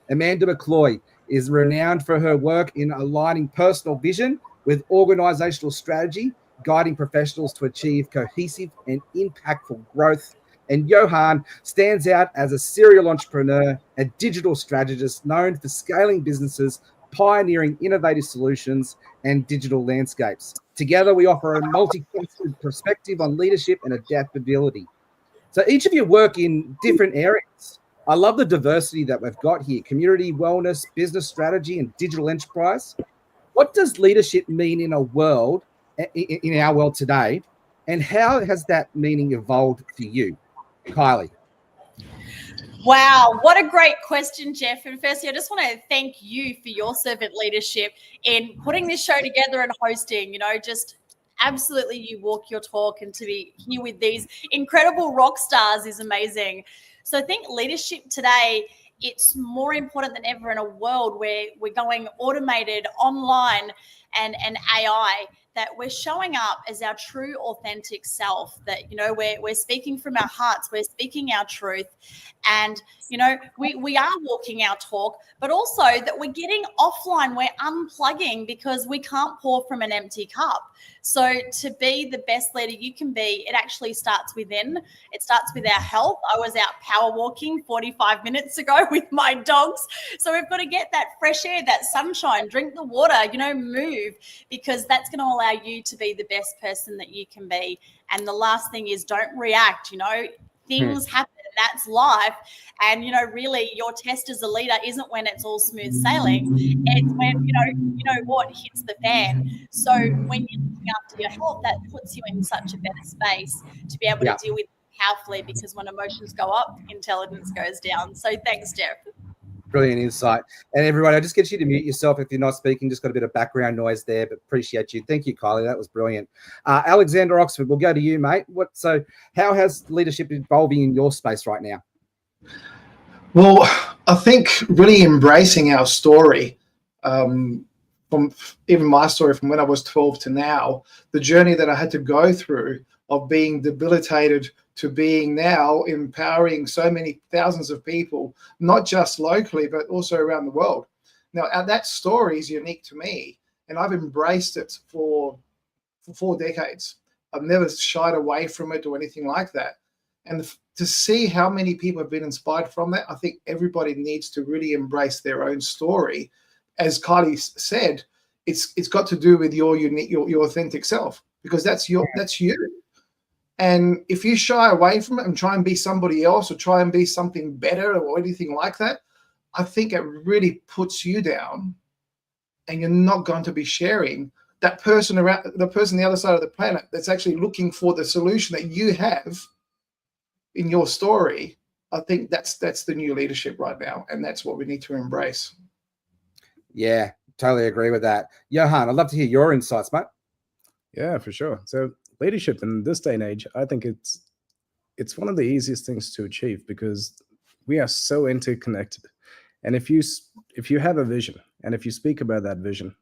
Amanda McCloy is renowned for her work in aligning personal vision with organizational strategy, guiding professionals to achieve cohesive and impactful growth. And Johan stands out as a serial entrepreneur, a digital strategist known for scaling businesses, pioneering innovative solutions and digital landscapes. Together, we offer a multifaceted perspective on leadership and adaptability. So each of you work in different areas. I love the diversity that we've got here: community, wellness, business strategy, and digital enterprise. What does leadership mean in our world today, and how has that meaning evolved for you, Kylie? Wow, what a great question, Jeff. And firstly, I just want to thank you for your servant leadership in putting this show together and hosting. Just absolutely you walk your talk, and to be here with these incredible rock stars is amazing. So I think leadership today, it's more important than ever in a world where we're going automated, online, and AI, that we're showing up as our true authentic self, that we're speaking from our hearts, we're speaking our truth, and we are walking our talk, but also that we're getting offline, we're unplugging, because we can't pour from an empty cup. So to be the best leader you can be, it actually starts within. It starts with our health. I was out power walking 45 minutes ago with my dogs. So we've got to get that fresh air, that sunshine, drink the water, move, because that's going to allow you to be the best person that you can be. And the last thing is, don't react. Things happen. That's life. And, really your test as a leader isn't when it's all smooth sailing. It's when, what hits the fan. So when you're looking after your health, that puts you in such a better space to be able to deal with it powerfully, because when emotions go up, intelligence goes down. So thanks, Jeff. Brilliant insight. And everybody, I just get you to mute yourself if you're not speaking. Just got a bit of background noise there, but appreciate you. Thank you, Kylie. That was brilliant. Alexander Oxford, we'll go to you, mate. So how has leadership evolving in your space right now? Well, I think really embracing our story, from even my story from when I was 12 to now, the journey that I had to go through of being debilitated to being now empowering so many thousands of people, not just locally, but also around the world. Now, that story is unique to me, and I've embraced it for 4 decades. I've never shied away from it or anything like that. And to see how many people have been inspired from that, I think everybody needs to really embrace their own story. As Kylie said, it's got to do with your unique, your authentic self, because that's you. And if you shy away from it and try and be somebody else or try and be something better or anything like that, I think it really puts you down, and you're not going to be sharing that person around, the person on the other side of the planet that's actually looking for the solution that you have in your story. I think that's the new leadership right now, and that's what we need to embrace. Yeah, totally agree with that. Johan, I'd love to hear your insights, mate. Yeah, for sure. So leadership in this day and age, I think it's one of the easiest things to achieve, because we are so interconnected. And if you have a vision, and if you speak about that vision,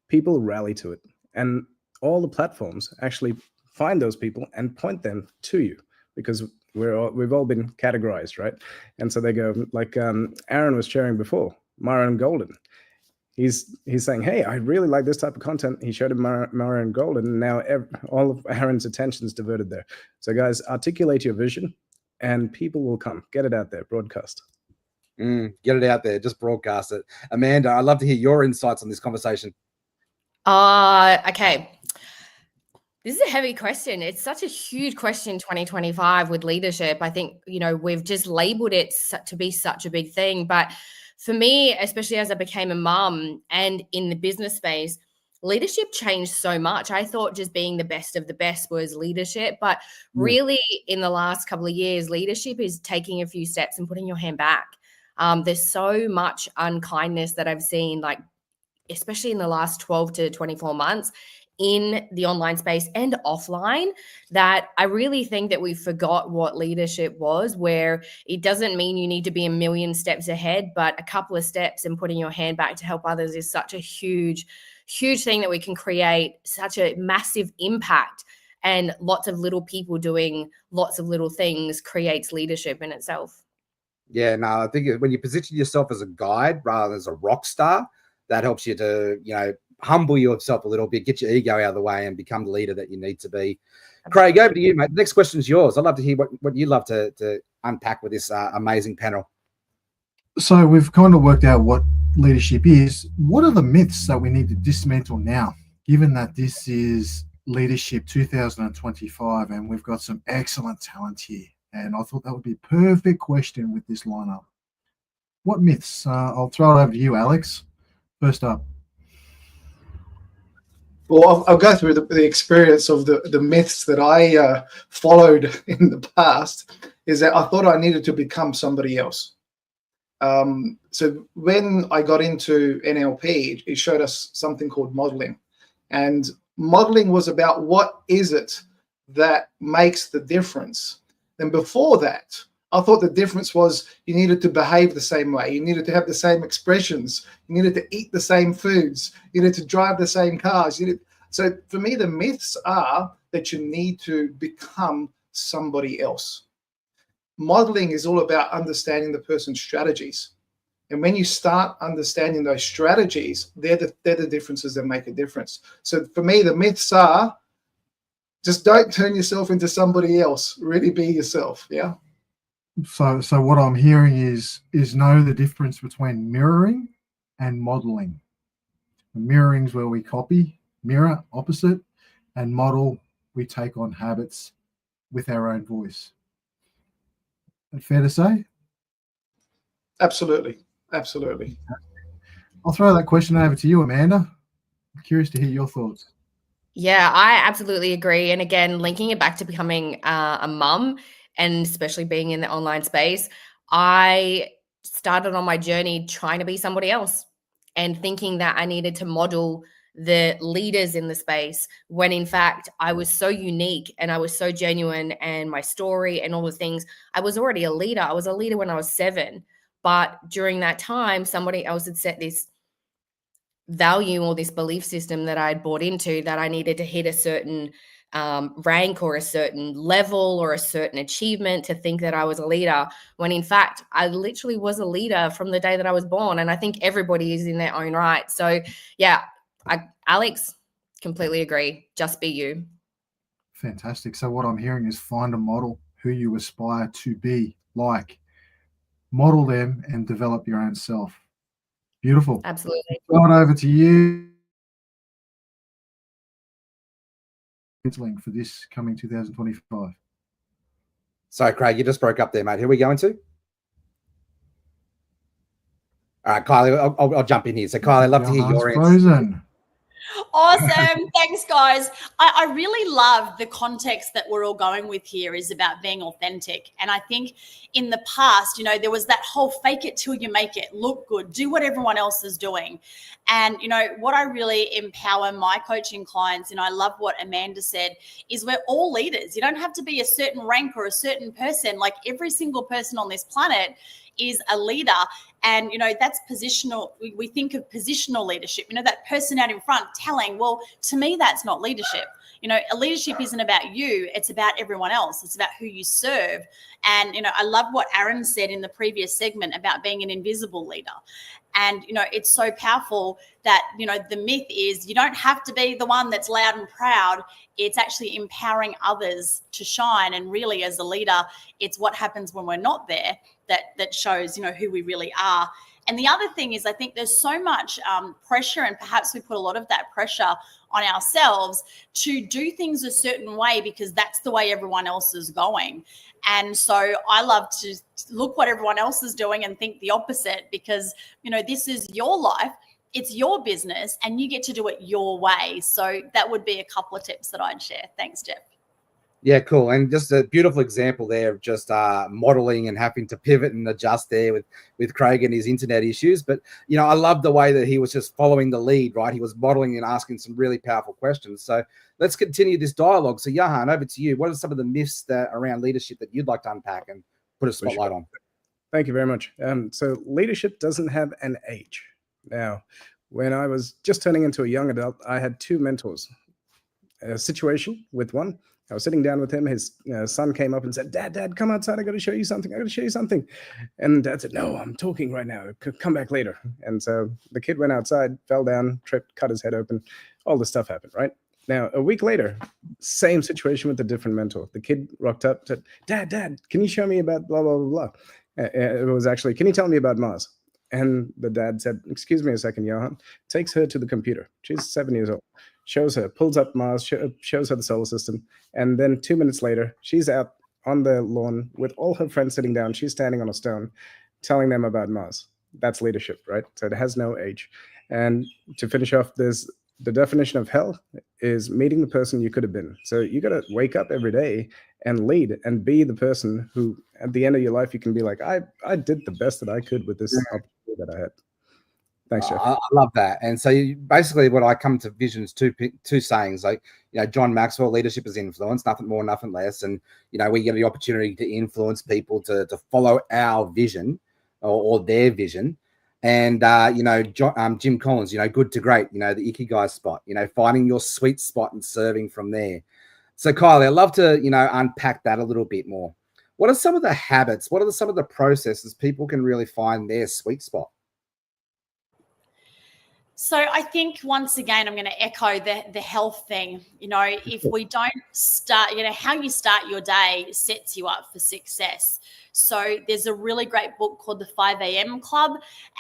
people rally to it. And all the platforms actually find those people and point them to you, because we've all been categorized, right? And so they go, like Aaron was sharing before, Myron Golden. He's saying, hey, I really like this type of content. He showed him Myron Golden, and now all of Aaron's attention is diverted there. So guys, articulate your vision and people will come. Get it out there, broadcast. Get it out there, just broadcast it. Amanda, I'd love to hear your insights on this conversation. Okay. This is a heavy question. It's such a huge question, 2025, with leadership. I think, we've just labeled it to be such a big thing. But for me, especially as I became a mum and in the business space, leadership changed so much. I thought just being the best of the best was leadership. But really, in the last couple of years, leadership is taking a few steps and putting your hand back. There's so much unkindness that I've seen, like, especially in the last 12 to 24 months in the online space and offline, that I really think that we forgot what leadership was, where it doesn't mean you need to be a million steps ahead, but a couple of steps and putting your hand back to help others is such a huge thing that we can create such a massive impact. And lots of little people doing lots of little things creates leadership in itself. Yeah, no, I think when you position yourself as a guide rather than as a rock star, that helps you to, humble yourself a little bit, get your ego out of the way, and become the leader that you need to be. Craig, over to you, mate. The next question is yours. I'd love to hear what you love to unpack with this amazing panel. So we've kind of worked out what leadership is. What are the myths that we need to dismantle now, given that this is Leadership 2025 and we've got some excellent talent here? And I thought that would be a perfect question with this lineup. What myths? I'll throw it over to you, Alex. First up. Well, I'll go through the experience of the myths that I followed in the past. Is that I thought I needed to become somebody else. So when I got into NLP, it showed us something called modeling. And modeling was about what is it that makes the difference. And before that, I thought the difference was you needed to behave the same way. You needed to have the same expressions. You needed to eat the same foods. You needed to drive the same cars. So for me, the myths are that you need to become somebody else. Modeling is all about understanding the person's strategies. And when you start understanding those strategies, they're the differences that make a difference. So for me, the myths are just don't turn yourself into somebody else. Really be yourself. Yeah. So what I'm hearing is know the difference between mirroring and modeling. Mirroring is where we copy, mirror, opposite, and model, we take on habits with our own voice. Fair to say? Absolutely. Absolutely. I'll throw that question over to you, Amanda. I'm curious to hear your thoughts. Yeah, I absolutely agree. And again, linking it back to becoming a mum, and especially being in the online space, I started on my journey trying to be somebody else and thinking that I needed to model the leaders in the space, when in fact I was so unique and I was so genuine, and my story and all the things, I was already a leader. I was a leader when I was 7, but during that time, somebody else had set this value or this belief system that I had bought into, that I needed to hit a certain rank or a certain level or a certain achievement to think that I was a leader, when in fact I literally was a leader from the day that I was born. And I think everybody is in their own right. So yeah, Alex, completely agree. Just be you. Fantastic. So what I'm hearing is find a model who you aspire to be like, model them and develop your own self. Beautiful. Absolutely. Going over to you for this coming 2025. So, Craig, you just broke up there, mate. Who are we going to? All right, Kylie, I'll jump in here. So, Kylie, I'd love to hear your answer. Frozen. Awesome. Thanks, guys. I really love the context that we're all going with here is about being authentic. And I think in the past, you know, there was that whole fake it till you make it, look good, do what everyone else is doing. And, you know, what I really empower my coaching clients, and I love what Amanda said, is we're all leaders. You don't have to be a certain rank or a certain person. Like every single person on this planet is a leader. And, you know, that's positional. We think of positional leadership, you know, that person out in front telling, well, to me, that's not leadership. You know, a leadership isn't about you. It's about everyone else. It's about who you serve. And, you know, I love what Aaron said in the previous segment about being an invisible leader. And, you know, it's so powerful that, you know, the myth is you don't have to be the one that's loud and proud. It's actually empowering others to shine. And really, as a leader, it's what happens when we're not there that shows, you know, who we really are. And the other thing is, I think there's so much pressure, and perhaps we put a lot of that pressure on ourselves to do things a certain way because that's the way everyone else is going. And so I love to look what everyone else is doing and think the opposite, because, you know, this is your life, it's your business, and you get to do it your way. So that would be a couple of tips that I'd share. Thanks, Jeff. Yeah, cool. And just a beautiful example there of just modeling and having to pivot and adjust there with Craig and his internet issues. But, you know, I love the way that he was just following the lead, right? He was modeling and asking some really powerful questions. So let's continue this dialogue. So, Johan, over to you. What are some of the myths around leadership that you'd like to unpack and put a spotlight on? Thank you very much. So leadership doesn't have an age. Now, when I was just turning into a young adult, I had 2 mentors. A situation with one. I was sitting down with him. His son came up and said, Dad, come outside. I got to show you something. And Dad said, no, I'm talking right now. Come back later. And so the kid went outside, fell down, tripped, cut his head open. All this stuff happened, right? Now, a week later, same situation with a different mentor. The kid rocked up, said, Dad, can you show me about blah, blah, blah, blah. It was actually, can you tell me about Mars? And the dad said, excuse me a second, Johan. Takes her to the computer. She's 7 years old. Shows her, pulls up Mars, shows her the solar system. And then 2 minutes later, she's out on the lawn with all her friends sitting down. She's standing on a stone, telling them about Mars. That's leadership, right? So it has no age. And to finish off, there's the definition of hell is meeting the person you could have been. So you got to wake up every day and lead and be the person who, at the end of your life, you can be like, I did the best that I could with this opportunity that I had. Thanks, Jeff. I love that. And so basically what I come to vision is two sayings, like, John Maxwell, leadership is influence, nothing more, nothing less. And, we get the opportunity to influence people to follow our vision or their vision. And, Jim Collins, good to great, the Ikigai spot, finding your sweet spot and serving from there. So Kylie, I'd love to, unpack that a little bit more. What are some of the habits? What are some of the processes people can really find their sweet spot? So I think once again, I'm going to echo the health thing. If we don't start, how you start your day sets you up for success. So there's a really great book called The 5 a.m. Club,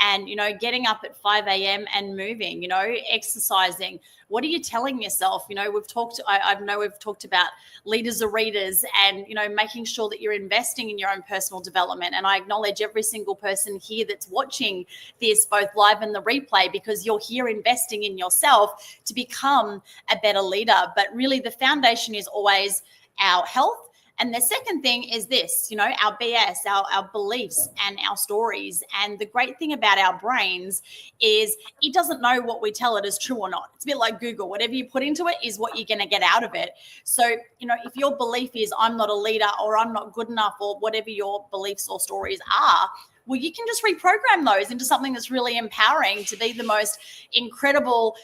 and, getting up at 5 a.m. and moving, exercising. What are you telling yourself? I know we've talked about leaders are readers, and, making sure that you're investing in your own personal development. And I acknowledge every single person here that's watching this, both live and the replay, because you're here investing in yourself to become a better leader. But really the foundation is always our health. And the second thing is this, our BS, our beliefs and our stories. And the great thing about our brains is it doesn't know what we tell it is true or not. It's a bit like Google. Whatever you put into it is what you're going to get out of it. So, if your belief is I'm not a leader or I'm not good enough or whatever your beliefs or stories are, well, you can just reprogram those into something that's really empowering to be the most incredible,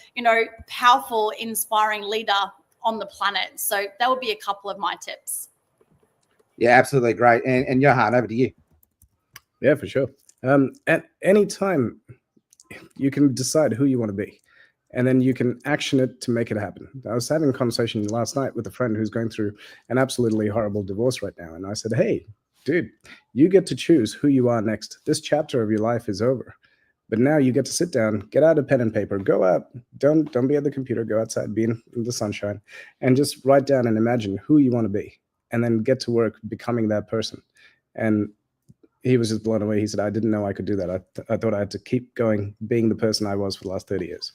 powerful, inspiring leader on the planet. So that would be a couple of my tips. Yeah, absolutely great. And Johan, over to you. Yeah, for sure. At any time, you can decide who you want to be, and then you can action it to make it happen. I was having a conversation last night with a friend who's going through an absolutely horrible divorce right now. And I said, hey, dude, you get to choose who you are next. This chapter of your life is over. But now you get to sit down, get out a pen and paper, go out, don't be at the computer, go outside, be in the sunshine, and just write down and imagine who you want to be. And then get to work becoming that person. And he was just blown away. He said, I didn't know I could do that. I thought I had to keep going, being the person I was for the last 30 years.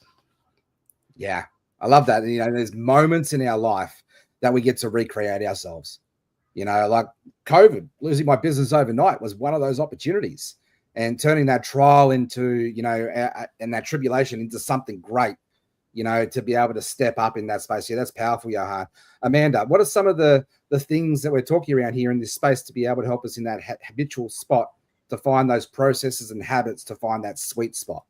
Yeah, I love that. There's moments in our life that we get to recreate ourselves. Like COVID, losing my business overnight was one of those opportunities, and turning that trial into, and that tribulation into something great, to be able to step up in that space. Yeah, that's powerful, Johan. Amanda, what are some of the things that we're talking around here in this space to be able to help us in that habitual spot, to find those processes and habits, to find that sweet spot?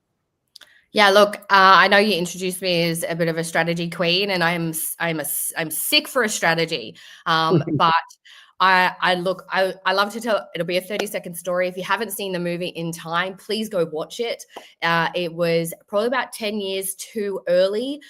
Yeah, look, I know you introduced me as a bit of a strategy queen, and I'm sick for a strategy. But I love to tell. It'll be a 30-second story. If you haven't seen the movie In Time, please go watch it. It was probably about 10 years too early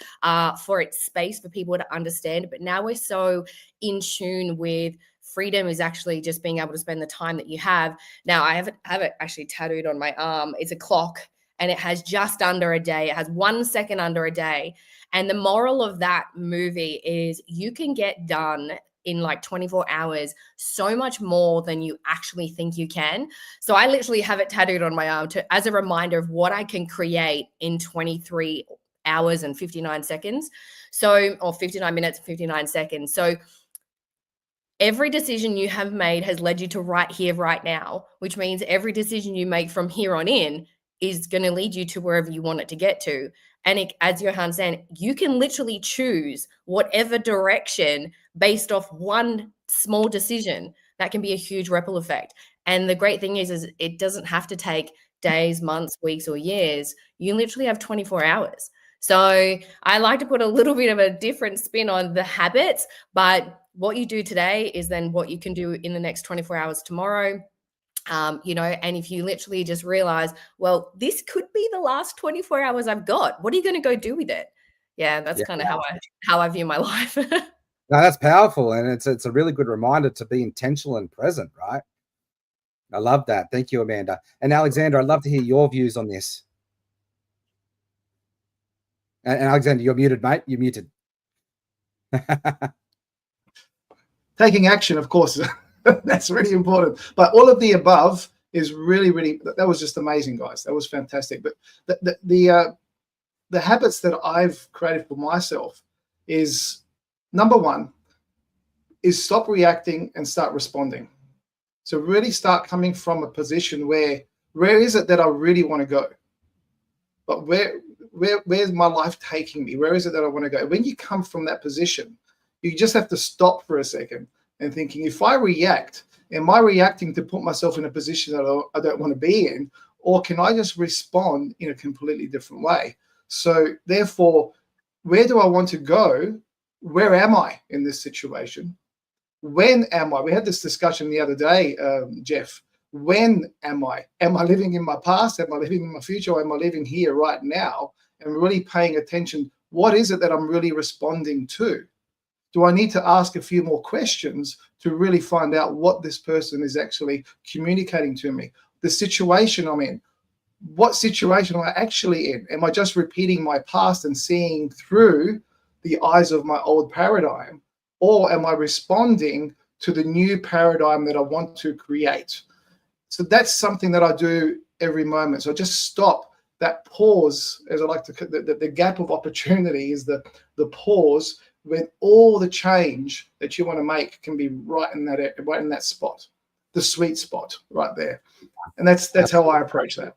for its space for people to understand. But now we're so in tune with freedom is actually just being able to spend the time that you have. Now I have it actually tattooed on my arm. It's a clock, and it has just under a day. It has 1 second under a day. And the moral of that movie is you can get done in like 24 hours so much more than you actually think you can. So I literally have it tattooed on my arm as a reminder of what I can create in 23 hours and 59 seconds. Or 59 minutes and 59 seconds. So every decision you have made has led you to right here, right now, which means every decision you make from here on in is going to lead you to wherever you want it to get to. And as Johan said, you can literally choose whatever direction based off one small decision. That can be a huge ripple effect. And the great thing is it doesn't have to take days, months, weeks, or years. You literally have 24 hours. So I like to put a little bit of a different spin on the habits, but what you do today is then what you can do in the next 24 hours tomorrow. And if you literally just realize, well, this could be the last 24 hours I've got, what are you going to go do with it? Yeah, that's kind of how I view my life. No, that's powerful. And it's a really good reminder to be intentional and present, right? I love that. Thank you, Amanda. And Alexander, I'd love to hear your views on this. And Alexander, you're muted, mate. You're muted. Taking action, of course. That's really important. But all of the above is really, really, that was just amazing, guys. That was fantastic. But the the habits that I've created for myself is, number one, is stop reacting and start responding. So really start coming from a position where is it that I really want to go? But where's my life taking me? Where is it that I want to go? When you come from that position, you just have to stop for a second and thinking, if I react, am I reacting to put myself in a position that I don't want to be in? Or can I just respond in a completely different way? So therefore, where do I want to go? Where am I in this situation? When am I? We had this discussion the other day, Jeff. When am I? Am I living in my past? Am I living in my future? Or am I living here right now? And really paying attention. What is it that I'm really responding to? Do I need to ask a few more questions to really find out what this person is actually communicating to me? The situation I'm in. What situation am I actually in? Am I just repeating my past and seeing through the eyes of my old paradigm? Or am I responding to the new paradigm that I want to create? So that's something that I do every moment. So I just stop, that pause, as I like to, the gap of opportunity is the pause when all the change that you want to make can be right in that spot, the sweet spot right there. And that's how I approach that.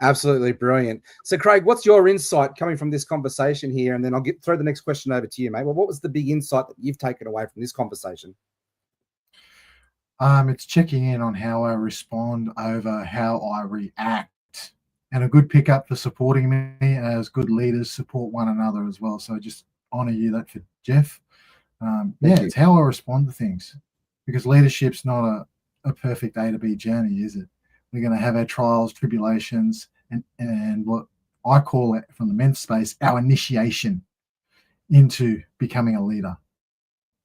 Absolutely brilliant. So, Craig, what's your insight coming from this conversation here? And then I'll throw the next question over to you, mate. Well, what was the big insight that you've taken away from this conversation? It's checking in on how I respond over how I react, and a good pickup for supporting me as good leaders support one another as well. So just honor you that for Jeff. It's how I respond to things, because leadership's not a perfect A to B journey, is it? We're going to have our trials, tribulations, and what I call it from the men's space, our initiation into becoming a leader.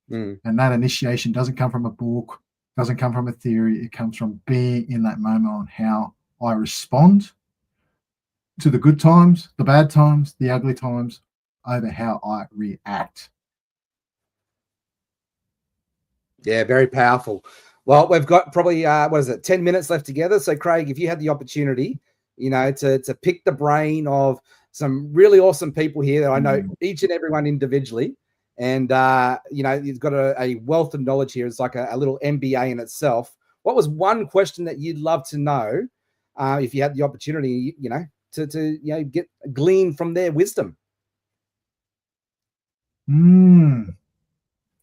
And that initiation doesn't come from a book, doesn't come from a theory. It comes from being in that moment on how I respond to the good times, the bad times, the ugly times, over how I react. Yeah, very powerful. Well, we've got probably 10 minutes left together. So, Craig, if you had the opportunity, to pick the brain of some really awesome people here that I know each and every one individually, and you've got a wealth of knowledge here. It's like a little MBA in itself. What was one question that you'd love to know if you had the opportunity, to get glean from their wisdom?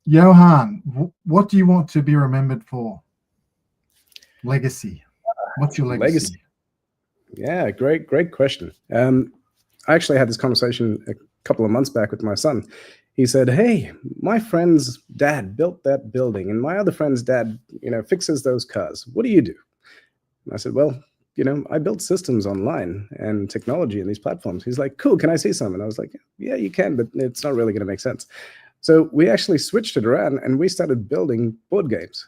Johan, what do you want to be remembered for? Legacy. What's your legacy? Yeah, great question. I actually had this conversation a couple of months back with my son. He said, "Hey, my friend's dad built that building, and my other friend's dad, fixes those cars. What do you do?" And I said, "Well, I built systems online and technology in these platforms." He's like, "Cool, can I see some?" And I was like, "Yeah, you can, but it's not really going to make sense." So we actually switched it around and we started building board games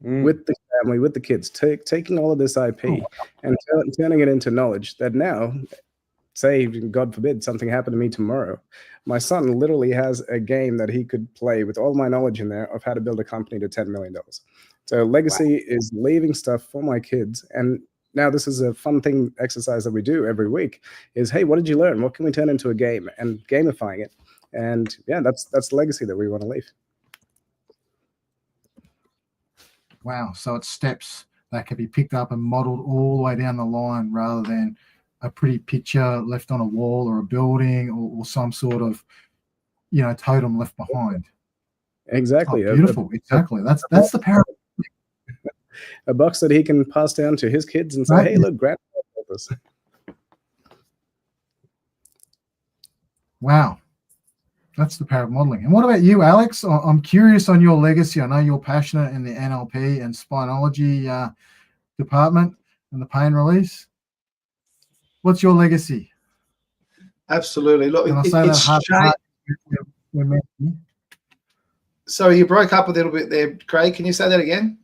with the family, with the kids, taking all of this IP and turning it into knowledge that now, say, God forbid, something happened to me tomorrow, my son literally has a game that he could play with all my knowledge in there of how to build a company to $10 million. So legacy is leaving stuff for my kids. And now this is a fun exercise that we do every week is, hey, what did you learn? What can we turn into a game? And gamifying it. And yeah, that's the legacy that we want to leave. Wow. So it's steps that can be picked up and modeled all the way down the line rather than a pretty picture left on a wall or a building or some sort of, totem left behind. Exactly. Oh, beautiful. Exactly. That's the power. A box that he can pass down to his kids and say, right. Hey, look, Grandpa built this. Wow. That's the power of modeling. And what about you, Alex? I'm curious on your legacy. I know you're passionate in the NLP and spinology department and the pain release. What's your legacy? Absolutely. Look, can I say that heart to heart? Sorry, you broke up a little bit there, Craig. Can you say that again?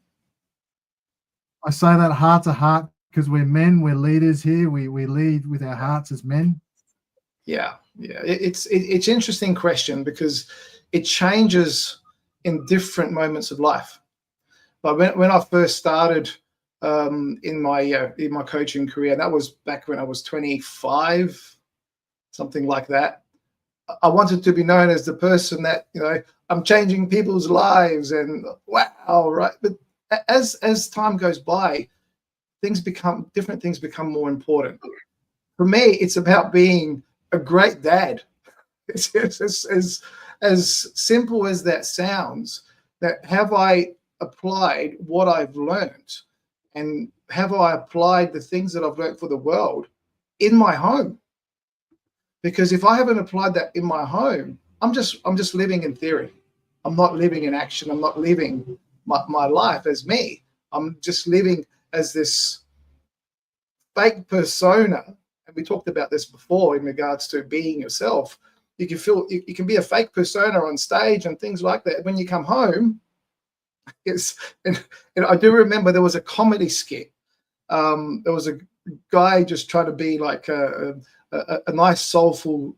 I say that heart to heart because we're men, we're leaders here. We lead with our hearts as men. Yeah. It's an interesting question because it changes in different moments of life. But when I first started in my coaching career, that was back when I was 25, something like that. I wanted to be known as the person that, you know, I'm changing people's lives and wow, right? But as time goes by, different things become more important. For me, it's about being a great dad. It's as simple as that sounds. That have I applied what I've learned, and have I applied the things that I've learned for the world in my home? Because if I haven't applied that in my home, I'm just living in theory. I'm not living in action. I'm not living my life as me. I'm just living as this fake persona. And we talked about this before in regards to being yourself. You can be a fake persona on stage and things like that. When you come home, and I do remember there was a comedy skit. There was a guy just trying to be like a nice soulful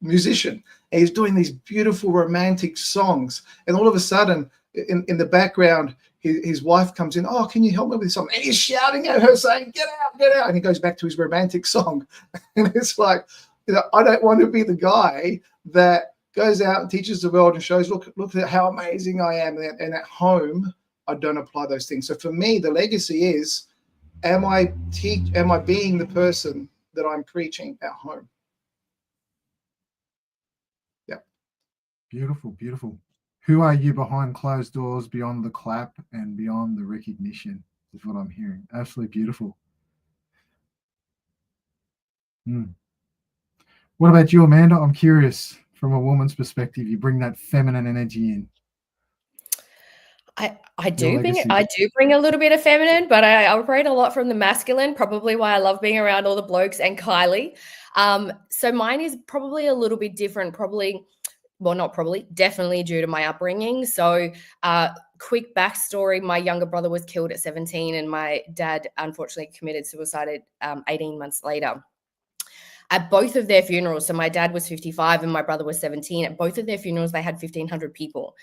musician, and he's doing these beautiful romantic songs, and all of a sudden in the background his wife comes in. Oh, can you help me with something? And he's shouting at her saying, get out, and he goes back to his romantic song. And it's like, you know, I don't want to be the guy that goes out and teaches the world and shows, look at how amazing I am, and at home I don't apply those things. So for me, the legacy is, am I being the person that I'm preaching at home? Yeah. Beautiful, beautiful. Who are you behind closed doors, beyond the clap and beyond the recognition, is what I'm hearing. Absolutely beautiful. What about you, Amanda? I'm curious, from a woman's perspective, you bring that feminine energy in. I do bring a little bit of feminine, but I operate a lot from the masculine, probably why I love being around all the blokes and Kylie. So mine is probably a little bit different, definitely due to my upbringing. So quick backstory, my younger brother was killed at 17 and my dad unfortunately committed suicide 18 months later. At both of their funerals, so my dad was 55 and my brother was 17, at both of their funerals, they had 1,500 people.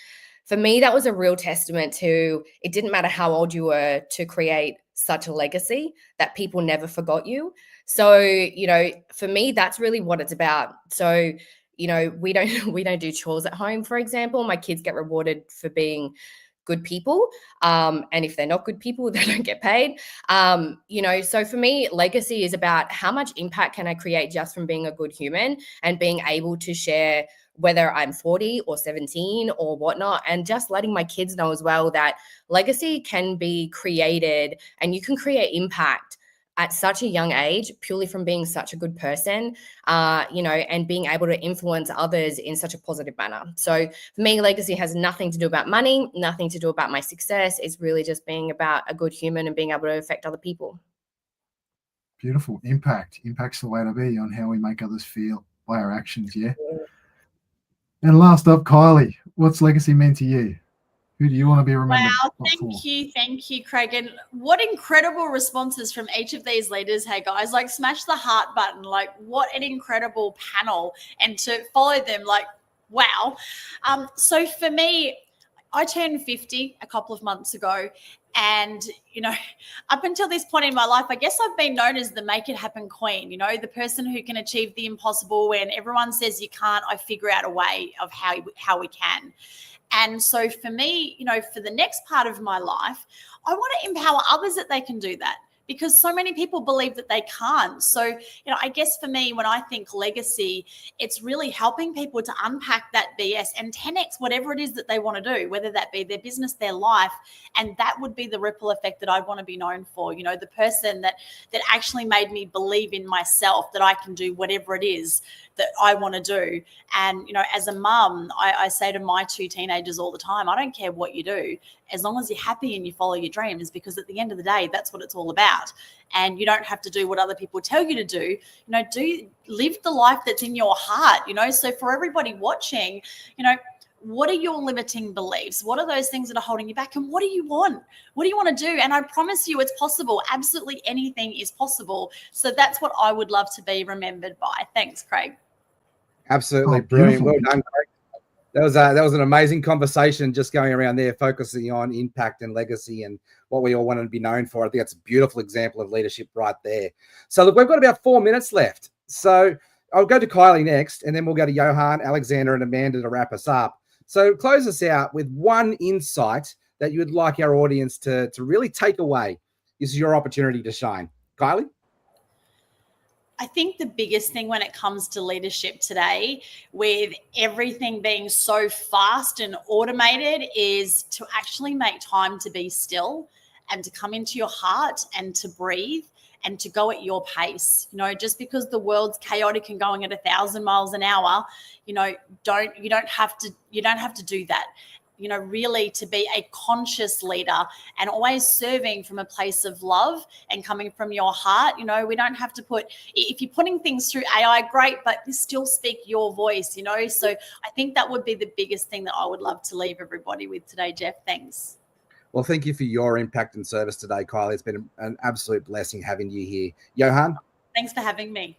For me, that was a real testament to, it didn't matter how old you were to create such a legacy that people never forgot you. So, you know, for me, that's really what it's about. So, you know, we don't do chores at home, for example. My kids get rewarded for being good people. And if they're not good people, they don't get paid. You know, so for me, legacy is about how much impact can I create just from being a good human and being able to share, whether I'm 40 or 17 or whatnot, and just letting my kids know as well that legacy can be created and you can create impact at such a young age, purely from being such a good person, you know, and being able to influence others in such a positive manner. So for me, legacy has nothing to do about money, nothing to do about my success. It's really just being about a good human and being able to affect other people. Beautiful. Impact. Impact's the way to be on how we make others feel by our actions, yeah? And last up, Kylie, what's legacy mean to you? Who do you want to be remembered for? Thank you, Craig. And what incredible responses from each of these leaders. Hey, guys, like smash the heart button. Like, what an incredible panel. And to follow them, like, wow. So for me, I turned 50 a couple of months ago. And, you know, up until this point in my life, I guess I've been known as the make it happen queen, you know, the person who can achieve the impossible. When everyone says you can't, I figure out a way of how we can. And so for me, you know, for the next part of my life, I want to empower others that they can do that, because so many people believe that they can't. So, you know, I guess for me, when I think legacy, it's really helping people to unpack that BS and 10x whatever it is that they want to do, whether that be their business, their life. And that would be the ripple effect that I want to be known for. You know, the person that actually made me believe in myself, that I can do whatever it is that I want to do. And, you know, as a mum, I say to my two teenagers all the time, I don't care what you do, as long as you're happy and you follow your dreams, because at the end of the day, that's what it's all about. And you don't have to do what other people tell you to do. You know, live the life that's in your heart, you know. So for everybody watching, you know, what are your limiting beliefs? What are those things that are holding you back? And what do you want? What do you want to do? And I promise you it's possible. Absolutely anything is possible. So that's what I would love to be remembered by. Thanks, Craig. Absolutely brilliant. Well done, Craig. That was an amazing conversation, just going around there, focusing on impact and legacy and what we all want to be known for. I think that's a beautiful example of leadership right there. So look, we've got about 4 minutes left. So I'll go to Kylie next, and then we'll go to Johan, Alexander, and Amanda to wrap us up. So close us out with one insight that you would like our audience to really take away. This is your opportunity to shine. Kylie? I think the biggest thing when it comes to leadership today, with everything being so fast and automated, is to actually make time to be still and to come into your heart and to breathe and to go at your pace. You know, just because the world's chaotic and going at 1,000 miles an hour, you know, you don't have to do that. You know, really to be a conscious leader and always serving from a place of love and coming from your heart. You know, we don't have to if you're putting things through AI, great, but you still speak your voice, you know. So I think that would be the biggest thing that I would love to leave everybody with today, Jeff. Thanks. Well, thank you for your impact and service today, Kylie. It's been an absolute blessing having you here. Johan? Thanks for having me.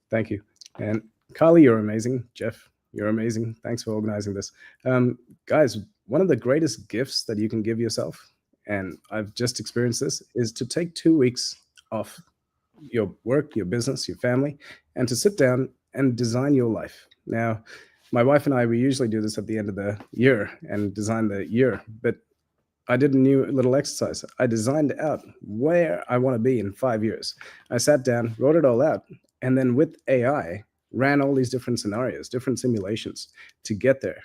Thank you. And Kylie, you're amazing. Jeff, you're amazing. Thanks for organizing this. Guys, one of the greatest gifts that you can give yourself, and I've just experienced this, is to take 2 weeks off your work, your business, your family, and to sit down and design your life. Now, my wife and I, we usually do this at the end of the year and design the year, but I did a new little exercise. I designed out where I want to be in 5 years. I sat down, wrote it all out, and then with AI, ran all these different scenarios, different simulations to get there.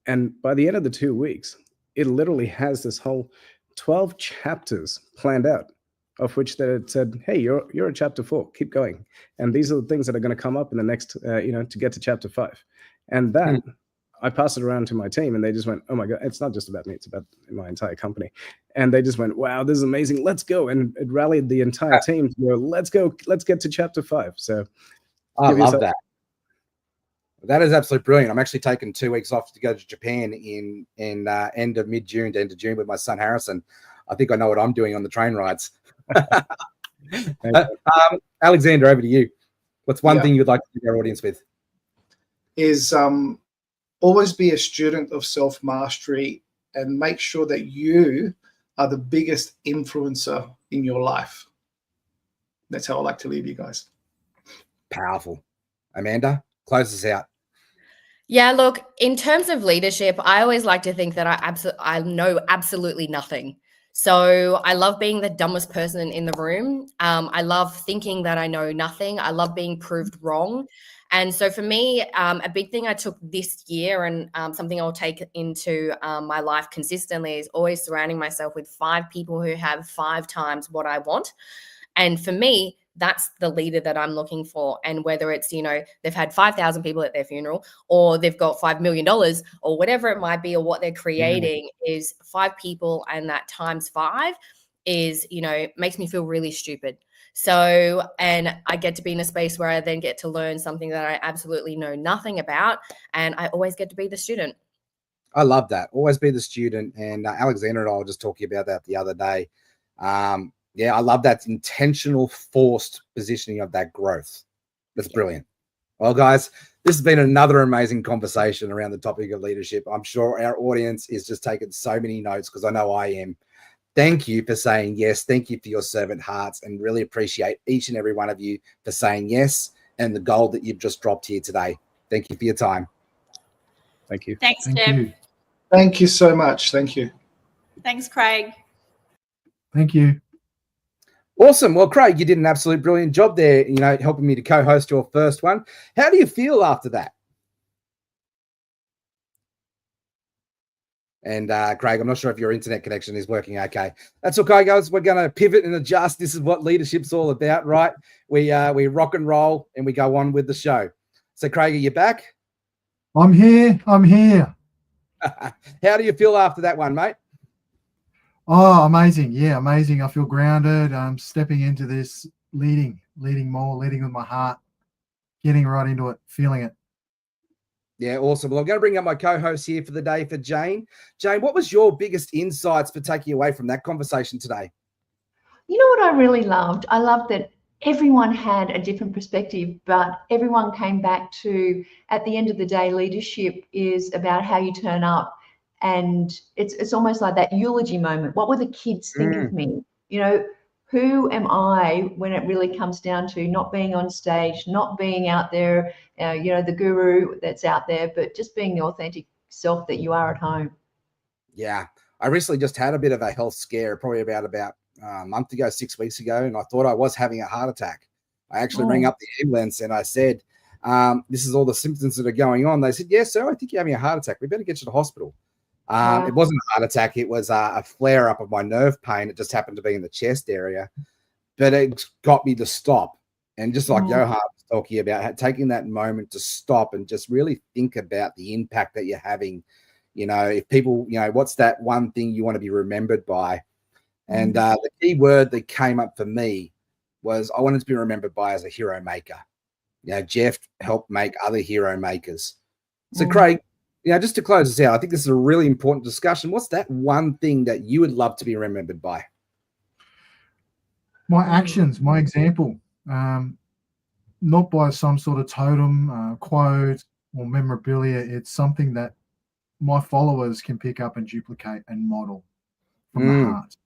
And by the end of the 2 weeks, it literally has this whole 12 chapters planned out, of which that it said, hey, you're at chapter 4, keep going. And these are the things that are going to come up in the next, to get to chapter 5. And that, I passed it around to my team and they just went, oh my God, it's not just about me, it's about my entire company. And they just went, wow, this is amazing, let's go. And it rallied the entire team to go, let's go, let's get to chapter 5. So I love that. That is absolutely brilliant. I'm actually taking 2 weeks off to go to Japan in end of mid-June to end of June with my son Harrison. I think I know what I'm doing on the train rides. Alexander, over to you. What's one thing you'd like to leave our audience with? Is always be a student of self-mastery and make sure that you are the biggest influencer in your life. That's how I like to leave you guys. Powerful. Amanda, close us out. Yeah, look, in terms of leadership, I always like to think that I know absolutely nothing. So I love being the dumbest person in the room. I love thinking that I know nothing. I love being proved wrong. And so for me, a big thing I took this year and something I'll take into my life consistently is always surrounding myself with 5 people who have 5 times what I want. And for me, that's the leader that I'm looking for. And whether it's, they've had 5,000 people at their funeral or they've got $5 million or whatever it might be, or what they're creating is 5 people. And that times 5 is, makes me feel really stupid. So, and I get to be in a space where I then get to learn something that I absolutely know nothing about. And I always get to be the student. I love that. Always be the student. And Alexander and I were just talking about that the other day. Yeah, I love that intentional, forced positioning of that growth. That's brilliant. Well, guys, this has been another amazing conversation around the topic of leadership. I'm sure our audience is just taking so many notes because I know I am. Thank you for saying yes. Thank you for your servant hearts, and really appreciate each and every one of you for saying yes and the gold that you've just dropped here today. Thank you for your time. Thank you. Thanks, Jim. Thank you so much. Thank you. Thanks, Craig. Thank you. Awesome. Well, Craig, you did an absolute brilliant job there, helping me to co-host your first one. How do you feel after that? And Craig, I'm not sure if your internet connection is working okay. That's okay, guys. We're going to pivot and adjust. This is what leadership's all about, right? We rock and roll and we go on with the show. So, Craig, are you back? I'm here. How do you feel after that one, mate? Oh, amazing. Yeah, amazing. I feel grounded. I'm stepping into this leading more, leading with my heart, getting right into it, feeling it. Yeah, awesome. Well, I'm going to bring up my co-host here for the day for Jane. Jane, what was your biggest insights for taking away from that conversation today? You know what I really loved? I loved that everyone had a different perspective, but everyone came back to, at the end of the day, leadership is about how you turn up. And it's almost like that eulogy moment. What will the kids think of me? who am I when it really comes down to not being on stage, not being out there, the guru that's out there, but just being the authentic self that you are at home. Yeah. I recently just had a bit of a health scare, probably about a month ago, 6 weeks ago, and I thought I was having a heart attack. I actually rang up the ambulance and I said, this is all the symptoms that are going on. They said, yes, sir, I think you're having a heart attack. We better get you to hospital. It wasn't a heart attack. It was a flare up of my nerve pain. It just happened to be in the chest area, but it got me to stop. And just like Johan was talking about, taking that moment to stop and just really think about the impact that you're having. If people, what's that one thing you want to be remembered by? And the key word that came up for me was I wanted to be remembered by as a hero maker. Jeff helped make other hero makers. So Craig, just to close this out, I think this is a really important discussion. What's that one thing that you would love to be remembered by? My actions, my example, not by some sort of totem, quote, or memorabilia. It's something that my followers can pick up and duplicate and model from the heart.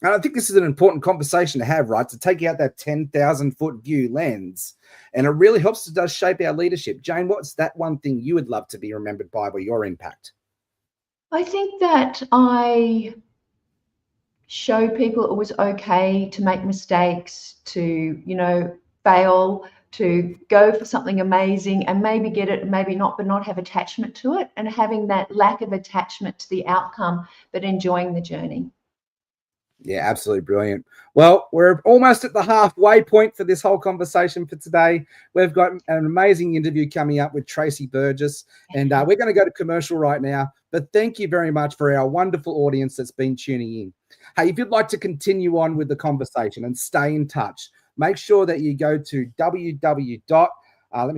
And I think this is an important conversation to have, right? To take out that 10,000-foot view lens. And it really helps to does shape our leadership. Jane, what's that one thing you would love to be remembered by your impact? I think that I show people it was okay to make mistakes, to, fail, to go for something amazing and maybe get it, maybe not, but not have attachment to it, and having that lack of attachment to the outcome, but enjoying the journey. Yeah, absolutely brilliant. Well, we're almost at the halfway point for this whole conversation for today. We've got an amazing interview coming up with Tracey Burgess, and we're going to go to commercial right now. But thank you very much for our wonderful audience that's been tuning in. Hey, if you'd like to continue on with the conversation and stay in touch, make sure that you go to let me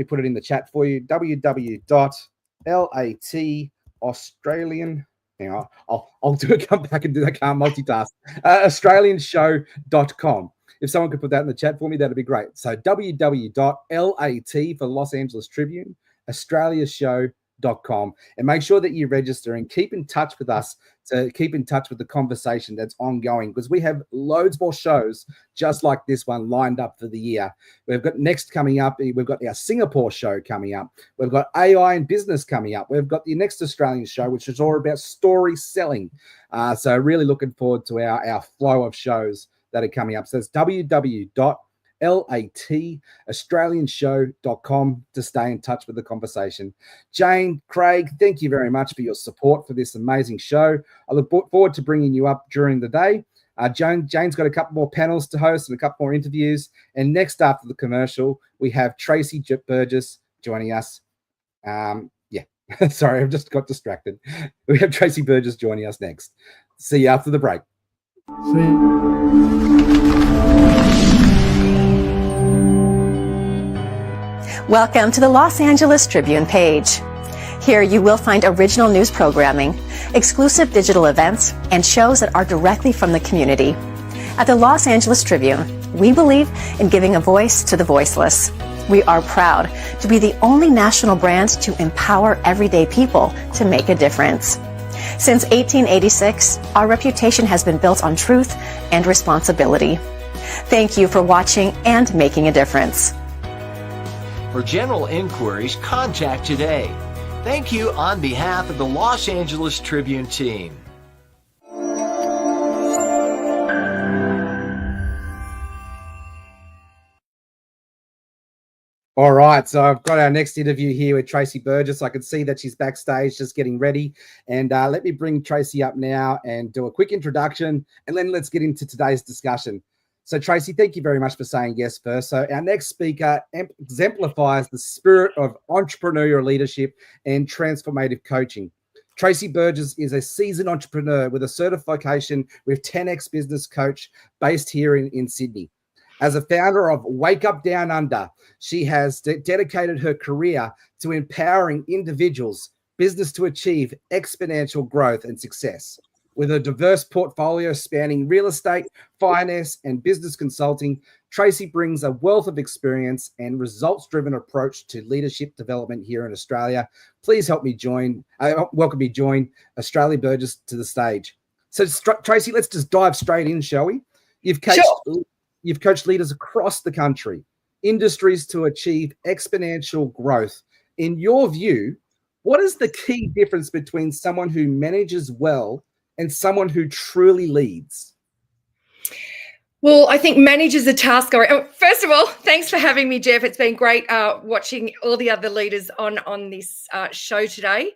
put it in the chat for you, www.lataustralian. Hang on, I'll do it. Come back and do that. I can't multitask. Australianshow.com. If someone could put that in the chat for me, that'd be great. So www.lat for Los Angeles Tribune, australiashow.com, and make sure that you register and keep in touch with us to keep in touch with the conversation that's ongoing, because we have loads more shows just like this one lined up for the year. We've got next coming up. We've got our Singapore show coming up. We've got AI and business coming up. We've got the next Australian show, which is all about story selling. So really looking forward to our flow of shows that are coming up. So it's www.lataustralianshow.com to stay in touch with the conversation. Jane, Craig, thank you very much for your support for this amazing show. I look forward to bringing you up during the day. Jane's got a couple more panels to host and a couple more interviews. And next after the commercial, we have Tracey Burgess joining us. Sorry, I've just got distracted. We have Tracey Burgess joining us next. See you after the break. See you. Welcome to the Los Angeles Tribune page. Here you will find original news programming, exclusive digital events, and shows that are directly from the community. At the Los Angeles Tribune, we believe in giving a voice to the voiceless. We are proud to be the only national brand to empower everyday people to make a difference. Since 1886, our reputation has been built on truth and responsibility. Thank you for watching and making a difference. For general inquiries, contact today. Thank you on behalf of the Los Angeles Tribune team. All right, so I've got our next interview here with Tracey Burgess. I can see that she's backstage just getting ready. And let me bring Tracey up now and do a quick introduction, and then let's get into today's discussion. So, Tracey, thank you very much for saying yes first. So our next speaker exemplifies the spirit of entrepreneurial leadership and transformative coaching. Tracey Burgess is a seasoned entrepreneur with a certification with 10X Business Coach based here in Sydney. As a founder of Wake Up Down Under, she has dedicated her career to empowering individuals, business to achieve exponential growth and success. With a diverse portfolio spanning real estate, finance, and business consulting, Tracey brings a wealth of experience and results-driven approach to leadership development here in Australia. Please help me welcome Australia Burgess to the stage. So, Tracey, let's just dive straight in, shall we? You've coached leaders across the country, industries to achieve exponential growth. In your view, what is the key difference between someone who manages well and someone who truly leads? Well, I think managers are task oriented. First of all, thanks for having me, Jeff. It's been great watching all the other leaders on this show today.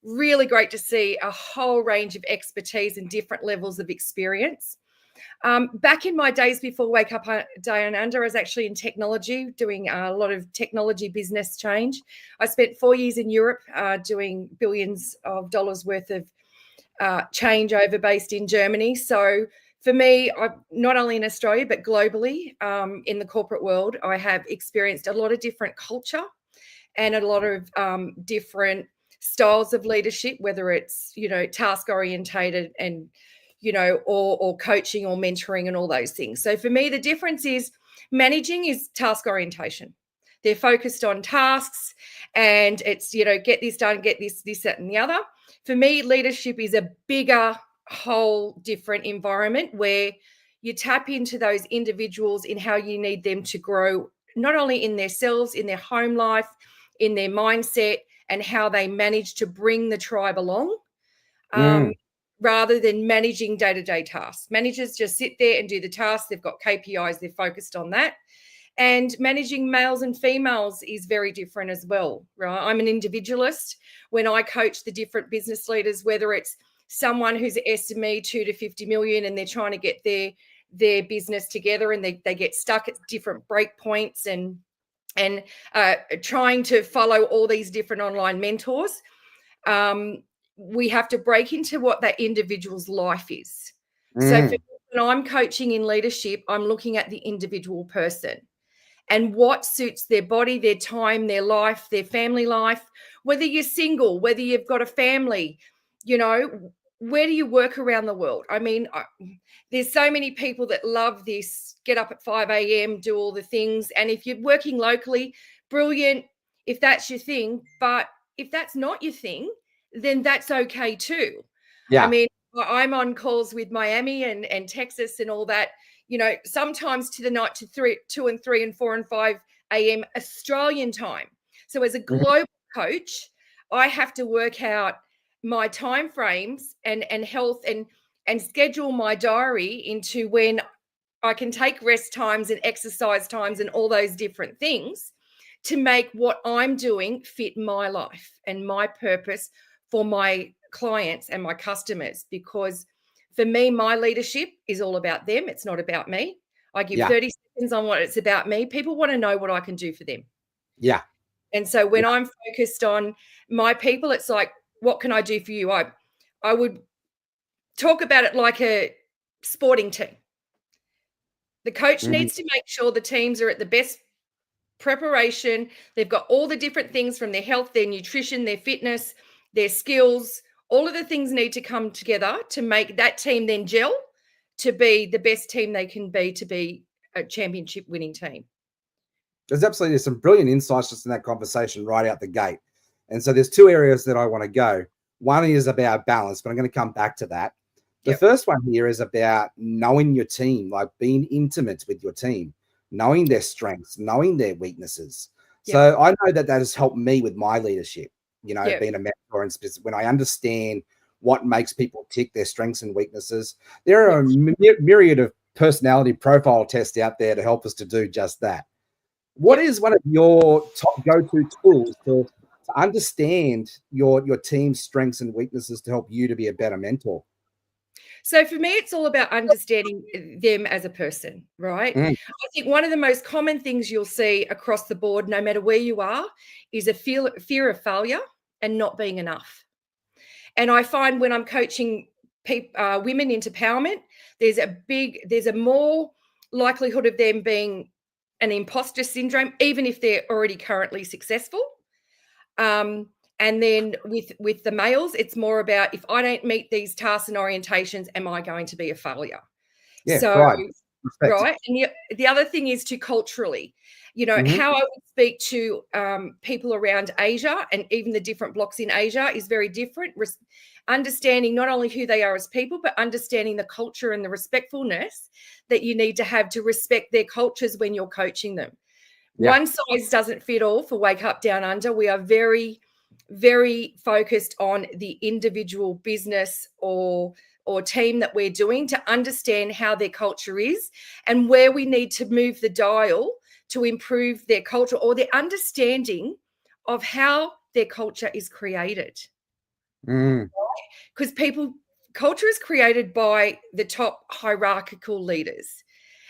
Really great to see a whole range of expertise and different levels of experience. Back in my days before Wake Up Down Under, I was actually in technology, doing a lot of technology business change. I spent 4 years in Europe doing billions of dollars worth of changeover based in Germany. So for me, not only in Australia, but globally in the corporate world, I have experienced a lot of different culture and a lot of different styles of leadership, whether it's, task orientated and, or coaching or mentoring and all those things. So for me, the difference is managing is task orientation. They're focused on tasks and it's, get this done, get this, that, and the other. For me, leadership is a bigger, whole different environment where you tap into those individuals in how you need them to grow, not only in themselves, in their home life, in their mindset, and how they manage to bring the tribe along, rather than managing day-to-day tasks. Managers just sit there and do the tasks. They've got KPIs. They're focused on that. And managing males and females is very different as well, right? I'm an individualist. When I coach the different business leaders, whether it's someone who's an SME 2 to 50 million and they're trying to get their business together and they get stuck at different break points and trying to follow all these different online mentors, we have to break into what that individual's life is. So for me, when I'm coaching in leadership, I'm looking at the individual person and what suits their body, their time, their life, their family life, whether you're single, whether you've got a family, where do you work around the world? I mean, there's so many people that love this, get up at 5 a.m., do all the things. And if you're working locally, brilliant, if that's your thing. But if that's not your thing, then that's okay too. Yeah. I mean, I'm on calls with Miami and Texas and all that, sometimes to the night to 2 and 3 and 4 and 5 a.m. Australian time. So as a global coach, I have to work out my time frames and health and schedule my diary into when I can take rest times and exercise times and all those different things to make what I'm doing fit my life and my purpose for my clients and my customers. Because for me, my leadership is all about them. It's not about me. I give 30 seconds on what it's about me. People want to know what I can do for them. Yeah. And so when I'm focused on my people, it's like, what can I do for you? I would talk about it like a sporting team. The coach needs to make sure the teams are at the best preparation. They've got all the different things from their health, their nutrition, their fitness, their skills. All of the things need to come together to make that team then gel to be the best team they can be, to be a championship winning team. There's absolutely some brilliant insights just in that conversation right out the gate. And so there's two areas that I want to go. One is about balance, but I'm going to come back to that. The first one here is about knowing your team, like being intimate with your team, knowing their strengths, knowing their weaknesses. So I know that has helped me with my leadership, being a mentor, and when I understand what makes people tick, their strengths and weaknesses. There are a myriad of personality profile tests out there to help us to do just that. What is one of your top go-to tools to understand your team's strengths and weaknesses to help you to be a better mentor? So for me, it's all about understanding them as a person, right? I think one of the most common things you'll see across the board, no matter where you are, is a fear of failure and not being enough. And I find when I'm coaching women into empowerment, there's a more likelihood of them being an imposter syndrome, even if they're already currently successful. And then with the males, it's more about, if I don't meet these tasks and orientations, am I going to be a failure? Yeah, so, right. And the other thing is to culturally, how I would speak to people around Asia and even the different blocks in Asia is very different. understanding not only who they are as people, but understanding the culture and the respectfulness that you need to have to respect their cultures when you're coaching them. Yeah. One size doesn't fit all for Wake Up Down Under. We are very, very focused on the individual business or team that we're doing to understand how their culture is and where we need to move the dial to improve their culture or their understanding of how their culture is created. Because culture is created by the top hierarchical leaders.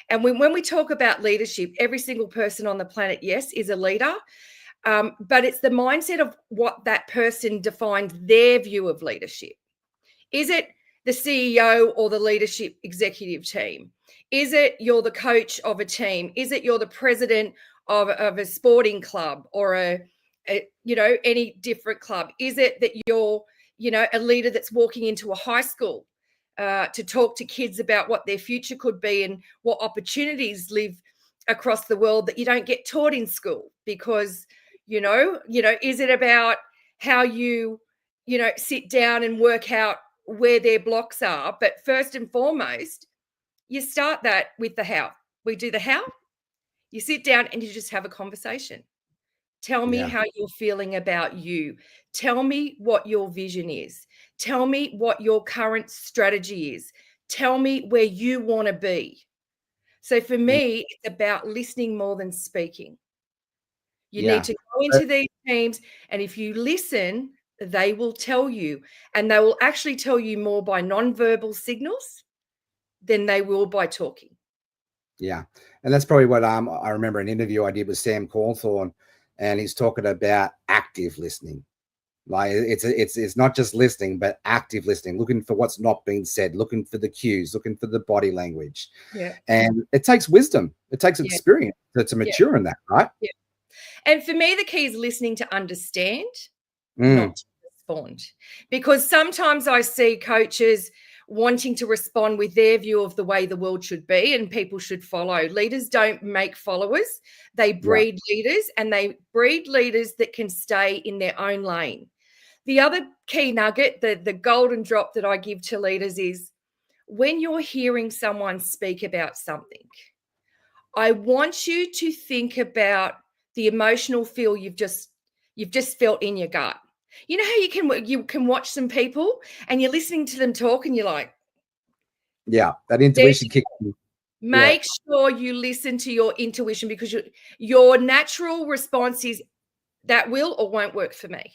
And when we talk about leadership, every single person on the planet, yes, is a leader, but it's the mindset of what that person defines their view of leadership. Is it the CEO or the leadership executive team? Is it you're the coach of a team? Is it you're the president of a sporting club or any different club? Is it that you're, a leader that's walking into a high school to talk to kids about what their future could be and what opportunities live across the world that you don't get taught in school? Because, is it about how you sit down and work out where their blocks are? But first and foremost, you start that with the how. We do the how. You sit down and you just have a conversation. Tell me how you're feeling about you. Tell me what your vision is. Tell me what your current strategy is. Tell me where you want to be. So for me, it's about listening more than speaking. You need to go into these teams, and if you listen, they will tell you, and they will actually tell you more by nonverbal signals than they will by talking. Yeah. And that's probably what I remember an interview I did with Sam Cawthorn, and he's talking about active listening. Like it's not just listening, but active listening, looking for what's not being said, looking for the cues, looking for the body language. Yeah. And it takes wisdom. It takes experience to mature in that, right? Yeah. And for me, the key is listening to understand, not to respond. Because sometimes I see coaches wanting to respond with their view of the way the world should be and people should follow. Leaders don't make followers. They breed leaders, and they breed leaders that can stay in their own lane. The other key nugget, the golden drop that I give to leaders is when you're hearing someone speak about something, I want you to think about the emotional feel you've just felt in your gut. You know how you can watch some people and you're listening to them talk and you're like, that intuition kicks in. Make sure you listen to your intuition, because your natural response is that will or won't work for me.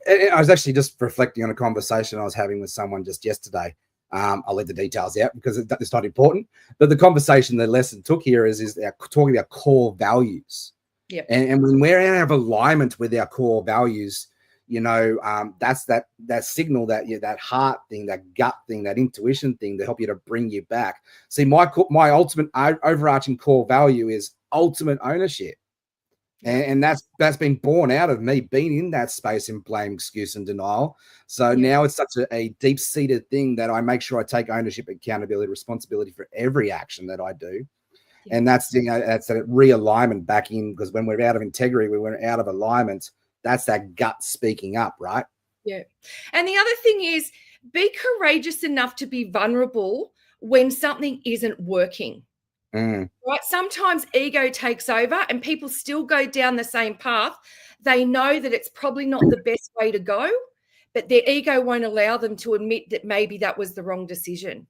I was actually just reflecting on a conversation I was having with someone just yesterday. I'll leave the details out because it's not important. But the conversation, the lesson took here is talking about core values. Yeah. And when we're out of alignment with our core values, that's that signal, that heart thing, that gut thing, that intuition thing to help you to bring you back. See, my ultimate overarching core value is ultimate ownership. And that's been born out of me being in that space in blame, excuse, and denial. So now it's such a deep-seated thing that I make sure I take ownership, accountability, responsibility for every action that I do. And that's that's that realignment back in, because when we're out of integrity, when we're out of alignment, that's that gut speaking up, right? Yeah. And the other thing is, be courageous enough to be vulnerable when something isn't working. Right? Sometimes ego takes over and people still go down the same path. They know that it's probably not the best way to go, but their ego won't allow them to admit that maybe that was the wrong decision.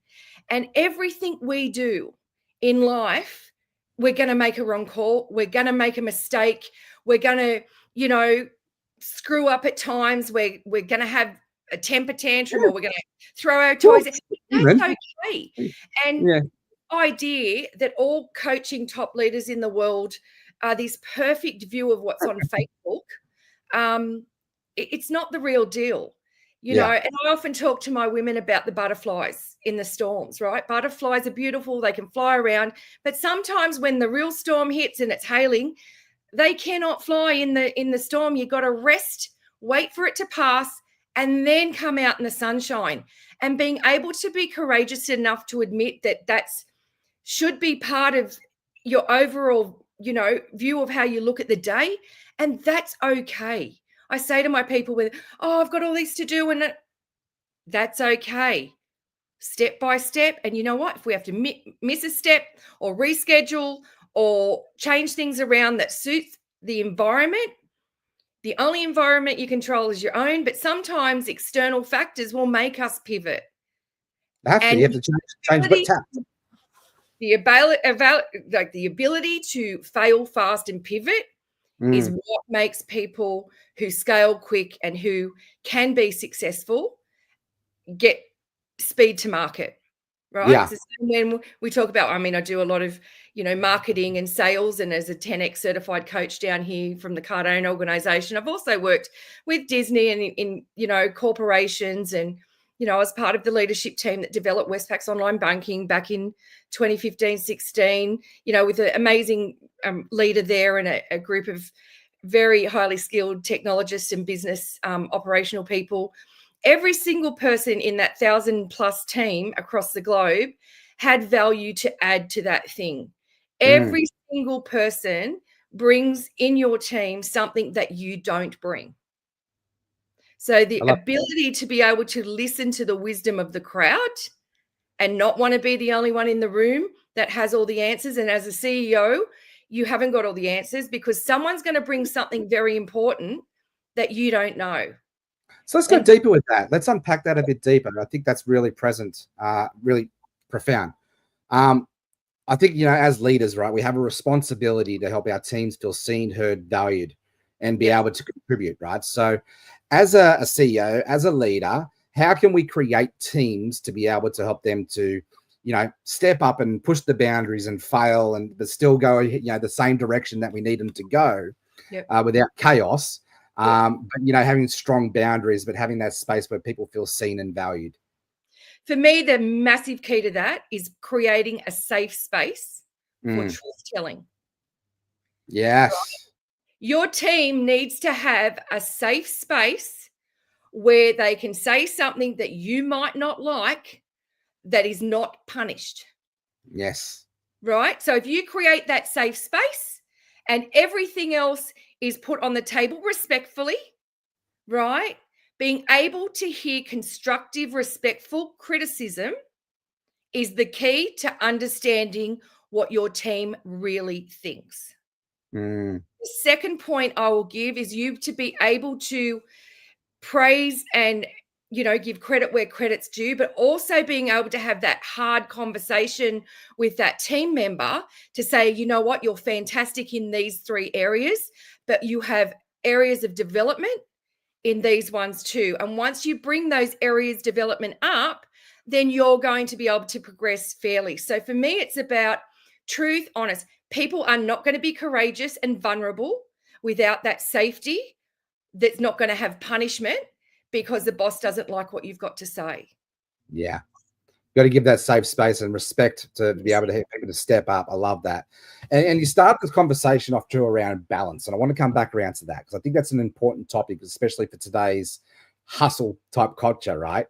And everything we do in life, we're going to make a wrong call. We're going to make a mistake. We're going to, screw up at times. We're going to have a temper tantrum, or we're going to throw our toys. That's okay. And idea that all coaching top leaders in the world are this perfect view of what's on Facebook. It's not the real deal, know. And I often talk to my women about the butterflies in the storms, right? Butterflies are beautiful. They can fly around, but sometimes when the real storm hits and it's hailing, they cannot fly in the storm. You've got to rest, wait for it to pass, and then come out in the sunshine. And being able to be courageous enough to admit that should be part of your overall, view of how you look at the day. And that's okay. I say to my people I've got all this to do, and That's okay. Step by step. And you know what? If we have to miss a step or reschedule or change things around that suits the environment, the only environment you control is your own, but sometimes external factors will make us pivot. You have to change what tap. The ability to fail fast and pivot is what makes people who scale quick and who can be successful get speed to market, right? Yeah. So when we talk about, I mean, I do a lot of, marketing and sales, and as a 10X certified coach down here from the Cardone organization, I've also worked with Disney and in corporations, and I was part of the leadership team that developed Westpac's online banking back in 2015-16, with an amazing leader there and a group of very highly skilled technologists and business operational people. Every single person in that 1,000+ team across the globe had value to add to that thing. Every single person brings in your team something that you don't bring. So the ability to be able to listen to the wisdom of the crowd and not want to be the only one in the room that has all the answers. And as a CEO, you haven't got all the answers because someone's going to bring something very important that you don't know. So let's go deeper with that. Let's unpack that a bit deeper. I think that's really present, really profound. I think, as leaders, right, we have a responsibility to help our teams feel seen, heard, valued, and be able to contribute, right? So as a CEO, as a leader, how can we create teams to be able to help them to, step up and push the boundaries and fail but still go, the same direction that we need them to go without chaos? But, having strong boundaries, but having that space where people feel seen and valued. For me, the massive key to that is creating a safe space for truth telling. Yes. Right? Your team needs to have a safe space where they can say something that you might not like that is not punished. Yes. Right? So if you create that safe space and everything else is put on the table respectfully, right? Being able to hear constructive, respectful criticism is the key to understanding what your team really thinks. The second point I will give is you to be able to praise and, give credit where credit's due, but also being able to have that hard conversation with that team member to say, you know what, you're fantastic in these 3 areas, but you have areas of development in these ones too. And once you bring those areas development up, then you're going to be able to progress fairly. So for me, it's about truth, honest. People are not going to be courageous and vulnerable without that safety that's not going to have punishment because the boss doesn't like what you've got to say. Yeah. Got to give that safe space and respect to be able to help people to step up. I love that. And you start this conversation off too around balance. And I want to come back around to that because I think that's an important topic, especially for today's hustle type culture, right?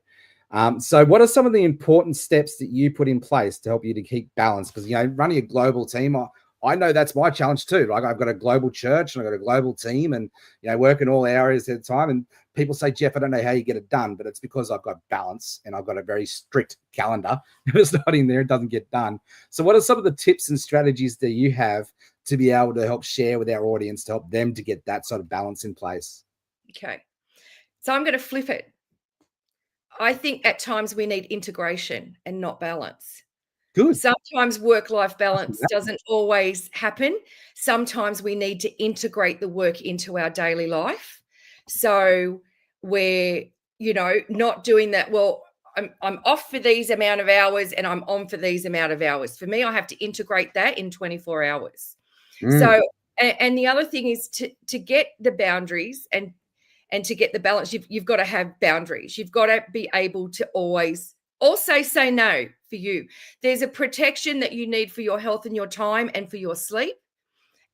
So what are some of the important steps that you put in place to help you to keep balance? Because, running a global team, I know that's my challenge too. Like I've got a global church and I've got a global team and, work in all areas at a time. And people say, Jeff, I don't know how you get it done, but it's because I've got balance and I've got a very strict calendar. If it's not in there, it doesn't get done. So what are some of the tips and strategies that you have to be able to help share with our audience to help them to get that sort of balance in place? Okay. So I'm going to flip it. I think at times we need integration and not balance. Good. Sometimes work-life balance doesn't always happen. Sometimes we need to integrate the work into our daily life. So we're, not doing that. Well, I'm off for these amount of hours and I'm on for these amount of hours. For me, I have to integrate that in 24 hours. So, and the other thing is to get the boundaries and to get the balance, you've got to have boundaries. You've got to be able to always also say no for you. There's a protection that you need for your health and your time and for your sleep.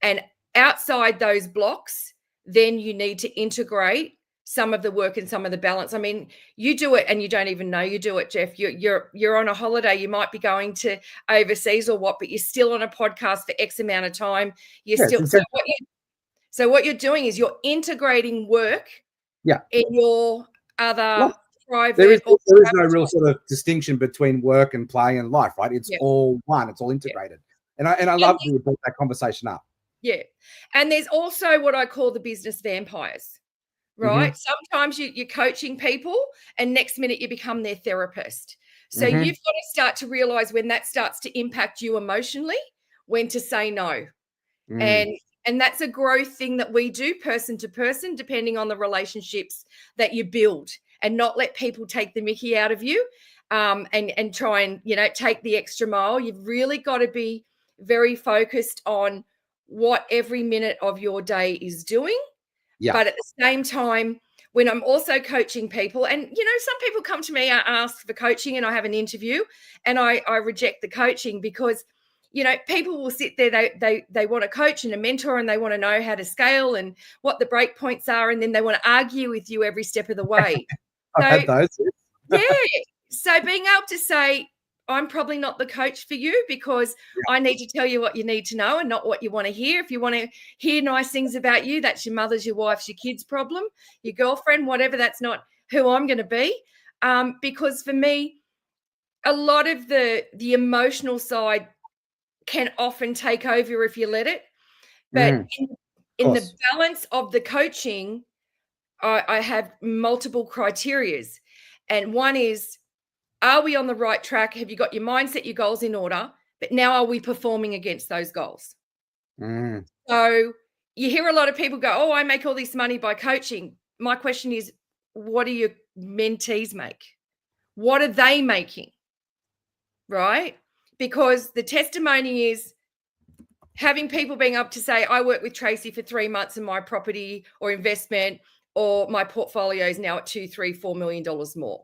And outside those blocks, then you need to integrate some of the work and some of the balance. I mean, you do it and you don't even know you do it, Jeff. You're on a holiday. You might be going to overseas or what, but you're still on a podcast for X amount of time. So what you're doing is you're integrating work in your other There private. is, or there is no real sort of distinction between work and play and life, right? It's Yeah. all one. It's all integrated. And I And love that you brought that conversation up. Yeah. And there's also what I call the business vampires, right? Sometimes you're coaching people and next minute you become their therapist. So you've got to start to realize when that starts to impact you emotionally, when to say no. And that's a growth thing that we do person to person, depending on the relationships that you build, and not let people take the mickey out of you and try and, take the extra mile. You've really got to be very focused on what every minute of your day is doing. Yeah. But at the same time, when I'm also coaching people, and, some people come to me, I ask for coaching and I have an interview and I reject the coaching because, people will sit there, they want a coach and a mentor and they want to know how to scale and what the break points are. And then they want to argue with you every step of the way. I've had those. Yeah. So being able to say, I'm probably not the coach for you because I need to tell you what you need to know and not what you want to hear. If you want to hear nice things about you, that's your mother's, your wife's, your kid's problem, your girlfriend, whatever. That's not who I'm going to be. Because for me, a lot of the emotional side can often take over if you let it. But in the balance of the coaching, I have multiple criterias. And one is, are we on the right track? Have you got your mindset, your goals in order? But now are we performing against those goals? So you hear a lot of people go, oh, I make all this money by coaching. My question is, what do your mentees make? What are they making? Right? Because the testimony is having people being up to say, I worked with Tracey for 3 months and my property or investment or my portfolio is now at $2, $3, $4 million more.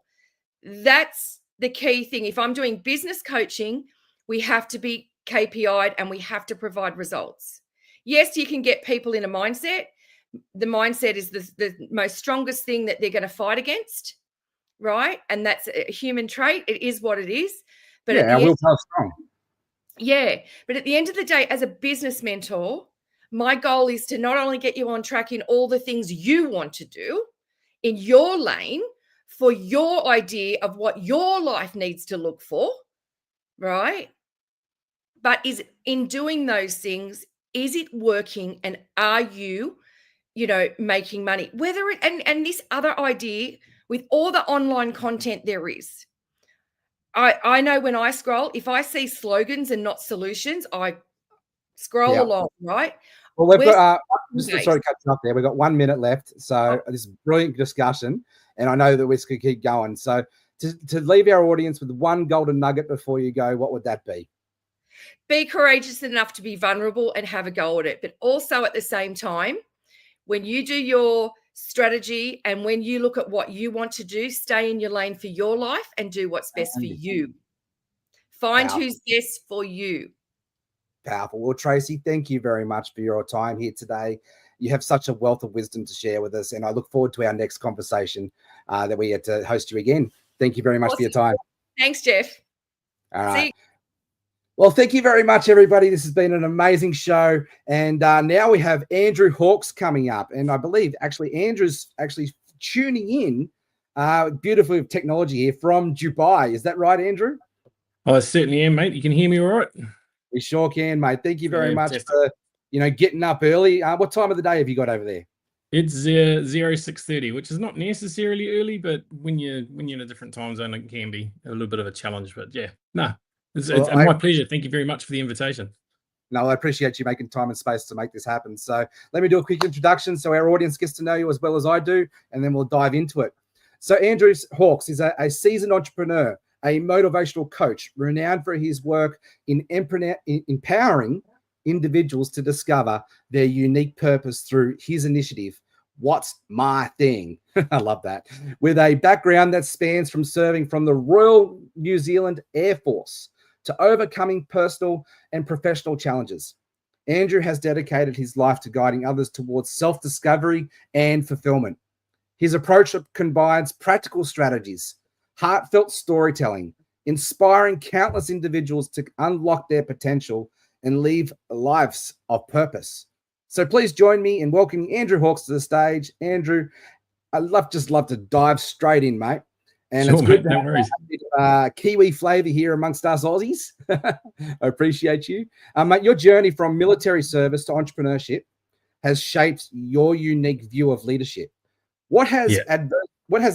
That's the key thing. If I'm doing business coaching, we have to be KPI'd and we have to provide results. Yes, you can get people in a mindset. The mindset is the most strongest thing that they're going to fight against, right? And that's a human trait. It is what it is. But our willpower's strong. Yeah. But at the end of the day, as a business mentor, my goal is to not only get you on track in all the things you want to do in your lane for your idea of what your life needs to look for, right? But is in doing those things, is it working and are you, making money? Whether it, and this other idea with all the online content there is, I know when I scroll, if I see slogans and not solutions, I scroll along, right? Well, we've got, sorry to cut you off there. We've got 1 minute left. So this is brilliant discussion. And I know that we could keep going. So to leave our audience with one golden nugget before you go, what would that be? Be courageous enough to be vulnerable and have a go at it. But also at the same time, when you do your strategy and when you look at what you want to do, stay in your lane for your life and do what's best for you. Find who's best for you. Powerful. Well, Tracey, thank you very much for your time here today. You have such a wealth of wisdom to share with us, and I look forward to our next conversation that we get to host you again. Thank you very much for your time. Thanks, Jeff. All right. Well, thank you very much, everybody. This has been an amazing show. And now we have Andrew Hawks coming up. And I believe Andrew's tuning in beautiful technology here from Dubai. Is that right, Andrew? I certainly am, mate. You can hear me all right? We sure can, mate. Thank you very much for getting up early. What time of the day have you got over there? It's 06:30, which is not necessarily early, but when you're in a different time zone, it can be a little bit of a challenge. But yeah, no, it's my pleasure. Thank you very much for the invitation. No, I appreciate you making time and space to make this happen. So let me do a quick introduction so our audience gets to know you as well as I do, and then we'll dive into it. So Andrew Hawks is a seasoned entrepreneur, a motivational coach, renowned for his work in empowering individuals to discover their unique purpose through his initiative, What's My Thing? I love that. With a background that spans from serving from the Royal New Zealand Air Force to overcoming personal and professional challenges. Andrew has dedicated his life to guiding others towards self-discovery and fulfillment. His approach combines practical strategies, heartfelt storytelling, inspiring countless individuals to unlock their potential and live lives of purpose. So please join me in welcoming Andrew Hawks to the stage. Andrew, I'd love to dive straight in, mate. And Sure, it's good mate, to no have worries. a bit of Kiwi flavour here amongst us Aussies. I appreciate you. Mate, your journey from military service to entrepreneurship has shaped your unique view of leadership. What has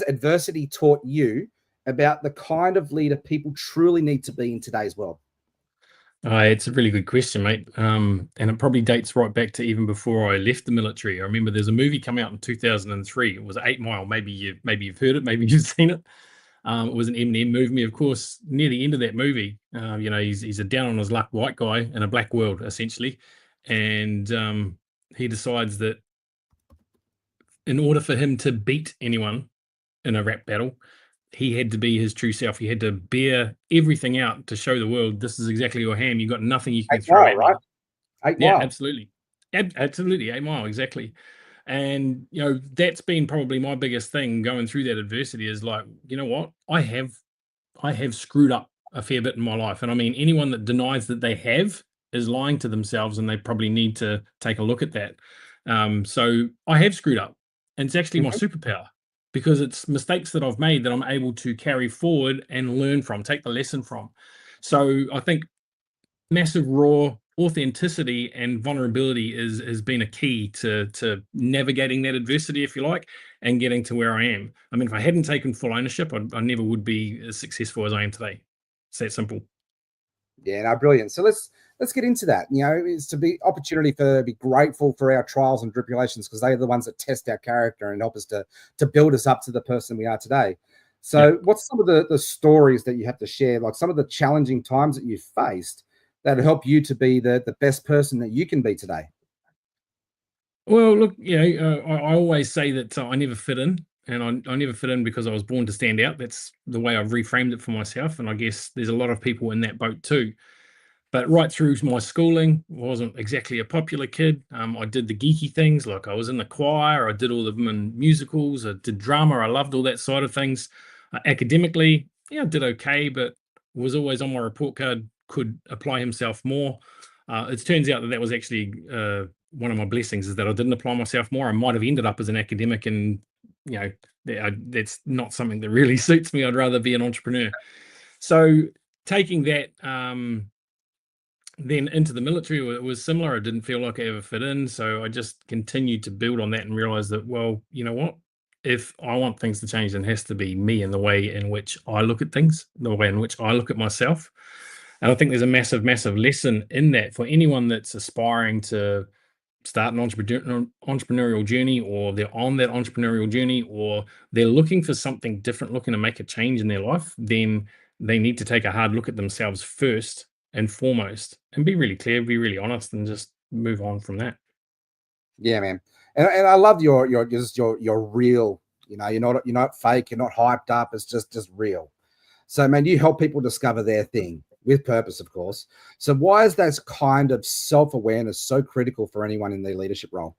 adversity taught you about the kind of leader people truly need to be in today's world? It's a really good question, mate. And it probably dates right back to even before I left the military. I remember there's a movie come out in 2003. It was 8 Mile. Maybe you've heard it. Maybe you've seen it. It was an Eminem movie. Of course, near the end of that movie, he's a down on his luck white guy in a black world, essentially. And he decides that in order for him to beat anyone in a rap battle, he had to be his true self. He had to bear everything out to show the world, this is exactly your ham. You got nothing you can throw at me. Right? 8 Yeah, Mile. absolutely. Absolutely. 8 Mile, exactly. And, that's been probably my biggest thing going through that adversity is like, you know what? I have screwed up a fair bit in my life. And I mean, anyone that denies that they have is lying to themselves, and they probably need to take a look at that. So I have screwed up, and it's actually my superpower, because it's mistakes that I've made that I'm able to carry forward and learn from, take the lesson from. So I think massive raw authenticity and vulnerability has been a key to navigating that adversity, if you like, and getting to where I am. I mean, if I hadn't taken full ownership, I never would be as successful as I am today. It's that simple. Yeah, no, brilliant. So let's get into that. It's to be opportunity for be grateful for our trials and tribulations, because they're the ones that test our character and help us to build us up to the person we are today. So what's some of the stories that you have to share, like some of the challenging times that you've faced that help you to be the best person that you can be today? Well, look, I always say that I never fit in, and I never fit in because I was born to stand out. That's the way I've reframed it for myself, and I guess there's a lot of people in that boat too. But right through my schooling, I wasn't exactly a popular kid. I did the geeky things, like I was in the choir, I did all the musicals, I did drama, I loved all that side of things. Academically, I did okay, but was always on my report card, could apply himself more. It turns out that was actually one of my blessings, is that I didn't apply myself more. I might have ended up as an academic, and that's not something that really suits me. I'd rather be an entrepreneur. So taking that then into the military, it was similar. I didn't feel like I ever fit in, so I just continued to build on that and realize that, well, you know what? If I want things to change, then it has to be me and the way in which I look at things, the way in which I look at myself. And I think there's a massive, massive lesson in that for anyone that's aspiring to start an entrepreneurial journey, or they're on that entrepreneurial journey, or they're looking for something different, looking to make a change in their life. Then they need to take a hard look at themselves first and foremost, and be really clear, be really honest, and just move on from that. Yeah, man. And I love your real, you're not fake, you're not hyped up. It's just real. So, man, you help people discover their thing with purpose, of course. So why is that kind of self-awareness so critical for anyone in their leadership role?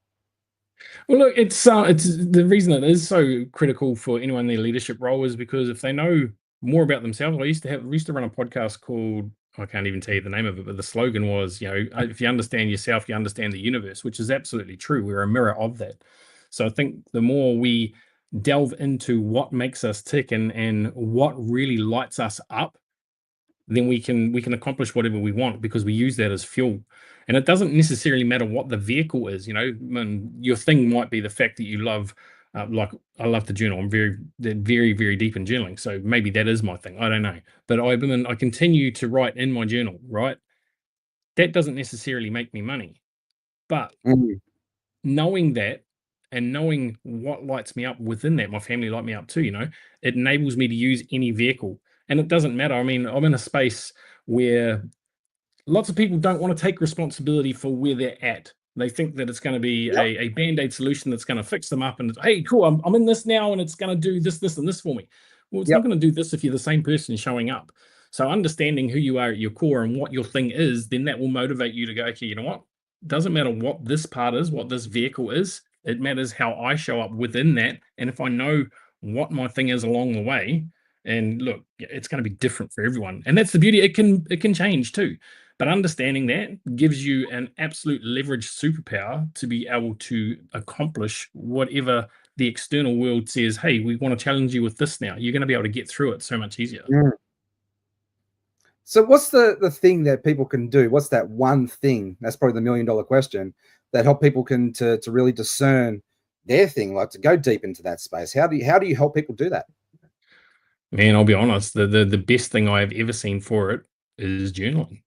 Well, look, it's the reason it is so critical for anyone in their leadership role is because if they know more about themselves, I used to run a podcast called, I can't even tell you the name of it, but the slogan was, if you understand yourself, you understand the universe, which is absolutely true. We're a mirror of that. So I think the more we delve into what makes us tick and what really lights us up, then we can accomplish whatever we want, because we use that as fuel. And it doesn't necessarily matter what the vehicle is. Your thing might be the fact that you love, like I love to journal. I'm very, very deep in journaling. So maybe that is my thing. I don't know. But I continue to write in my journal, right? That doesn't necessarily make me money. But knowing that and knowing what lights me up within that, my family light me up too, it enables me to use any vehicle. And it doesn't matter. I mean, I'm in a space where lots of people don't want to take responsibility for where they're at. They think that it's going to be a Band-Aid solution that's going to fix them up, and hey, cool, I'm in this now, and it's going to do this, and this for me. Well, it's not going to do this if you're the same person showing up. So understanding who you are at your core and what your thing is, then that will motivate you to go, okay, you know what? It doesn't matter what this part is, what this vehicle is. It matters how I show up within that. And if I know what my thing is along the way, and look, it's going to be different for everyone. And that's the beauty. It can change too. But understanding that gives you an absolute leverage superpower to be able to accomplish whatever the external world says, hey, we want to challenge you with this now. You're going to be able to get through it so much easier. So what's the thing that people can do? What's that one thing? That's probably the $1,000,000 question that help people can to really discern their thing, like to go deep into that space. How do you help people do that? Man, I'll be honest, the best thing I have ever seen for it is journaling.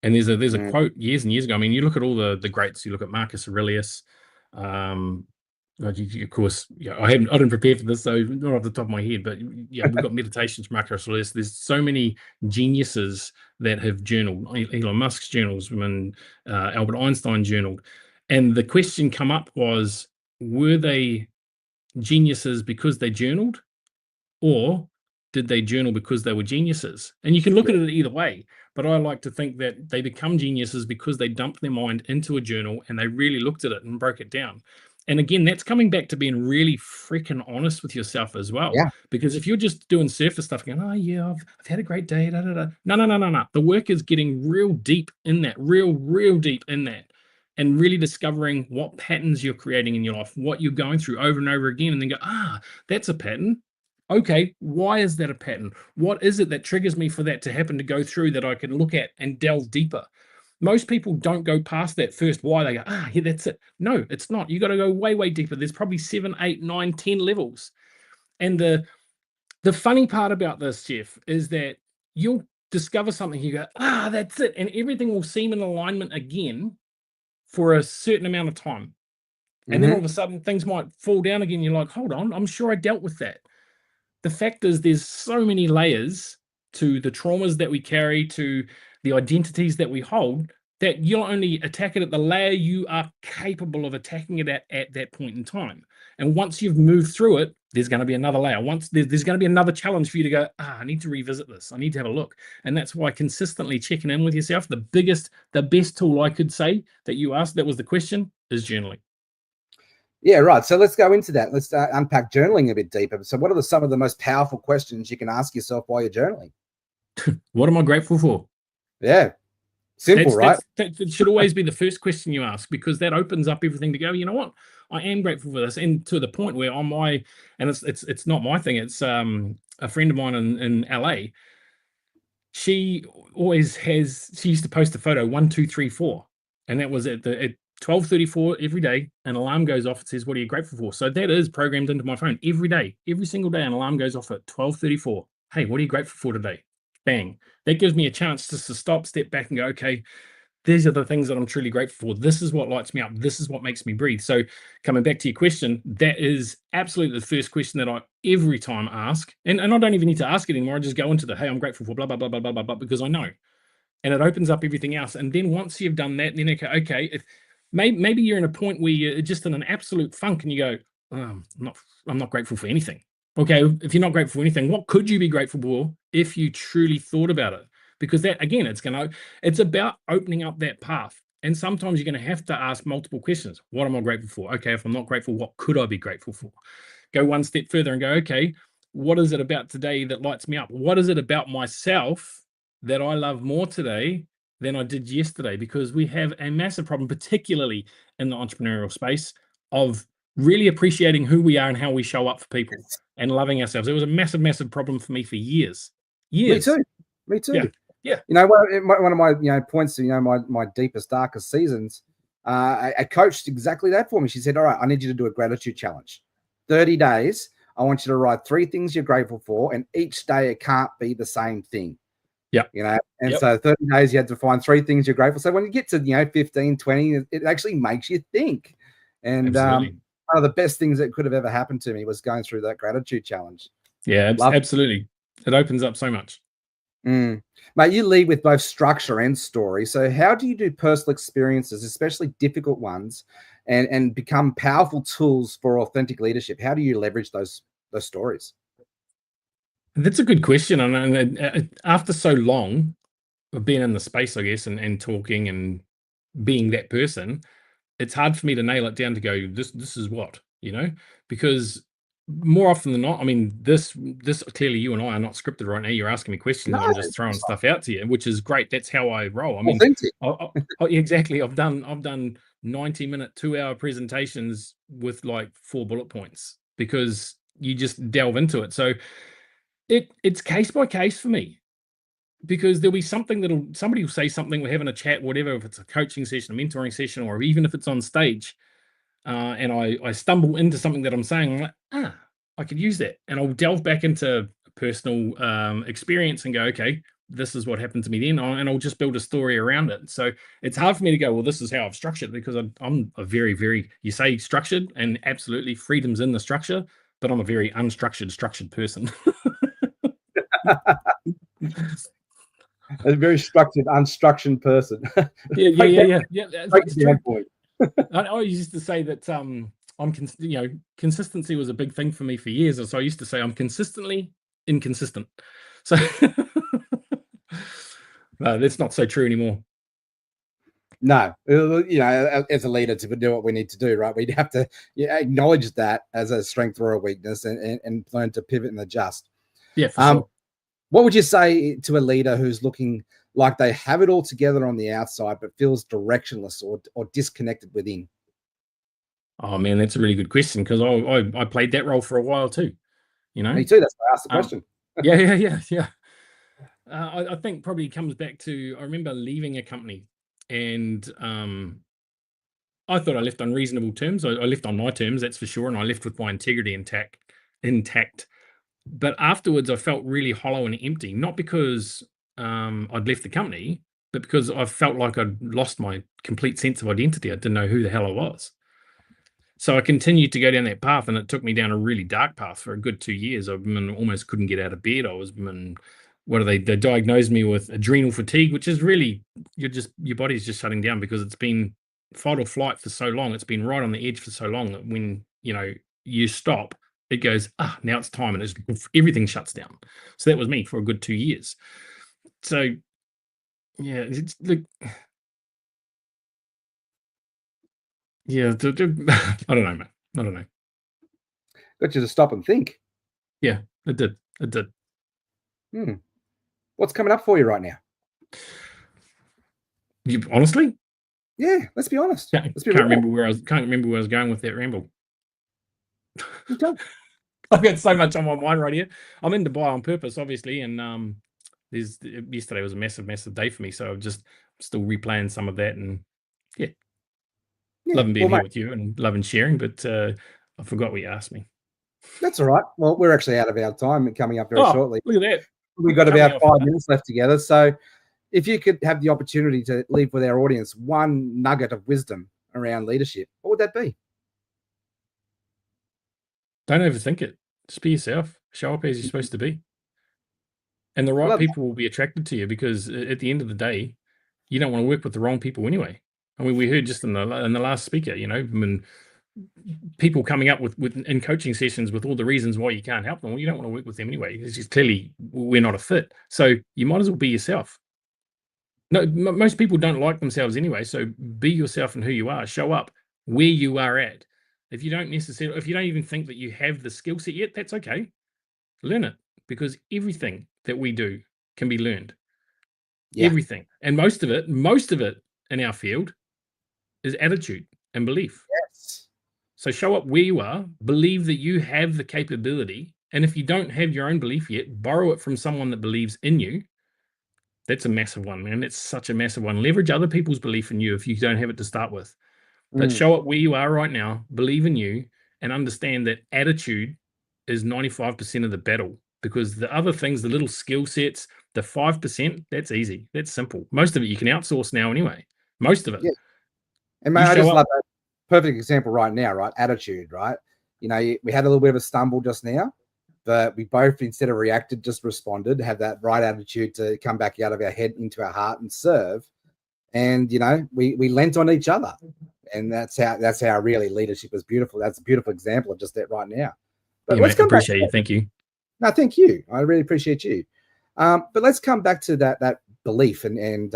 And there's a quote years and years ago. I mean, you look at all the greats. You look at Marcus Aurelius. Of course, yeah, I didn't prepare for this, so not off the top of my head. But yeah, we've got meditations from Marcus Aurelius. There's so many geniuses that have journaled. Elon Musk's journals, and Albert Einstein journaled. And the question come up was, were they geniuses because they journaled, or did they journal because they were geniuses? And you can look at it either way, but I like to think that they become geniuses because they dumped their mind into a journal and they really looked at it and broke it down. And again, that's coming back to being really freaking honest with yourself as well. Yeah. Because if you're just doing surface stuff, going, oh yeah, I've had a great day, da, da, da. No. The work is getting real deep in that, real deep in that, and really discovering what patterns you're creating in your life, what you're going through over and over again, and then go, that's a pattern. Okay, why is that a pattern? What is it that triggers me for that to happen, to go through, that I can look at and delve deeper? Most people don't go past that first why. They go, yeah, that's it. No, it's not. You got to go way deeper. There's probably 7, 8, 9, 10 levels. And the funny part about this, Jeff, is that you'll discover something, you go, that's it. And everything will seem in alignment again for a certain amount of time. And then all of a sudden things might fall down again. You're like, hold on, I'm sure I dealt with that. The fact is, there's so many layers to the traumas that we carry, to the identities that we hold, that you'll only attack it at the layer you are capable of attacking it at that point in time. And once you've moved through it, there's going to be another layer. Once there's going to be another challenge for you to go, I need to revisit this. I need to have a look. And that's why consistently checking in with yourself, the best tool I could say that you asked, that was the question, is journaling. Yeah, right. So let's go into that. Let's unpack journaling a bit deeper. So what are some of the most powerful questions you can ask yourself while you're journaling? What am I grateful for? Yeah. Simple, right? That should always be the first question you ask, because that opens up everything to go, you know what? I am grateful for this. And to the point where and it's not my thing. It's a friend of mine in LA. She used to post a photo 1, 2, 3, 4. And that was at 12:34 every day. An alarm goes off. It says, what are you grateful for? So that is programmed into my phone every day. Every single day, an alarm goes off at 12:34. Hey, what are you grateful for today? Bang. That gives me a chance just to stop, step back and go, okay, these are the things that I'm truly grateful for. This is what lights me up. This is what makes me breathe. So coming back to your question, that is absolutely the first question that I every time ask. And I don't even need to ask it anymore. I just go into hey, I'm grateful for blah, blah, blah, blah, blah, blah, blah, because I know. And it opens up everything else. And then once you've done that, then okay, if maybe you're in a point where you're just in an absolute funk and you go, I'm not grateful for anything. Okay, if you're not grateful for anything, what could you be grateful for if you truly thought about it? Because that, again, it's about opening up that path. And sometimes you're going to have to ask multiple questions. What am I grateful for? Okay, if I'm not grateful, what could I be grateful for? Go one step further and go, okay, what is it about today that lights me up? What is it about myself that I love more today than I did yesterday? Because we have a massive problem, particularly in the entrepreneurial space, of really appreciating who we are and how we show up for people and loving ourselves. It was a massive, massive problem for me for years. Me too. Yeah. You know, one of my points to my deepest, darkest seasons, I coached exactly that for me. She said, all right, I need you to do a gratitude challenge. 30 days. I want you to write 3 things you're grateful for, and each day it can't be the same thing. Yeah. So 30 days you had to find 3 things you're grateful. So when you get to 15, 20, it actually makes you think. And one of the best things that could have ever happened to me was going through that gratitude challenge. Yeah, absolutely. It opens up so much. Mate, you lead with both structure and story. So how do you do personal experiences, especially difficult ones, and become powerful tools for authentic leadership? How do you leverage those stories? That's a good question. And after so long of being in the space, I guess, and talking and being that person, it's hard for me to nail it down to go, this is what, because more often than not, I mean, this clearly you and I are not scripted right now. You're asking me questions and I'm just throwing stuff out to you, which is great. That's how I roll. I mean, exactly. I've done 90-minute, 2-hour presentations with like 4 bullet points because you just delve into it. So it's case by case for me, because there'll be something somebody will say something, we're having a chat, whatever, if it's a coaching session, a mentoring session, or even if it's on stage, and I stumble into something that I'm saying, I'm like, I could use that. And I'll delve back into personal experience and go, okay, this is what happened to me then, and I'll just build a story around it. So it's hard for me to go, well, this is how I've structured, because I'm a very, very, you say structured, and absolutely freedom's in the structure, but I'm a very structured person. A very structured, unstructured person. Yeah. That's true. I used to say that consistency was a big thing for me for years. So I used to say I'm consistently inconsistent. So that's not so true anymore. No, as a leader, to do what we need to do, right? We'd have to acknowledge that as a strength or a weakness, and learn to pivot and adjust. Yeah, for sure. What would you say to a leader who's looking like they have it all together on the outside, but feels directionless or disconnected within? Oh man, that's a really good question, because I played that role for a while too. Me too. That's why I asked the question. Yeah. I think probably comes back to, I remember leaving a company, and I thought I left on reasonable terms. I left on my terms, that's for sure, and I left with my integrity intact. But afterwards, I felt really hollow and empty, not because I'd left the company, but because I felt like I'd lost my complete sense of identity. I didn't know who the hell I was. So I continued to go down that path, and it took me down a really dark path for a good 2 years. I almost couldn't get out of bed. They diagnosed me with adrenal fatigue, which is really, your body's just shutting down because it's been fight or flight for so long. It's been right on the edge for so long that when, you stop, it goes, now it's time, and everything shuts down. So that was me for a good 2 years. So yeah, I don't know, man. I don't know. Got you to stop and think. Yeah, it did. What's coming up for you right now? Honestly? Yeah, let's be honest. Can't remember where I was going with that ramble. I've got so much on my mind right here. I'm in Dubai on purpose, obviously, and yesterday was a massive day for me, so I'm just still replaying some of that, and loving being here with you and loving sharing. But I forgot what you asked me. That's all right. Well, we're actually out of our time and coming up very shortly. Look at that. We've got about 5 minutes left together. So if you could have the opportunity to leave with our audience one nugget of wisdom around leadership, what would that be? Don't overthink it. Just be yourself. Show up as you're supposed to be. And the right people will be attracted to you, because at the end of the day, you don't want to work with the wrong people anyway. I mean, we heard just in the last speaker, when people coming up with in coaching sessions with all the reasons why you can't help them, well, you don't want to work with them anyway. It's just clearly we're not a fit. So you might as well be yourself. No, most people don't like themselves anyway. So be yourself and who you are. Show up where you are at. If you don't even think that you have the skill set yet, that's okay. Learn it, because everything that we do can be learned. Yeah. Everything. And most of it in our field is attitude and belief. Yes. So show up where you are, believe that you have the capability. And if you don't have your own belief yet, borrow it from someone that believes in you. That's a massive one, man. It's such a massive one. Leverage other people's belief in you if you don't have it to start with. But show up where you are right now, believe in you, and understand that attitude is 95% of the battle, because the other things, the little skill sets, the 5%, that's easy. That's simple. Most of it you can outsource now anyway. Most of it. Yeah. And mate, I just love that perfect example right now, right? Attitude, right? We had a little bit of a stumble just now, but we both, instead of reacted, just responded, have that right attitude to come back out of our head into our heart and serve. And, we lent on each other. And that's how really leadership is beautiful. That's a beautiful example of just that right now. But let's come appreciate you. Thank you. No, thank you. I really appreciate you. But let's come back to that belief and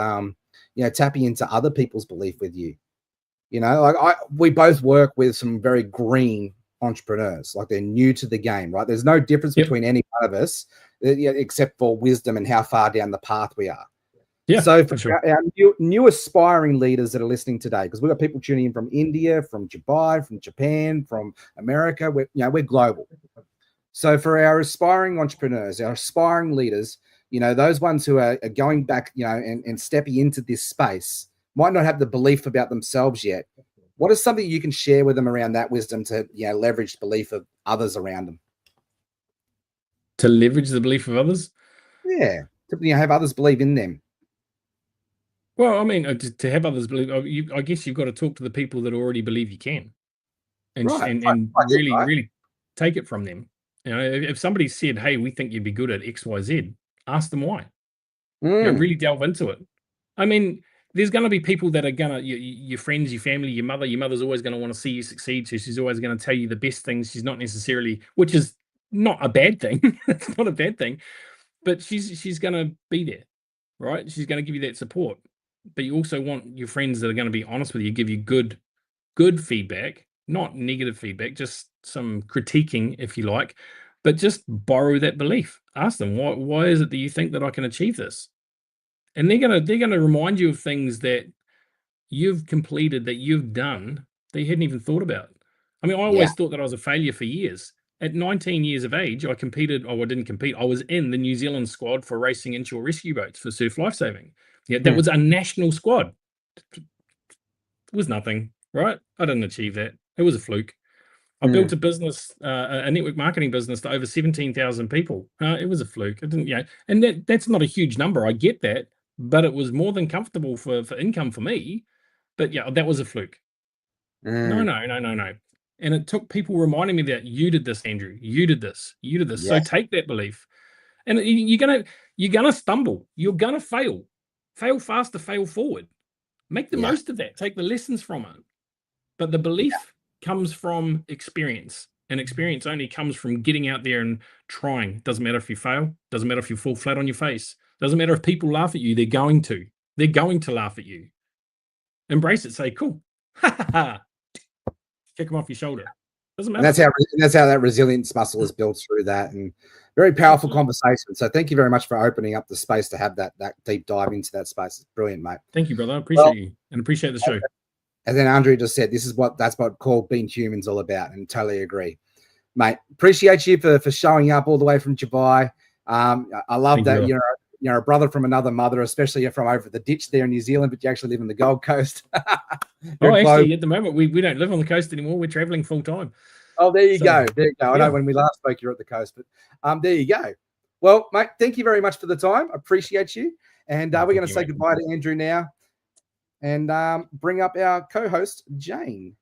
tapping into other people's belief with you. We both work with some very green entrepreneurs, like they're new to the game, right? There's no difference between any one of us, except for wisdom and how far down the path we are. Yeah. So for sure. our new aspiring leaders that are listening today, because we've got people tuning in from India, from Dubai, from Japan, from America, we're global. So for our aspiring entrepreneurs, our aspiring leaders, those ones who are going back, and stepping into this space, might not have the belief about themselves yet. What is something you can share with them around that wisdom to, leverage the belief of others around them? To leverage the belief of others? Yeah. To have others believe in them. Well, I mean, to have others believe, I guess you've got to talk to the people that already believe you can, and Right. and Right. really, Right. really take it from them. If somebody said, "Hey, we think you'd be good at X, Y, Z," ask them why. Really delve into it. I mean, there's going to be people that are going to, your friends, your family, your mother. Your mother's always going to want to see you succeed, so she's always going to tell you the best things. She's not necessarily, which is not a bad thing. It's not a bad thing, but she's going to be there, right? She's going to give you that support. But you also want your friends that are going to be honest with you, give you good feedback, not negative feedback, just some critiquing, if you like, but just borrow that belief. Ask them, why is it that you think that I can achieve this? And they're gonna remind you of things that you've completed, that you've done, that you hadn't even thought about. I mean, I always thought that I was a failure for years. At 19 years of age, I competed. Oh, I didn't compete. I was in the New Zealand squad for racing inshore rescue boats for surf lifesaving. Yeah, that was a national squad. It was nothing, right? I didn't achieve that. It was a fluke. I built a business, a network marketing business to over 17,000 people. It was a fluke. It didn't, and that's not a huge number. I get that, but it was more than comfortable for income for me. But that was a fluke. No. And it took people reminding me that you did this, Andrew. You did this. You did this. Yes. So take that belief. And you're gonna stumble. You're gonna fail. Fail fast to fail forward. Make the most of that. Take the lessons from it. But the belief comes from experience, and experience only comes from getting out there and trying. Doesn't matter if you fail. Doesn't matter if you fall flat on your face. Doesn't matter if people laugh at you. They're going to laugh at you. Embrace it. Say, cool. Ha ha ha. Kick them off your shoulder. Doesn't matter. And that's how that resilience muscle is built through that, and very powerful conversation. So thank you very much for opening up the space to have that deep dive into that space. It's brilliant, mate. Thank you, brother. I appreciate you and appreciate the show. And then Andrea just said, that's what called being human's all about, and totally agree, mate. Appreciate you for showing up all the way from Dubai. I love that you're a brother from another mother, especially from over the ditch there in New Zealand, but you actually live in the Gold Coast. Actually, at the moment, we don't live on the coast anymore. We're traveling full time. Oh, there you go. There you go. I know when we last spoke, you're at the coast, but there you go. Well, mate, thank you very much for the time. I appreciate you. And we're going to say goodbye to Andrew now and bring up our co-host, Jane.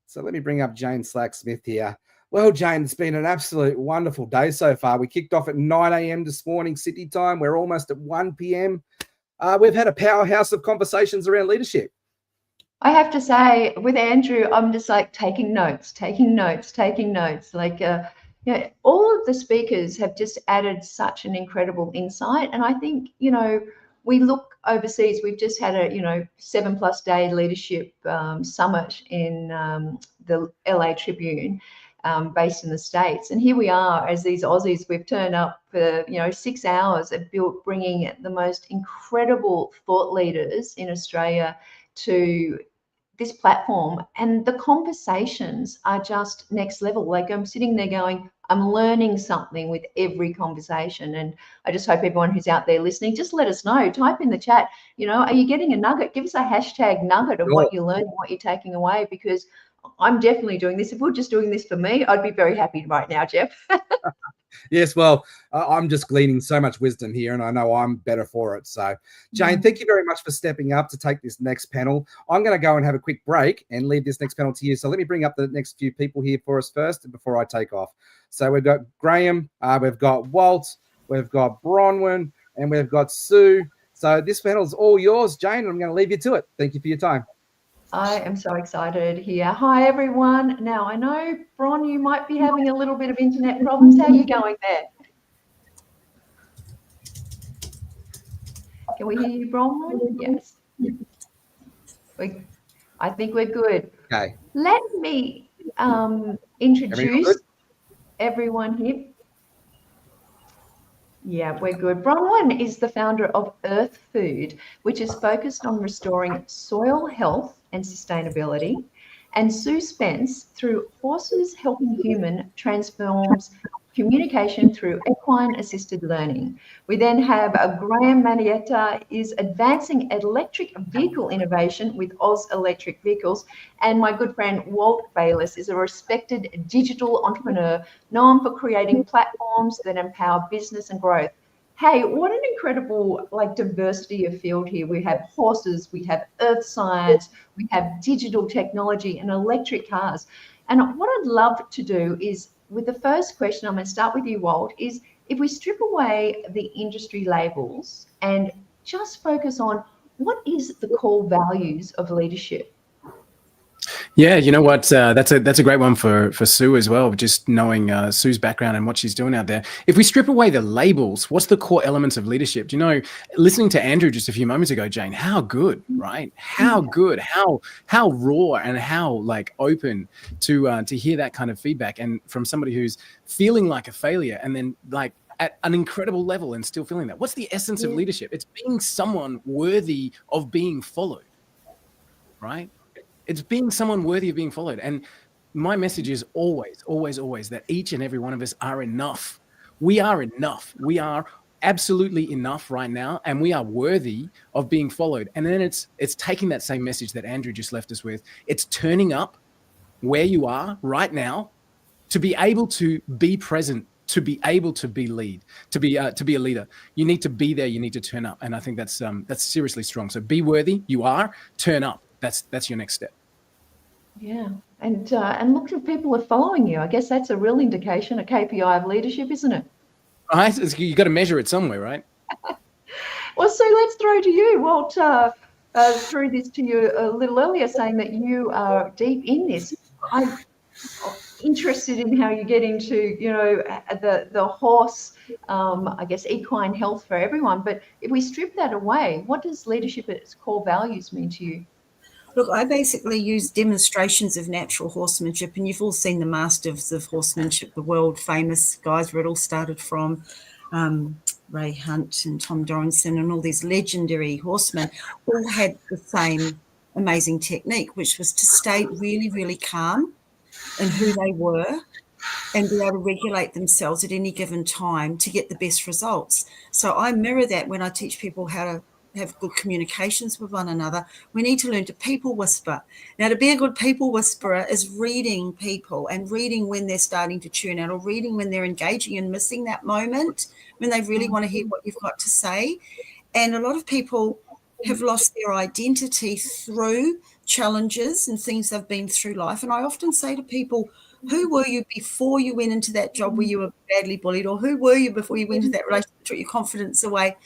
So let me bring up Jane Slack-Smith here. Well, Jane, it's been an absolute wonderful day so far. We kicked off at 9 a.m. this morning, Sydney time. We're almost at 1 p.m. We've had a powerhouse of conversations around leadership. I have to say, with Andrew, I'm just like taking notes. Like, all of the speakers have just added such an incredible insight. And I think, we look overseas. We've just had a, 7+ day leadership summit in the LA Tribune. Based in the States. And here we are as these Aussies, we've turned up for, 6 hours of bringing the most incredible thought leaders in Australia to this platform. And the conversations are just next level. Like I'm sitting there going, I'm learning something with every conversation. And I just hope everyone who's out there listening, just let us know. Type in the chat, are you getting a nugget? Give us a hashtag nugget of what you're learning, what you're taking away, because I'm definitely doing this. If we're just doing this for me, I'd be very happy right now, Jeff. Yes, well, I'm just gleaning so much wisdom here, and I know I'm better for it. So, Jane, thank you very much for stepping up to take this next panel. I'm going to go and have a quick break and leave this next panel to you. So let me bring up the next few people here for us first before I take off. So we've got Graham, we've got Walt, we've got Bronwyn, and we've got Sue. So this panel is all yours, Jane. I'm going to leave you to it. Thank you for your time. I am so excited here. Hi, everyone. Now, I know, Bron, you might be having a little bit of internet problems. How are you going there? Can we hear you, Bron? Yes. I think we're good. Okay. Let me introduce everyone here. Yeah, we're good. Bronwyn is the founder of Earth Food, which is focused on restoring soil health and sustainability. And Sue Spence, through Horses Helping Human, transforms communication through equine-assisted learning. We then have Graham Manietta is advancing electric vehicle innovation with Oz Electric Vehicles. And my good friend Walt Bayliss is a respected digital entrepreneur known for creating platforms that empower business and growth. Hey, what an incredible diversity of field here. We have horses, we have earth science, we have digital technology and electric cars. And what I'd love to do is, with the first question, I'm going to start with you, Walt, is if we strip away the industry labels and just focus on what is the core values of leadership? Yeah, you know what? That's a great one for Sue as well. Just knowing Sue's background and what she's doing out there. If we strip away the labels, what's the core elements of leadership? Do you know, listening to Andrew just a few moments ago, Jane, how good, right? How good, how raw and how open to hear that kind of feedback, and from somebody who's feeling like a failure and then at an incredible level and still feeling that. What's the essence of leadership? It's being someone worthy of being followed, right? It's being someone worthy of being followed. And my message is always, always, always that each and every one of us are enough. We are enough. We are absolutely enough right now, and we are worthy of being followed. And then it's taking that same message that Andrew just left us with. It's turning up where you are right now to be able to be present, to be able to be to be a leader. You need to be there. You need to turn up. And I think that's seriously strong. So be worthy. You are. Turn up. That's your next step. Yeah, and look, if people are following you, I guess that's a real indication, a KPI of leadership, isn't it? Right, you got to measure it somewhere, right? Well, Sue, let's throw to you. Walt threw this to you a little earlier, saying that you are deep in this. I'm interested in how you get into, the horse, I guess, equine health for everyone. But if we strip that away, what does leadership at its core values mean to you? Look, I basically use demonstrations of natural horsemanship, and you've all seen the masters of horsemanship, the world famous guys where it all started from, Ray Hunt and Tom Dorrinson and all these legendary horsemen, all had the same amazing technique, which was to stay really, really calm in who they were and be able to regulate themselves at any given time to get the best results. So I mirror that when I teach people how to have good communications with one another. We need to learn to people whisper. Now, to be a good people whisperer is reading people and reading when they're starting to tune out, or reading when they're engaging and missing that moment when they really want to hear what you've got to say. And a lot of people have lost their identity through challenges and things they've been through life. And I often say to people, who were you before you went into that job where you were badly bullied? Or who were you before you went into that relationship that took your confidence away?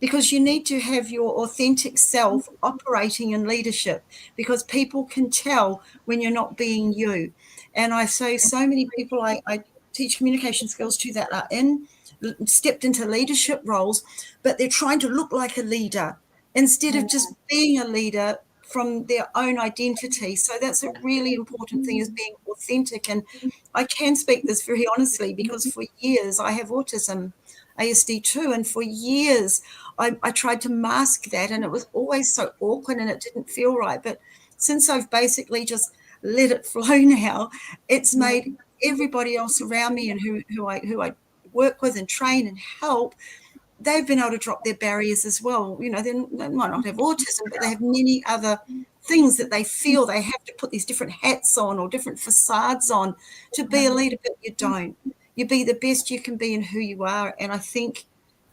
Because you need to have your authentic self operating in leadership, because people can tell when you're not being you. And I say so many people I teach communication skills to that are stepped into leadership roles, but they're trying to look like a leader instead of just being a leader from their own identity. So that's a really important thing, is being authentic. And I can speak this very honestly, because for years I have autism, AEST 2, and for years I tried to mask that, and it was always so awkward and it didn't feel right. But since I've basically just let it flow now, it's made everybody else around me and who I work with and train and help, they've been able to drop their barriers as well. They might not have autism, but they have many other things that they feel they have to put these different hats on or different facades on to be a leader, but you don't. You be the best you can be in who you are. And I think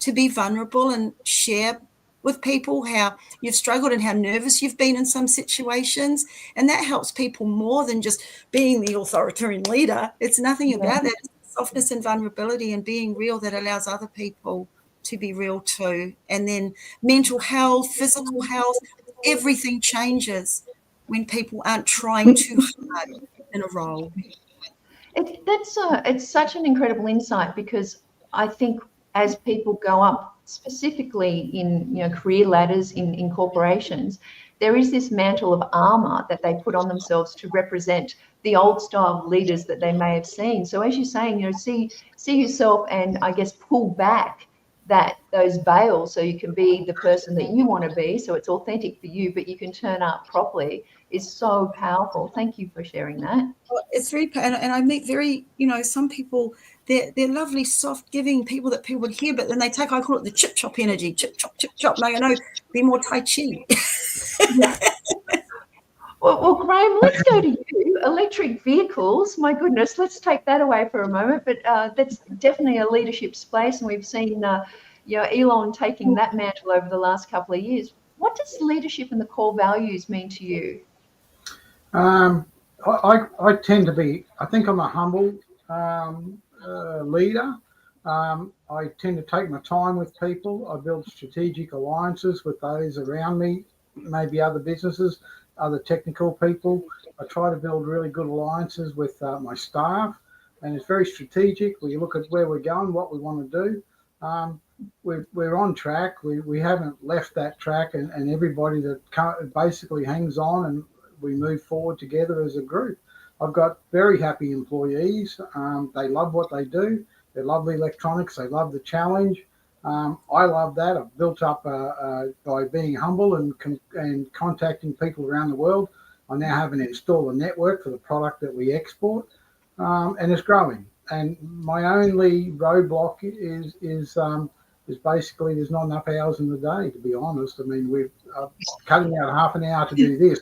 to be vulnerable and share with people how you've struggled and how nervous you've been in some situations, and that helps people more than just being the authoritarian leader. It's nothing about that. It's softness and vulnerability and being real that allows other people to be real too. And then mental health, physical health, everything changes when people aren't trying too hard in a role. It's such an incredible insight, because I think as people go up, specifically in career ladders in corporations, there is this mantle of armor that they put on themselves to represent the old style leaders that they may have seen. So as you're saying, you know, see yourself and I guess pull back those veils so you can be the person that you want to be, so it's authentic for you, but you can turn up properly, is so powerful. Thank you for sharing that. Well, it's very, and I meet very, you know, some people, they're lovely, soft, giving people that people would hear, but then they take, I call it the chip chop energy, chip chop. No, be more Tai Chi. Well, Graham, let's go to you. Electric vehicles, my goodness, let's take that away for a moment. But that's definitely a leadership space, and we've seen, you know, Elon taking that mantle over the last couple of years. What does leadership and the core values mean to you? I tend to be, I think I'm a humble leader. I tend to take my time with people. I build strategic alliances with those around me, maybe other businesses, other technical people. I try to build really good alliances with my staff, and it's very strategic. We look at where we're going, what we want to do. We're on track. We haven't left that track, and everybody that basically hangs on, and we move forward together as a group. I've got very happy employees. They love what they do. They love the electronics. They love the challenge. I love that. I've built up by being humble and contacting people around the world. I now have an installer network for the product that we export, and it's growing. And my only roadblock is basically there's not enough hours in the day, to be honest. I mean, we're cutting out half an hour to do this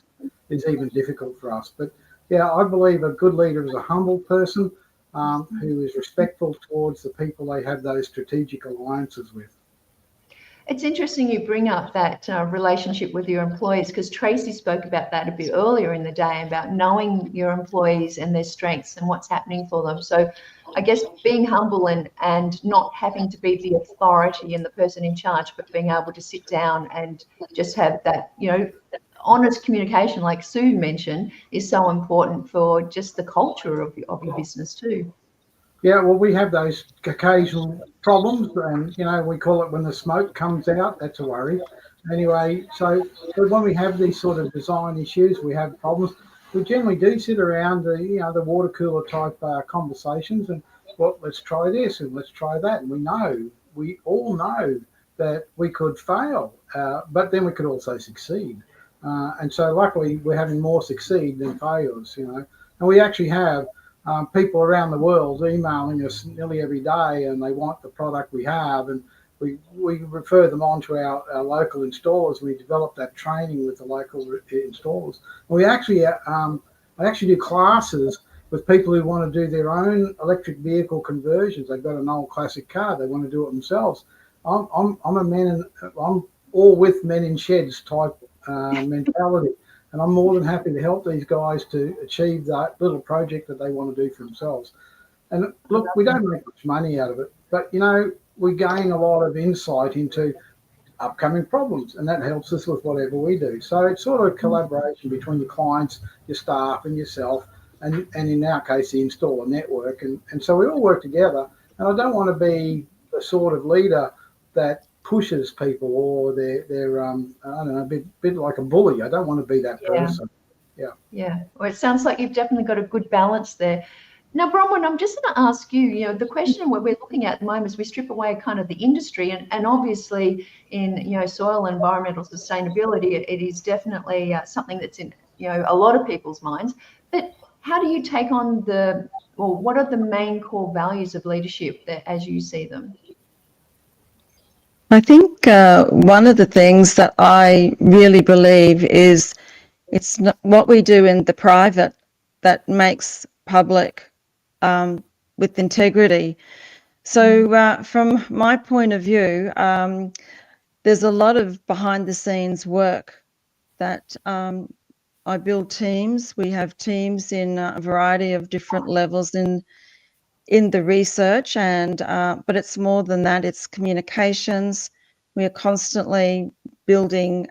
is even difficult for us. But yeah, I believe a good leader is a humble person who is respectful towards the people they have those strategic alliances with. It's interesting you bring up that relationship with your employees, because Tracey spoke about that a bit earlier in the day, about knowing your employees and their strengths and what's happening for them. So I guess being humble and not having to be the authority and the person in charge, but being able to sit down and just have that, you know, honest communication, like Sue mentioned, is so important for just the culture of your business too. Yeah, well, we have those occasional problems, and you know, we call it when the smoke comes out. That's a worry. Anyway, so when we have these sort of design issues, we have problems. We generally do sit around the water cooler type conversations, and well, let's try this and let's try that. And we all know that we could fail, but then we could also succeed. And so luckily we're having more succeed than failures, you know. And we actually have people around the world emailing us nearly every day, and they want the product we have, and we refer them on to our local installers. We develop that training with the local installers. And we actually I actually do classes with people who want to do their own electric vehicle conversions. They've got an old classic car, they want to do it themselves. I'm all with men in sheds type mentality, and I'm more than happy to help these guys to achieve that little project that they want to do for themselves. And look, we don't make much money out of it, but you know, we gain a lot of insight into upcoming problems, and that helps us with whatever we do. So it's sort of a collaboration between your clients, your staff, and yourself, and in our case, the installer network. And so we all work together. And I don't want to be the sort of leader that pushes people, or they're I don't know, a bit like a bully. I don't want to be that person. Yeah. Well, it sounds like you've definitely got a good balance there. Now, Bronwyn, I'm just going to ask you, you know, the question where we're looking at the moment is we strip away kind of the industry, and obviously in, you know, soil and environmental sustainability, it is definitely something that's in, you know, a lot of people's minds. But how do you take on what are the main core values of leadership that, as you see them? I think one of the things that I really believe is it's not what we do in the private that makes public with integrity. So from my point of view, there's a lot of behind the scenes work that I build teams. We have teams in a variety of different levels in the research, and but it's more than that. It's communications. We are constantly building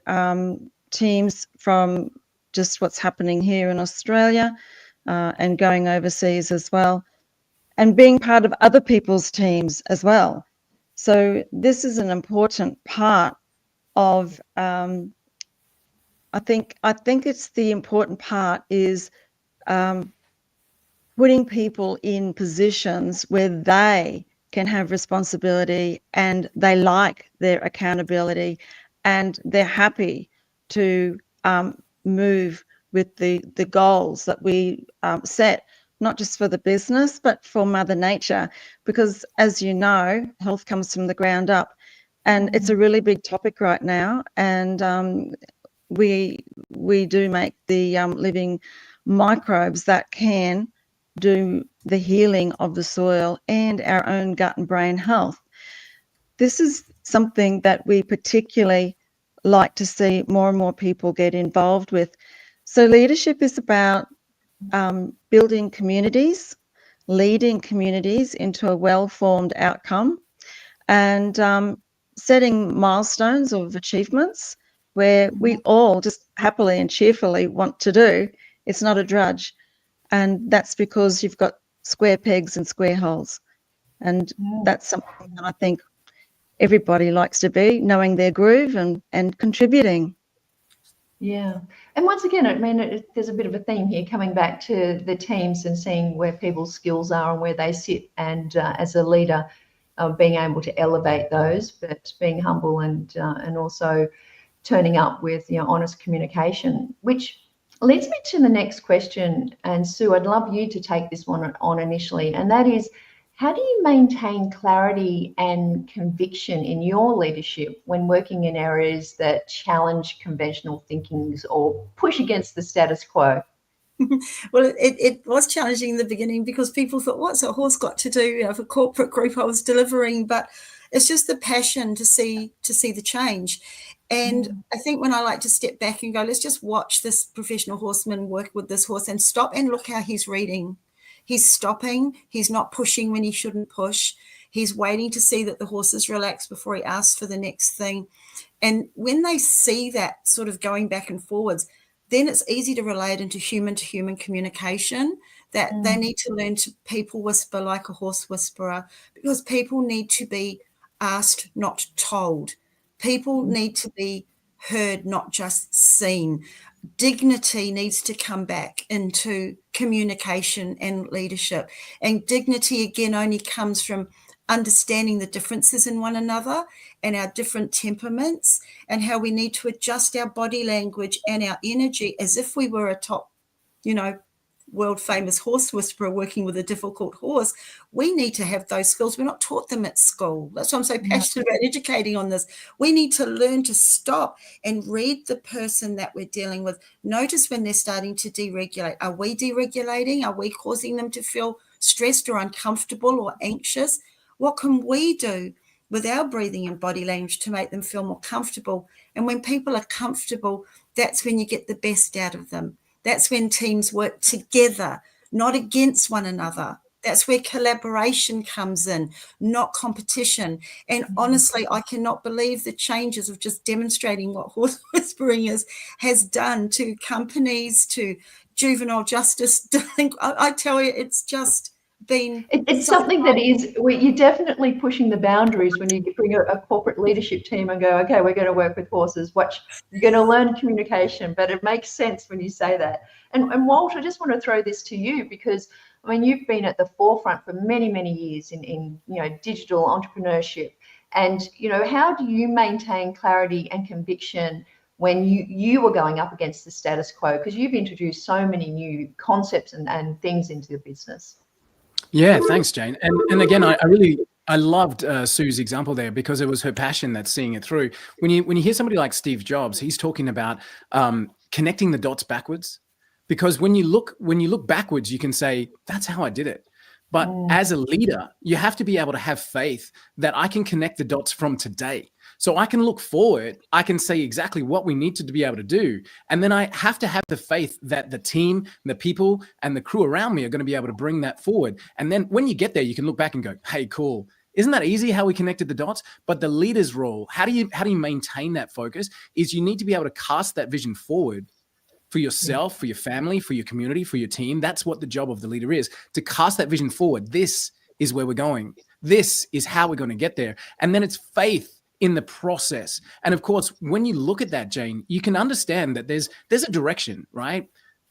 teams from just what's happening here in Australia and going overseas as well, and being part of other people's teams as well. So this is an important part of I think it's the important part is putting people in positions where they can have responsibility and they like their accountability and they're happy to move with the goals that we set, not just for the business, but for Mother Nature. Because as you know, health comes from the ground up, and it's a really big topic right now. And we do make the living microbes that can do the healing of the soil and our own gut and brain health. This is something that we particularly like to see more and more people get involved with. So leadership is about building communities, leading communities into a well-formed outcome, and setting milestones of achievements where we all just happily and cheerfully want to do. It's not a drudge. And that's because you've got square pegs and square holes. And that's something that I think everybody likes to be, knowing their groove and contributing. Yeah. And once again, I mean, there's a bit of a theme here coming back to the teams and seeing where people's skills are and where they sit. And as a leader, being able to elevate those, but being humble and also turning up with, honest communication, which leads me to the next question. And Sue, I'd love you to take this one on initially. And that is, how do you maintain clarity and conviction in your leadership when working in areas that challenge conventional thinkings or push against the status quo? Well, it was challenging in the beginning because people thought, what's a horse got to do for corporate group I was delivering? But it's just the passion to see the change. And I think when I like to step back and go, let's just watch this professional horseman work with this horse and stop and look how he's reading. He's stopping. He's not pushing when he shouldn't push. He's waiting to see that the horse is relaxed before he asks for the next thing. And when they see that sort of going back and forwards, then it's easy to relate into human-to-human communication, that they need to learn to people whisper like a horse whisperer, because people need to be asked, not told. People need to be heard, not just seen. Dignity needs to come back into communication and leadership. And dignity, again, only comes from understanding the differences in one another and our different temperaments and how we need to adjust our body language and our energy as if we were a top, world famous horse whisperer working with a difficult horse. We need to have those skills. We're not taught them at school. That's why I'm so passionate about educating on this. We need to learn to stop and read the person that we're dealing with. Notice when they're starting to deregulate. Are we deregulating? Are we causing them to feel stressed or uncomfortable or anxious? What can we do with our breathing and body language to make them feel more comfortable? And when people are comfortable, that's when you get the best out of them. That's when teams work together, not against one another. That's where collaboration comes in, not competition. And honestly, I cannot believe the changes of just demonstrating what horse whispering has done to companies, to juvenile justice. I tell you, it's just been... It's something that is, you're definitely pushing the boundaries when you bring a corporate leadership team and go, okay, we're going to work with horses. You're going to learn communication, but it makes sense when you say that. And Walt, I just want to throw this to you because, you've been at the forefront for many, many years in digital entrepreneurship. And, how do you maintain clarity and conviction when you were going up against the status quo? Because you've introduced so many new concepts and things into the business. Yeah, thanks, Jane. And again, I loved Sue's example there because it was her passion that's seeing it through. When you hear somebody like Steve Jobs, he's talking about connecting the dots backwards, because when you look backwards, you can say that's how I did it. But as a leader, you have to be able to have faith that I can connect the dots from today. So I can look forward, I can say exactly what we need to be able to do. And then I have to have the faith that the team, the people, and the crew around me are going to be able to bring that forward. And then when you get there, you can look back and go, hey, cool. Isn't that easy how we connected the dots? But the leader's role, how do you maintain that focus, is you need to be able to cast that vision forward for yourself, for your family, for your community, for your team. That's what the job of the leader is, to cast that vision forward. This is where we're going. This is how we're going to get there. And then it's faith in the process. And of course, when you look at that, Jane, you can understand that there's a direction, right?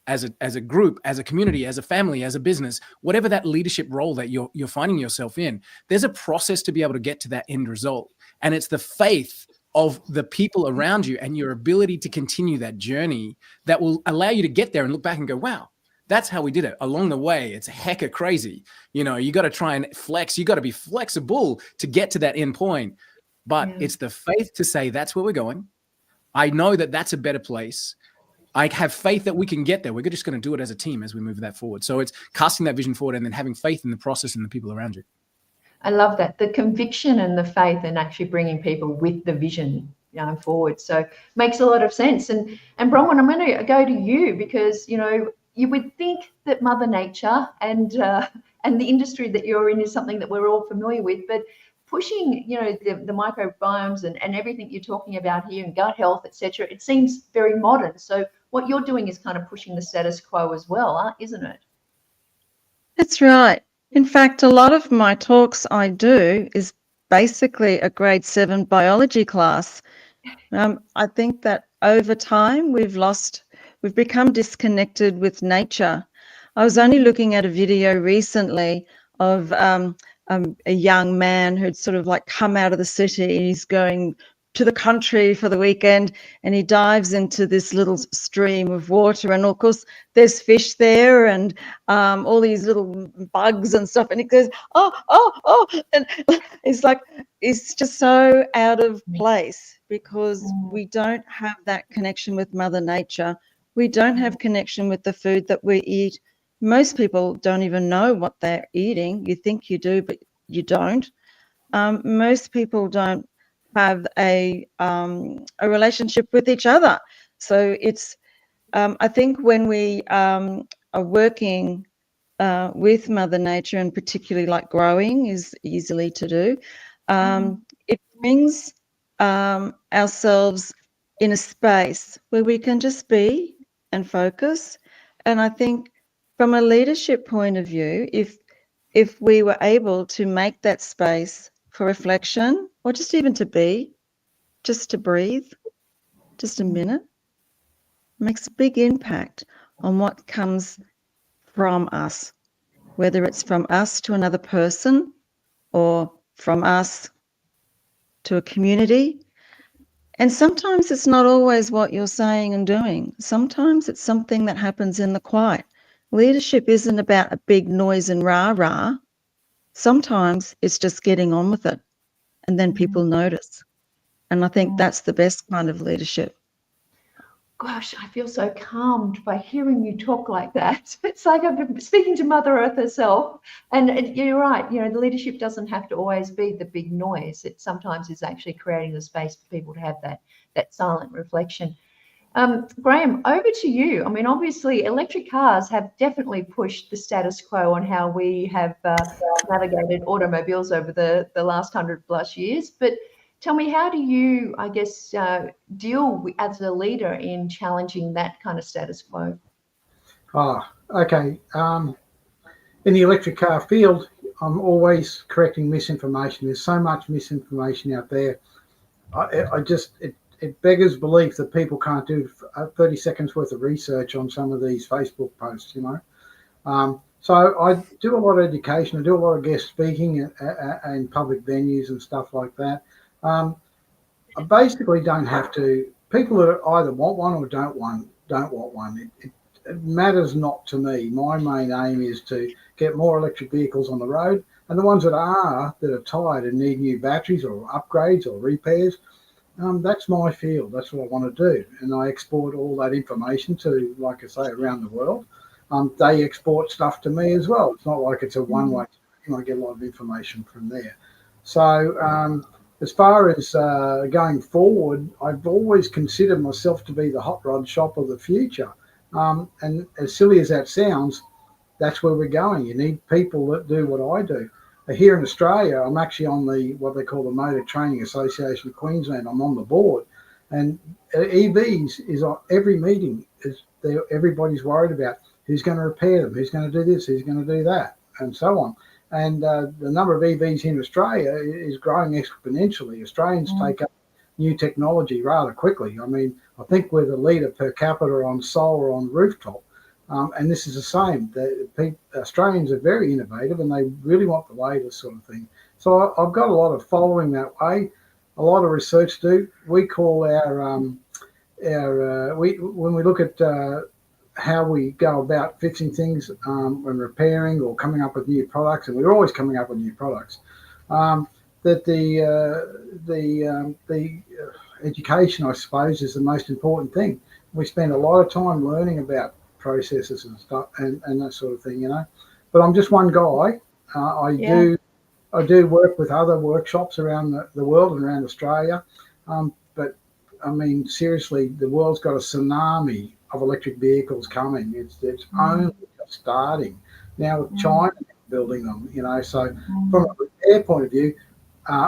as a group, as a community, as a family, as a business, whatever that leadership role that you're finding yourself in, there's a process to be able to get to that end result. And it's the faith of the people around you and your ability to continue that journey that will allow you to get there and look back and go, wow, that's how we did it. Along the way, it's hecka crazy. You know, you got to try and flex. You got to be flexible to get to that end point. But it's the faith to say, that's where we're going. I know that that's a better place. I have faith that we can get there. We're just going to do it as a team as we move that forward. So it's casting that vision forward and then having faith in the process and the people around you. I love that. The conviction and the faith and actually bringing people with the vision forward. So makes a lot of sense. And Bronwyn, I'm going to go to you because, you know, you would think that Mother Nature and the industry that you're in is something that we're all familiar with, but pushing, you know, the microbiomes and everything you're talking about here and gut health, etc., it seems very modern. So what you're doing is kind of pushing the status quo as well, isn't it? That's right. In fact, a lot of my talks I do is basically a grade 7 biology class. I think that over time we've become disconnected with nature. I was only looking at a video recently of a young man who'd sort of like come out of the city. He's going to the country for the weekend and he dives into this little stream of water, and of course there's fish there and all these little bugs and stuff, and he goes oh, and it's just so out of place because we don't have that connection with Mother Nature. We don't have connection with the food that we eat. Most people don't even know what they're eating. You think you do, but you don't. Most people don't have a relationship with each other. So it's, I think when we are working with Mother Nature, and particularly like growing is easily to do, it brings ourselves in a space where we can just be and focus. And I think from a leadership point of view, if we were able to make that space for reflection, or just even to be, just to breathe, just a minute, makes a big impact on what comes from us, whether it's from us to another person or from us to a community. And sometimes it's not always what you're saying and doing. Sometimes it's something that happens in the quiet. Leadership isn't about a big noise and rah-rah. Sometimes it's just getting on with it, and then people notice. And I think that's the best kind of leadership. Gosh, I feel so calmed by hearing you talk like that. It's like I've been speaking to Mother Earth herself. And you're right, you know, the leadership doesn't have to always be the big noise. It sometimes is actually creating the space for people to have that silent reflection. Graham, over to you. I mean, obviously, electric cars have definitely pushed the status quo on how we have navigated automobiles over the last 100+ years. But tell me, how do you, I guess, deal with, as a leader in challenging that kind of status quo? Okay. In the electric car field, I'm always correcting misinformation. There's so much misinformation out there. It beggars belief that people can't do 30 seconds worth of research on some of these Facebook posts, you know. So I do a lot of education. I do a lot of guest speaking in public venues and stuff like that. I basically don't have to. People that either want one or don't want one. It matters not to me. My main aim is to get more electric vehicles on the road, and the ones that are tired and need new batteries or upgrades or repairs. That's my field. That's what I want to do, and I export all that information to, like I say, around the world. They export stuff to me as well. It's not like it's a one-way thing. I get a lot of information from there. So as far as going forward, I've always considered myself to be the hot rod shop of the future. And as silly as that sounds, that's where we're going. You need people that do what I do. Here in Australia, I'm actually on what they call the Motor Training Association of Queensland. I'm on the board, and EVs is on every meeting. Everybody's worried about who's going to repair them, who's going to do this, who's going to do that, and so on. And the number of EVs in Australia is growing exponentially. Australians take up new technology rather quickly. I mean, I think we're the leader per capita on solar on rooftop. And this is the same. Australians are very innovative and they really want the latest sort of thing. So I've got a lot of following that way, a lot of research to do. We call when we look at how we go about fixing things when repairing or coming up with new products, and we're always coming up with new products, that the education, I suppose, is the most important thing. We spend a lot of time learning about processes and stuff and that sort of thing, but I'm just one guy. I do work with other workshops around the world and around Australia, but I mean, seriously, the world's got a tsunami of electric vehicles coming. It's only just starting now with China building them, so from a repair point of view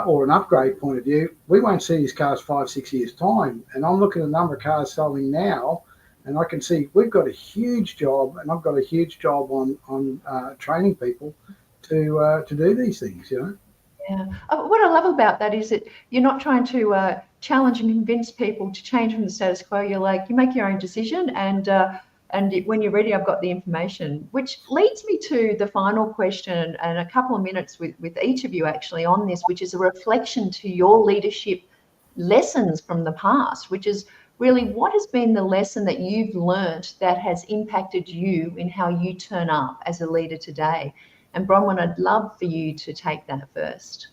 or an upgrade point of view, we won't see these cars 5-6 years time. And I'm looking at the number of cars selling now, and I can see we've got a huge job, and I've got a huge job on training people to do these things, Yeah. What I love about that is that you're not trying to challenge and convince people to change from the status quo. You're like, you make your own decision, and when you're ready, I've got the information. Which leads me to the final question, and a couple of minutes with each of you actually on this, which is a reflection to your leadership lessons from the past, which is really what has been the lesson that you've learned that has impacted you in how you turn up as a leader today. And Bronwyn, I'd love for you to take that first.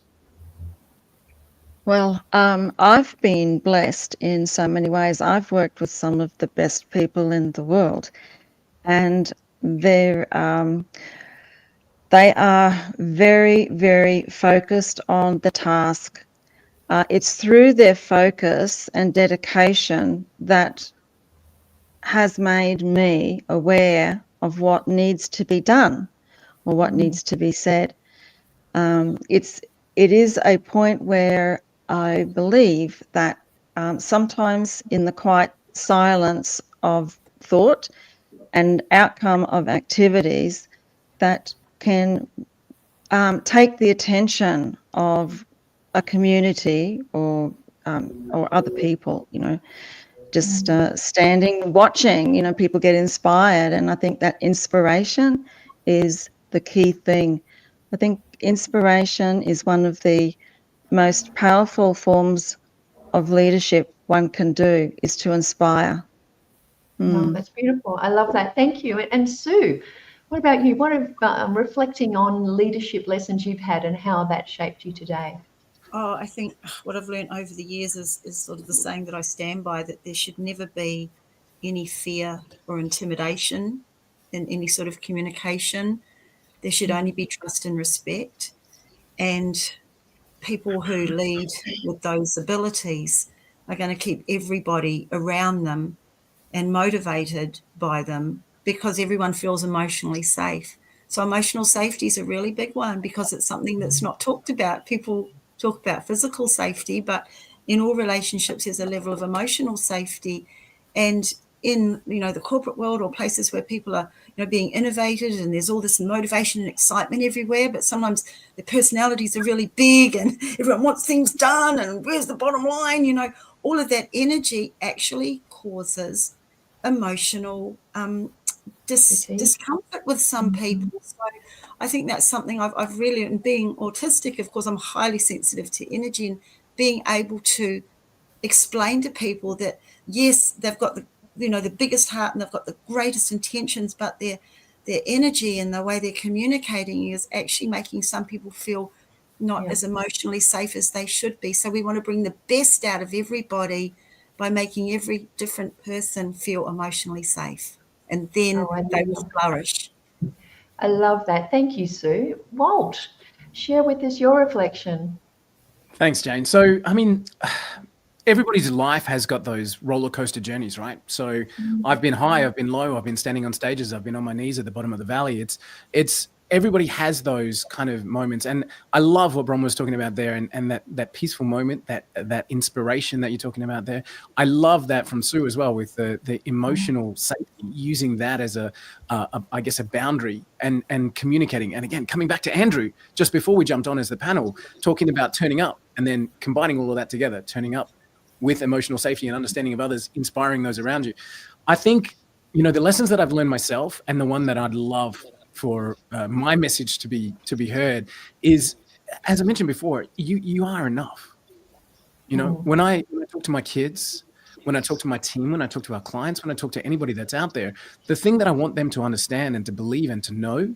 Well, I've been blessed in so many ways. I've worked with some of the best people in the world, and they are very, very focused on the task. It's through their focus and dedication that has made me aware of what needs to be done or what needs to be said. It is a point where I believe that sometimes in the quiet silence of thought and outcome of activities that can take the attention of a community or other people, just standing, watching, people get inspired. And I think that inspiration is the key thing. I think inspiration is one of the most powerful forms of leadership one can do, is to inspire. Oh, that's beautiful. I love that. Thank you. And Sue, what about you? What are reflecting on leadership lessons you've had and how that shaped you today? Oh, I think what I've learned over the years is sort of the saying that I stand by, that there should never be any fear or intimidation in any sort of communication. There should only be trust and respect. And people who lead with those abilities are going to keep everybody around them and motivated by them, because everyone feels emotionally safe. So emotional safety is a really big one, because it's something that's not talked about. People talk about physical safety, but in all relationships there's a level of emotional safety. And in the corporate world or places where people are being innovated and there's all this motivation and excitement everywhere, but sometimes the personalities are really big and everyone wants things done and where's the bottom line, all of that energy actually causes emotional discomfort with some people. So I think that's something I've really, and being autistic, of course, I'm highly sensitive to energy, and being able to explain to people that yes, they've got the biggest heart and they've got the greatest intentions, but their energy and the way they're communicating is actually making some people feel not as emotionally safe as they should be. So we want to bring the best out of everybody by making every different person feel emotionally safe, and then they will flourish. I love that. Thank you, Sue. Walt, share with us your reflection. Thanks, Jane. So, I mean, everybody's life has got those roller coaster journeys, right? So I've been high, I've been low, I've been standing on stages, I've been on my knees at the bottom of the valley. It's everybody has those kind of moments. And I love what Bron was talking about there, and that peaceful moment, that inspiration that you're talking about there. I love that from Sue as well, with the emotional safety, using that as I guess a boundary and communicating. And again, coming back to Andrew, just before we jumped on as the panel, talking about turning up and then combining all of that together, turning up with emotional safety and understanding of others, inspiring those around you. I think the lessons that I've learned myself, and the one that I'd love for my message to be heard is, as I mentioned before, you are enough. When I talk to my kids, when I talk to my team, when I talk to our clients, when I talk to anybody that's out there, the thing that I want them to understand and to believe and to know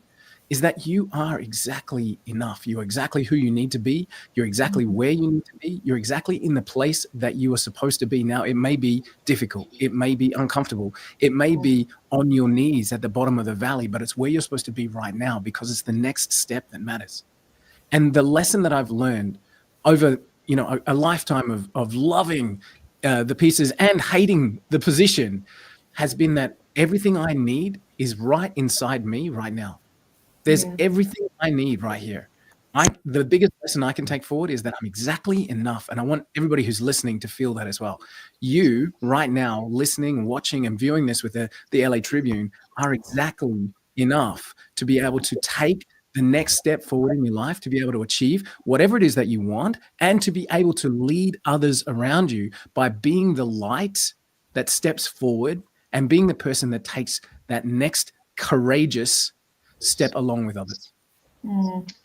is that you are exactly enough. You're exactly who you need to be. You're exactly where you need to be. You're exactly in the place that you are supposed to be. Now, it may be difficult. It may be uncomfortable. It may be on your knees at the bottom of the valley, but it's where you're supposed to be right now, because it's the next step that matters. And the lesson that I've learned over, a lifetime of loving the pieces and hating the position has been that everything I need is right inside me right now. There's everything I need right here. The biggest lesson I can take forward is that I'm exactly enough. And I want everybody who's listening to feel that as well. You right now, listening, watching, and viewing this with the LA Tribune, are exactly enough to be able to take the next step forward in your life, to be able to achieve whatever it is that you want, and to be able to lead others around you by being the light that steps forward and being the person that takes that next courageous step along with others.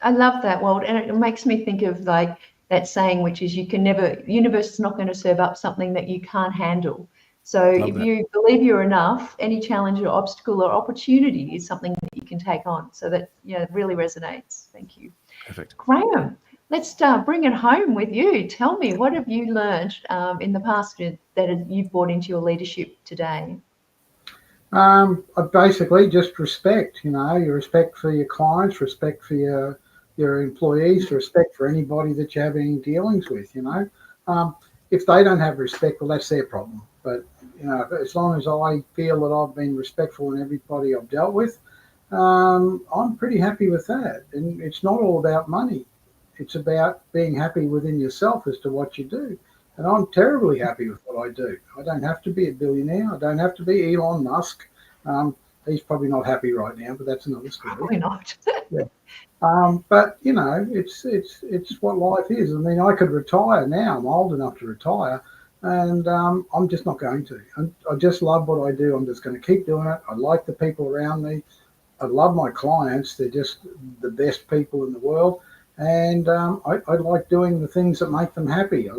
I love that, Walt, and it makes me think of like that saying, which is universe is not going to serve up something that you can't handle. So if you believe you're enough, any challenge or obstacle or opportunity is something that you can take on. So that, it really resonates. Thank you. Perfect. Graham, let's bring it home with you. Tell me, what have you learned in the past that you've brought into your leadership today? Basically just respect, your respect for your clients, respect for your employees, respect for anybody that you're having dealings with, if they don't have respect, well, that's their problem. But, as long as I feel that I've been respectful in everybody I've dealt with, I'm pretty happy with that. And it's not all about money. It's about being happy within yourself as to what you do. And I'm terribly happy with what I do. I don't have to be a billionaire. I don't have to be Elon Musk. He's probably not happy right now, but that's another story. Probably not. Yeah. But it's what life is. I mean, I could retire now. I'm old enough to retire, and I'm just not going to. I just love what I do. I'm just going to keep doing it. I like the people around me. I love my clients. They're just the best people in the world. And I like doing the things that make them happy.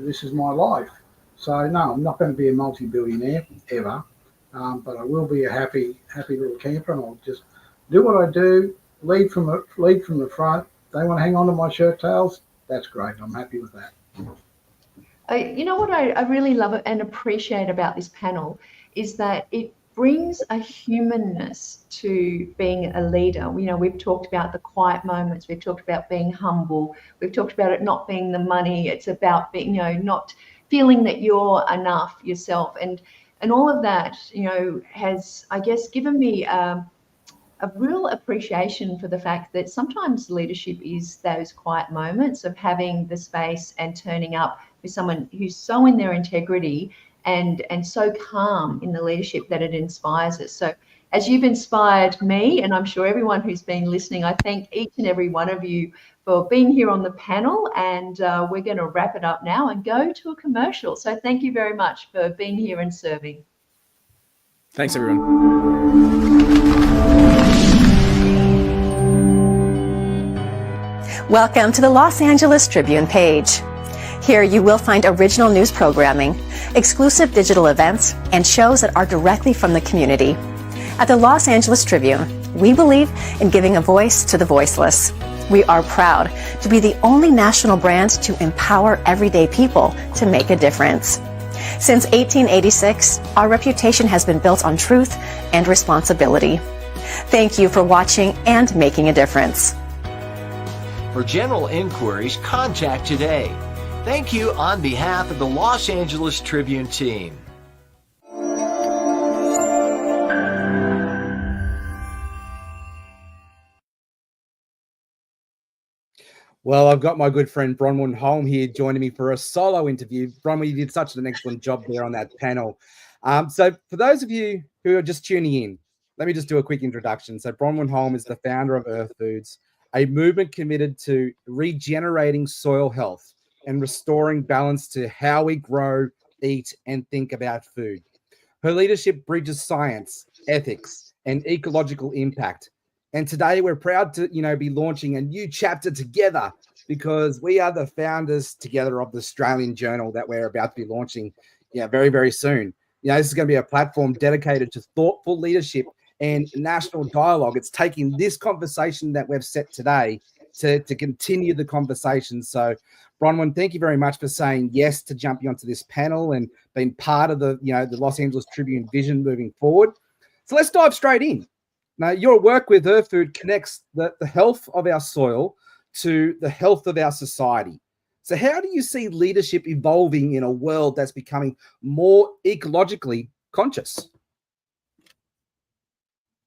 This is my life. So no, I'm not going to be a multi-billionaire ever, but I will be a happy little camper, and I'll just do what I do, lead from the front. They want to hang on to my shirt tails. That's great. I'm happy with that. You know what I really love and appreciate about this panel is that it brings a humanness to being a leader. We've talked about the quiet moments. We've talked about being humble. We've talked about it not being the money. It's about being, not feeling that you're enough yourself. And all of that, has, I guess, given me a real appreciation for the fact that sometimes leadership is those quiet moments of having the space and turning up with someone who's so in their integrity and so calm in the leadership that it inspires us. So as you've inspired me, and I'm sure everyone who's been listening, I thank each and every one of you for being here on the panel, and we're going to wrap it up now and go to a commercial. So thank you very much for being here and serving. Thanks, everyone. Welcome to the Los Angeles Tribune page. Here you will find original news programming, exclusive digital events, and shows that are directly from the community. At the Los Angeles Tribune, we believe in giving a voice to the voiceless. We are proud to be the only national brand to empower everyday people to make a difference. Since 1886, our reputation has been built on truth and responsibility. Thank you for watching and making a difference. For general inquiries, contact today. Thank you on behalf of the Los Angeles Tribune team. Well, I've got my good friend Bronwyn Holm here joining me for a solo interview. Bronwyn, you did such an excellent job there on that panel. So for those of you who are just tuning in, let me just do a quick introduction. So Bronwyn Holm is the founder of Earth Foods, a movement committed to regenerating soil health and restoring balance to how we grow, eat, and think about food. Her leadership bridges science, ethics, and ecological impact. And today we're proud to, be launching a new chapter together because we are the founders together of the Australian Journal that we're about to be launching very, very soon. This is going to be a platform dedicated to thoughtful leadership and national dialogue. It's taking this conversation that we've set today to continue the conversation. So, Bronwyn, thank you very much for saying yes to jumping onto this panel and being part of the Los Angeles Tribune vision moving forward. So let's dive straight in. Now, your work with Earth Food connects the health of our soil to the health of our society. So how do you see leadership evolving in a world that's becoming more ecologically conscious?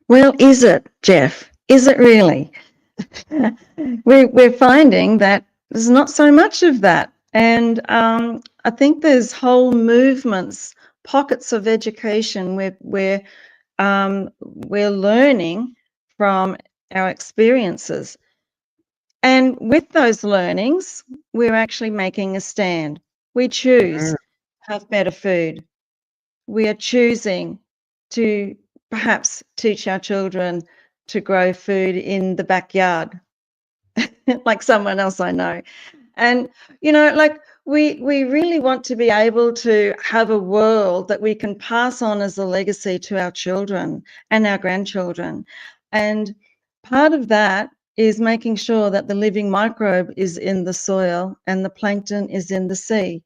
Well, is it, Jeff? Is it really? We're finding that there's not so much of that. And I think there's whole movements, pockets of education where we're learning from our experiences. And with those learnings, we're actually making a stand. We choose to have better food. We are choosing to perhaps teach our children to grow food in the backyard, like someone else I know. And, we really want to be able to have a world that we can pass on as a legacy to our children and our grandchildren. And part of that is making sure that the living microbe is in the soil and the plankton is in the sea,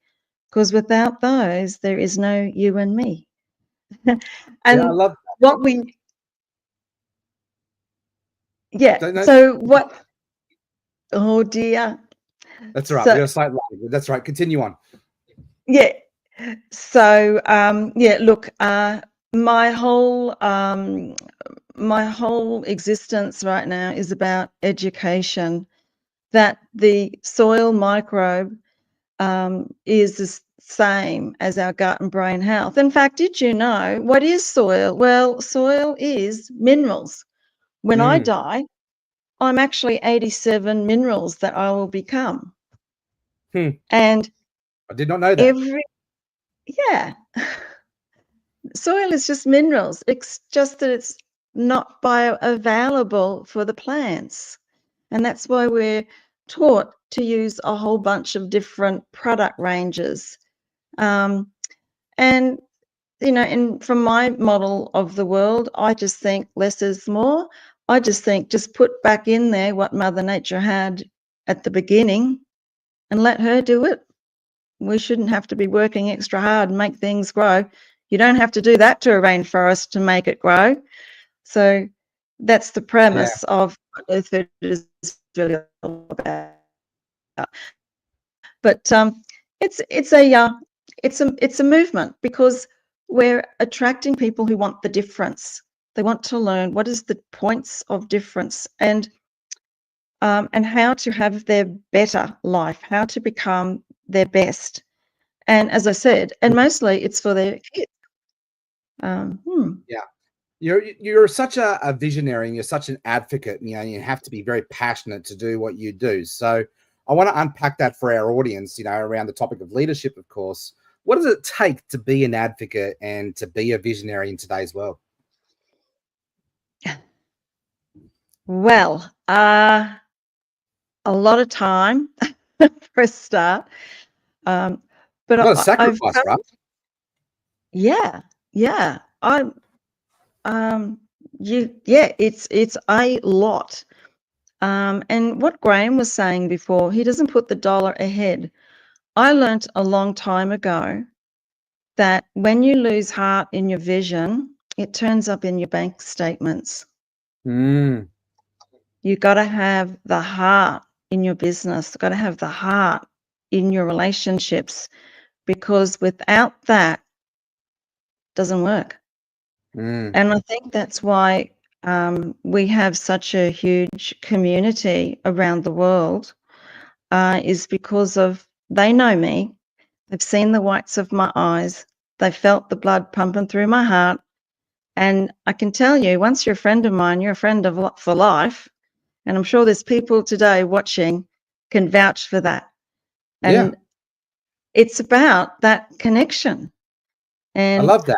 because without those, there is no you and me. And I love that. what we, so what, oh dear. That's all right. So, We're slightly late. That's right. Continue on. Yeah. So, look, my whole existence right now is about education, that the soil microbe is the same as our gut and brain health. In fact, did you know what is soil? Well, soil is minerals. When I die, I'm actually 87 minerals that I will become. And I did not know that. Soil is just minerals. It's just that it's not bioavailable for the plants. And that's why we're taught to use a whole bunch of different product ranges. And, from my model of the world, I just think less is more. I just think just put back in there what Mother Nature had at the beginning and let her do it. We shouldn't have to be working extra hard and make things grow. You don't have to do that to a rainforest to make it grow. So that's the premise of what Earth Food is really all about. But it's a movement because we're attracting people who want the difference. They want to learn what is the points of difference and how to have their better life, how to become their best. And as I said, and mostly it's for their kids. You're such a visionary and you're such an advocate. You have to be very passionate to do what you do. So I want to unpack that for our audience, around the topic of leadership, of course. What does it take to be an advocate and to be a visionary in today's world? Well, a lot of time for a start. But not a sacrifice, right? Yeah. It's a lot. And what Graham was saying before, he doesn't put the dollar ahead. I learnt a long time ago that when you lose heart in your vision, it turns up in your bank statements. You got to have the heart in your business. Got to have the heart in your relationships, because without that, it doesn't work. And I think that's why we have such a huge community around the world, is because of they know me. They've seen the whites of my eyes. They felt the blood pumping through my heart. And I can tell you, once you're a friend of mine, you're a friend of for life. And I'm sure there's people today watching can vouch for that. And it's about that connection. And I love that.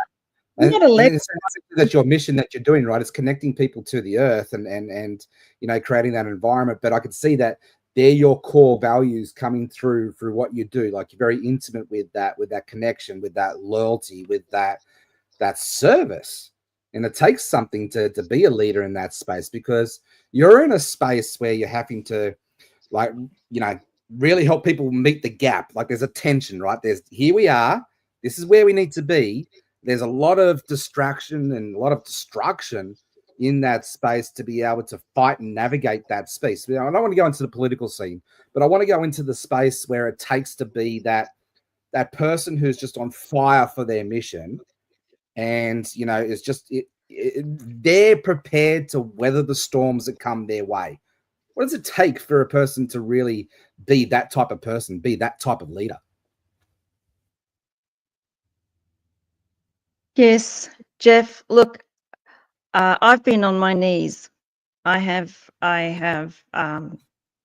And, Not a and leg- it's that's your mission that you're doing, right? It's connecting people to the earth and you know, creating that environment. But I could see that they're your core values coming through what you do. Like you're very intimate with that connection, with that loyalty, with that service. And it takes something to be a leader in that space, because you're in a space where you're having to, like, you know, really help people meet the gap. Like there's a tension, right? Here we are, this is where we need to be. There's a lot of distraction and a lot of destruction in that space to be able to fight and navigate that space. You know, I don't want to go into the political scene, but I want to go into the space where it takes to be that person who's just on fire for their mission. And, you know, it's just, they're prepared to weather the storms that come their way. What does it take for a person to really be that type of person, be that type of leader? Yes, Jeff, look, I've been on my knees. I have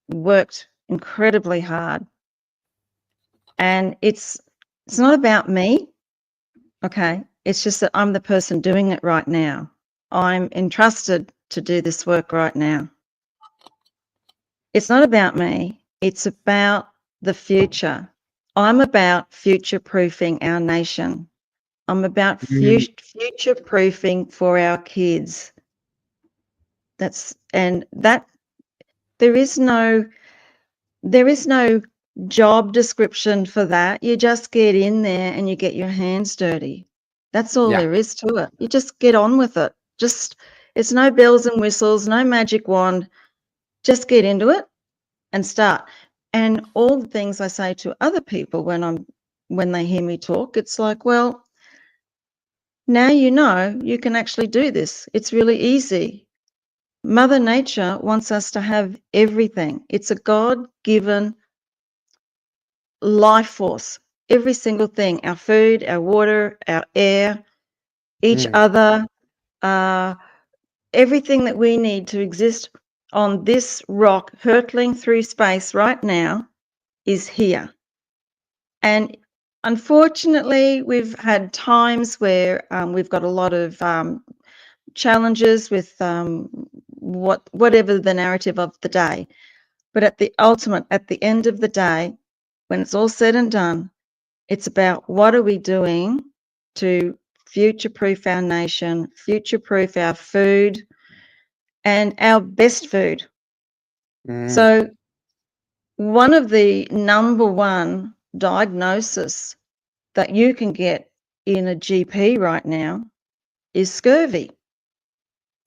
worked incredibly hard, and it's not about me. Okay, it's just that I'm the person doing it right now. I'm entrusted to do this work right now. It's not about me. It's about the future. I'm about future-proofing our nation. I'm about future-proofing for our kids. There is no job description for that. You just get in there and you get your hands dirty. That's all there is to it. You just get on with it. It's no bells and whistles, no magic wand. Just get into it and start. And all the things I say to other people when they hear me talk, it's like, well, now you know you can actually do this. It's really easy. Mother Nature wants us to have everything. It's a God-given life force. Every single thing, our food, our water, our air, each other, everything that we need to exist on this rock hurtling through space right now is here. And unfortunately, we've had times where we've got a lot of challenges with whatever the narrative of the day. But at the end of the day, when it's all said and done, it's about what are we doing to future-proof our nation, future-proof our food, and our best food. So one of the number one diagnosis that you can get in a GP right now is scurvy.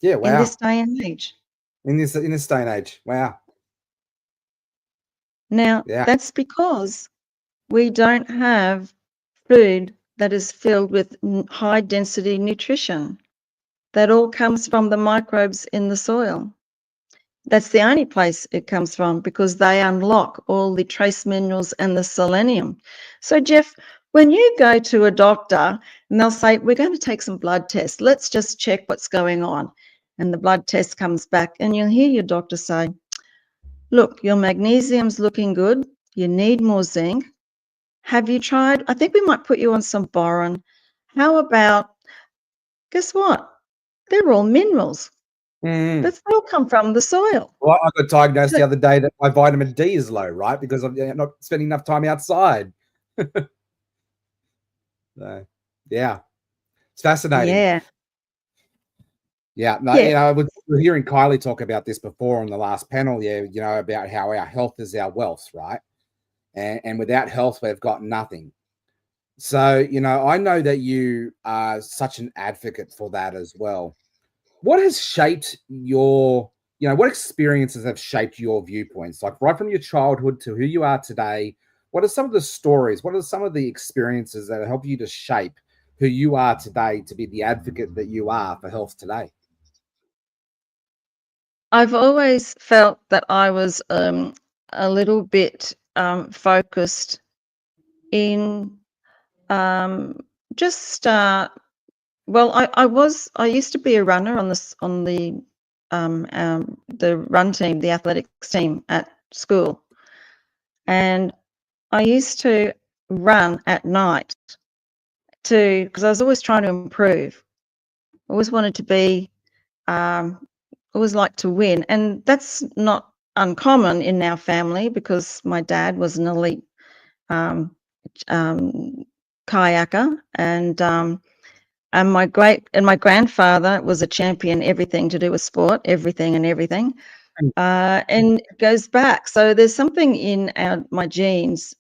Yeah, wow. In this day and age. In this day and age, wow. Now, that's because we don't have food that is filled with high density nutrition. That all comes from the microbes in the soil. That's the only place it comes from, because they unlock all the trace minerals and the selenium. So, Jeff, when you go to a doctor and they'll say, we're going to take some blood tests, let's just check what's going on. And the blood test comes back and you'll hear your doctor say, look, your magnesium's looking good. You need more zinc. Have you tried? I think we might put you on some boron. How about, guess what? They're all minerals. That's all come from the soil. Well, I got diagnosed the other day that my vitamin D is low, right? Because I'm not spending enough time outside. So, yeah, it's fascinating. Yeah. No, you know, I was hearing Kylie talk about this before on the last panel. Yeah, you know, about how our health is our wealth, right? And without health, we've got nothing. So, you know, I know that you are such an advocate for that as well. What has shaped what experiences have shaped your viewpoints? Like right from your childhood to who you are today, what are some of the stories? What are some of the experiences that help you to shape who you are today to be the advocate that you are for health today? I've always felt that I was a little bit focused in I used to be a runner on the run team, the athletics team at school, and I used to run at night to, because I was always trying to improve. I always wanted to be, always like to win. And that's not uncommon in our family because my dad was an elite kayaker, and my grandfather was a champion, everything to do with sport, everything and everything. And it goes back. So there's something in my genes,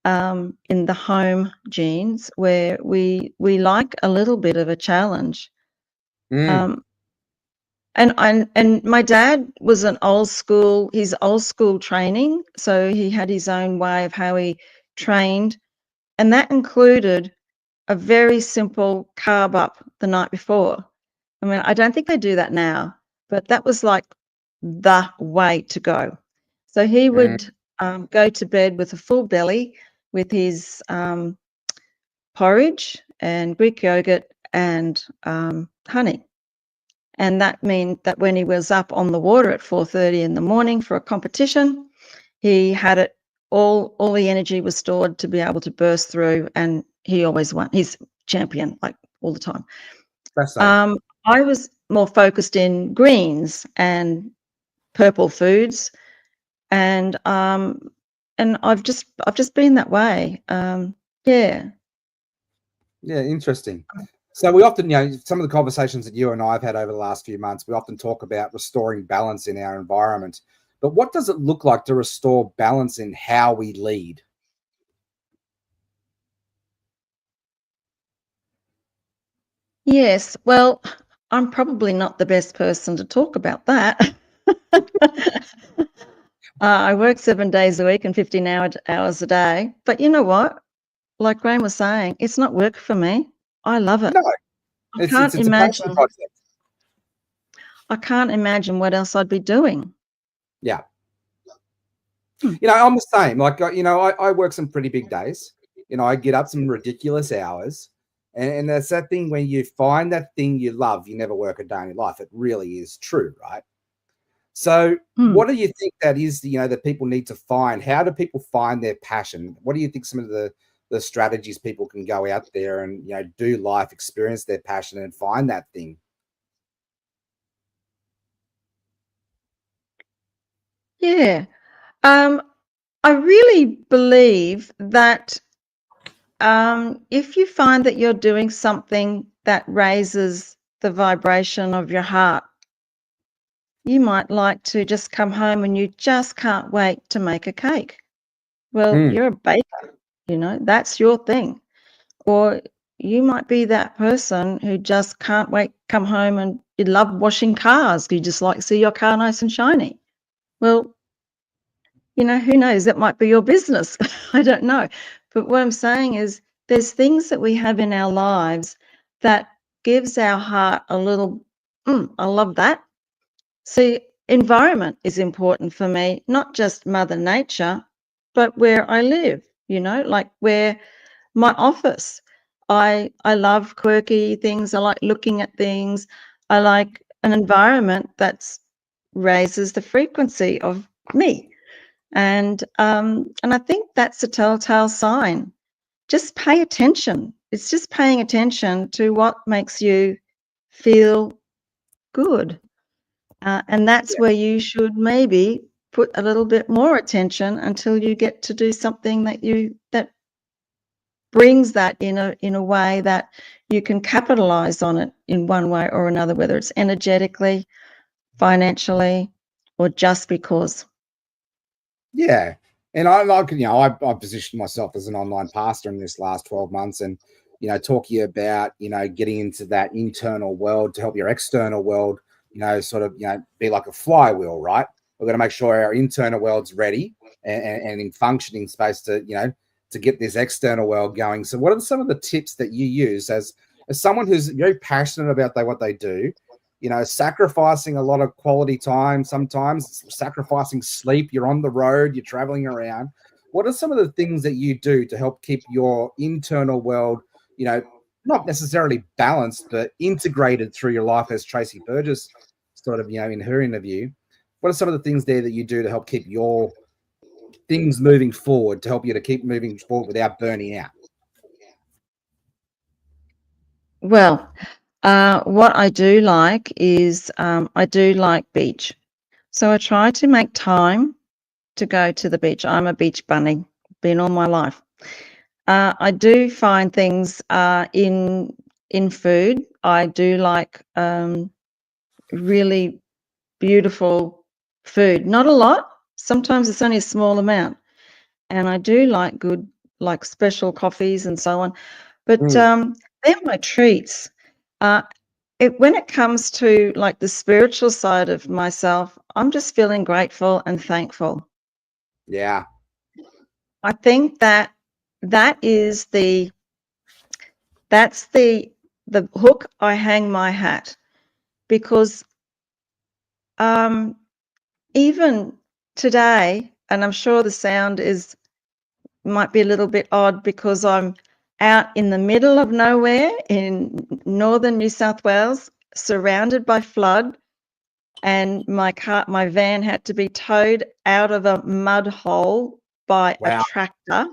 in the home genes, where we like a little bit of a challenge. And my dad was an old school training, so he had his own way of how he trained, and that included a very simple carb up the night before. I mean, I don't think they do that now, but that was like the way to go. So he would go to bed with a full belly with his porridge and Greek yogurt and honey. And that meant that when he was up on the water at 4:30 in the morning for a competition, he had it all the energy was stored to be able to burst through, and he always won. He's champion, like, all the time. I was more focused in greens and purple foods, and I've just been that way. Yeah, interesting. So we often, some of the conversations that you and I have had over the last few months, we often talk about restoring balance in our environment. But what does it look like to restore balance in how we lead? yes. Well, I'm probably not the best person to talk about that. I work 7 days a week and 15 hours a day. But you know what? Like Graham was saying, it's not work for me. I love it. No, I can't imagine. I can't imagine what else I'd be doing. Yeah. I'm the same. Like, I work some pretty big days. I get up some ridiculous hours. And that's that thing when you find that thing you love, you never work a day in your life. It really is true, right? So what do you think that is, that people need to find? How do people find their passion? What do you think some of the strategies people can go out there and, do life, experience their passion and find that thing? Yeah. I really believe that if you find that you're doing something that raises the vibration of your heart, you might like to just come home and you just can't wait to make a cake. Well, you're a baker, that's your thing. Or you might be that person who just can't wait to come home and you love washing cars. You just like to see your car nice and shiny. Well, who knows? That might be your business. I don't know. But what I'm saying is there's things that we have in our lives that gives our heart a little, I love that. See, environment is important for me, not just Mother Nature, but where I live, like where my office. I love quirky things. I like looking at things. I like an environment that raises the frequency of me. And I think that's a telltale sign. Just pay attention. It's just paying attention to what makes you feel good. And that's where you should maybe put a little bit more attention until you get to do something that brings that in a way that you can capitalize on it in one way or another, whether it's energetically, financially, or just because. Yeah. And I positioned myself as an online pastor in this last 12 months and, talking about, getting into that internal world to help your external world, be like a flywheel, right? We're going to make sure our internal world's ready and in functioning space to get this external world going. So what are some of the tips that you use as someone who's very passionate about what they do, sacrificing a lot of quality time, sometimes sacrificing sleep, you're on the road, you're traveling around. What are some of the things that you do to help keep your internal world, not necessarily balanced, but integrated through your life, as Tracey Burgess in her interview? What are some of the things there that you do to help keep your things moving forward, to help you to keep moving forward without burning out? Well, what I do like is I do like beach. So I try to make time to go to the beach. I'm a beach bunny, been all my life. I do find things in food. I do like really beautiful food. Not a lot. Sometimes it's only a small amount. And I do like good, like special coffees and so on. But they're my treats. When it comes to like the spiritual side of myself, I'm just feeling grateful and thankful. Yeah. I think that's the hook I hang my hat, because even today, and I'm sure the sound might be a little bit odd because I'm out in the middle of nowhere in northern New South Wales, surrounded by flood, and my van had to be towed out of a mud hole by a tractor,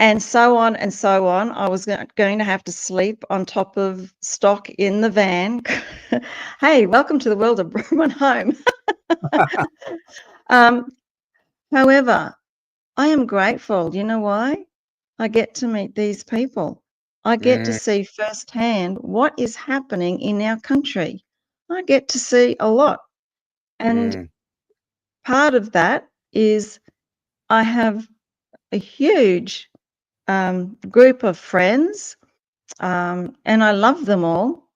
and so on and so on. I was going to have to sleep on top of stock in the van. Hey, welcome to the world of Brooklyn Home. However, I am grateful. You know why? I get to meet these people. I get to see firsthand what is happening in our country. I get to see a lot. And part of that is I have a huge group of friends, and I love them all.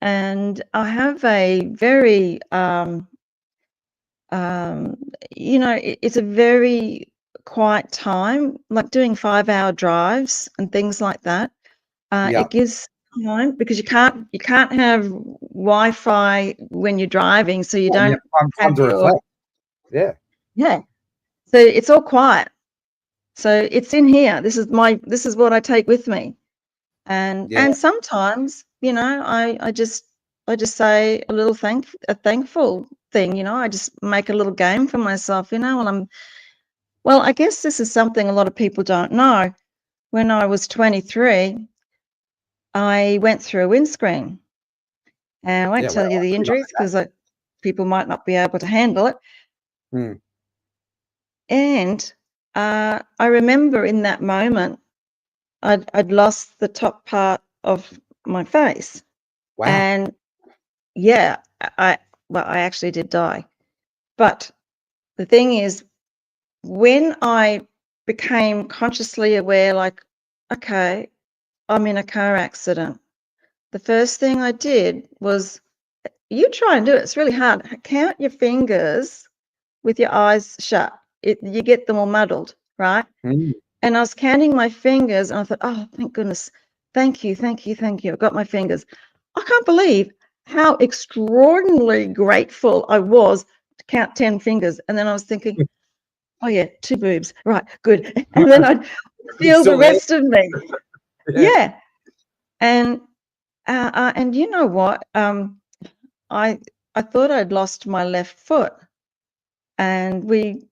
And I have a very, it's a very quiet time, like doing 5-hour drives and things like that. It gives time, because you can't have Wi-Fi when you're driving, so you don't have to reflect. Yeah. So it's all quiet. So it's in here. This is what I take with me. And sometimes, I just say a little thankful thing, I just make a little game for myself, well, I guess this is something a lot of people don't know. When I was 23, I went through a windscreen. And I won't tell you the injuries because people might not be able to handle it. And I remember in that moment, I'd lost the top part of my face. Wow. And yeah, I actually did die. But the thing is, when I became consciously aware, like, okay, I'm in a car accident, the first thing I did was, you try and do it, it's really hard. Count your fingers with your eyes shut. You get them all muddled, right? And I was counting my fingers and I thought, oh, thank goodness. Thank you. I got my fingers. I can't believe how extraordinarily grateful I was to count 10 fingers. And then I was thinking, oh yeah, 2 boobs. Right, good. And then I'd feel the rest of me. Yeah. And you know what? I thought I'd lost my left foot. And we'd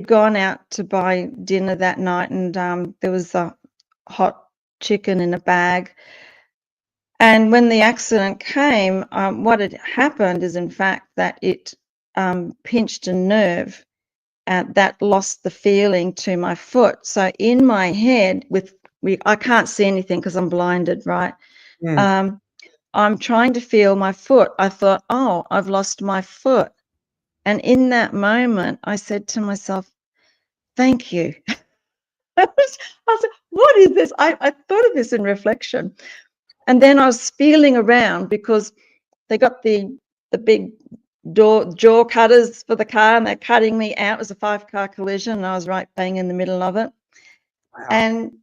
gone out to buy dinner that night, and there was a hot chicken in a bag. And when the accident came, what had happened is, in fact, that it pinched a nerve that lost the feeling to my foot. So in my head, I can't see anything because I'm blinded, right? I'm trying to feel my foot. I thought, oh, I've lost my foot. And in that moment, I said to myself, thank you. I said, what is this? I thought of this in reflection. And then I was feeling around because they got the big jaw cutters for the car, and they're cutting me out. It was a 5-car collision, and I was right bang in the middle of it. Wow. And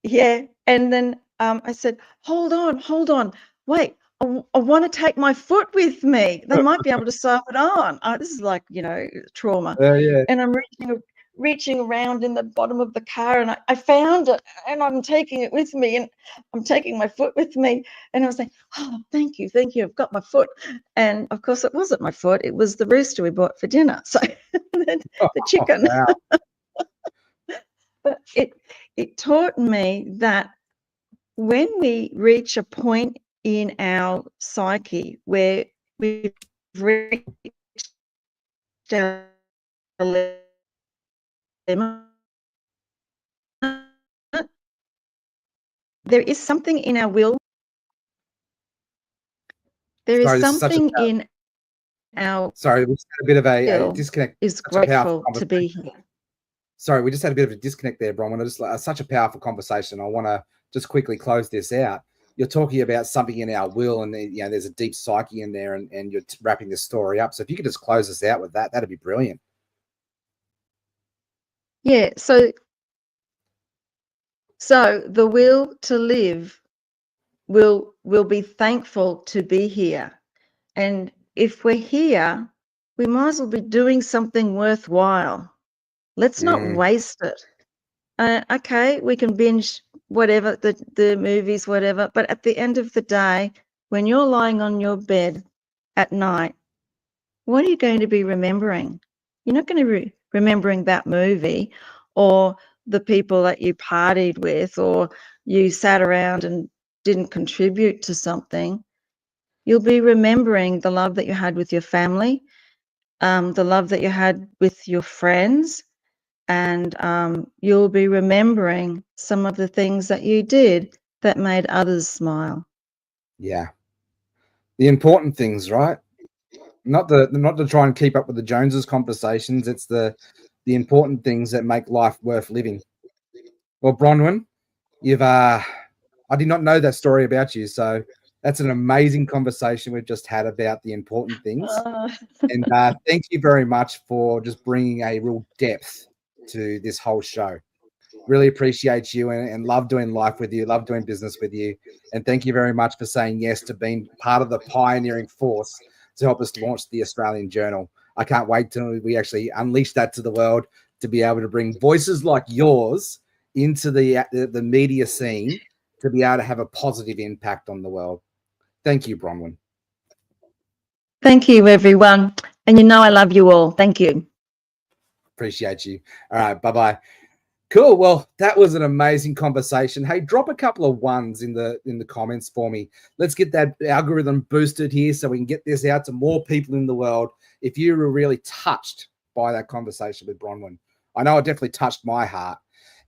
yeah, and then I said, hold on, wait, I want to take my foot with me. They might be able to sew it on. This is like, trauma. And I'm reaching around in the bottom of the car, and I found it, and I'm taking it with me, and I'm taking my foot with me. And I was saying, oh, thank you. I've got my foot. And of course it wasn't my foot. It was the rooster we bought for dinner. So the chicken. But it taught me that when we reach a point in our psyche where we've reached our limit, there is something in our will. There is Sorry, this is such a something in our Sorry, we just had a bit of a will disconnect. is Such a powerful grateful to be conversation. here. Sorry, we just had a bit of a disconnect there, Bronwyn. Such a powerful conversation. I want to just quickly close this out. You're talking about something in our will, and there's a deep psyche in there, and you're wrapping this story up. So if you could just close us out with that, that'd be brilliant. Yeah, so the will to live will be thankful to be here. And if we're here, we might as well be doing something worthwhile. Let's not waste it. Okay, we can binge whatever, the movies, whatever, but at the end of the day, when you're lying on your bed at night, what are you going to be remembering? You're not going to be remembering that movie or the people that you partied with or you sat around and didn't contribute to something. You'll be remembering the love that you had with your family, the love that you had with your friends, and you'll be remembering some of the things that you did that made others smile. Yeah, the important things, right? Not to try and keep up with the Joneses conversations. It's the important things that make life worth living. Well, Bronwyn, I did not know that story about you, so that's an amazing conversation we've just had about the important things. And thank you very much for just bringing a real depth to this whole show. Really appreciate you and love doing life with you, love doing business with you. And thank you very much for saying yes to being part of the pioneering force to help us launch the Australian Journal. I can't wait till we actually unleash that to the world, to be able to bring voices like yours into the media scene, to be able to have a positive impact on the world. Thank you, Bronwyn. Thank you, everyone. And you know I love you all. Thank you. Appreciate you. All right, bye-bye. Cool. Well, that was an amazing conversation. Hey, drop a couple of ones in the comments for me. Let's get that algorithm boosted here so we can get this out to more people in the world. If you were really touched by that conversation with Bronwyn, I know it definitely touched my heart.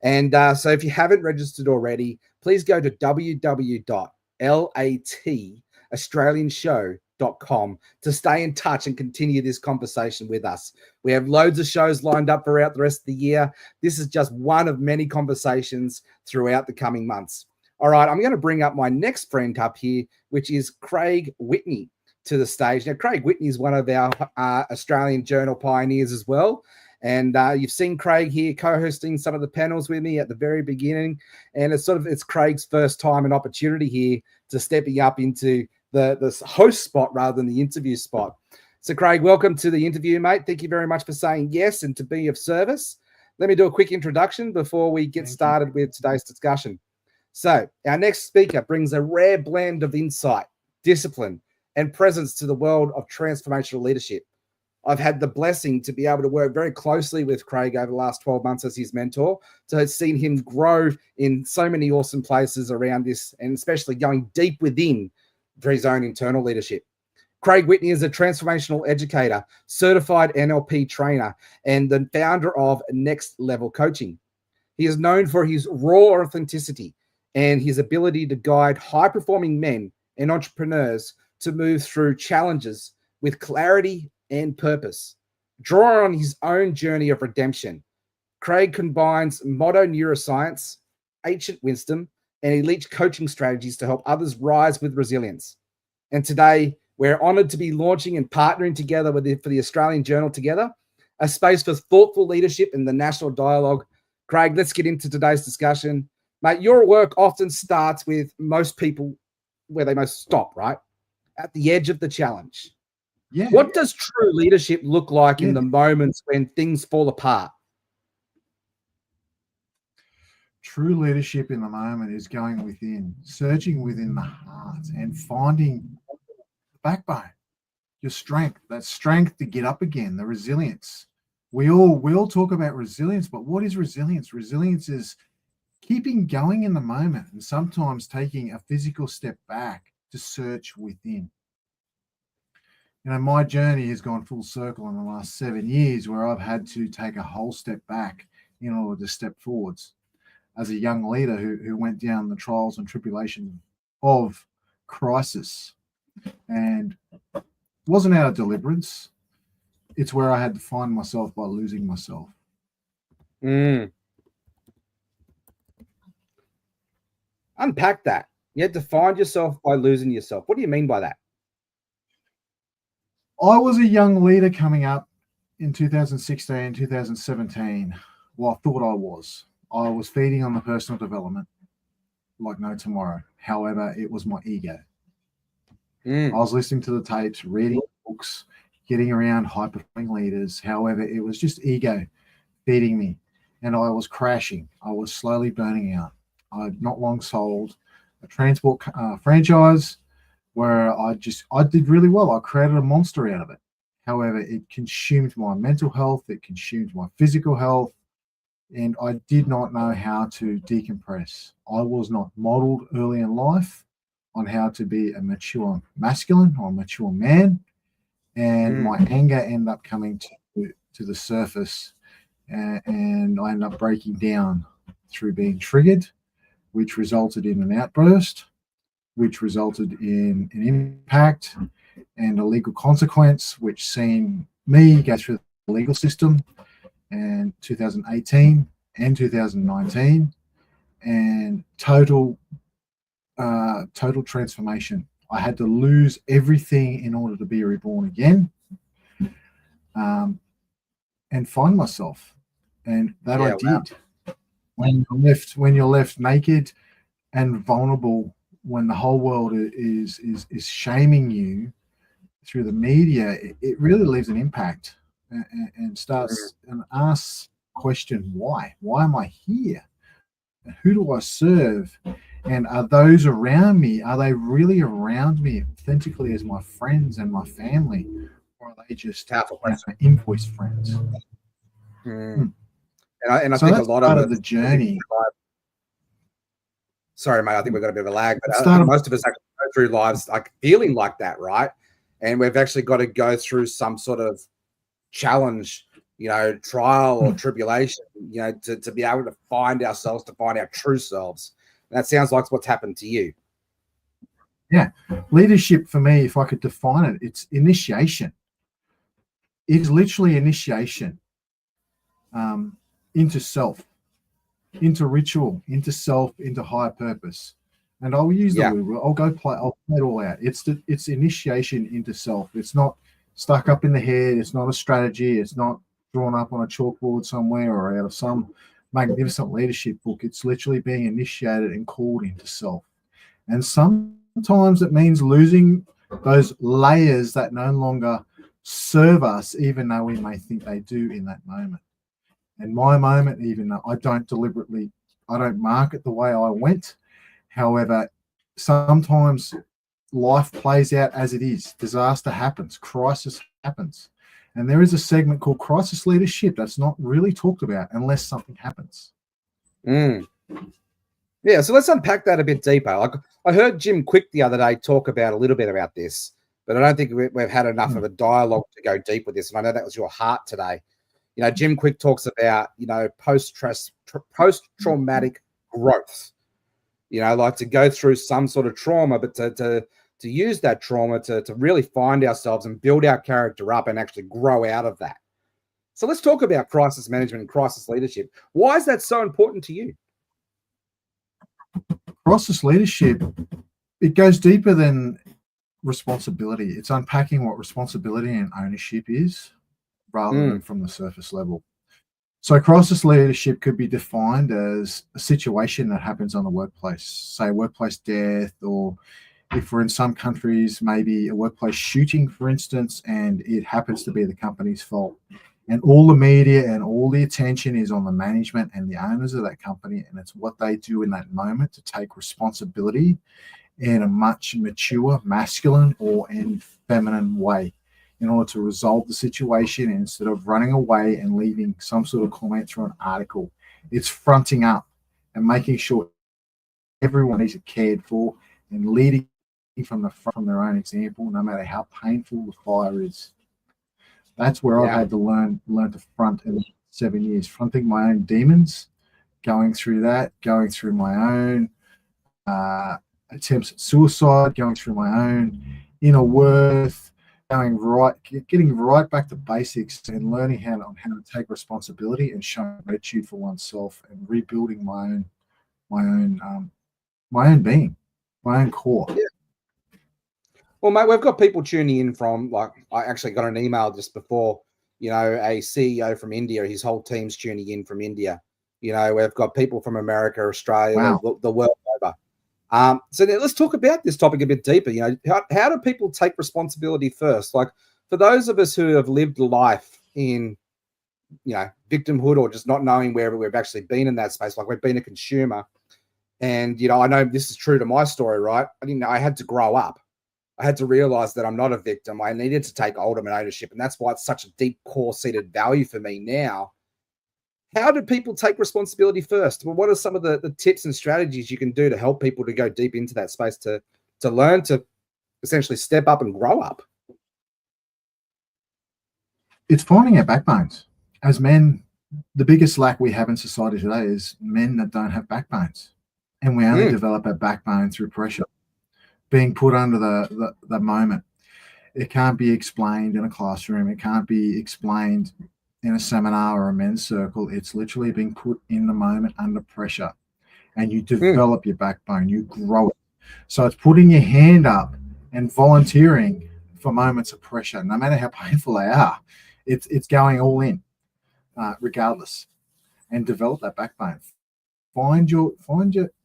And so if you haven't registered already, please go to www.lataustralianshow.com to stay in touch and continue this conversation with us. We have loads of shows lined up throughout the rest of the year. This is just one of many conversations throughout the coming months. All right, I'm going to bring up my next friend up here, which is Craig Whitney, to the stage. Now, Craig Whitney is one of our Australian Journal pioneers as well. And you've seen Craig here co-hosting some of the panels with me at the very beginning. And it's Craig's first time and opportunity here to stepping up into the host spot rather than the interview spot. So Craig, welcome to the interview, mate. Thank you very much for saying yes and to be of service. Let me do a quick introduction before we get started with today's discussion. So our next speaker brings a rare blend of insight, discipline, and presence to the world of transformational leadership. I've had the blessing to be able to work very closely with Craig over the last 12 months as his mentor. So I've seen him grow in so many awesome places around this, and especially going deep within for his own internal leadership. Craig Whitney is a transformational educator, certified NLP trainer, and the founder of Next Level Coaching. He is known for his raw authenticity and his ability to guide high-performing men and entrepreneurs to move through challenges with clarity and purpose. Draw on his own journey of redemption, Craig combines modern neuroscience, ancient wisdom, and elite coaching strategies to help others rise with resilience. And today, we're honored to be launching and partnering together for the Australian Journal together, a space for thoughtful leadership in the national dialogue. Craig, let's get into today's discussion. Mate, your work often starts with most people where they most stop, right? At the edge of the challenge. Yeah. What does true leadership look like in the moments when things fall apart? True leadership in the moment is going within, searching within the heart and finding the backbone, your strength, that strength to get up again, the resilience. We all talk about resilience, but what is resilience? Resilience is keeping going in the moment and sometimes taking a physical step back to search within. You know, my journey has gone full circle in the last 7 years where I've had to take a whole step back in order to step forwards. As a young leader who went down the trials and tribulations of crisis and wasn't out of deliverance, it's where I had to find myself by losing myself. Unpack that. You had to find yourself by losing yourself. What do you mean by that? I was a young leader coming up in 2016, 2017. Well, I thought I was. I was feeding on the personal development like no tomorrow. However, it was my ego. I was listening to the tapes, reading books, getting around high-performing leaders. However, it was just ego feeding me, and I was crashing. I was slowly burning out. I'd not long sold a transport franchise where I did really well. I created a monster out of it. However, it consumed my mental health. It consumed my physical health. And I did not know how to decompress. I was not modeled early in life on how to be a mature masculine or a mature man. And my anger ended up coming to the surface, and I ended up breaking down through being triggered, which resulted in an outburst, which resulted in an impact and a legal consequence, which seen me go through the legal system in 2018 and 2019, and total transformation. I had to lose everything in order to be reborn again, and find myself, and that I did. When you're left naked and vulnerable, when the whole world is shaming you through the media, it really leaves an impact and starts and asks the question, why am I here? Who do I serve? And are those around me, are they really around me authentically as my friends and my family, or are they just invoice friends? And I So think a that's lot part of of the journey. Sorry, mate, I think we've got a bit of a lag, but I think most of us actually go through lives like feeling like that, right? And we've actually got to go through some sort of challenge, trial or tribulation, to be able to find ourselves, to find our true selves. And that sounds like what's happened to you. Yeah. Leadership for me, if I could define it, it's initiation. It is literally initiation into self, into ritual, into self, into higher purpose. And I'll use the word, I'll play it all out. It's initiation into self. It's not stuck up in the head. It's not a strategy. It's not drawn up on a chalkboard somewhere or out of some magnificent leadership book. It's literally being initiated and called into self. And sometimes it means losing those layers that no longer serve us, even though we may think they do in that moment. And my moment, even though I don't market the way I went. However, sometimes life plays out as it is. Disaster happens, crisis happens. And there is a segment called crisis leadership that's not really talked about unless something happens. Yeah, so let's unpack that a bit deeper. Like I heard Jim Quick the other day talk about a little bit about this, but I don't think we've had enough of a dialogue to go deep with this. And I know that was your heart today. Jim Quick talks about, post-traumatic growth, like to go through some sort of trauma, but to use that trauma to really find ourselves and build our character up and actually grow out of that. So let's talk about crisis management and crisis leadership. Why is that so important to you? Crisis leadership, it goes deeper than responsibility. It's unpacking what responsibility and ownership is rather than from the surface level. So crisis leadership could be defined as a situation that happens on the workplace, say workplace death, or if we're in some countries, maybe a workplace shooting, for instance, and it happens to be the company's fault. And all the media and all the attention is on the management and the owners of that company, and it's what they do in that moment to take responsibility in a much mature, masculine or in feminine way in order to resolve the situation instead of running away and leaving some sort of comment through an article. It's fronting up and making sure everyone is cared for and leading from the front, from their own example, no matter how painful the fire is. That's where I've had to learn to front in 7 years, fronting my own demons, going through my own attempts at suicide, going through my own inner worth, getting right back to basics and learning how to take responsibility and showing gratitude for oneself and rebuilding my own being, my own core. Yeah. Well, mate, we've got people tuning in from, like, I actually got an email just before, a CEO from India, his whole team's tuning in from India. We've got people from America, Australia, the world over. So now let's talk about this topic a bit deeper. How do people take responsibility first? Like, for those of us who have lived life in, victimhood or just not knowing wherever we've actually been in that space, like we've been a consumer. And, I know this is true to my story, right? I had to grow up. I had to realize that I'm not a victim. I needed to take ultimate ownership. And that's why it's such a deep core-seated value for me now. How do people take responsibility first? Well, what are some of the tips and strategies you can do to help people to go deep into that space to learn to essentially step up and grow up? It's finding our backbones. As men, the biggest lack we have in society today is men that don't have backbones. And we only develop our backbone through pressure, being put under the moment. It can't be explained in a classroom. It can't be explained in a seminar or a men's circle. It's literally being put in the moment under pressure. And you develop your backbone. You grow it. So it's putting your hand up and volunteering for moments of pressure, no matter how painful they are. It's going all in, regardless, and develop that backbone. Find your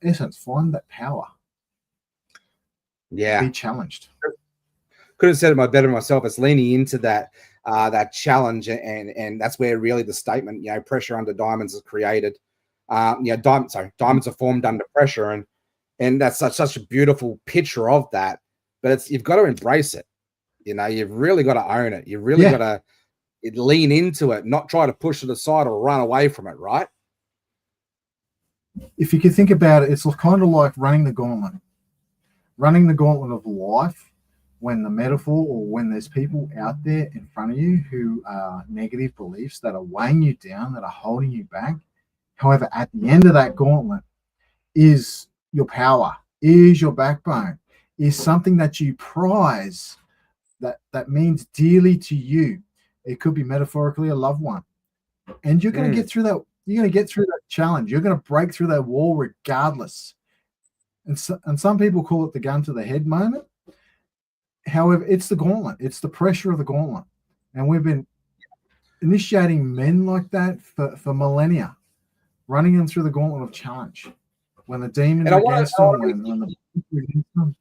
essence. Find that power. Yeah. Be challenged. Couldn't have said it better myself. It's leaning into that challenge, and that's where really the statement, pressure under diamonds is created. Diamonds are formed under pressure, and that's such a beautiful picture of that. But you've got to embrace it. You've really got to own it. You've really got to lean into it, not try to push it aside or run away from it, right? If you can think about it, it's kind of like running the gauntlet of life, when the metaphor or when there's people out there in front of you who are negative beliefs that are weighing you down, that are holding you back. However, at the end of that gauntlet is your power, is your backbone, is something that you prize, that means dearly to you. It could be metaphorically a loved one. And you're going to get through that. You're going to get through that challenge. You're going to break through that wall regardless. And some people call it the gun to the head moment. However, it's the gauntlet. It's the pressure of the gauntlet. And we've been initiating men like that for millennia, running them through the gauntlet of challenge. When the demons are against them,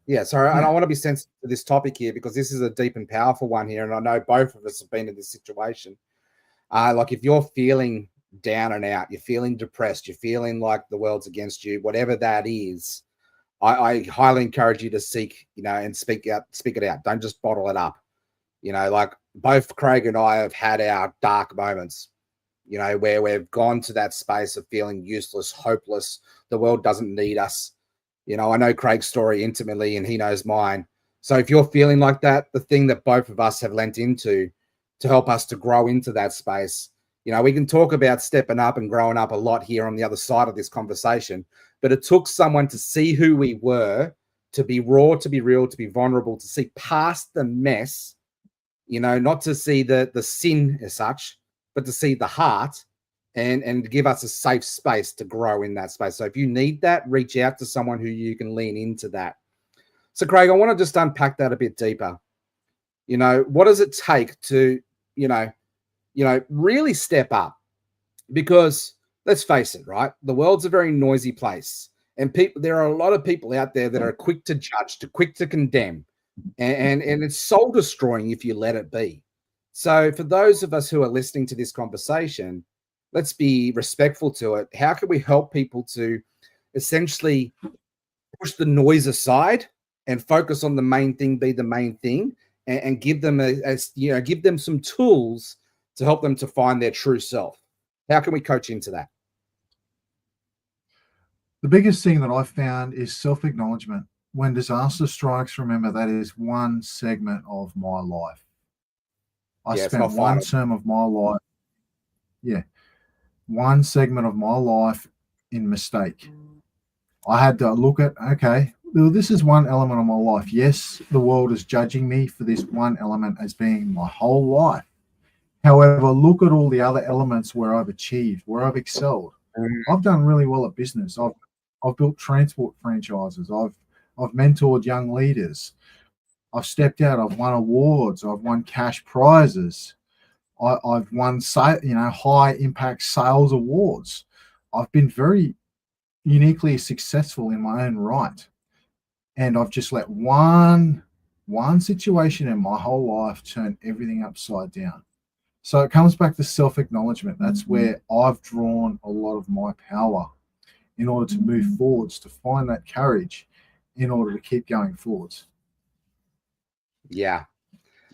Yeah, sorry, and I want to be sensitive to this topic here because this is a deep and powerful one here, and I know both of us have been in this situation. Like if you're feeling down and out, you're feeling depressed, you're feeling like the world's against you, whatever that is, I highly encourage you to seek, and speak it out. Don't just bottle it up. Like both Craig and I have had our dark moments, where we've gone to that space of feeling useless, hopeless. The world doesn't need us. I know Craig's story intimately and he knows mine. So if you're feeling like that, the thing that both of us have lent into to help us to grow into that space, we can talk about stepping up and growing up a lot here on the other side of this conversation, but it took someone to see who we were, to be raw, to be real, to be vulnerable, to see past the mess, not to see the sin as such, but to see the heart and give us a safe space to grow in that space. So if you need that, reach out to someone who you can lean into that. So Craig, I want to just unpack that a bit deeper. What does it take to, really step up? Because let's face it, right? The world's a very noisy place, and there are a lot of people out there that are quick to judge, quick to condemn, and it's soul destroying if you let it be. So for those of us who are listening to this conversation, let's be respectful to it. How can we help people to essentially push the noise aside and focus on the main thing, be the main thing, and give them give them some tools to help them to find their true self? How can we coach into that? The biggest thing that I've found is self-acknowledgement. When disaster strikes, remember that is one segment of my life. I Yeah, it's spent not one final. term of my life, one segment of my life in mistake. I had to look at, okay, well, this is one element of my life. Yes, the world is judging me for this one element as being my whole life. However, look at all the other elements where I've achieved, where I've excelled. I've done really well at business. I've built transport franchises. I've mentored young leaders. I've stepped out. I've won awards. I've won cash prizes. I've won, high impact sales awards. I've been very uniquely successful in my own right, and I've just let one situation in my whole life turn everything upside down. So it comes back to self-acknowledgement. That's where I've drawn a lot of my power in order to move forwards, to find that courage in order to keep going forwards. Yeah.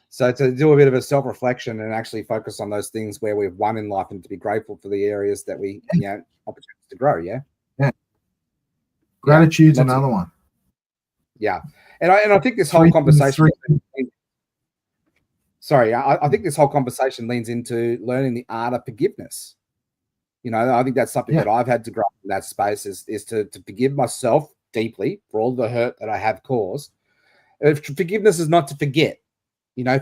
So to do a bit of a self-reflection and actually focus on those things where we've won in life, and to be grateful for the areas that we, opportunities to grow. Yeah. Yeah. Gratitude's another one. Yeah. And I think this whole conversation, I think this whole conversation leans into learning the art of forgiveness. I think that's something that I've had to grow in that space is to forgive myself deeply for all the hurt that I have caused. Forgiveness is not to forget.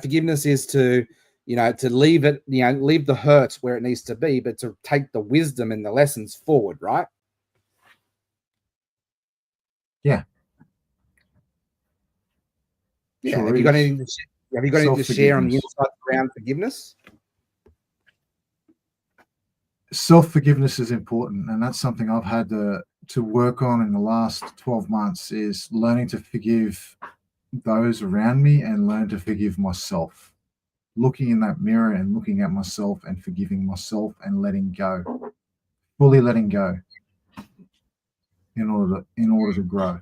Forgiveness is to leave it, leave the hurt where it needs to be, but to take the wisdom and the lessons forward, right? Yeah. Yeah. Sure have you got anything to share on the insights around forgiveness? Self-forgiveness is important, and that's something I've had to work on in the last 12 months, is learning to forgive those around me and learn to forgive myself. Looking in that mirror and looking at myself and forgiving myself and letting go, fully letting go in order to grow.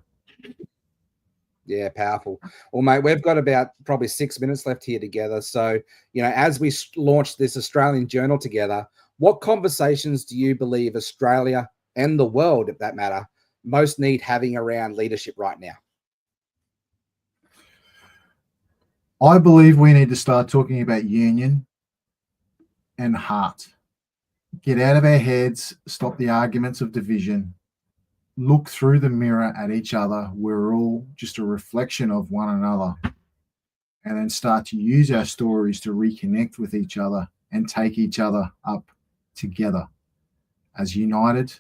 Yeah, powerful. Well, mate, we've got about probably 6 minutes left here together. So, as we launch this Australian journal together, what conversations do you believe Australia and the world, if that matter, most need having around leadership right now? I believe we need to start talking about union and heart. Get out of our heads, stop the arguments of division, look through the mirror at each other. We're all just a reflection of one another, and then start to use our stories to reconnect with each other and take each other up together as united,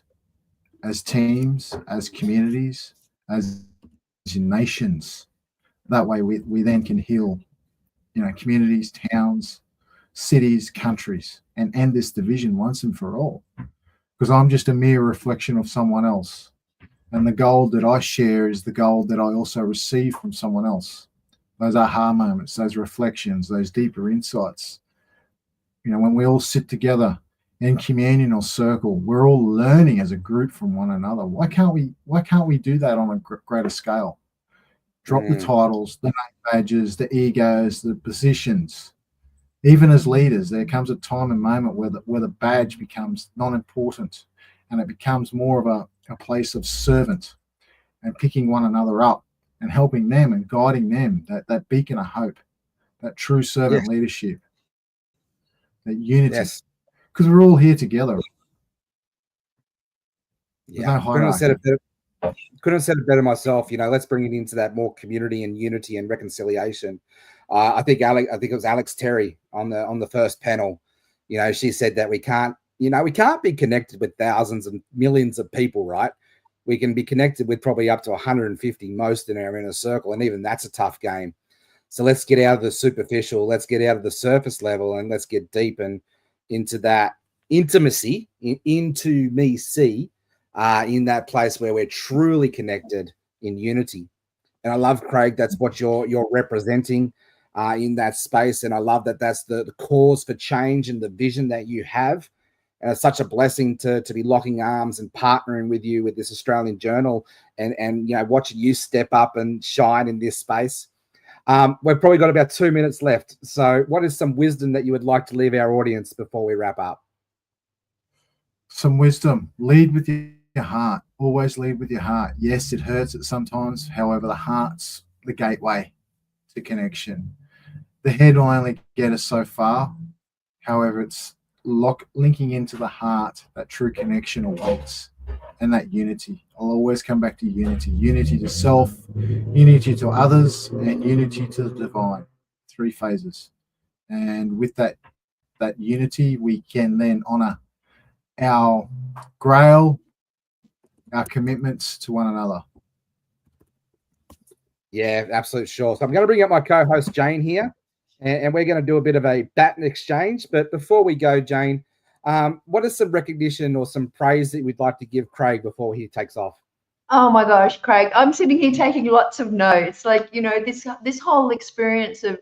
as teams, as communities, as nations. That way we then can heal, communities, towns, cities, countries, and end this division once and for all. Because I'm just a mere reflection of someone else. And the gold that I share is the gold that I also receive from someone else. Those aha moments, those reflections, those deeper insights. When we all sit together in communion or circle, we're all learning as a group from one another. Why can't we do that on a greater scale? Drop the titles, the name badges, the egos, the positions. Even as leaders, there comes a time and moment where the badge becomes non-important, and it becomes more of a place of servant and picking one another up and helping them and guiding them, that beacon of hope, that true servant leadership, that unity. Because we're all here together. Yeah, couldn't have said it better myself. Let's bring it into that more community and unity and reconciliation. I think it was Alex Terry on the first panel. She said that we can't be connected with thousands and millions of people, right? We can be connected with probably up to 150 most in our inner circle, and even that's a tough game. So let's get out of the superficial, let's get out of the surface level, and let's get deep and into that intimacy, into me see. In that place where we're truly connected in unity. And I love, Craig, that's what you're representing in that space. And I love that that's the cause for change and the vision that you have. And it's such a blessing to be locking arms and partnering with you with this Australian journal and watching you step up and shine in this space. We've probably got about 2 minutes left. So what is some wisdom that you would like to leave our audience before we wrap up? Some wisdom. Lead with your your heart. Always lead with your heart. Yes, it hurts at sometimes. However, the heart's the gateway to connection. The head will only get us so far. However, it's linking into the heart, that true connection awaits, and that unity. I'll always come back to unity. Unity to self, unity to others, and unity to the divine. 3 phases. And with that unity, we can then honor our grail, our commitments to one another. Yeah, absolutely sure. So I'm going to bring up my co-host Jane here, and we're going to do a bit of a baton exchange. But before we go, Jane, what is some recognition or some praise that we'd like to give Craig before he takes off? Oh my gosh, Craig, I'm sitting here taking lots of notes. Like, you know, this whole experience of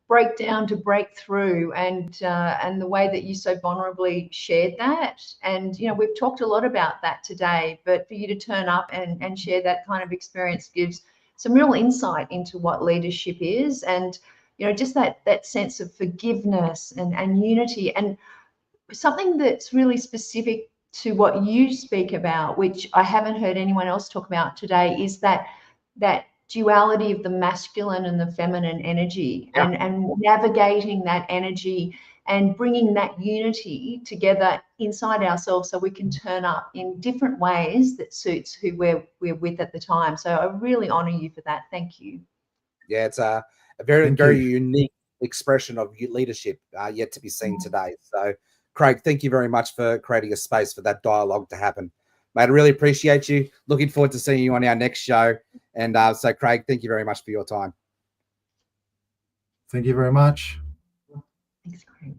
breakdown to breakthrough, and the way that you so vulnerably shared that. And, you know, we've talked a lot about that today, but for you to turn up and share that kind of experience gives some real insight into what leadership is. And, you know, just that sense of forgiveness and unity, and something that's really specific to what you speak about, which I haven't heard anyone else talk about today, is that duality of the masculine and the feminine energy, and navigating that energy and bringing that unity together inside ourselves so we can turn up in different ways that suits who we're with at the time. So I really honor you for that. Thank you. Yeah, it's a very unique expression of leadership yet to be seen today. So, Craig, thank you very much for creating a space for that dialogue to happen. Mate, I really appreciate you. Looking forward to seeing you on our next show. And so, Craig, thank you very much for your time. Thank you very much. Thanks, Craig.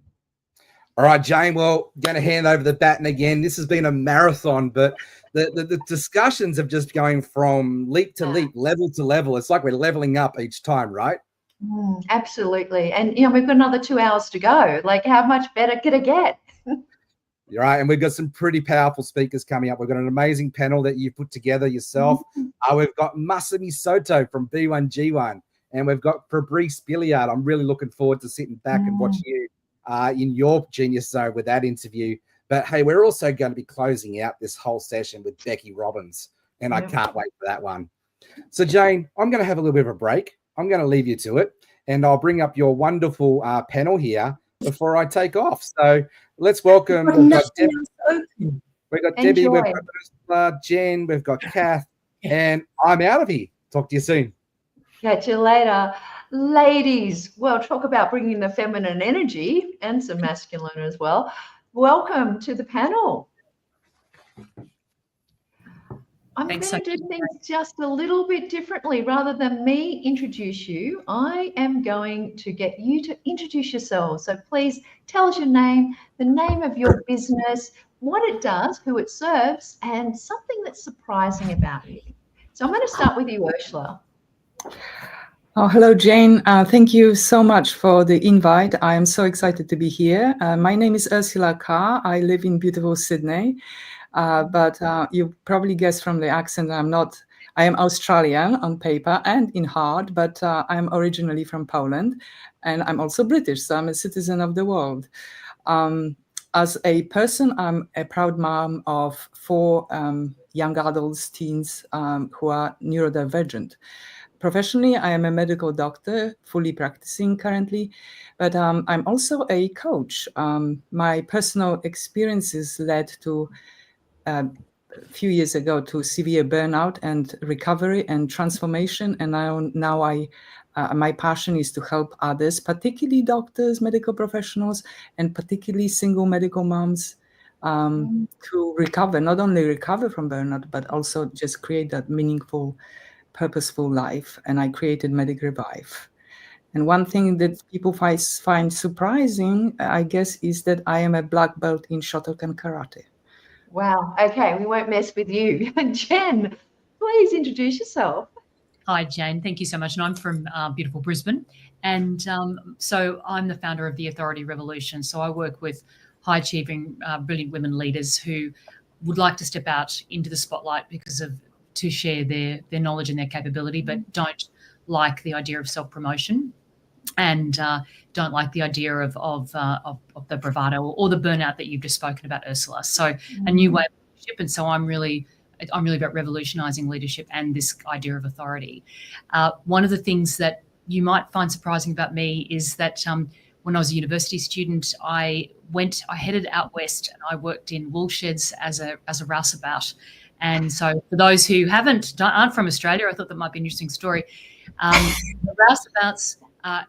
All right, Jane, well, going to hand over the baton again. This has been a marathon, but the discussions of just going from leap to leap, level to level. It's like we're leveling up each time, right? Absolutely. And, you know, we've got another 2 hours to go. Like, how much better could it get? You're right. And we've got some pretty powerful speakers coming up. We've got an amazing panel that you've put together yourself. We've got Masami Sato from B1G1, and we've got Fabrice Beillard. I'm really looking forward to sitting back and watching you in your genius zone with that interview. But hey, we're also going to be closing out this whole session with Becky Robbins, and I can't wait for that one. So, Jane, I'm going to have a little bit of a break. I'm going to leave you to it, and I'll bring up your wonderful panel here before I take off. So let's welcome. We've got Debbie, we've got Ursula, Jen, we've got Kath, and I'm out of here. Talk to you soon. Catch you later. Ladies, well, talk about bringing the feminine energy and some masculine as well. Welcome to the panel. I'm going to do things just a little bit differently. Rather than me introduce you, I am going to get you to introduce yourselves. So please tell us your name, the name of your business, what it does, who it serves, and something that's surprising about you. So I'm going to start with you, Ursula. Oh, hello, Jane. Thank you so much for the invite. I am so excited to be here. My name is Ursula Carr. I live in beautiful Sydney. But you probably guessed from the accent I am Australian on paper and in heart, but I'm originally from Poland, and I'm also British, so I'm a citizen of the world. As a person, I'm a proud mom of 4 young adults, teens who are neurodivergent. Professionally, I am a medical doctor, fully practicing currently, but I'm also a coach. My personal experiences led to a few years ago to severe burnout and recovery and transformation. And now my passion is to help others, particularly doctors, medical professionals, and particularly single medical moms to recover, not only recover from burnout, but also just create that meaningful, purposeful life. And I created Medic Revive. And one thing that people find surprising, I guess, is that I am a black belt in Shotokan Karate. Wow. Okay, we won't mess with you. Jen, please introduce yourself. Hi, Jane. Thank you so much. And I'm from beautiful Brisbane. And so I'm the founder of the Authority Revolution. So I work with high-achieving, brilliant women leaders who would like to step out into the spotlight to share their knowledge and their capability, but don't like the idea of self-promotion and don't like the idea of the bravado or the burnout that you've just spoken about, Ursula. So a new way of leadership, and so I'm really about revolutionizing leadership and this idea of authority. One of the things that you might find surprising about me is that when I was a university student, I headed out west and I worked in wool sheds as a rouseabout. And so for those who aren't from Australia, I thought that might be an interesting story. The rouseabouts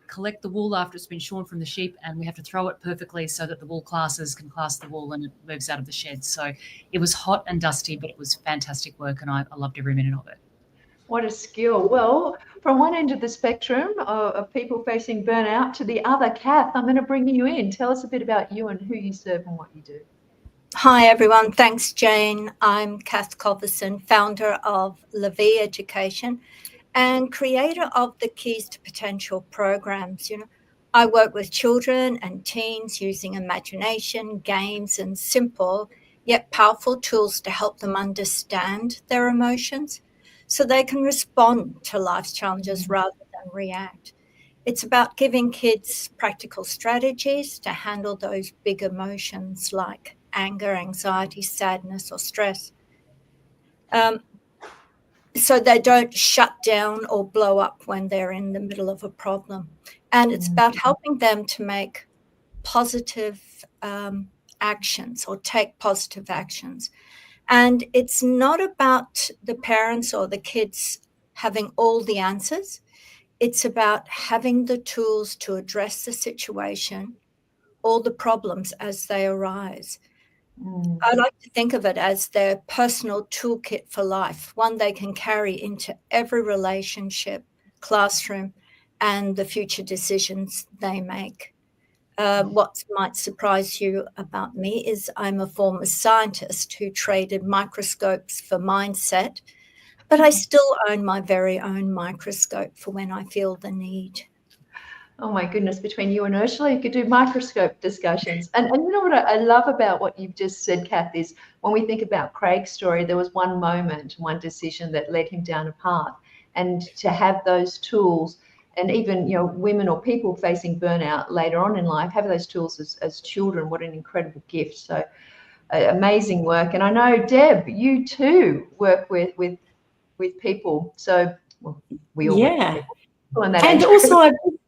collect the wool after it's been shorn from the sheep, and we have to throw it perfectly so that the wool classers can class the wool and it moves out of the shed. So it was hot and dusty, but it was fantastic work, and I loved every minute of it. What a skill. Well, from one end of the spectrum of people facing burnout to the other, Kath, I'm going to bring you in. Tell us a bit about you and who you serve and what you do. Hi, everyone. Thanks, Jane. I'm Kath Culverson, founder of LaVie Education and creator of the Keys to Potential programs. I work with children and teens using imagination, games, and simple yet powerful tools to help them understand their emotions so they can respond to life's challenges rather than react. It's about giving kids practical strategies to handle those big emotions like anger, anxiety, sadness, or stress, so they don't shut down or blow up when they're in the middle of a problem. And it's about helping them to make positive actions or take positive actions. And it's not about the parents or the kids having all the answers. It's about having the tools to address the situation or the problems as they arise. I like to think of it as their personal toolkit for life, one they can carry into every relationship, classroom, and the future decisions they make. What might surprise you about me is I'm a former scientist who traded microscopes for mindset, but I still own my very own microscope for when I feel the need. Oh my goodness, between you and Ursula, you could do microscope discussions. And you know what I love about what you've just said, Kath, is when we think about Craig's story, there was one moment, one decision that led him down a path. And to have those tools, and even women or people facing burnout later on in life, have those tools as children, what an incredible gift. So amazing work. And I know, Deb, you too work with people. So we all work with people in that And age also group.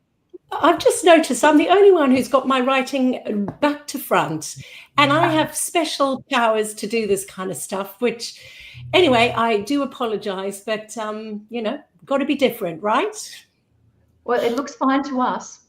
I've just noticed I'm the only one who's got my writing back to front, and I have special powers to do this kind of stuff, which anyway, I do apologize, but got to be different, right? Well, it looks fine to us.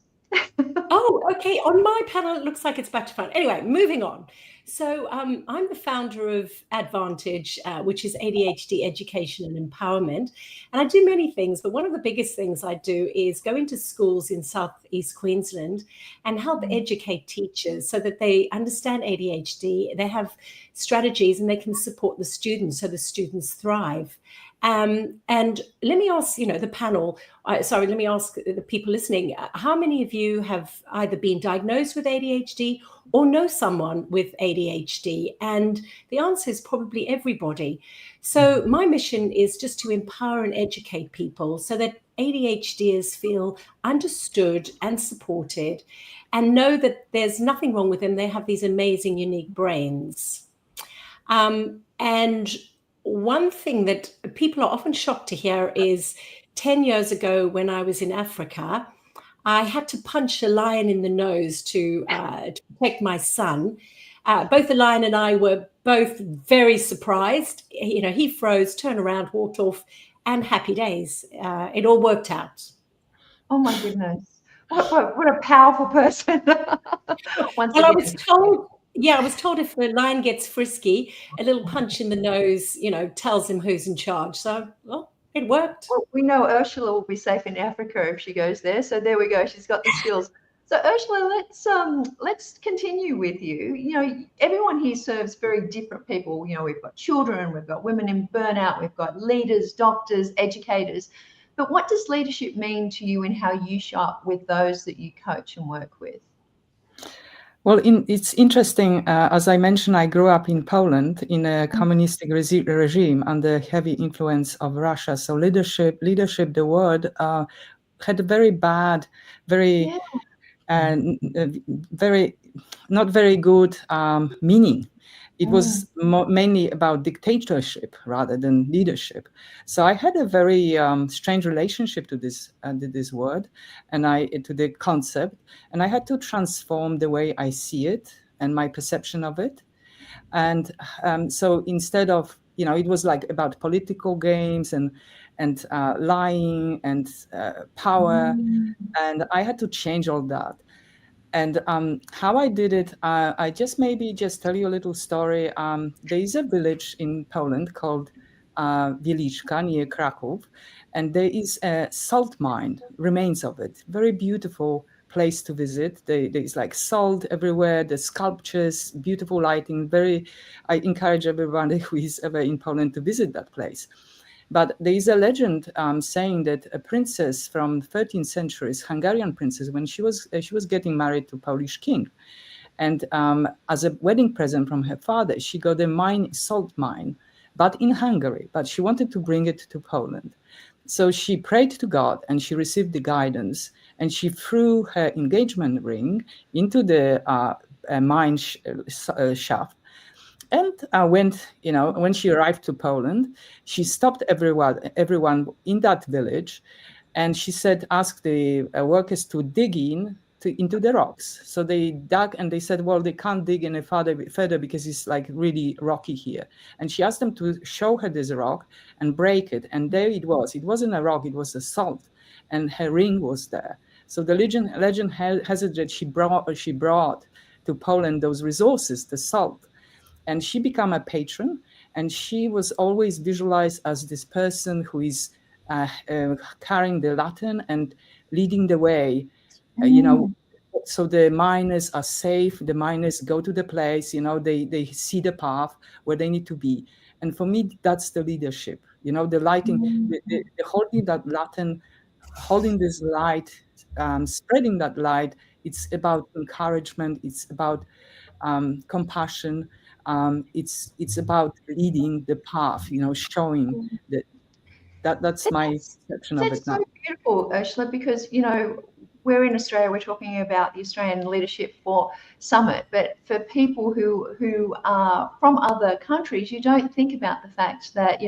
Oh, okay. On my panel, it looks like it's back to front. Anyway, moving on. So I'm the founder of Advantage, which is ADHD education and empowerment. And I do many things, but one of the biggest things I do is go into schools in Southeast Queensland and help educate teachers so that they understand ADHD, they have strategies, and they can support the students so the students thrive. And let me ask, the panel, let me ask the people listening, how many of you have either been diagnosed with ADHD or know someone with ADHD? And the answer is probably everybody. So my mission is just to empower and educate people so that ADHDers feel understood and supported and know that there's nothing wrong with them. They have these amazing, unique brains. And one thing that people are often shocked to hear is 10 years ago when I was in Africa, I had to punch a lion in the nose to protect my son. Both the lion and I were both very surprised. He froze, turned around, walked off, and happy days. It all worked out. Oh my goodness. What a powerful person. Well, I was told, I was told if the lion gets frisky, a little punch in the nose, tells him who's in charge. So, well, it worked. Well, we know Ursula will be safe in Africa if she goes there. So there we go. She's got the skills. So Ursula, let's continue with you. Everyone here serves very different people. We've got children, we've got women in burnout, we've got leaders, doctors, educators. But what does leadership mean to you and how you show up with those that you coach and work with? Well, it's interesting. As I mentioned, I grew up in Poland in a communistic regime under heavy influence of Russia. So leadership, the word had a very bad, very not very good meaning. It was mainly about dictatorship rather than leadership. So I had a very strange relationship to this word and to the concept, and I had to transform the way I see it and my perception of it. And so instead of, it was like about political games and lying and power, and I had to change all that. And how I did it, I just tell you a little story. There is a village in Poland called Wieliczka near Krakow, and there is a salt mine, remains of it. Very beautiful place to visit. There's like salt everywhere, the sculptures, beautiful lighting. I encourage everyone who is ever in Poland to visit that place. But there is a legend saying that a princess from 13th century, Hungarian princess, when she was getting married to Polish king, and as a wedding present from her father, she got a salt mine, but in Hungary. But she wanted to bring it to Poland, so she prayed to God, and she received the guidance, and she threw her engagement ring into the mine shaft. And when she arrived to Poland, she stopped everyone in that village, and she asked the workers to dig into the rocks. So they dug, and they said, well, they can't dig any further because it's like really rocky here. And she asked them to show her this rock and break it. And there it was. It wasn't a rock, it was a salt, and her ring was there. So the legend has it that she brought to Poland those resources, the salt. And she became a patron, and she was always visualized as this person who is carrying the lantern and leading the way. So the miners are safe. The miners go to the place. They see the path where they need to be. And for me, that's the leadership. The lighting, the holding that lantern, holding this light, spreading that light. It's about encouragement. It's about compassion. It's about leading the path, showing that's my perception of it now. That's so beautiful, Ursula, because we're in Australia. We're talking about the Australian Leadership Summit, but for people who are from other countries, you don't think about the fact that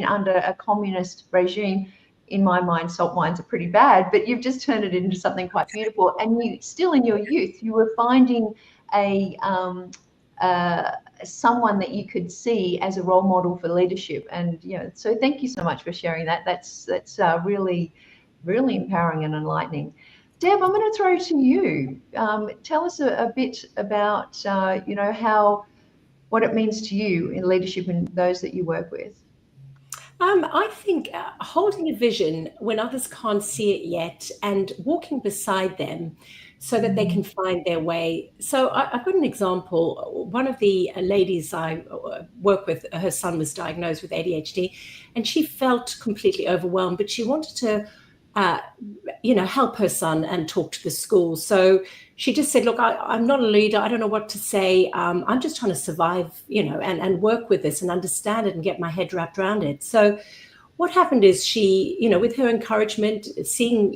under a communist regime. In my mind, salt mines are pretty bad, but you've just turned it into something quite beautiful. And you still, in your youth, you were finding someone that you could see as a role model for leadership. And so thank you so much for sharing that. That's really, really empowering and enlightening. Deb, I'm going to throw to you. Tell us a bit about what it means to you in leadership and those that you work with. I think holding a vision when others can't see it yet and walking beside them so that they can find their way. So I've got an example. One of the ladies I work with, her son was diagnosed with ADHD, and she felt completely overwhelmed, but she wanted to help her son and talk to the school. So she just said, look, I'm not a leader. I don't know what to say. I'm just trying to survive, and work with this and understand it and get my head wrapped around it. So what happened is she, with her encouragement, seeing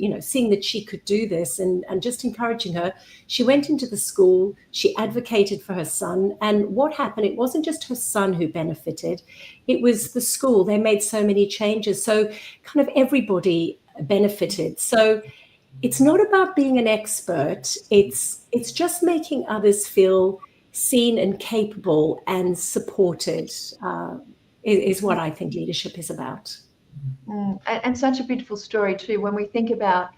that she could do this and just encouraging her, she went into the school, she advocated for her son. And what happened, it wasn't just her son who benefited, it was the school. They made so many changes. So kind of everybody benefited. So it's not about being an expert. It's just making others feel seen and capable and supported is what I think leadership is about. And such a beautiful story too. When we think about,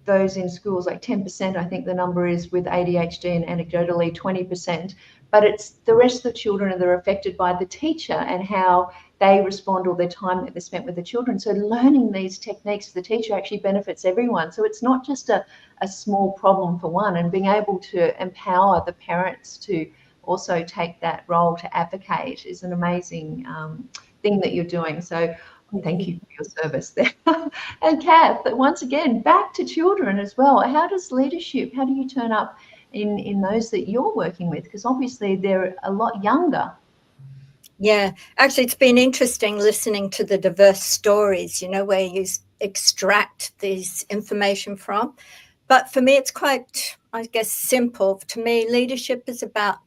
those in schools, like 10%, I think the number is with ADHD, and anecdotally 20%, but it's the rest of the children that are affected by the teacher and how they respond, or their time that they spent with the children. So learning these techniques for the teacher actually benefits everyone. So it's not just a small problem for one, and being able to empower the parents to also take that role to advocate is an amazing thing that you're doing. So thank you for your service there. And Kath, once again, back to children as well. How do you turn up in those that you're working with? Because obviously they're a lot younger. Yeah, actually, it's been interesting listening to the diverse stories, where you extract this information from. But for me, it's quite I guess, simple. To me, leadership is about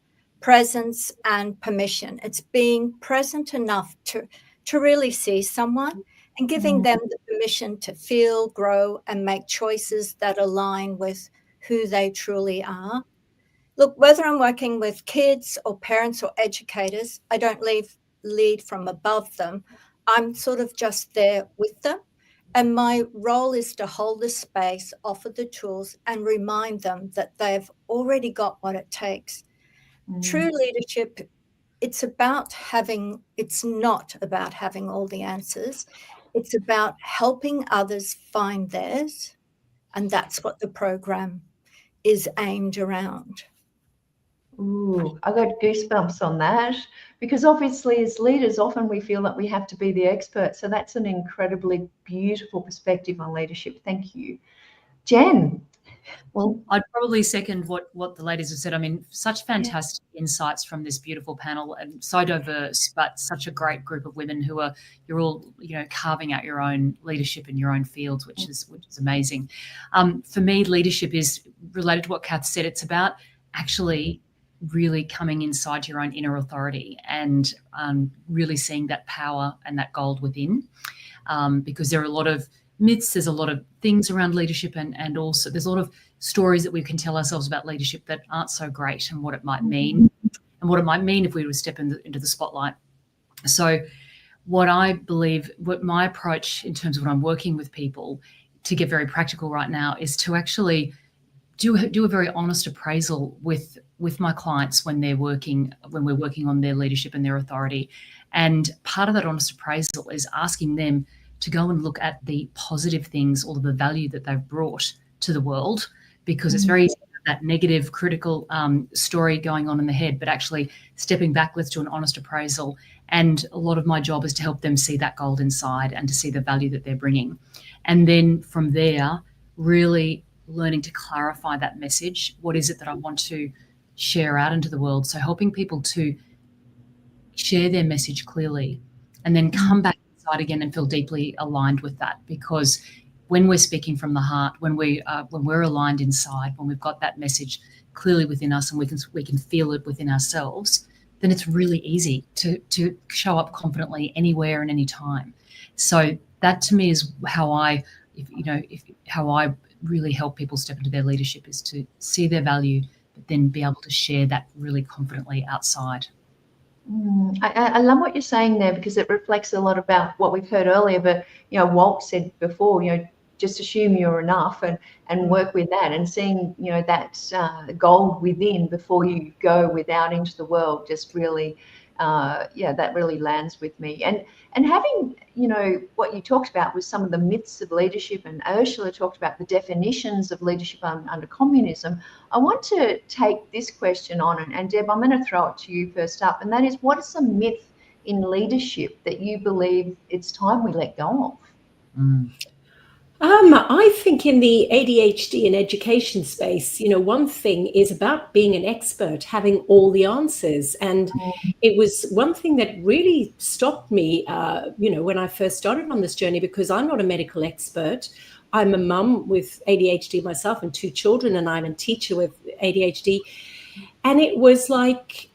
presence and permission. It's being present enough to really see someone and giving them the permission to feel, grow, and make choices that align with who they truly are. Look, whether I'm working with kids or parents or educators, I don't lead from above them. I'm sort of just there with them. And my role is to hold the space, offer the tools, and remind them that they've already got what it takes. True leadership, it's not about having all the answers. It's about helping others find theirs. And that's what the program is aimed around. Ooh, I got goosebumps on that, because obviously as leaders, often we feel that we have to be the expert. So that's an incredibly beautiful perspective on leadership. Thank you. Jen. Well, I'd probably second what the ladies have said. I mean, such fantastic insights from this beautiful panel, and so diverse, but such a great group of women who you're all, carving out your own leadership in your own fields, which is amazing. For me, leadership is related to what Kath said. It's about actually really coming inside your own inner authority and really seeing that power and that gold within, because there are a lot of myths, there's a lot of things around leadership, and also there's a lot of stories that we can tell ourselves about leadership that aren't so great, and what it might mean, and what it might mean if we were to step into the spotlight. So what I believe, what my approach in terms of when I'm working with people, to get very practical right now, is to actually do a very honest appraisal with my clients when we're working on their leadership and their authority. And part of that honest appraisal is asking them to go and look at the positive things, or the value that they've brought to the world, because it's very easy to have that negative, critical story going on in the head, but actually stepping back, let's do an honest appraisal. And a lot of my job is to help them see that gold inside and to see the value that they're bringing. And then from there, really learning to clarify that message. What is it that I want to share out into the world? So helping people to share their message clearly, and then come back inside again and feel deeply aligned with that. Because when we're speaking from the heart, when we're aligned inside, when we've got that message clearly within us, and we can feel it within ourselves, then it's really easy to show up confidently anywhere and any time. So that to me is how I really help people step into their leadership, is to see their value, but then be able to share that really confidently outside. I love what you're saying there, because it reflects a lot about what we've heard earlier. But Walt said before, just assume you're enough and work with that, and seeing that gold within before you go without into the world. Just really, that really lands with me. And having what you talked about was some of the myths of leadership, and Ursula talked about the definitions of leadership under communism. I want to take this question on, and Deb, I'm going to throw it to you first up, and that is, what is some myth in leadership that you believe it's time we let go of? I think in the ADHD and education space, one thing is about being an expert, having all the answers. And it was one thing that really stopped me, when I first started on this journey, because I'm not a medical expert. I'm a mum with ADHD myself and 2 children, and I'm a teacher with ADHD. And it was like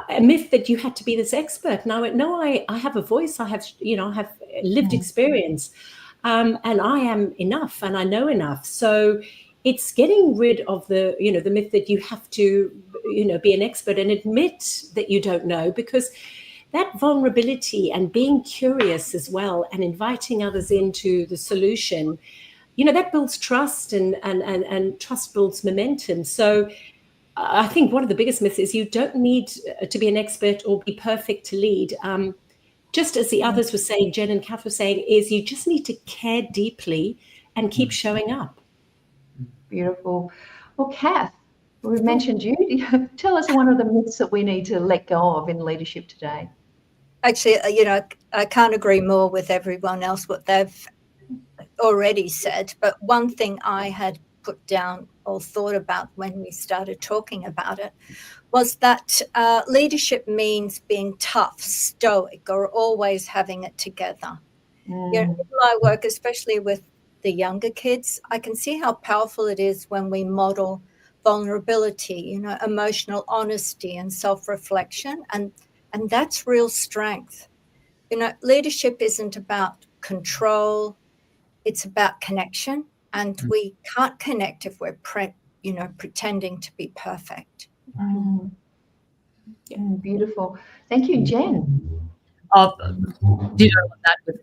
a myth that you had to be this expert. And I went, no, I have a voice. I have lived experience. And I am enough, and I know enough. So it's getting rid of the myth that you have to, be an expert and admit that you don't know, because that vulnerability and being curious as well, and inviting others into the solution, that builds trust, and trust builds momentum. So I think one of the biggest myths is you don't need to be an expert or be perfect to lead. Just as the others were saying, Jen and Kath were saying, is you just need to care deeply and keep showing up. Beautiful. Well, Kath, we've mentioned you. Tell us one of the myths that we need to let go of in leadership today. Actually, I can't agree more with everyone else what they've already said. But one thing I had put down or thought about when we started talking about it was that leadership means being tough, stoic, or always having it together. In my work, especially with the younger kids, I can see how powerful it is when we model vulnerability, emotional honesty and self-reflection. And that's real strength. Leadership isn't about control, it's about connection. And we can't connect if we're pretending to be perfect. Beautiful. Thank you, Jen. That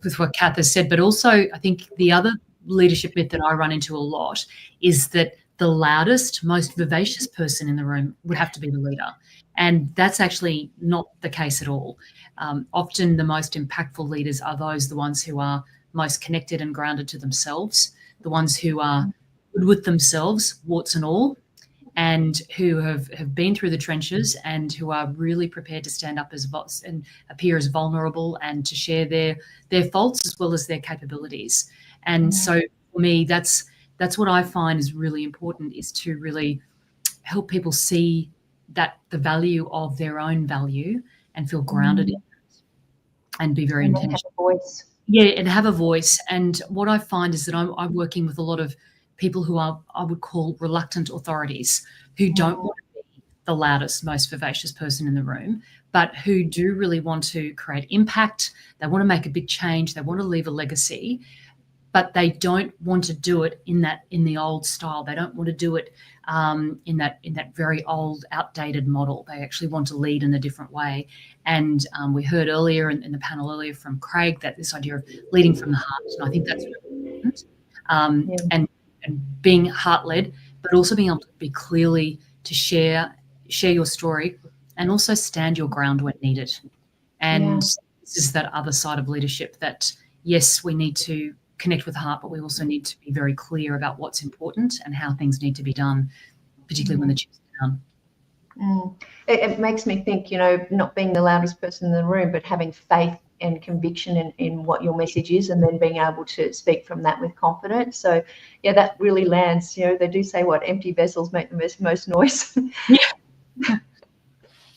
with what Kath has said, but also I think the other leadership myth that I run into a lot is that the loudest, most vivacious person in the room would have to be the leader. And that's actually not the case at all. Often the most impactful leaders are the ones who are most connected and grounded to themselves, the ones who are good with themselves, warts and all, and who have been through the trenches and who are really prepared to stand up and appear as vulnerable and to share their faults as well as their capabilities. And so for me, that's what I find is really important, is to really help people see that the value of their own value and feel grounded in it and be very intentional. Have a voice. Yeah, and have a voice. And what I find is that I'm working with a lot of people who are, I would call, reluctant authorities, who don't want to be the loudest, most vivacious person in the room, but who do really want to create impact. They want to make a big change. They want to leave a legacy, but they don't want to do it in the old style. They don't want to do it in that very old, outdated model. They actually want to lead in a different way. And we heard earlier in the panel earlier from Craig that this idea of leading from the heart, and I think that's really important. And being heart-led, but also being able to be clearly to share your story and also stand your ground when needed. And this is that other side of leadership that, yes, we need to connect with the heart, but we also need to be very clear about what's important and how things need to be done, particularly when the chips are down. It makes me think, not being the loudest person in the room, but having faith and conviction in what your message is, and then being able to speak from that with confidence. So yeah, that really lands. They do say empty vessels make the most noise.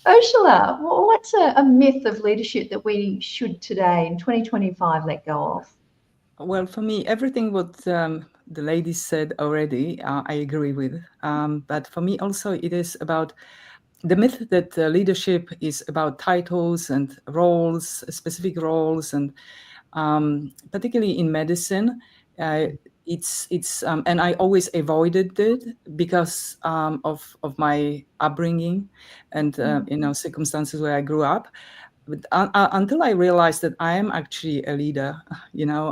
Ursula, what's a myth of leadership that we should today in 2025 let go of? Well, for me, everything what the ladies said already, I agree with. But for me also, it is about the myth that leadership is about titles and roles, specific roles, and particularly in medicine, it's and I always avoided it because of my upbringing and circumstances where I grew up. But until I realized that I am actually a leader,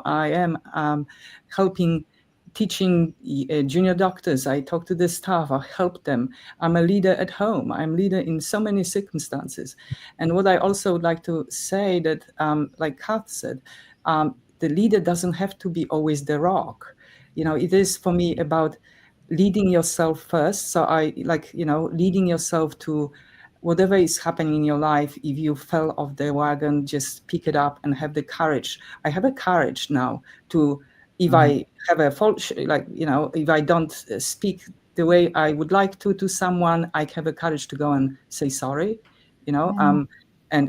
I am helping. Teaching junior doctors, I talk to the staff, I help them. I'm a leader at home. I'm a leader in so many circumstances. And what I also would like to say that, like Kath said, the leader doesn't have to be always the rock. It is for me about leading yourself first. So I leading yourself to whatever is happening in your life. If you fell off the wagon, just pick it up and have the courage. I have a courage now to, if I have a fault, if I don't speak the way I would like to someone, I have the courage to go and say sorry, and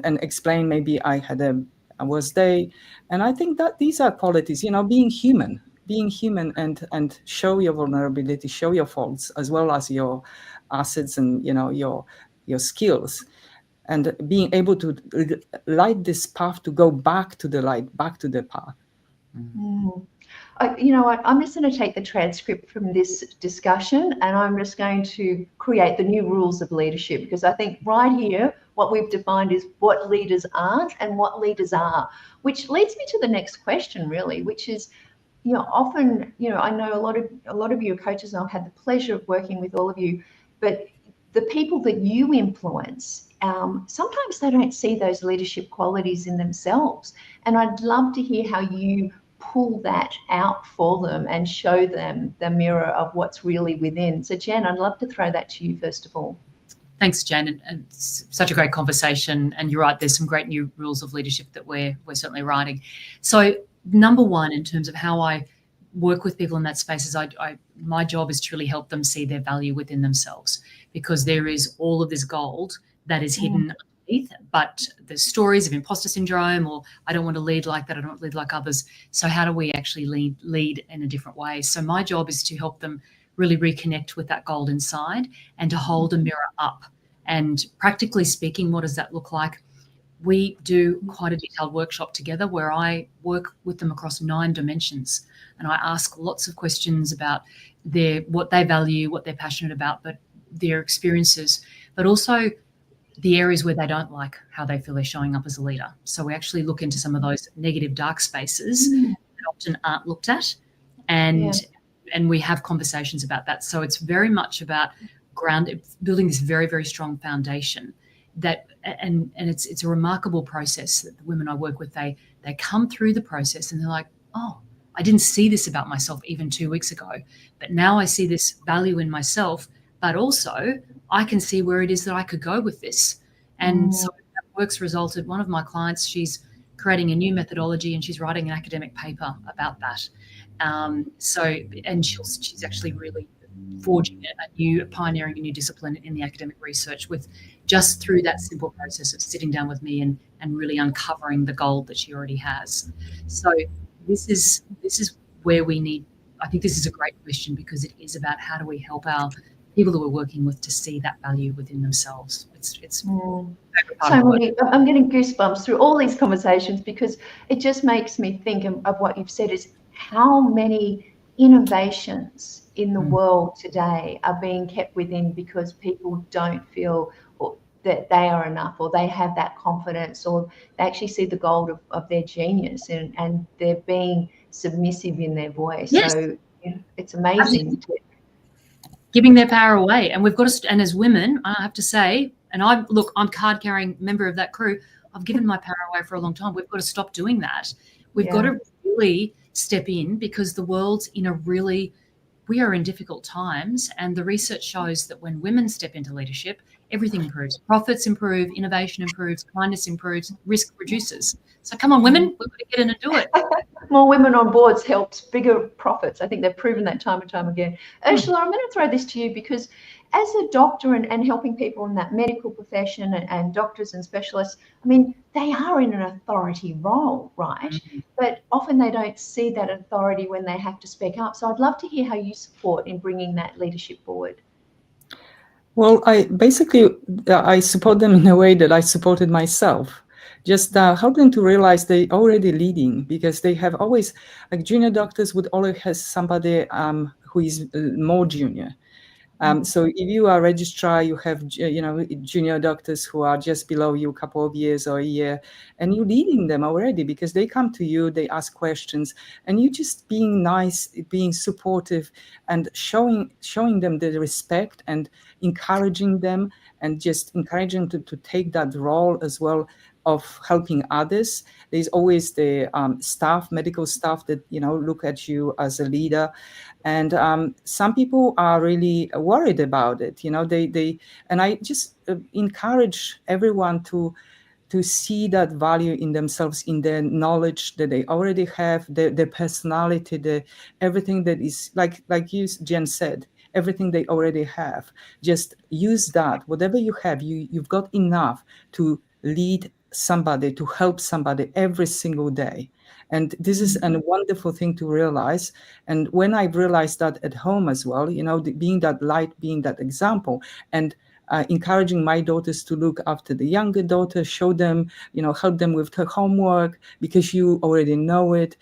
explain maybe I had a worse day. And I think that these are qualities, being human and show your vulnerability, show your faults, as well as your assets and, your skills, and being able to light this path to go back to the light, back to the path. You know what, I'm just going to take the transcript from this discussion and I'm just going to create the new rules of leadership, because I think right here what we've defined is what leaders aren't and what leaders are, which leads me to the next question really, which is, often, I know a lot of you are coaches and I've had the pleasure of working with all of you, but the people that you influence, sometimes they don't see those leadership qualities in themselves. And I'd love to hear how you pull that out for them and show them the mirror of what's really within. So Jen, I'd love to throw that to you first of all. Thanks, Jen, and it's such a great conversation. And you're right, there's some great new rules of leadership that we're certainly writing. So number one, in terms of how I work with people in that space, is my job is to really help them see their value within themselves, because there is all of this gold that is hidden underneath, but there's stories of imposter syndrome, or I don't want to lead like that, I don't want to lead like others. So how do we actually lead in a different way? So my job is to help them really reconnect with that gold inside and to hold a mirror up. And practically speaking, what does that look like? We do quite a detailed workshop together where I work with them across 9 dimensions, and I ask lots of questions about what they value, what they're passionate about, but their experiences, but also the areas where they don't like how they feel they're showing up as a leader. So we actually look into some of those negative dark spaces that often aren't looked at, and we have conversations about that. So it's very much about building this very, very strong foundation. And it's a remarkable process that the women I work with, they come through the process and they're like, oh, I didn't see this about myself even 2 weeks ago, but now I see this value in myself, but also I can see where it is that I could go with this. And so that work's resulted. One of my clients, she's creating a new methodology and she's writing an academic paper about that. She's actually really pioneering a new discipline in the academic research just through that simple process of sitting down with me and really uncovering the gold that she already has. So this is where we need, I think this is a great question, because it is about how do we help our people that we're working with to see that value within themselves. It's so I'm getting goosebumps through all these conversations, because it just makes me think of what you've said is how many innovations in the world today are being kept within because people don't feel that they are enough, or they have that confidence, or they actually see the gold of their genius, and they're being submissive in their voice. Yes. So it's amazing. Giving their power away. And we've got to, and as women, I have to say, and I'm card carrying member of that crew, I've given my power away for a long time. We've got to stop doing that. We've got to really step in, because the world's we are in difficult times, and the research shows that when women step into leadership, everything improves. Profits improve, innovation improves, kindness improves, risk reduces. So come on, women, we've got to get in and do it. More women on boards helps bigger profits. I think they've proven that time and time again. Ursula, I'm going to throw this to you, because as a doctor and helping people in that medical profession and doctors and specialists, I mean, they are in an authority role, right? But often they don't see that authority when they have to speak up. So I'd love to hear how you support in bringing that leadership forward. Well, I support them in a way that I supported myself. Just help them to realize they already leading, because they have always, like junior doctors would always have somebody who is more junior. So if you are a registrar, you have junior doctors who are just below you a couple of years or a year, and you're leading them already, because they come to you, they ask questions, and you just being nice, being supportive, and showing them the respect and encouraging them, and just encouraging them to take that role as well of helping others. There's always the medical staff that look at you as a leader, and some people are really worried about it. And I just encourage everyone to see that value in themselves, in their knowledge that they already have, their personality, everything that is like you, Jen, said. Everything they already have, just use that. Whatever you have, you've got enough to lead somebody, to help somebody every single day. And this is a wonderful thing to realize. And when I realized that at home as well, being that light, being that example, and encouraging my daughters to look after the younger daughter, show them, help them with her homework, because you already know it.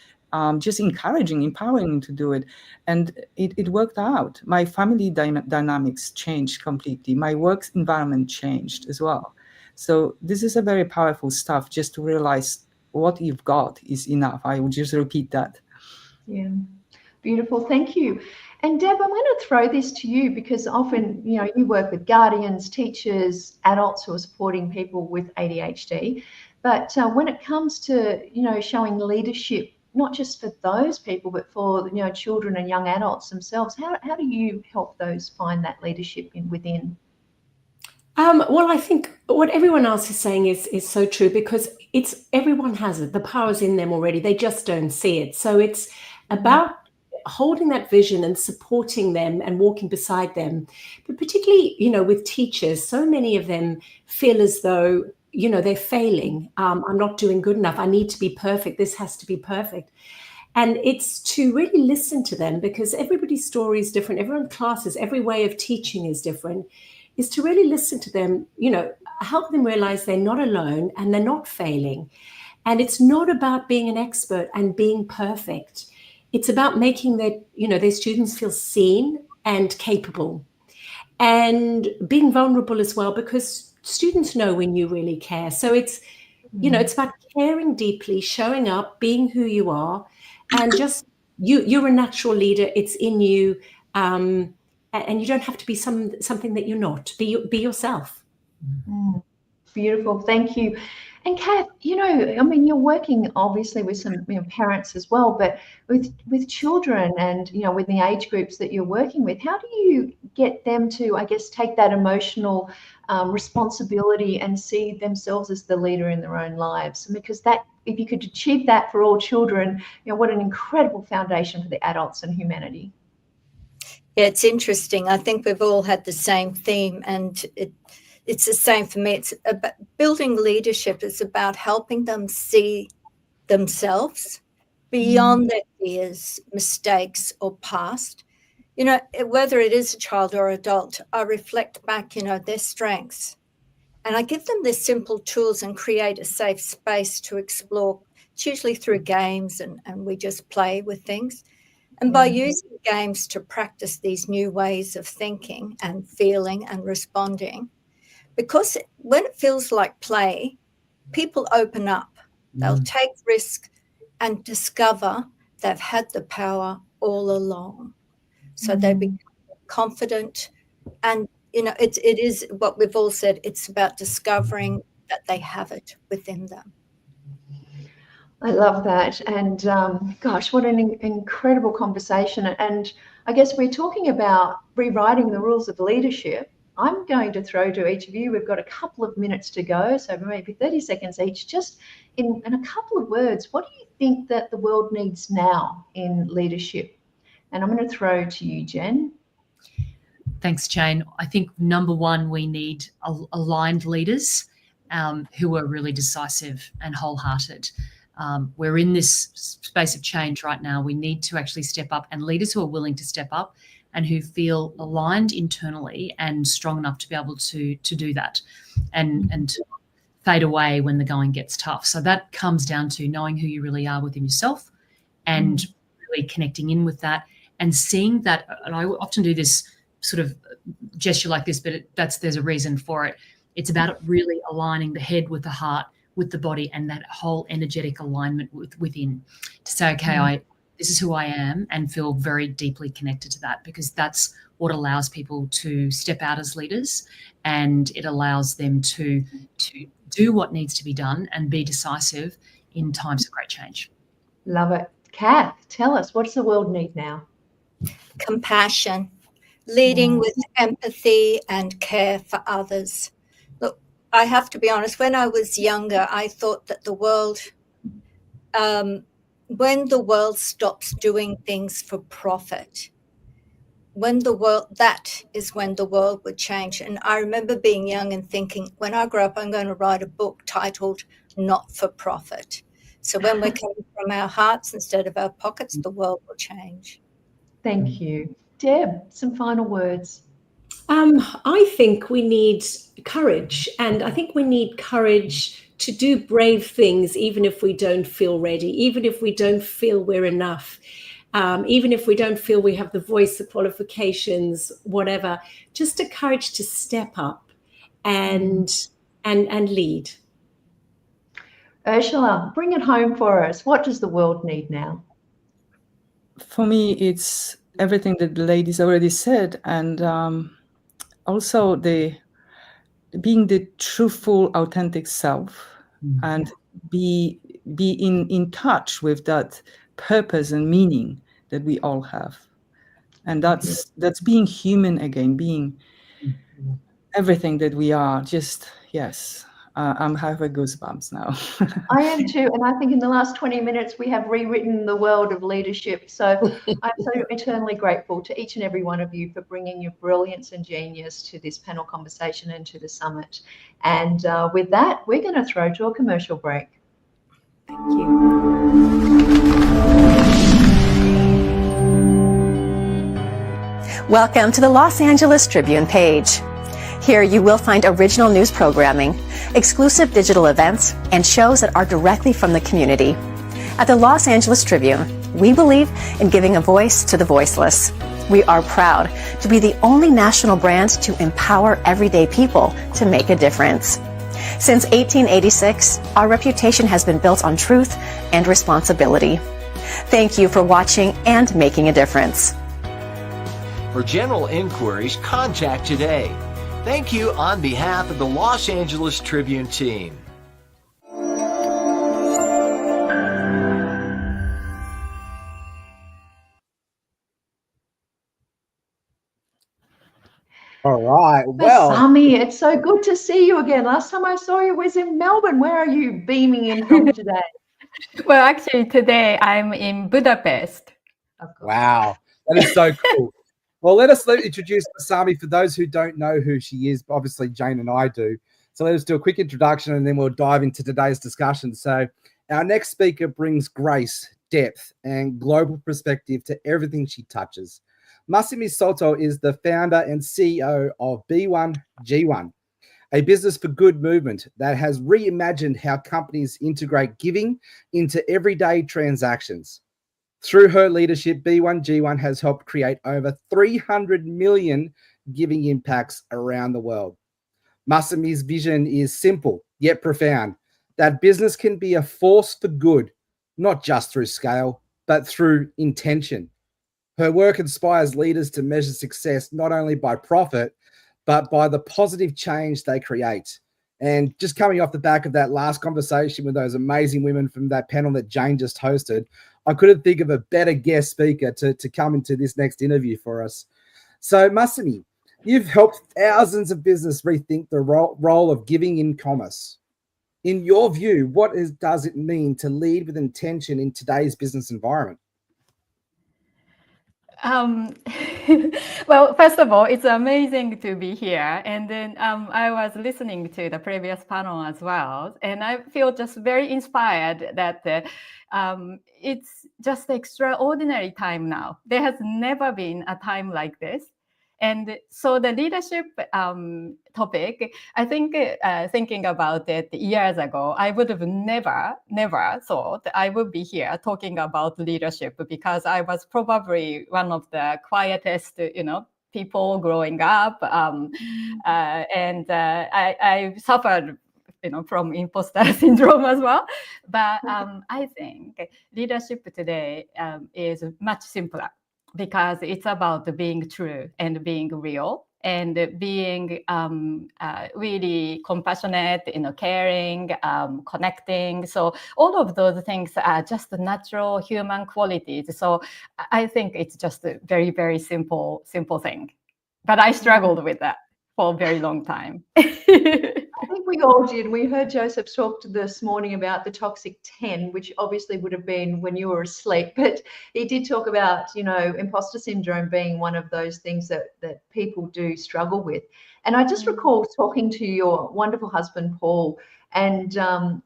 Just encouraging, empowering them to do it. And it worked out. My family dynamics changed completely. My work environment changed as well. So this is a very powerful stuff, just to realize what you've got is enough. I will just repeat that. Yeah, beautiful. Thank you. And Deb, I'm going to throw this to you, because often, you work with guardians, teachers, adults who are supporting people with ADHD. But when it comes to, showing leadership, not just for those people, but for, children and young adults themselves, how do you help those find that leadership within? Well, I think what everyone else is saying is so true, because everyone has it. The power's in them already. They just don't see it. So it's about holding that vision and supporting them and walking beside them. But particularly, with teachers, so many of them feel as though, they're failing. I'm not doing good enough. I need to be perfect. This has to be perfect. And it's to really listen to them, because everybody's story is different. Everyone's classes, every way of teaching is different, is to really listen to them, help them realize they're not alone and they're not failing. And it's not about being an expert and being perfect. It's about making their students feel seen and capable, and being vulnerable as well, because students know when you really care. So it's, it's about caring deeply, showing up, being who you are, and just you're a natural leader. It's in you, and you don't have to be something that you're not. Be yourself. Beautiful, thank you. And Kath, you're working obviously with some parents as well, but with children and with the age groups that you're working with, how do you get them to, I guess, take that emotional responsibility and see themselves as the leader in their own lives? Because that, if you could achieve that for all children, what an incredible foundation for the adults and humanity. Yeah, it's interesting. I think we've all had the same theme, and it's the same for me. It's about building leadership. Is about helping them see themselves beyond their fears, mistakes, or past. Whether it is a child or adult, I reflect back, their strengths. And I give them these simple tools and create a safe space to explore. It's usually through games, and we just play with things. And by using games to practice these new ways of thinking and feeling and responding, because when it feels like play, people open up. They'll take risk and discover they've had the power all along. So they become confident. And, it is what we've all said. It's about discovering that they have it within them. I love that. And gosh, what an incredible conversation. And I guess we're talking about rewriting the rules of leadership. I'm going to throw to each of you. We've got a couple of minutes to go, so maybe 30 seconds each. Just in a couple of words, what do you think that the world needs now in leadership? And I'm going to throw to you, Jen. Thanks, Jane. I think number one, we need aligned leaders who are really decisive and wholehearted. We're in this space of change right now. We need to actually step up, and leaders who are willing to step up and who feel aligned internally and strong enough to be able to do that and fade away when the going gets tough. So that comes down to knowing who you really are within yourself and really connecting in with that and seeing that. And I often do this sort of gesture like this, but there's a reason for it. It's about really aligning the head with the heart, with the body, and that whole energetic alignment within to say, okay, this is who I am, and feel very deeply connected to that, because that's what allows people to step out as leaders, and it allows them to do what needs to be done and be decisive in times of great change. Love it. Kath, tell us, what does the world need now? Compassion, leading with empathy and care for others. Look, I have to be honest, when I was younger, I thought that the world, when the world stops doing things for profit, that is when the world would change. And I remember being young and thinking, when I grow up, I'm going to write a book titled Not for Profit. So when we're coming from our hearts instead of our pockets, the world will change. Thank you. Deb, some final words. I think we need courage, and I think we need courage to do brave things, even if we don't feel ready, even if we don't feel we're enough, even if we don't feel we have the voice, the qualifications, whatever. Just the courage to step up and lead. Ursula, bring it home for us. What does the world need now? For me, it's everything that the ladies already said, and also being the truthful, authentic self, and be in touch with that purpose and meaning that we all have, and that's being human again, being everything that we are. Just yes. I'm having goosebumps now. I am too. And I think in the last 20 minutes, we have rewritten the world of leadership. So I'm so eternally grateful to each and every one of you for bringing your brilliance and genius to this panel conversation and to the summit. And with that, we're going to throw to a commercial break. Thank you. Welcome to the Los Angeles Tribune page. Here you will find original news programming, exclusive digital events, and shows that are directly from the community. At the Los Angeles Tribune, we believe in giving a voice to the voiceless. We are proud to be the only national brand to empower everyday people to make a difference. Since 1886, our reputation has been built on truth and responsibility. Thank you for watching and making a difference. For general inquiries, contact today. Thank you on behalf of the Los Angeles Tribune team. All right. Well, Masami, it's so good to see you again. Last time I saw you was in Melbourne. Where are you beaming in from today? Well, actually, today I'm in Budapest. wow. That is so cool. Well, let us introduce Masami for those who don't know who she is. Obviously, Jane and I do. So let us do a quick introduction and then we'll dive into today's discussion. So our next speaker brings grace, depth, and global perspective to everything she touches. Masami Sato is the founder and CEO of B1G1, a business for good movement that has reimagined how companies integrate giving into everyday transactions. Through her leadership, B1G1 has helped create over 300 million giving impacts around the world. Masami's vision is simple yet profound, that business can be a force for good, not just through scale, but through intention. Her work inspires leaders to measure success not only by profit, but by the positive change they create. And just coming off the back of that last conversation with those amazing women from that panel that Jane just hosted, I couldn't think of a better guest speaker to come into this next interview for us. So Masami, you've helped thousands of businesses rethink the role of giving in commerce. In your view, what does it mean to lead with intention in today's business environment? Well, first of all, it's amazing to be here. And then I was listening to the previous panel as well. And I feel just very inspired that it's just extraordinary time now. There has never been a time like this. And so the leadership topic, I think thinking about it years ago, I would have never thought I would be here talking about leadership, because I was probably one of the quietest, people growing up. And I suffered from imposter syndrome as well. But I think leadership today is much simpler, because it's about being true and being real and being really compassionate, caring, connecting. So all of those things are just natural human qualities. So I think it's just a very, very simple thing. But I struggled with that for a very long time. I think we all did. We heard Joseph talk this morning about the toxic 10, which obviously would have been when you were asleep. But he did talk about, imposter syndrome being one of those things that people do struggle with. And I just recall talking to your wonderful husband, Paul, and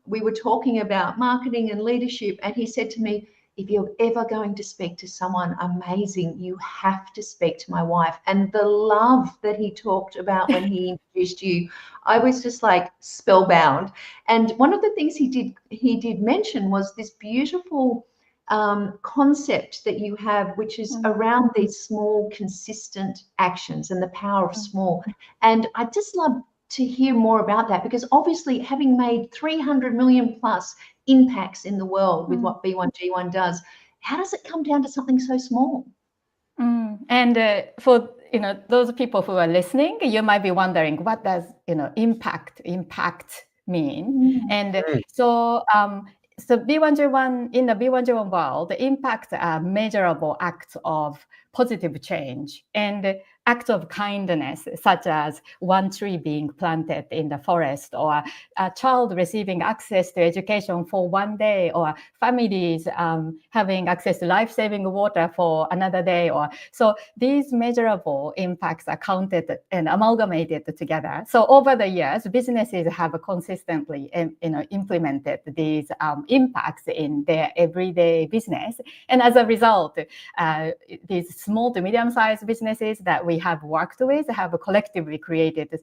we were talking about marketing and leadership. And he said to me, if you're ever going to speak to someone amazing, you have to speak to my wife. And the love that he talked about when he introduced you, I was just like spellbound. And one of the things he did mention was this beautiful concept that you have, which is around these small, consistent actions and the power of small. And I'd just love to hear more about that, because obviously having made 300 million plus impacts in the world with what B1G1 does, how does it come down to something so small? And for those people who are listening, you might be wondering, what does impact mean? And so B1G1, in the B1G1 world, the impacts are measurable acts of positive change and acts of kindness, such as one tree being planted in the forest, or a child receiving access to education for one day, or families having access to life-saving water for another day. Or so these measurable impacts are counted and amalgamated together. So over the years, businesses have consistently implemented these impacts in their everyday business. And as a result, these small to medium-sized businesses that we have worked with have collectively created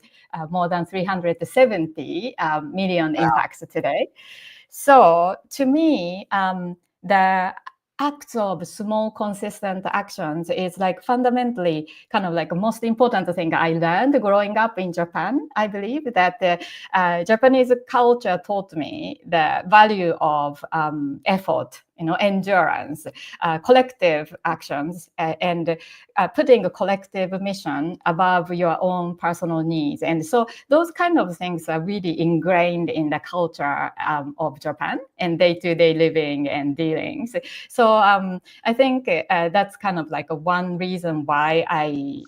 more than 370 million impacts today. So to me, the acts of small, consistent actions is like fundamentally kind of like the most important thing I learned growing up in Japan. I believe that the Japanese culture taught me the value of effort, endurance, collective actions, and putting a collective mission above your own personal needs. And so those kind of things are really ingrained in the culture of Japan and day-to-day living and dealings. So I think that's kind of like one reason why I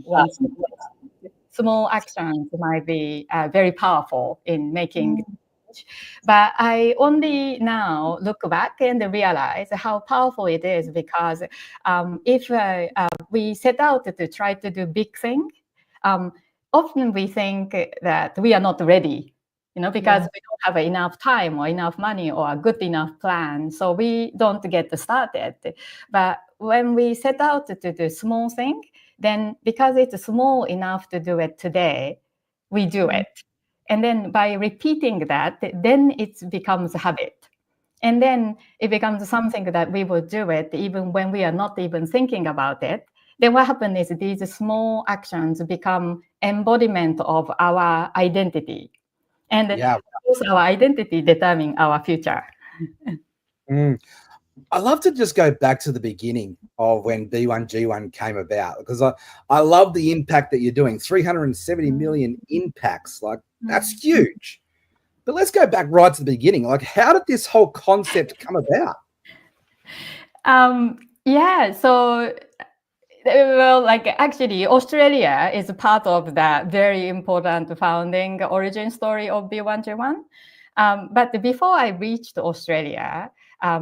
want small actions might be very powerful in making. But I only now look back and realize how powerful it is, because if we set out to try to do big thing, often we think that we are not ready, because we don't have enough time or enough money or a good enough plan. So we don't get started. But when we set out to do small thing, then because it's small enough to do it today, we do it. And then by repeating that, then it becomes a habit. And then it becomes something that we will do it even when we are not even thinking about it. Then what happens is these small actions become embodiment of our identity. And our identity determines our future. I love to just go back to the beginning of when B1G1 came about, because I love the impact that you're doing. 370 million impacts, like that's huge. But let's go back right to the beginning. Like, how did this whole concept come about? So well, like actually Australia is part of the very important founding origin story of B1G1. But before I reached Australia,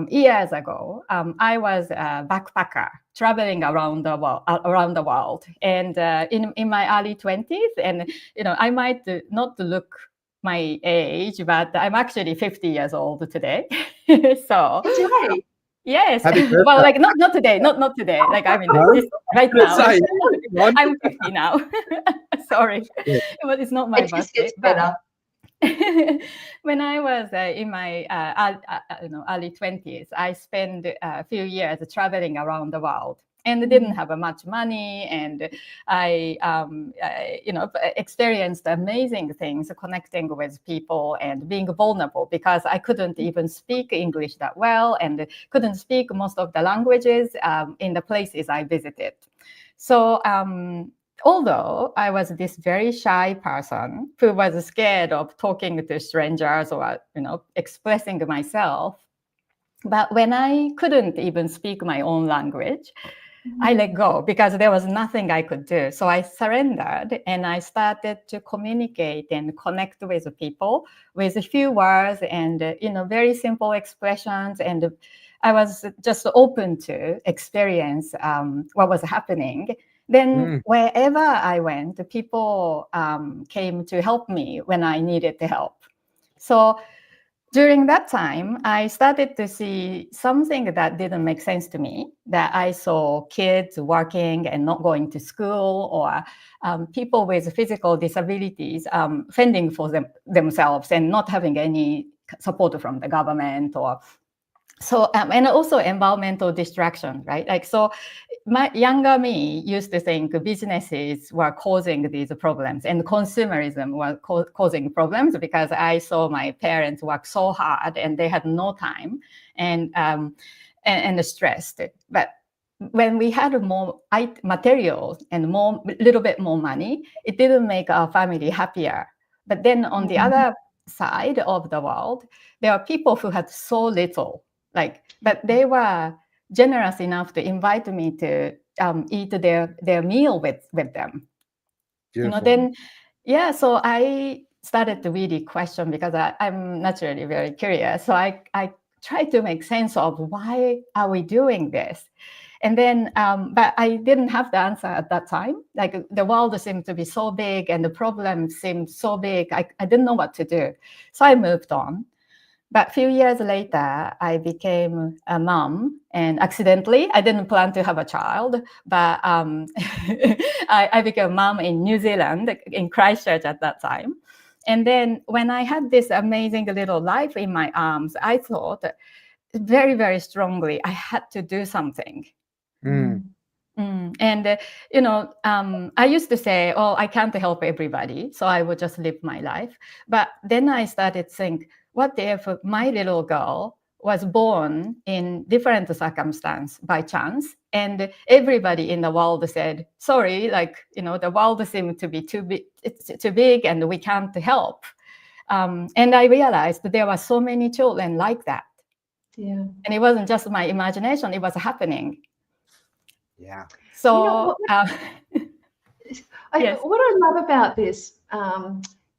years ago, I was a backpacker traveling around the world, and in my early 20s, and I might not look my age, but I'm actually 50 years old today. So today. Yes, well, like not today, not today. Like I mean, right now. I'm 50 now. Sorry, but it's not my birthday. It just gets better. When I was in my early 20s, I spent a few years traveling around the world and didn't have much money, and I experienced amazing things connecting with people and being vulnerable, because I couldn't even speak English that well and couldn't speak most of the languages in the places I visited. So although I was this very shy person who was scared of talking to strangers or, expressing myself, but when I couldn't even speak my own language, I let go, because there was nothing I could do. So I surrendered and I started to communicate and connect with people with a few words and, very simple expressions. And I was just open to experience what was happening. Then wherever I went, people came to help me when I needed the help. So during that time, I started to see something that didn't make sense to me, that I saw kids working and not going to school, or people with physical disabilities fending for themselves and not having any support from the government, or so, and also environmental distraction, right? Like, so my younger me used to think businesses were causing these problems and consumerism was causing problems, because I saw my parents work so hard and they had no time and stressed. But when we had more materials and little bit more money, it didn't make our family happier. But then on the other side of the world, there are people who had so little, but they were generous enough to invite me to eat their meal with them. Beautiful. So I started to really question, because I'm naturally very curious. So I tried to make sense of why are we doing this? And then, but I didn't have the answer at that time. Like, the world seemed to be so big and the problem seemed so big. I didn't know what to do. So I moved on. But a few years later, I became a mom, and accidentally, I didn't plan to have a child, but I became a mom in New Zealand, in Christchurch at that time. And then when I had this amazing little life in my arms, I thought very, very strongly, I had to do something. And, I used to say, oh, I can't help everybody, so I would just live my life. But then I started to think, what if my little girl was born in different circumstance by chance, and everybody in the world said, sorry, the world seemed to be too big and we can't help. And I realized that there were so many children like that. Yeah. And it wasn't just my imagination, it was happening. Yeah. So, what I love about this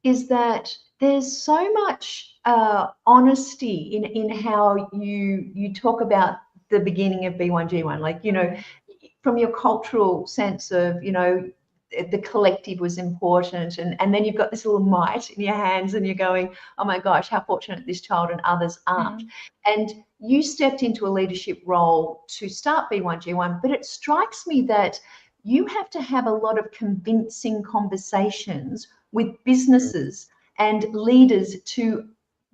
is that there's so much honesty in how you talk about the beginning of B1G1. Like, from your cultural sense of, the collective was important, and then you've got this little mite in your hands and you're going, oh my gosh, how fortunate this child and others aren't. And you stepped into a leadership role to start B1G1, but it strikes me that you have to have a lot of convincing conversations with businesses and leaders to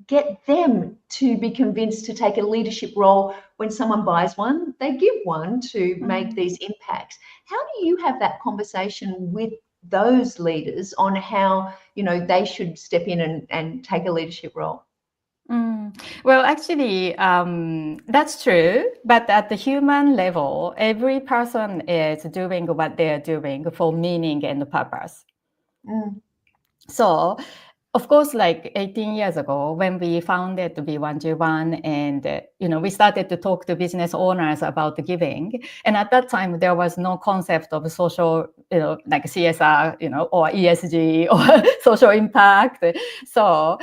get them to be convinced to take a leadership role. When someone buys one, they give one to make these impacts. How do you have that conversation with those leaders on how, they should step in and take a leadership role? Well, actually, that's true. But at the human level, every person is doing what they're doing for meaning and purpose. So, of course, like 18 years ago, when we founded B1G1 and, we started to talk to business owners about giving. And at that time, there was no concept of social, like CSR, or ESG or social impact. So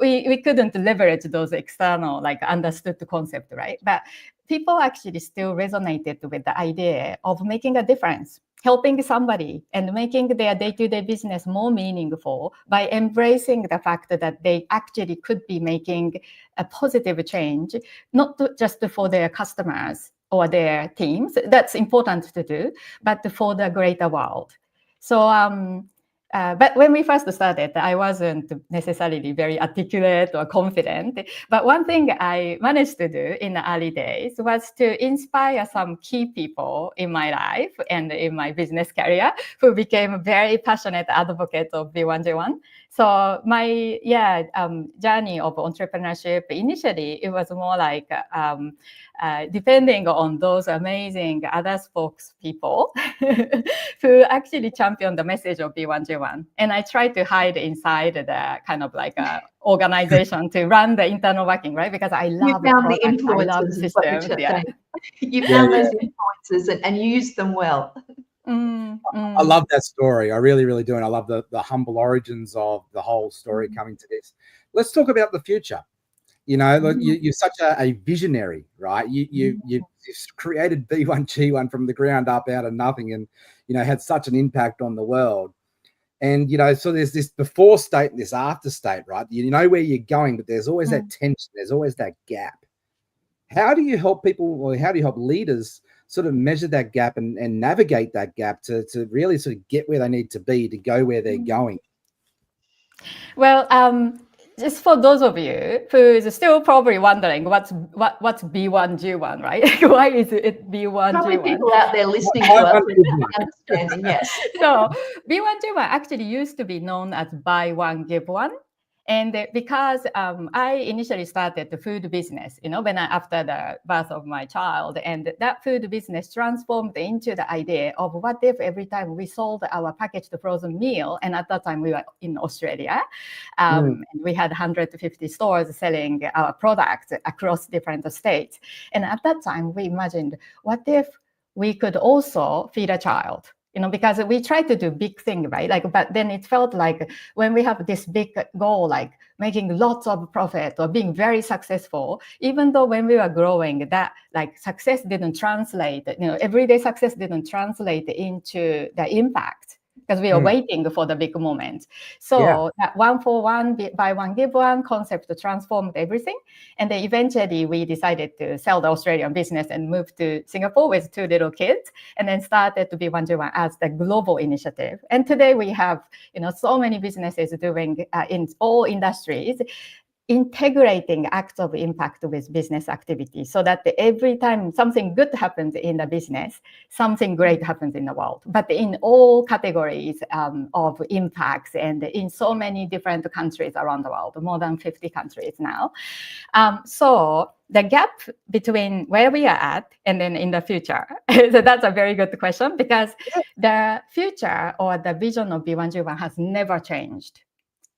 we couldn't leverage those external, understood the concept, right? But people actually still resonated with the idea of making a difference, helping somebody and making their day-to-day business more meaningful by embracing the fact that they actually could be making a positive change, not just for their customers or their teams. That's important to do, but for the greater world. So, but when we first started, I wasn't necessarily very articulate or confident. But one thing I managed to do in the early days was to inspire some key people in my life and in my business career who became very passionate advocates of B1G1. So my journey of entrepreneurship, initially, it was more like depending on those amazing other spokespeople who actually championed the message of B1G1. And I tried to hide inside the kind of like organization to run the internal working, right? Because I love the product, I love the systems. You found those influences and used them well. I love that story. I really, really do. And I love the humble origins of the whole story coming to this. Let's talk about the future. Look, you're such a visionary, right? You've created B1G1 from the ground up out of nothing and, had such an impact on the world. And, so there's this before state and this after state, right? You know where you're going, but there's always that tension. There's always that gap. How do you help people, or how do you help leaders sort of measure that gap and navigate that gap to really sort of get where they need to be to go where they're going? Well, just for those of you who is still probably wondering what's B1G1, right? Why is it B1G1? Probably people out there listening to us understanding, yes. So B1G1 actually used to be known as Buy One, Give One. And because I initially started the food business, after the birth of my child, and that food business transformed into the idea of what if every time we sold our packaged frozen meal, and at that time we were in Australia, and we had 150 stores selling our products across different states. And at that time we imagined, what if we could also feed a child? Because we tried to do big thing, right? But then it felt like when we have this big goal, like making lots of profit or being very successful, even though when we were growing, that success didn't translate, everyday success didn't translate into the impact because we are waiting for the big moment. So that 1 for 1, buy one, give one concept transformed everything. And then eventually we decided to sell the Australian business and move to Singapore with 2 little kids, and then started to B1G1 as the global initiative. And today we have, so many businesses doing in all industries, integrating acts of impact with business activity, so that every time something good happens in the business, something great happens in the world, but in all categories of impacts, and in so many different countries around the world, more than 50 countries now. So the gap between where we are at and then in the future, so that's a very good question, because the future or the vision of B1G1 has never changed.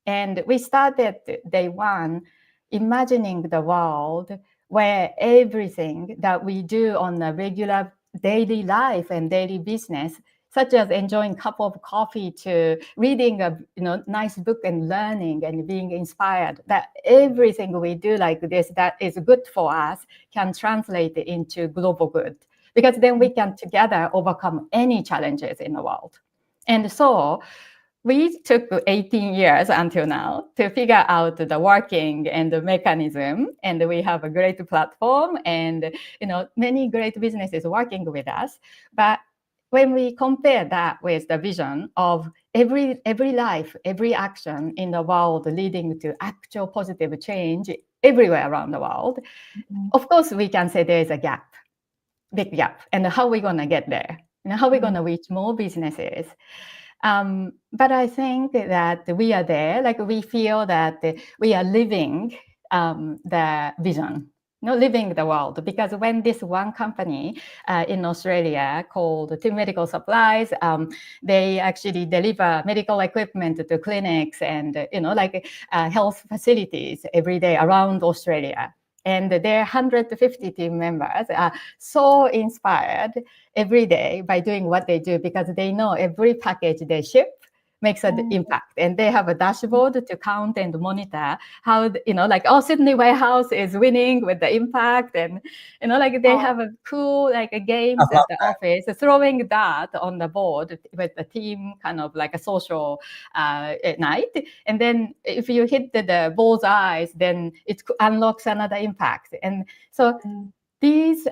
And we started day one imagining the world where everything that we do on a regular daily life and daily business, such as enjoying a cup of coffee to reading a nice book and learning and being inspired, that everything we do like this that is good for us can translate into global good. Because then we can together overcome any challenges in the world. And so we took 18 years until now to figure out the working and the mechanism, and we have a great platform and many great businesses working with us. But when we compare that with the vision of every life, every action in the world leading to actual positive change everywhere around the world, of course we can say there is a gap, big gap, and how are we going to get there? How are we going to reach more businesses? But I think that we are there, like we feel that we are living the vision, living the world. Because when this one company in Australia called Team Medical Supplies, they actually deliver medical equipment to clinics and, health facilities every day around Australia. And their 150 team members are so inspired every day by doing what they do, because they know every package they ship makes an impact. And they have a dashboard to count and monitor how, Sydney warehouse is winning with the impact. And, they have a cool, games at the office, throwing that on the board with the team, kind of like a social night. And then if you hit the bullseyes, then it unlocks another impact. And so these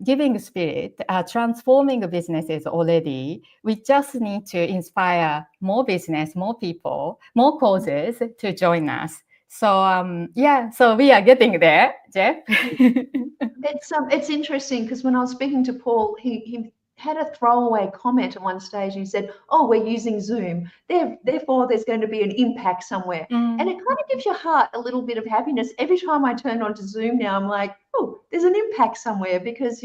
giving spirit are transforming businesses already. We just need to inspire more business, more people, more causes to join us. So so we are getting there, Jeff. It's interesting, because when I was speaking to Paul, he had a throwaway comment at one stage. He said, "Oh, we're using Zoom, therefore there's going to be an impact somewhere." And it kind of gives your heart a little bit of happiness. Every time I turn onto Zoom now, I'm like, oh, there's an impact somewhere, because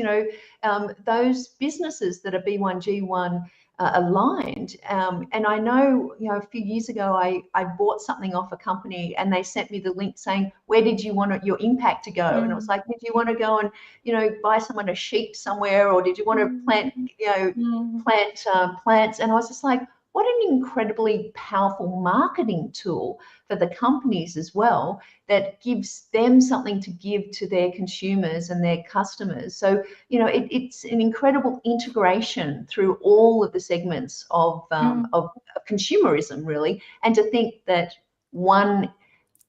those businesses that are B1G1 aligned. And I know, a few years ago, I bought something off a company and they sent me the link saying, where did you want your impact to go? And it was like, did you want to go and, buy someone a sheep somewhere, or did you want to plant, plants? And I was just like, what an incredibly powerful marketing tool for the companies as well, that gives them something to give to their consumers and their customers. So, it's an incredible integration through all of the segments of consumerism, really. And to think that one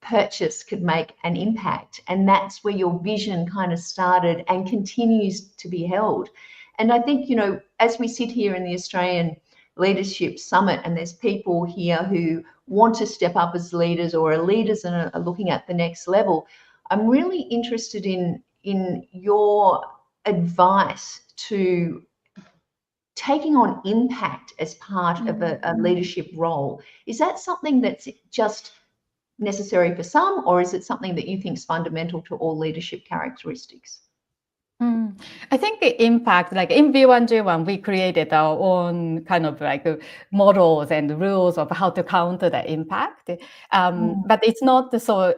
purchase could make an impact, and that's where your vision kind of started and continues to be held. And I think, as we sit here in the Australian Leadership Summit, and there's people here who want to step up as leaders or are leaders and are looking at the next level, I'm really interested in your advice to taking on impact as part of a leadership role. Is that something that's just necessary for some, or is it something that you think is fundamental to all leadership characteristics? I think the impact, like in B1G1, we created our own kind of models and rules of how to counter the impact. But it's not so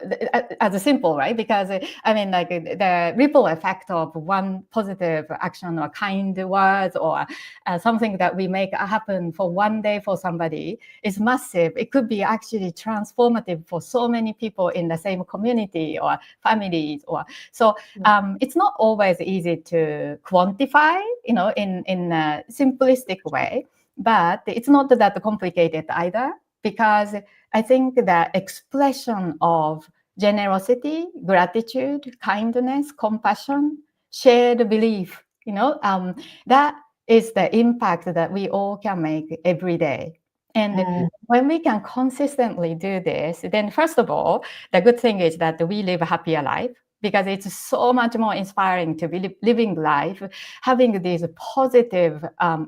as simple, right? Because the ripple effect of one positive action or kind words or something that we make happen for one day for somebody is massive. It could be actually transformative for so many people in the same community or families. It's not always easy to quantify, in a simplistic way. but it's not that complicated either, because I think the expression of generosity, gratitude, kindness, compassion, shared belief, that is the impact that we all can make every day. And when we can consistently do this, then first of all, the good thing is that we live a happier life, because it's so much more inspiring to be living life, having this positive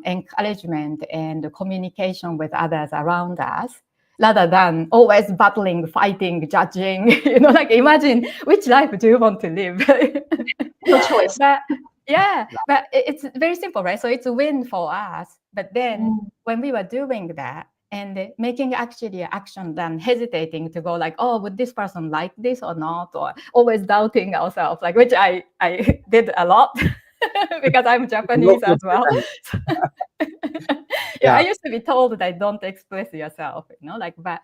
encouragement and communication with others around us, rather than always battling, fighting, judging. Imagine which life do you want to live? Your choice. But it's very simple, right? So it's a win for us. But then when we were doing that and making actually action than hesitating to go like, oh, would this person like this or not? Or always doubting ourselves, which I did a lot because I'm Japanese as well. I used to be told that don't express yourself, but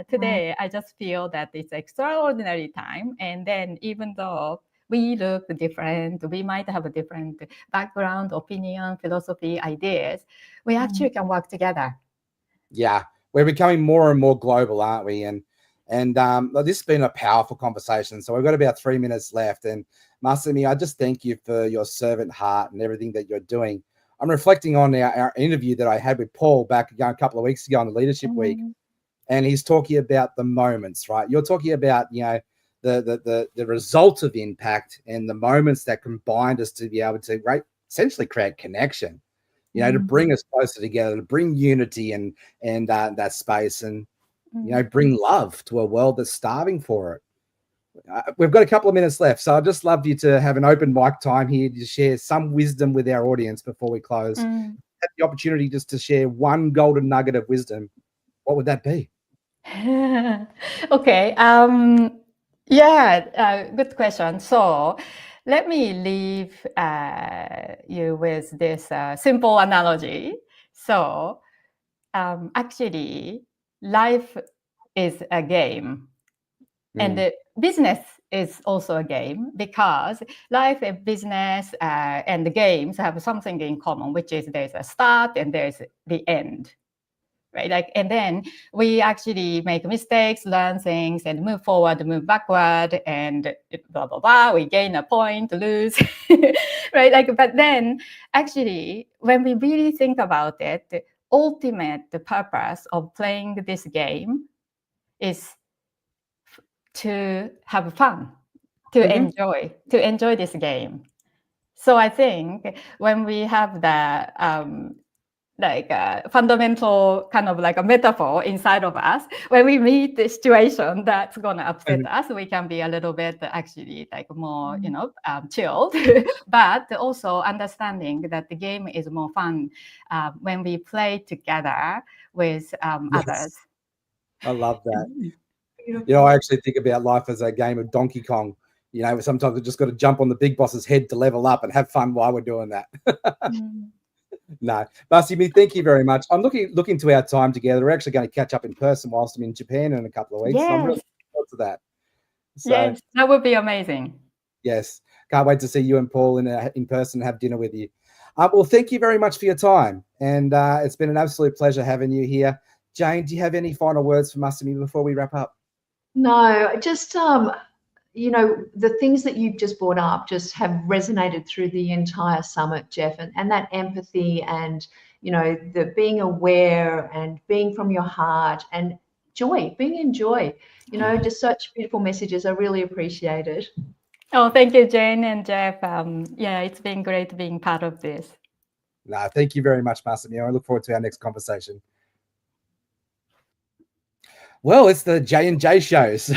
today I just feel that it's extraordinary time. And then even though we look different, we might have a different background, opinion, philosophy, ideas, we actually can work together. Yeah, we're becoming more and more global, aren't we? And this has been a powerful conversation. So we've got about 3 minutes left. And Masami, I just thank you for your servant heart and everything that you're doing. I'm reflecting on our interview that I had with Paul back a couple of weeks ago on the Leadership Week, and he's talking about the moments, right? You're talking about, the result of impact and the moments that combined us to be able to essentially create connection, to bring us closer together, to bring unity and that space, and bring love to a world that's starving for it. We've got a couple of minutes left, so I'd just love you to have an open mic time here to share some wisdom with our audience before we close. Have the opportunity just to share one golden nugget of wisdom. What would that be? Okay. Good question. So let me leave you with this simple analogy. So actually, life is a game. And the business is also a game, because life and business and the games have something in common, which is there's a start and there's the end, right? And then we actually make mistakes, learn things, and move forward, move backward, and blah, blah, blah. We gain a point, lose, right? But then actually, when we really think about it, the ultimate purpose of playing this game is to have fun, to enjoy this game. So I think when we have the fundamental kind of like a metaphor inside of us, when we meet the situation that's going to upset us, we can be a little bit actually more, chilled, but also understanding that the game is more fun when we play together with others. I love that. I actually think about life as a game of Donkey Kong. Sometimes we just got to jump on the big boss's head to level up and have fun while we're doing that. No, Masami, thank you very much. I'm looking to our time together. We're actually going to catch up in person whilst I'm in Japan in a couple of weeks. Yes. So I'm really looking forward to that. So, yes, that would be amazing. Yes, can't wait to see you and Paul in person and have dinner with you. Well, thank you very much for your time, and it's been an absolute pleasure having you here. Jane, do you have any final words for Masami before we wrap up? No, just, the things that you've just brought up just have resonated through the entire summit, Jeff, and that empathy and, the being aware and being from your heart and being in joy, just such beautiful messages. I really appreciate it. Oh, thank you, Jane and Jeff. It's been great being part of this. No, thank you very much, Masami. I look forward to our next conversation. Well, it's the J&J show. So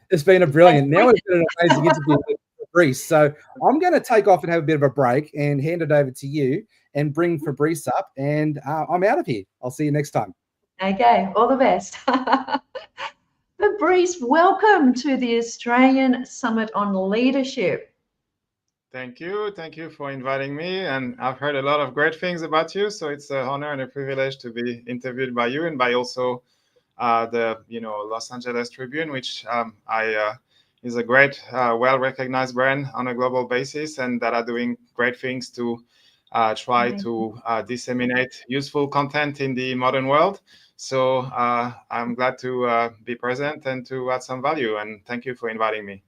it's been a brilliant. Now we've got an amazing interview with Fabrice. So I'm going to take off and have a bit of a break and hand it over to you and bring Fabrice up. And I'm out of here. I'll see you next time. Okay, all the best. Fabrice, welcome to the Australian Summit on Leadership. Thank you. Thank you for inviting me. And I've heard a lot of great things about you. So it's an honor and a privilege to be interviewed by you and by also the Los Angeles Tribune, which is a great, well-recognized brand on a global basis, and that are doing great things to try to disseminate useful content in the modern world. So I'm glad to be present and to add some value. And thank you for inviting me.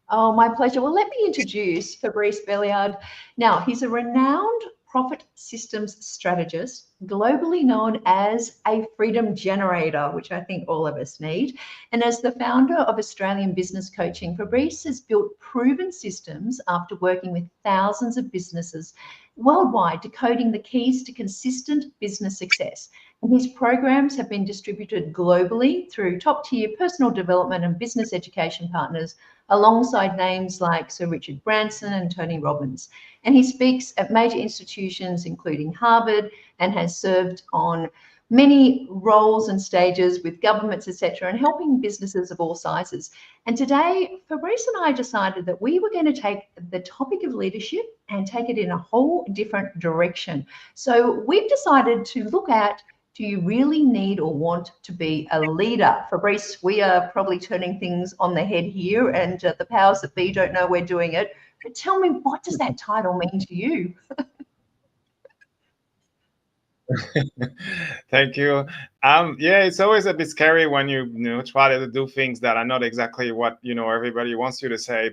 Oh, my pleasure. Well, let me introduce Fabrice Beillard. Now, he's a renowned profit systems strategist, globally known as a freedom generator, which I think all of us need. And as the founder of Australian Business Coaching, Fabrice has built proven systems after working with thousands of businesses worldwide, decoding the keys to consistent business success. And his programs have been distributed globally through top-tier personal development and business education partners, alongside names like Sir Richard Branson and Tony Robbins. And he speaks at major institutions, including Harvard, and has served on many roles and stages with governments, etc., and helping businesses of all sizes. And today, Fabrice and I decided that we were going to take the topic of leadership and take it in a whole different direction. So we've decided to look at, do you really need or want to be a leader? Fabrice, we are probably turning things on the head here, and the powers that be don't know we're doing it. But tell me, what does that title mean to you? Thank you. Yeah, it's always a bit scary when you try to do things that are not exactly what everybody wants you to say.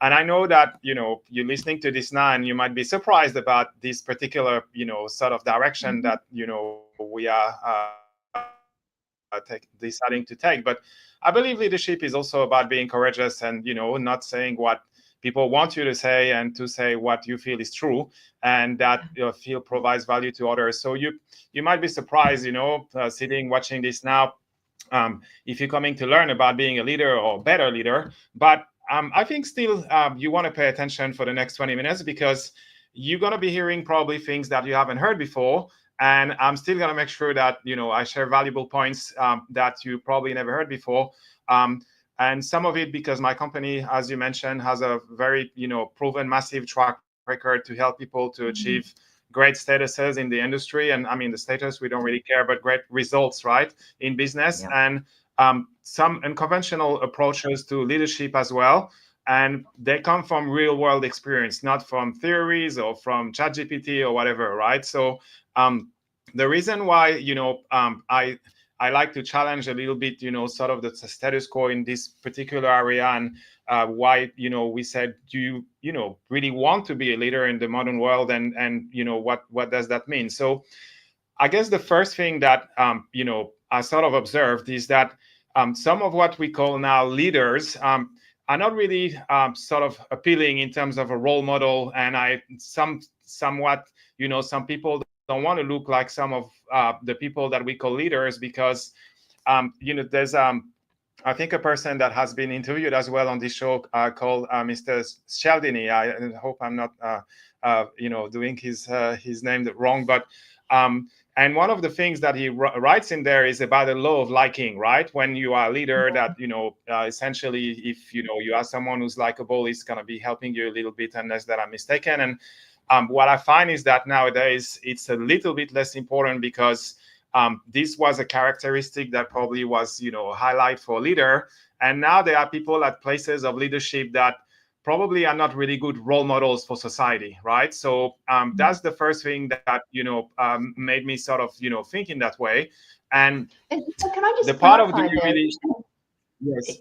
And I know that you're listening to this now, and you might be surprised about this particular sort of direction that we are deciding to take. But I believe leadership is also about being courageous and not saying what people want you to say, and to say what you feel is true, and that you feel provides value to others. So you might be surprised, sitting watching this now, if you're coming to learn about being a leader or better leader. But I think still you want to pay attention for the next 20 minutes, because you're going to be hearing probably things that you haven't heard before. And I'm still going to make sure that, I share valuable points that you probably never heard before. And some of it because my company, as you mentioned, has a very, proven massive track record to help people to achieve great statuses in the industry. And I mean, the status, we don't really care, but great results, right, in business. Yeah. And some unconventional approaches to leadership as well. And they come from real world experience, not from theories or from ChatGPT or whatever, right? So the reason why, I like to challenge a little bit, sort of the status quo in this particular area, and why, we said, do you, really want to be a leader in the modern world, and what does that mean? So I guess the first thing that, I sort of observed is that some of what we call now leaders are not really sort of appealing in terms of a role model. And somewhat, some people don't want to look like some of the people that we call leaders, because there's I think a person that has been interviewed as well on this show called Mr. Cialdini. I hope I'm not doing his name wrong, but and one of the things that he writes in there is about the law of liking, right? When you are a leader, that essentially, if you are someone who's likable, it's going to be helping you a little bit, unless that I'm mistaken. And what I find is that nowadays it's a little bit less important, because this was a characteristic that probably was, highlight for a leader. And now there are people at places of leadership that probably are not really good role models for society, right? So that's the first thing that, made me sort of, think in that way. And so can I just the part of do you really... Yes.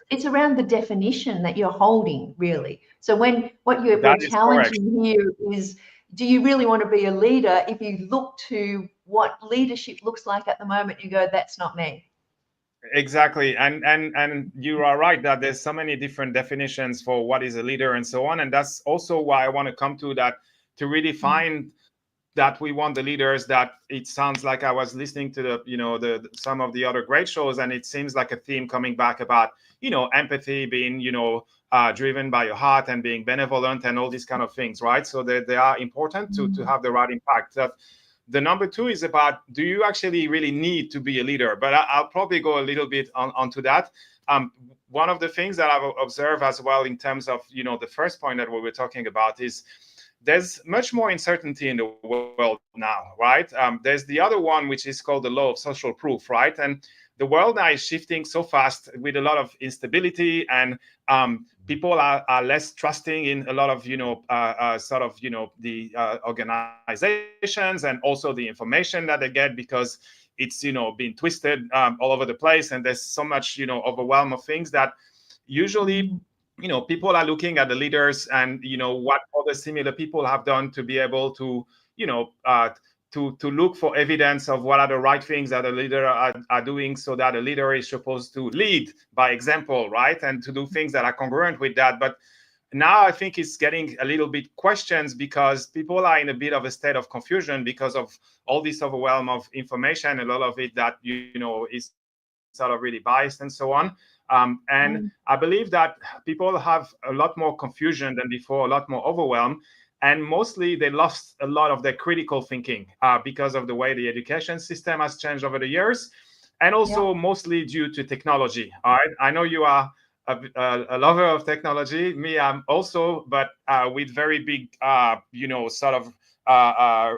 It's around the definition that you're holding, really. So what we're challenging here is, do you really want to be a leader? If you look to what leadership looks like at the moment, you go, that's not me. Exactly. And you are right that there's so many different definitions for what is a leader and so on. And that's also why I want to come to that, to really find that we want the leaders that it sounds like I was listening to the some of the other great shows, and it seems like a theme coming back about, empathy, being, driven by your heart, and being benevolent, and all these kind of things, right? So they are important to have the right impact. The number two is about, do you actually really need to be a leader? But I'll probably go a little bit onto that. One of the things that I've observed as well in terms of, the first point that we were talking about is, there's much more uncertainty in the world now, right? There's the other one, which is called the law of social proof, right? And the world now is shifting so fast with a lot of instability, and people are less trusting in a lot of, the organizations, and also the information that they get, because it's, being twisted all over the place. And there's so much, overwhelm of things that usually, people are looking at the leaders and, what other similar people have done to be able to, to look for evidence of what are the right things that a leader are doing, so that a leader is supposed to lead by example, right? And to do things that are congruent with that. But now I think it's getting a little bit questions, because people are in a bit of a state of confusion because of all this overwhelm of information, a lot of it that, is sort of really biased and so on. And I believe that people have a lot more confusion than before, a lot more overwhelm. And mostly they lost a lot of their critical thinking because of the way the education system has changed over the years, and also mostly due to technology. All right, I know you are a lover of technology. Me, I'm also, but with very big,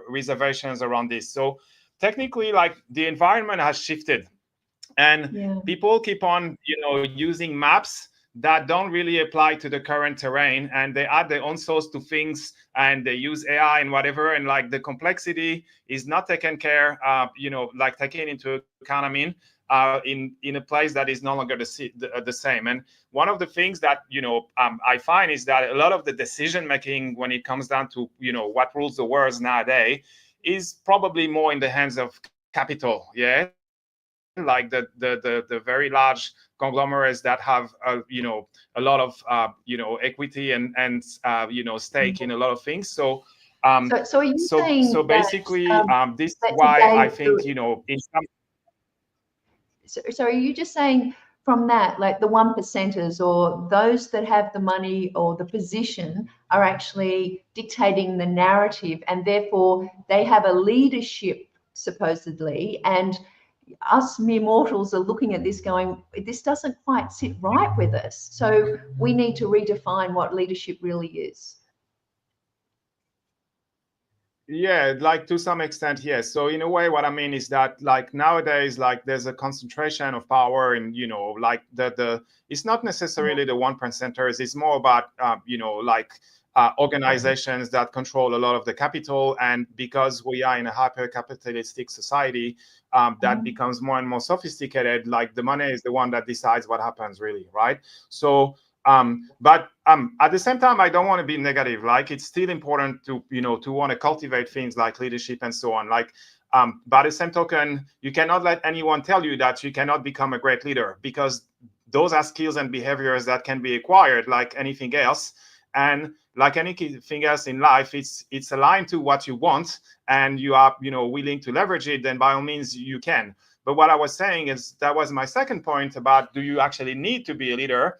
reservations around this. So technically, like, the environment has shifted, and people keep on, using maps that don't really apply to the current terrain, and they add their own source to things, and they use AI and whatever, and like the complexity is not taken care, like taken into account, in a place that is no longer the same. And one of the things that, I find is that a lot of the decision making when it comes down to, what rules the world nowadays is probably more in the hands of capital, like the very large conglomerates that have a lot of equity and stake in a lot so so are you saying so basically this is why I think in some so are you just saying from that, like the 1%ers or those that have the money or the position are actually dictating the narrative, and therefore they have a leadership supposedly, and us mere mortals are looking at this going, this doesn't quite sit right with us, so we need to redefine what leadership really is? Yeah, like to some extent, yes. So in a way, what I mean is that, like, nowadays, like, there's a concentration of power, and like the it's not necessarily the 1%ers. It's more about organizations that control a lot of the capital, and because we are in a hyper-capitalistic society, that becomes more and more sophisticated. Like, the money is the one that decides what happens, really, right? So. But at the same time, I don't want to be negative. Like, it's still important to, to want to cultivate things like leadership and so on. Like, by the same token, you cannot let anyone tell you that you cannot become a great leader, because those are skills and behaviors that can be acquired like anything else. And like anything else in life, it's aligned to what you want, and you are, willing to leverage it, then by all means you can. But what I was saying is, that was my second point about, do you actually need to be a leader?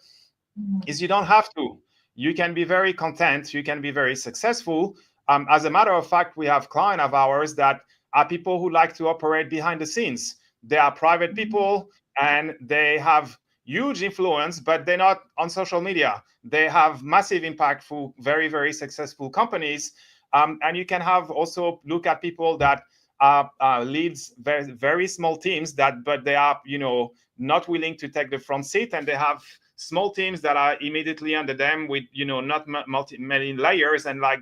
Is you don't have to. You can be very content. You can be very successful. As a matter of fact, we have clients of ours that are people who like to operate behind the scenes. They are private people, and they have huge influence, but they're not on social media. They have massive impact for very, very successful companies. And you can have also look at people that leads very, very small teams but they are, not willing to take the front seat, and they have small teams that are immediately under them with, not many layers, and like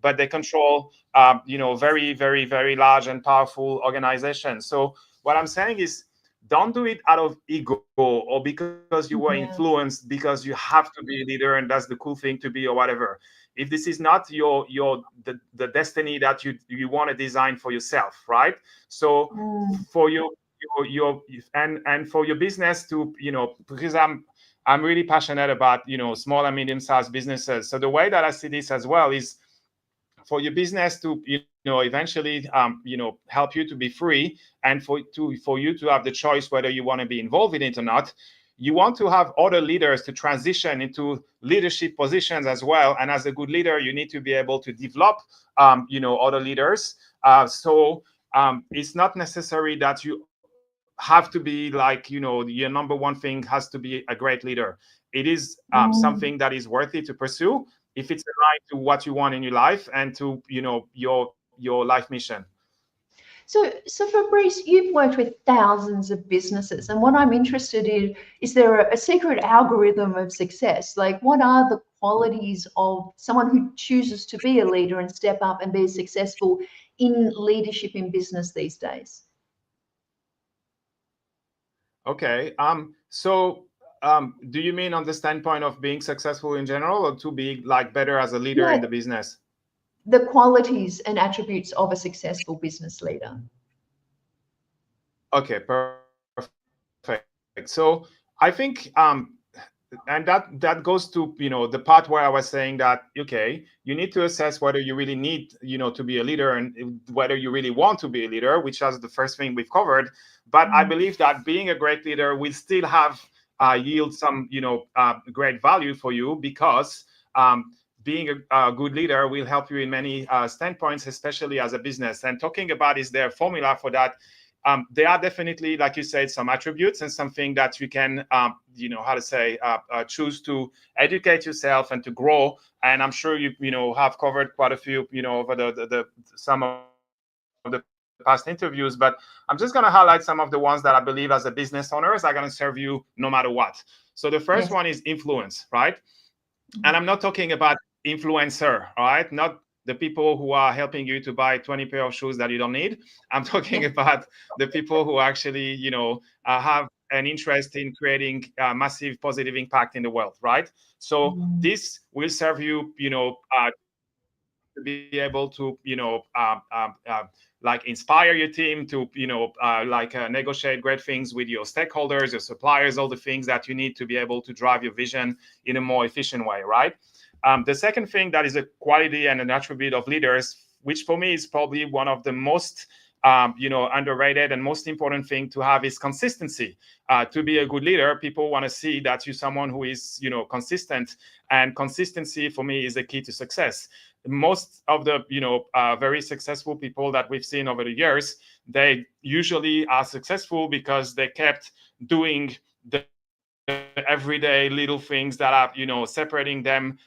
but they control, very, very, very large and powerful organizations. So what I'm saying is, don't do it out of ego, or because you were influenced, because you have to be a leader and that's the cool thing to be, or whatever. If this is not the destiny that you want to design for yourself, right? So for your and for your business to, because I'm really passionate about, small and medium-sized businesses. So the way that I see this as well is, for your business to, eventually, help you to be free, and for you to have the choice whether you want to be involved in it or not. You want to have other leaders to transition into leadership positions as well. And as a good leader, you need to be able to develop, other leaders. So it's not necessary that you have to be like, your number one thing has to be a great leader. It is something that is worthy to pursue if it's aligned to what you want in your life and to, your life mission. So Fabrice, you've worked with thousands of businesses, and what I'm interested in is there a secret algorithm of success? Like, what are the qualities of someone who chooses to be a leader and step up and be successful in leadership in business these days? Okay. Do you mean on the standpoint of being successful in general, or to be like better as a leader in the business? The qualities and attributes of a successful business leader. Okay, perfect. So I think, and that goes to, you know, the part where I was saying that, okay, you need to assess whether you really need, you know, to be a leader, and whether you really want to be a leader, which is the first thing we've covered. But I believe that being a great leader will still have yield some, you know, great value for you, because being a good leader will help you in many standpoints, especially as a business. And talking about, is there a formula for that? There are definitely, like you said, some attributes and something that you can, you know, how to say, choose to educate yourself and to grow. And I'm sure you know, have covered quite a few, you know, over some of the past interviews. But I'm just going to highlight some of the ones that I believe as a business owners are going to serve you no matter what. So the first one is influence, right? And I'm not talking about influencer, all right? Not the people who are helping you to buy 20 pair of shoes that you don't need. I'm talking about the people who actually, you know, have an interest in creating massive positive impact in the world, right? So this will serve you, you know, to be able to, you know, like inspire your team to, you know, negotiate great things with your stakeholders, your suppliers, all the things that you need to be able to drive your vision in a more efficient way, right? The second thing that is a quality and an attribute of leaders, which for me is probably one of the most, you know, underrated and most important thing to have, is consistency. To be a good leader, people want to see that you're someone who is, you know, consistent, and consistency for me is a key to success. Most of the, you know, very successful people that we've seen over the years, they usually are successful because they kept doing the everyday little things that are, you know, separating them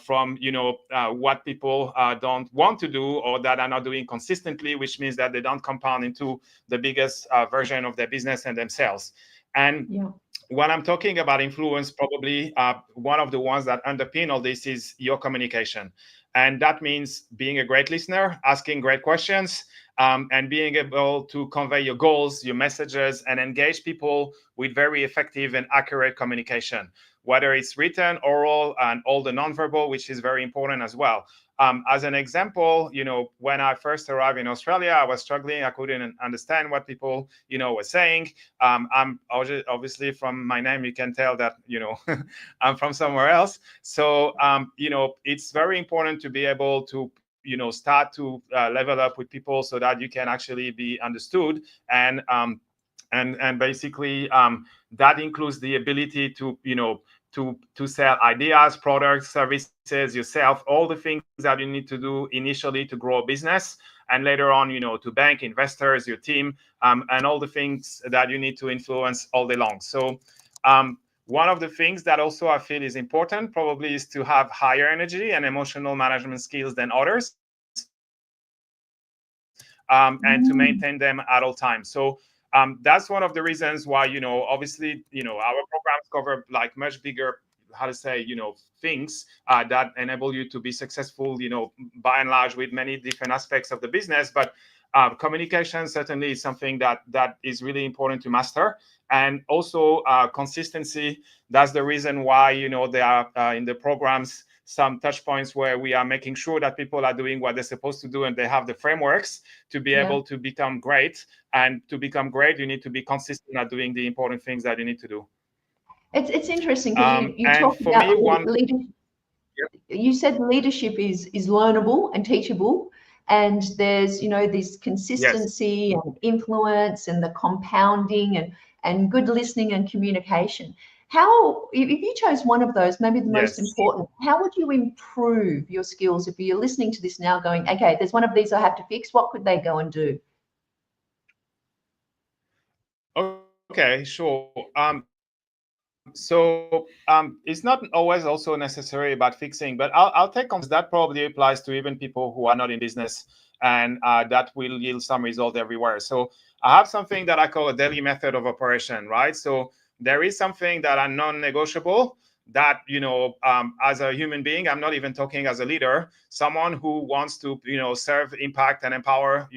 from, you know, what people don't want to do, or that are not doing consistently, which means that they don't compound into the biggest version of their business and themselves. And when I'm talking about influence, probably one of the ones that underpin all this is your communication. And that means being a great listener, asking great questions, and being able to convey your goals, your messages, and engage people with very effective and accurate communication, whether it's written, oral, and all the nonverbal, which is very important as well. As an example, you know, when I first arrived in Australia, I was struggling. I couldn't understand what people, you know, were saying. I'm obviously, from my name, you can tell that, you know, I'm from somewhere else. So, you know, it's very important to be able to, you know, start to level up with people so that you can actually be understood. And basically, that includes the ability to, you know, to sell ideas, products, services yourself, all the things that you need to do initially to grow a business, and later on, you know, to bank investors, your team, and all the things that you need to influence all day long. So one of the things that also I feel is important probably is to have higher energy and emotional management skills than others, and to maintain them at all times. So that's one of the reasons why, you know, obviously, you know, our programs cover like much bigger, how to say, you know, things that enable you to be successful, you know, by and large with many different aspects of the business. But communication certainly is something that is really important to master. And also consistency. That's the reason why, you know, there are in the programs some touch points where we are making sure that people are doing what they're supposed to do, and they have the frameworks to be able to become great. And to become great, you need to be consistent at doing the important things that you need to do. It's interesting because you talk about leadership. You said leadership is learnable and teachable, and there's, you know, this consistency and influence and the compounding and good listening and communication. How, if you chose one of those, maybe the most important, how would you improve your skills if you're listening to this now going, okay, there's one of these I have to fix, what could they go and do? Okay, sure. it's not always also necessary about fixing, but I'll take on that. Probably applies to even people who are not in business, and that will yield some result everywhere. So I have something that I call a daily method of operation, right? So there is something that are non-negotiable that, as a human being, I'm not even talking as a leader, someone who wants to, serve, impact, and empower,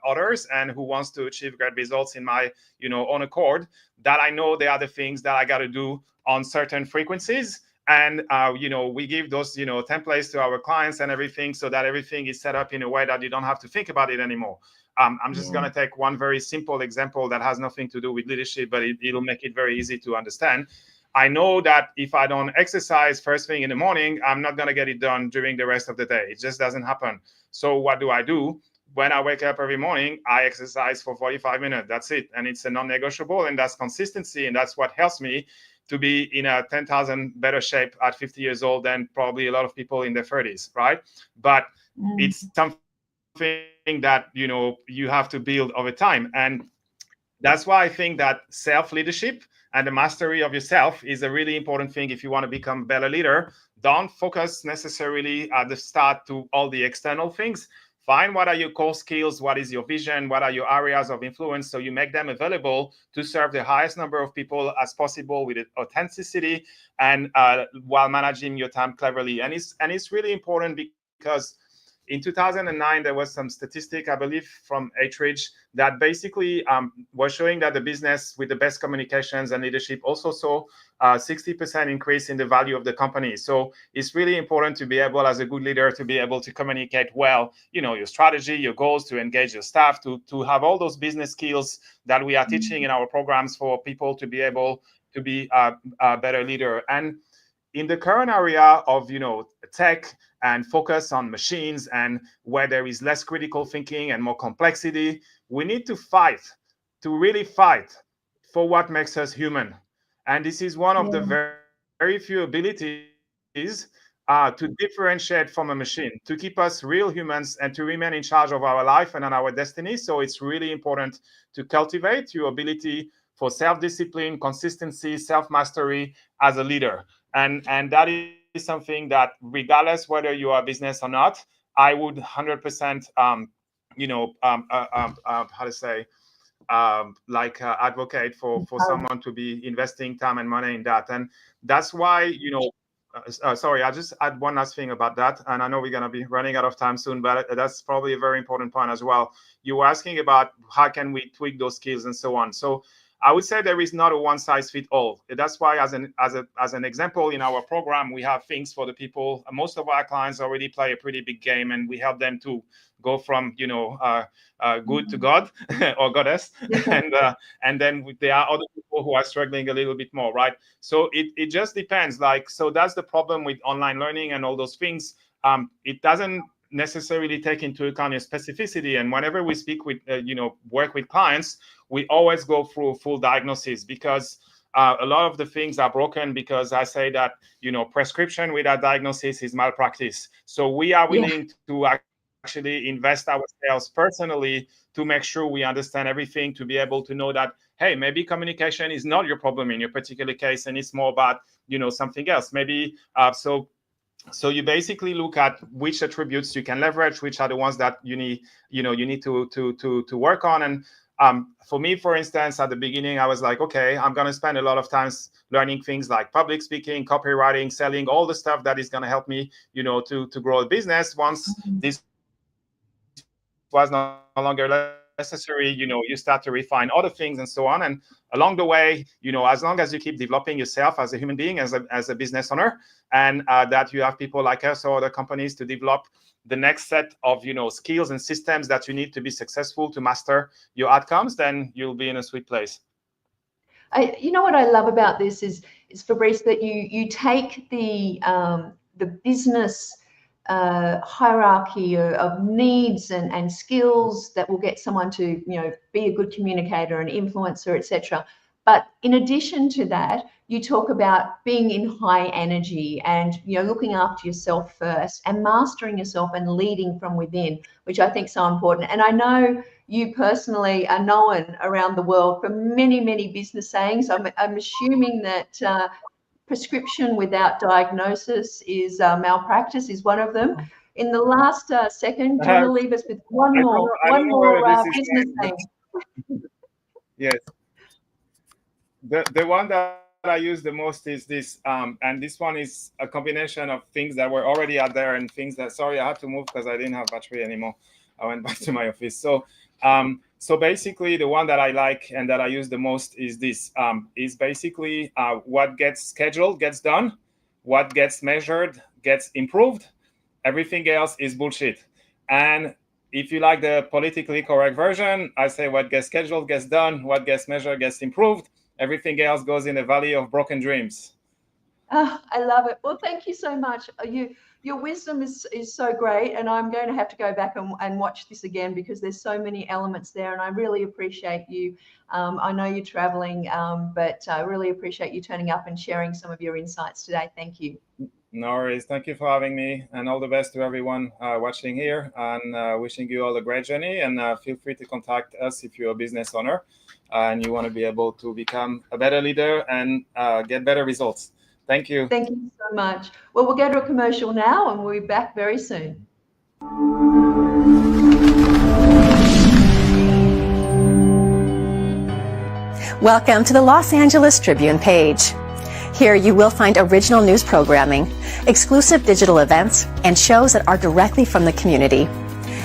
others, and who wants to achieve great results in my, own accord, that I know they are the things that I got to do on certain frequencies. And, we give those, templates to our clients and everything, so that everything is set up in a way that you don't have to think about it anymore. I'm just going to take one very simple example that has nothing to do with leadership, but it'll make it very easy to understand. I know that if I don't exercise first thing in the morning, I'm not going to get it done during the rest of the day. It just doesn't happen. So what do? When I wake up every morning, I exercise for 45 minutes. That's it. And it's a non-negotiable, and that's consistency. And that's what helps me to be in a 10,000 better shape at 50 years old than probably a lot of people in their 30s, right? But it's something that, you have to build over time. And that's why I think that self-leadership and the mastery of yourself is a really important thing if you want to become a better leader. Don't focus necessarily at the start to all the external things. Find what are your core skills, what is your vision, what are your areas of influence, so you make them available to serve the highest number of people as possible with authenticity, and while managing your time cleverly. And it's really important because in 2009, there was some statistic, I believe, from H-Ridge that basically was showing that the business with the best communications and leadership also saw a 60% increase in the value of the company. So it's really important to be able, as a good leader, to be able to communicate well, your strategy, your goals, to engage your staff, to have all those business skills that we are teaching in our programs for people to be able to be a better leader. And in the current area of, tech and focus on machines, and where there is less critical thinking and more complexity, we need to really fight for what makes us human. And this is one of the very few abilities to differentiate from a machine, to keep us real humans and to remain in charge of our life and on our destiny. So it's really important to cultivate your ability for self-discipline, consistency, self-mastery as a leader. And that is something that, regardless whether you are a business or not, I would 100%, advocate for someone to be investing time and money in that. And that's why, sorry, I just add one last thing about that. And I know we're going to be running out of time soon, but that's probably a very important point as well. You were asking about how can we tweak those skills and so on. So I would say there is not a one size fits all. That's why, as an example, in our program, we have things for the people. Most of our clients already play a pretty big game, and we help them to go from good to God or goddess, and then there are other people who are struggling a little bit more, right? So it just depends. So that's the problem with online learning and all those things. It doesn't necessarily take into account your specificity. And whenever we speak with, work with clients, we always go through a full diagnosis, because a lot of the things are broken because I say that, prescription without diagnosis is malpractice. So we are willing to actually invest ourselves personally to make sure we understand everything, to be able to know that, hey, maybe communication is not your problem in your particular case, and it's more about, something else. Maybe, so you basically look at which attributes you can leverage, which are the ones that you need to work on. And for me, for instance, at the beginning, I was like, okay, I'm going to spend a lot of time learning things like public speaking, copywriting, selling, all the stuff that is going to help me, to grow a business. Once this was no longer necessary, you start to refine other things and so on. And along the way, as long as you keep developing yourself as a human being, as a business owner, and that you have people like us or other companies to develop the next set of, skills and systems that you need to be successful to master your outcomes, then you'll be in a sweet place. What I love about this is Fabrice, that you take the business hierarchy of needs and skills that will get someone to be a good communicator, an influencer, etc. But in addition to that, you talk about being in high energy and looking after yourself first and mastering yourself and leading from within, which I think is so important. And I know you personally are known around the world for many, many business sayings. I'm assuming that prescription without diagnosis is malpractice is one of them. In the last second, do you want to leave us with one more business saying? Yes. The one that I use the most is this, and this one is a combination of things that were already out there and things that, sorry, I had to move because I didn't have battery anymore. I went back to my office. So basically the one that I like and that I use the most is this, is basically what gets scheduled gets done, what gets measured gets improved, everything else is bullshit. And if you like the politically correct version, I say what gets scheduled gets done, what gets measured gets improved, everything else goes in the valley of broken dreams. Oh, I love it. Well, thank you so much. Your wisdom is so great, and I'm going to have to go back and watch this again because there's so many elements there, and I really appreciate you. I know you're traveling, but I really appreciate you turning up and sharing some of your insights today. Thank you. No worries. Thank you for having me, and all the best to everyone watching here, and wishing you all a great journey. And feel free to contact us if you're a business owner and you want to be able to become a better leader and get better results. Thank you. Thank you so much. Well, we'll go to a commercial now and we'll be back very soon. Welcome to the Los Angeles Tribune page. Here you will find original news programming, exclusive digital events, and shows that are directly from the community.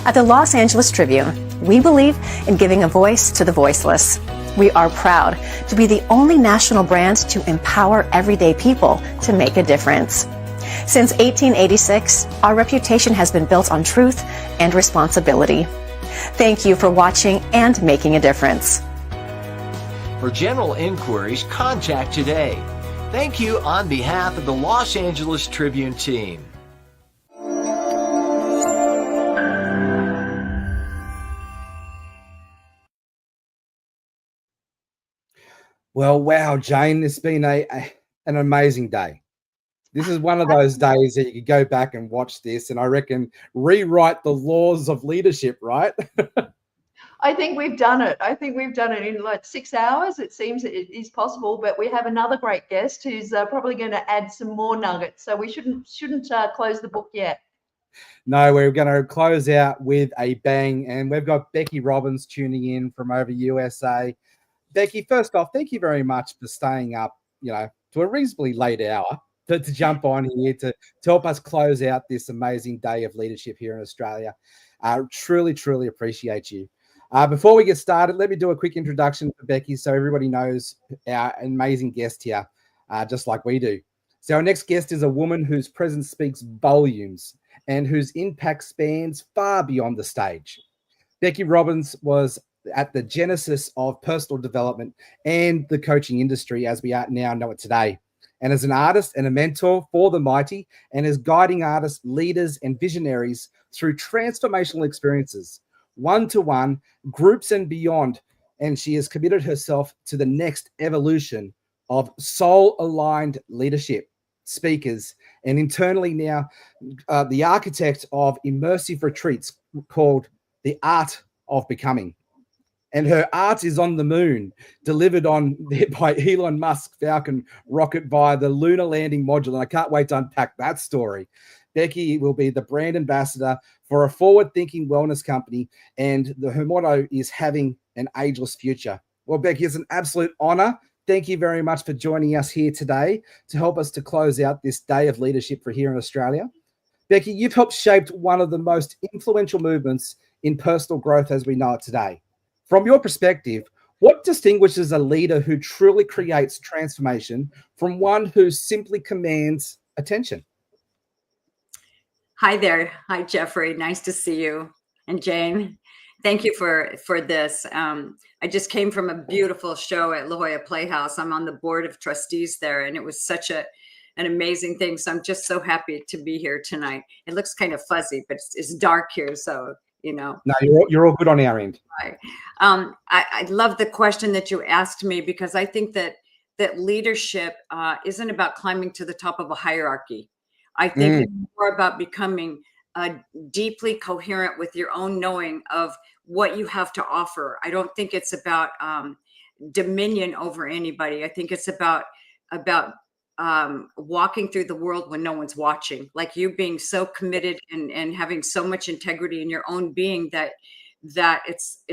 At the Los Angeles Tribune, we believe in giving a voice to the voiceless. We are proud to be the only national brand to empower everyday people to make a difference. Since 1886, our reputation has been built on truth and responsibility. Thank you for watching and making a difference. For general inquiries, contact today. Thank you on behalf of the Los Angeles Tribune team. Well, wow, Jane, it's been an amazing day. This is one of those days that you could go back and watch this and I reckon rewrite the laws of leadership, right? I think we've done it. I think we've done it in like 6 hours. It seems it is possible, but we have another great guest who's probably going to add some more nuggets. So we shouldn't close the book yet. No, we're going to close out with a bang, and we've got Becky Robbins tuning in from over USA. Becky, first off, thank you very much for staying up, to a reasonably late hour to jump on here to help us close out this amazing day of leadership here in Australia. Truly, truly appreciate you. Before we get started, let me do a quick introduction for Becky so everybody knows our amazing guest here, just like we do. So our next guest is a woman whose presence speaks volumes and whose impact spans far beyond the stage. Becky Robbins was at the genesis of personal development and the coaching industry as we now know it today. And as an artist and a mentor for the mighty, and as guiding artists, leaders, and visionaries through transformational experiences, one-to-one, groups and beyond. And she has committed herself to the next evolution of soul-aligned leadership, speakers, and internally now the architect of immersive retreats called The Art of Becoming. And her art is on the moon, delivered by Elon Musk's Falcon rocket via the lunar landing module. And I can't wait to unpack that story. Becky will be the brand ambassador for a forward-thinking wellness company, and her motto is having an ageless future. Well, Becky, it's an absolute honor. Thank you very much for joining us here today to help us to close out this day of leadership for here in Australia. Becky, you've helped shape one of the most influential movements in personal growth as we know it today. From your perspective, what distinguishes a leader who truly creates transformation from one who simply commands attention? Hi there. Hi, Jeffrey. Nice to see you. And Jane, thank you for this. I just came from a beautiful show at La Jolla Playhouse. I'm on the board of trustees there, and it was such an amazing thing. So I'm just so happy to be here tonight. It looks kind of fuzzy, but it's dark here, so No, you're all good on our end. Right. I love the question that you asked me, because I think that leadership isn't about climbing to the top of a hierarchy. I think it's more about becoming deeply coherent with your own knowing of what you have to offer. I don't think it's about dominion over anybody. I think it's about walking through the world when no one's watching, like you being so committed and having so much integrity in your own being that it's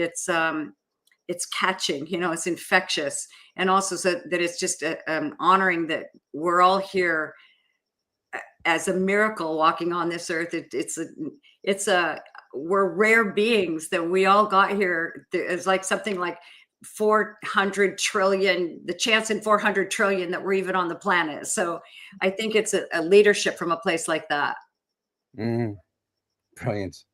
catching, it's infectious. And also so that it's just honoring that we're all here as a miracle walking on this earth. We're rare beings that we all got here. It's like something like 400 trillion, the chance in 400 trillion that we're even on the planet. So I think it's a leadership from a place like that. Brilliant.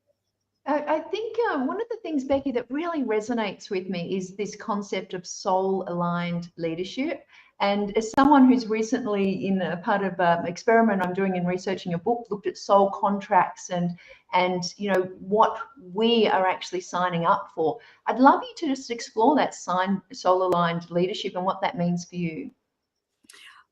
I think one of the things, Becky, that really resonates with me is this concept of soul-aligned leadership. And as someone who's recently in a part of an experiment I'm doing in researching a book, looked at soul contracts and what we are actually signing up for, I'd love you to just explore that soul-aligned leadership and what that means for you.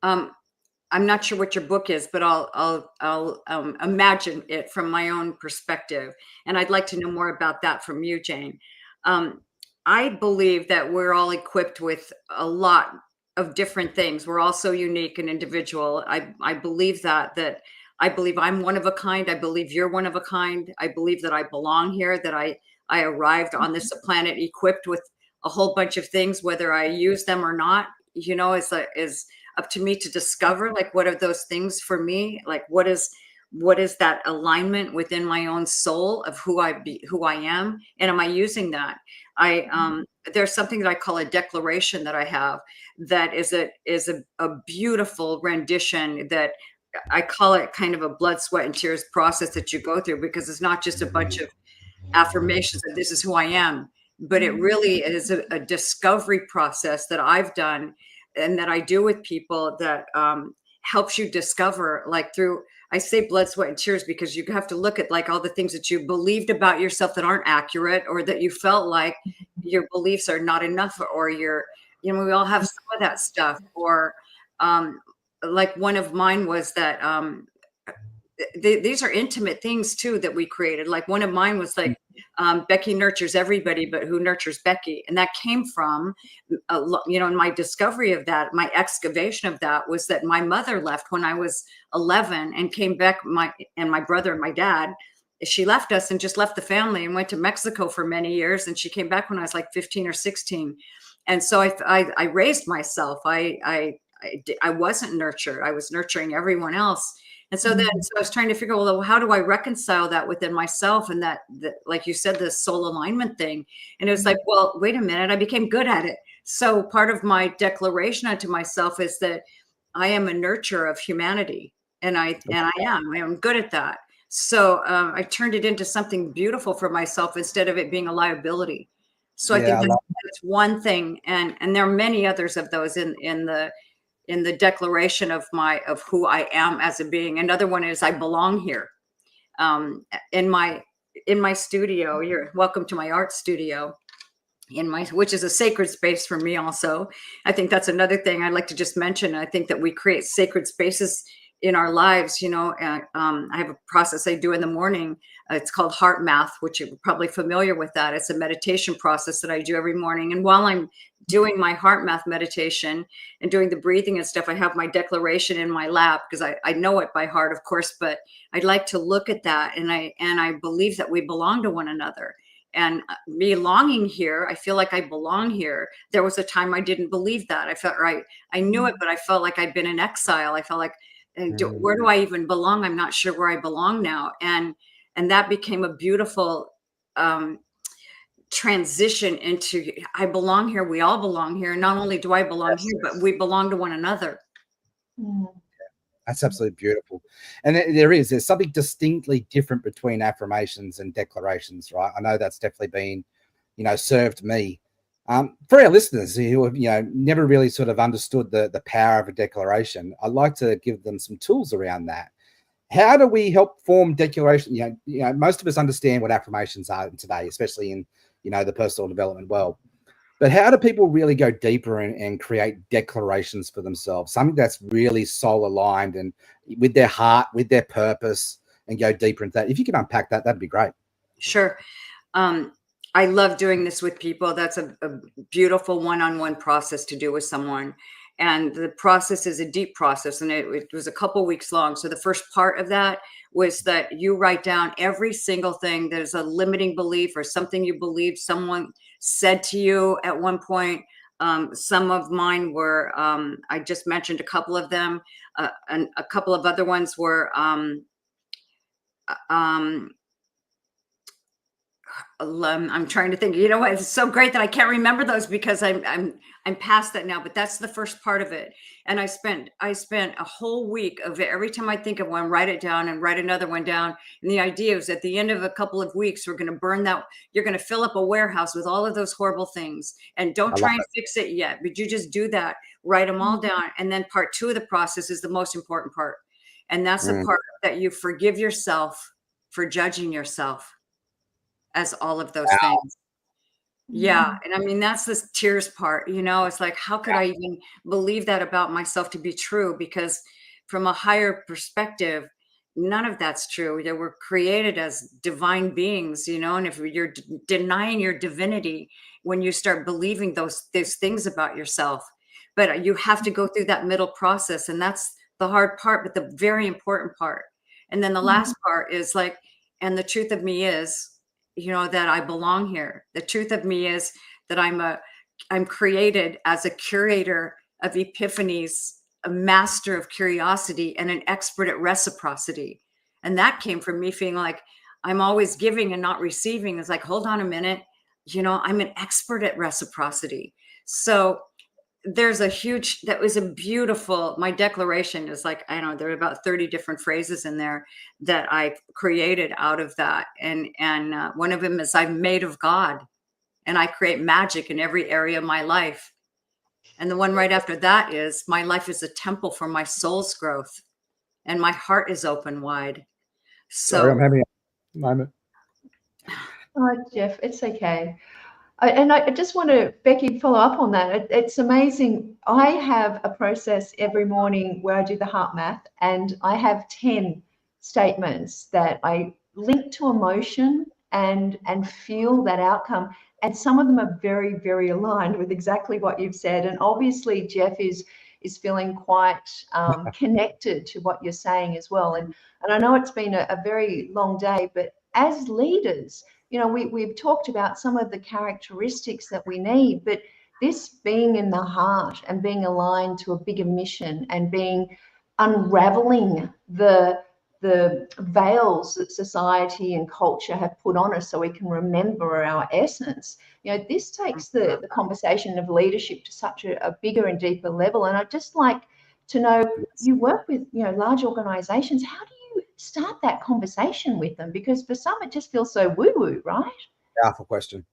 I'm not sure what your book is, but I'll imagine it from my own perspective. And I'd like to know more about that from you, Jane. I believe that we're all equipped with a lot of different things. We're all so unique and individual. I believe that I believe I'm one of a kind. I believe you're one of a kind. I believe that I belong here, that I arrived on this planet equipped with a whole bunch of things, whether I use them or not, is up to me to discover, like, what are those things for me? Like, what is that alignment within my own soul of who I am? And am I using that? There's something that I call a declaration that I have that is a beautiful rendition that I call it kind of a blood, sweat, and tears process that you go through, because it's not just a bunch of affirmations that this is who I am, but it really is a discovery process that I've done and that I do with people that helps you discover, like, through, I say blood, sweat, and tears because you have to look at, like, all the things that you believed about yourself that aren't accurate, or that you felt like your beliefs are not enough, or we all have some of that stuff. Or like one of mine was that these are intimate things too that we created. Like one of mine was like, Becky nurtures everybody, but who nurtures Becky? And that came from, in my discovery of that, my excavation of that was that my mother left when I was 11 and came back, my brother and my dad, she left us and just left the family and went to Mexico for many years. And she came back when I was like 15 or 16. And so I raised myself. I wasn't nurtured. I was nurturing everyone else. And so then I was trying to figure out, well, how do I reconcile that within myself? And that, like you said, the soul alignment thing. And it was like, well, wait a minute, I became good at it. So part of my declaration unto myself is that I am a nurturer of humanity. And I am good at that. So I turned it into something beautiful for myself instead of it being a liability. So I think that's one thing. And there are many others of those in the declaration of who I am as a being. Another one is I belong here. In my studio. You're welcome to my art studio, which is a sacred space for me also. I think that's another thing I'd like to just mention. I think that we create sacred spaces in our lives. I have a process I do in the morning. It's called heart math, which you're probably familiar with that. It's a meditation process that I do every morning. And while I'm doing my heart math meditation and doing the breathing and stuff, I have my declaration in my lap because I know it by heart, of course, but I'd like to look at that. And I believe that we belong to one another. And belonging here, I feel like I belong here. There was a time I didn't believe that. I felt right. I knew it, but I felt like I'd been in exile. I felt like, where do I even belong? I'm not sure where I belong now. And that became a beautiful transition into I belong here. We all belong here. Not only do I belong here, but we belong to one another. That's absolutely beautiful. And there's something distinctly different between affirmations and declarations, right? I know that's definitely been, served me. For our listeners who have, never really sort of understood the power of a declaration, I'd like to give them some tools around that. How do we help form declaration? Most of us understand what affirmations are today, especially in, the personal development world. But how do people really go deeper and create declarations for themselves? Something that's really soul aligned and with their heart, with their purpose, and go deeper into that. If you can unpack that, that'd be great. Sure. I love doing this with people. That's a beautiful one-on-one process to do with someone. And the process is a deep process, and it was a couple weeks long. So the first part of that was that you write down every single thing that is a limiting belief or something you believe someone said to you at one point. Some of mine were, I just mentioned a couple of them, and a couple of other ones were, I'm trying to think. You know what? It's so great that I can't remember those because I'm past that now. But that's the first part of it. And I spent a whole week of it. Every time I think of one, write it down and write another one down. And the idea is at the end of a couple of weeks, we're going to burn that. You're going to fill up a warehouse with all of those horrible things. And don't try and fix it yet, but you just do that. Write them all down. And then part 2 of the process is the most important part. And that's the part that you forgive yourself for judging yourself as all of those things. Yeah. And I mean, that's the tears part, you know, it's like, how could I even believe that about myself to be true? Because from a higher perspective, none of that's true. That we're created as divine beings, you know, and if you're denying your divinity, when you start believing those things about yourself, but you have to go through that middle process. And that's the hard part, but the very important part. And then the last part is like, and the truth of me is, you know, that I belong here. The truth of me is that I'm created as a curator of epiphanies, a master of curiosity, and an expert at reciprocity. And that came from me feeling like I'm always giving and not receiving. It's like, hold on a minute, you know, I'm an expert at reciprocity. So there's that was a beautiful, my declaration is like, I don't know, there are about 30 different phrases in there that I created out of that. And one of them is I'm made of God and I create magic in every area of my life. And the one right after that is my life is a temple for my soul's growth and my heart is open wide. So Sorry, I'm having a moment. Oh, Jeff, it's okay. And I just want to, Becky, follow up on that. It's amazing. I have a process every morning where I do the heart math, and I have 10 statements that I link to emotion and feel that outcome. And some of them are very, very aligned with exactly what you've said. And obviously, Jeff is feeling quite connected to what you're saying as well. And I know it's been a very long day, but as leaders, you know, we've talked about some of the characteristics that we need, but this being in the heart and being aligned to a bigger mission and unraveling the veils that society and culture have put on us so we can remember our essence. You know, this takes the conversation of leadership to such a bigger and deeper level. And I'd just like to know, you work with, you know, large organizations. How do you start that conversation with them? Because for some, it just feels so woo-woo, right? Powerful question.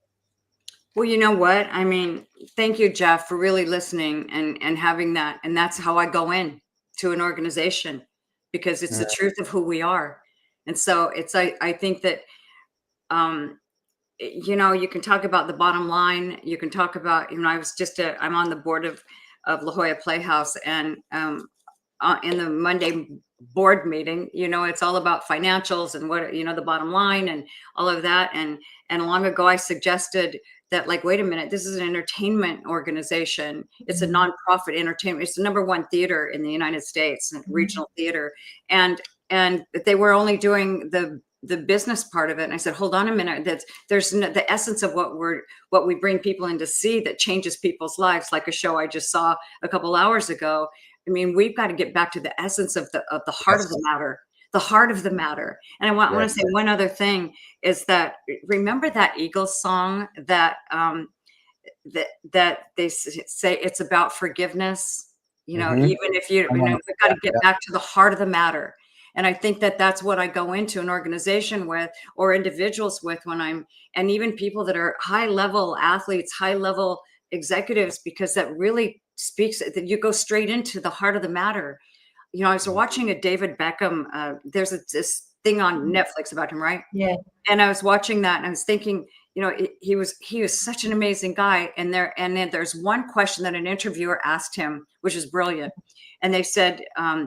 Well, you know what? I mean, thank you, Jeff, for really listening and having that. And that's how I go in to an organization, because it's the truth of who we are. And so it's, I think that, you know, you can talk about the bottom line. You can talk about, you know, I'm on the board of La Jolla Playhouse, and in the Monday board meeting, you know, it's all about financials and what, you know, the bottom line and all of that. And long ago I suggested that, like, wait a minute, this is an entertainment organization. It's a nonprofit entertainment. It's the #1 theater in the United States, regional theater. And they were only doing the business part of it. And I said, hold on a minute, there's the essence of what we bring people in to see that changes people's lives, like a show I just saw a couple hours ago. I mean, we've got to get back to the essence of the heart of the matter, the heart of the matter. And I want to say one other thing is that, remember that Eagles song that they say it's about forgiveness, you know, even if we've got to get back to the heart of the matter. And I think that that's what I go into an organization with, or individuals with, and even people that are high level athletes, high level executives, because that really speaks, that you go straight into the heart of the matter. You know, I was watching a David Beckham, there's this thing on Netflix about him, right? Yeah. And I was watching that and I was thinking, you know, he was such an amazing guy. And then there's one question that an interviewer asked him which is brilliant. And they said,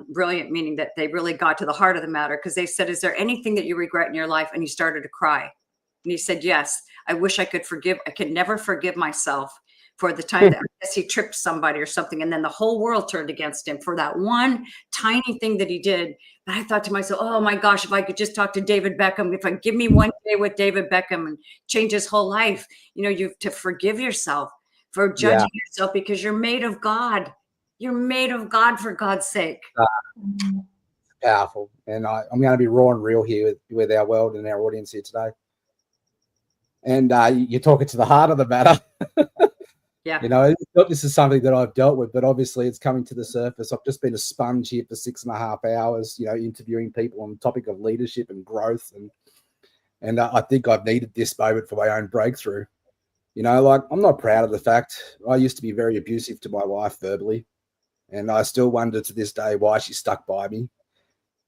brilliant, meaning that they really got to the heart of the matter, because they said, is there anything that you regret in your life? And he started to cry. And he said, yes, I wish I could forgive. I could never forgive myself for the time that I guess he tripped somebody or something. And then the whole world turned against him for that one tiny thing that he did. But I thought to myself, oh my gosh, if I could just talk to David Beckham, if I give me one day with David Beckham and change his whole life, you know, you have to forgive yourself for judging yourself, because you're made of God. You're made of God, for God's sake. Powerful. And I'm going to be raw and real here with our world and our audience here today. And you're talking to the heart of the matter. Yeah. You know, this is something that I've dealt with, but obviously it's coming to the surface. I've just been a sponge here for 6.5 hours, you know, interviewing people on the topic of leadership and growth. And I think I've needed this moment for my own breakthrough. You know, like, I'm not proud of the fact I used to be very abusive to my wife verbally. And I still wonder to this day why she stuck by me.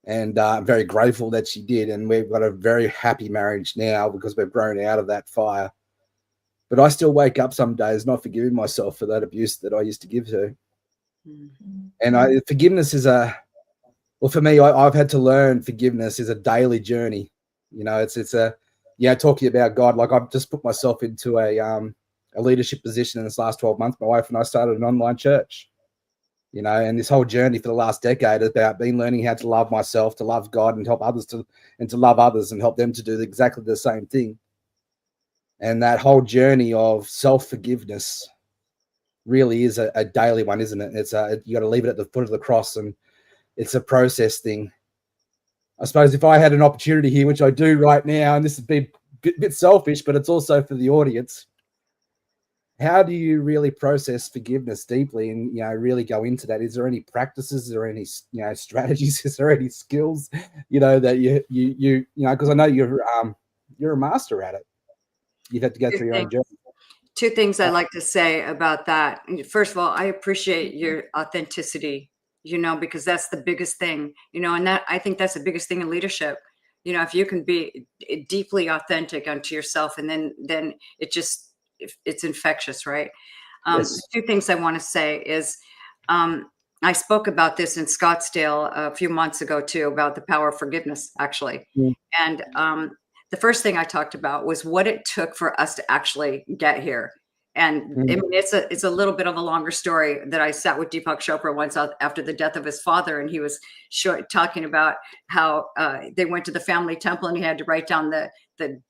And I'm very grateful that she did. And we've got a very happy marriage now because we've grown out of that fire. But I still wake up some days not forgiving myself for that abuse that I used to give her. And forgiveness is for me, I've had to learn forgiveness is a daily journey. You know, it's talking about God. Like, I've just put myself into a leadership position in this last 12 months. My wife and I started an online church. You know, and this whole journey for the last decade is about learning how to love myself, to love God, and help others to love others and help them to do exactly the same thing. And that whole journey of self-forgiveness really is a daily one, isn't it? It's you got to leave it at the foot of the cross, and it's a process thing. I suppose if I had an opportunity here, which I do right now, and this would be a bit selfish, but it's also for the audience. How do you really process forgiveness deeply and, you know, really go into that? Is there any practices? Is there any, you know, strategies? Is there any skills, you know, that you know, because I know you're a master at it. You've had to go through your own journey. Two things I'd like to say about that. First of all, I appreciate your authenticity, you know, because that's the biggest thing, you know, and I think that's the biggest thing in leadership. You know, if you can be deeply authentic unto yourself, and then it's infectious, right? Yes. Two things I want to say is, I spoke about this in Scottsdale a few months ago too, about the power of forgiveness, actually. And the first thing I talked about was what it took for us to actually get here. And I mean, it's a little bit of a longer story that I sat with Deepak Chopra once after the death of his father, and he was talking about how they went to the family temple and he had to write down the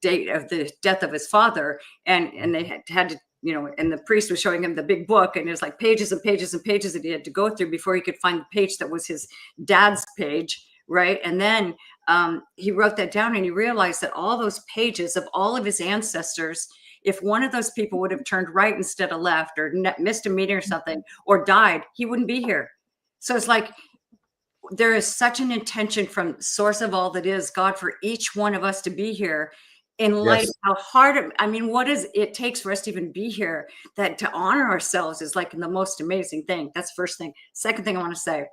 date of the death of his father, and they had to, you know, and the priest was showing him the big book, and there's like pages and pages and pages that he had to go through before he could find the page that was his dad's page, right? And then he wrote that down, and he realized that all those pages of all of his ancestors, if one of those people would have turned right instead of left, or missed a meeting or something, or died, he wouldn't be here. So it's like, there is such an intention from source of all that is God for each one of us to be here, in light of how hard what is it takes for us to even be here, that to honor ourselves is like the most amazing thing. That's the first thing. Second thing I want to say,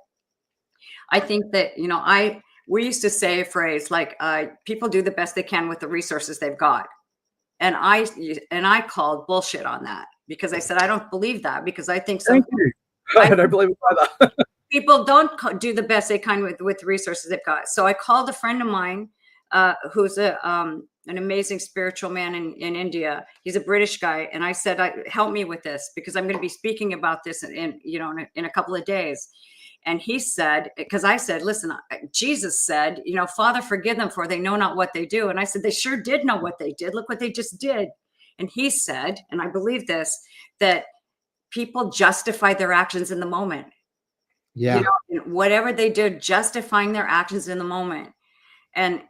I think that, you know, we used to say a phrase like, people do the best they can with the resources they've got. And I called bullshit on that, because I said, I don't believe that, because I think Thank you. I don't believe it either. People don't do the best they can with the resources they've got. So I called a friend of mine who's an amazing spiritual man in India. He's a British guy. And I said, help me with this, because I'm going to be speaking about this in a couple of days. And he said, because I said, listen, Jesus said, you know, Father, forgive them, for they know not what they do. And I said, they sure did know what they did. Look what they just did. And he said, and I believe this, that people justify their actions in the moment. Yeah. You know, whatever they did, justifying their actions in the moment. And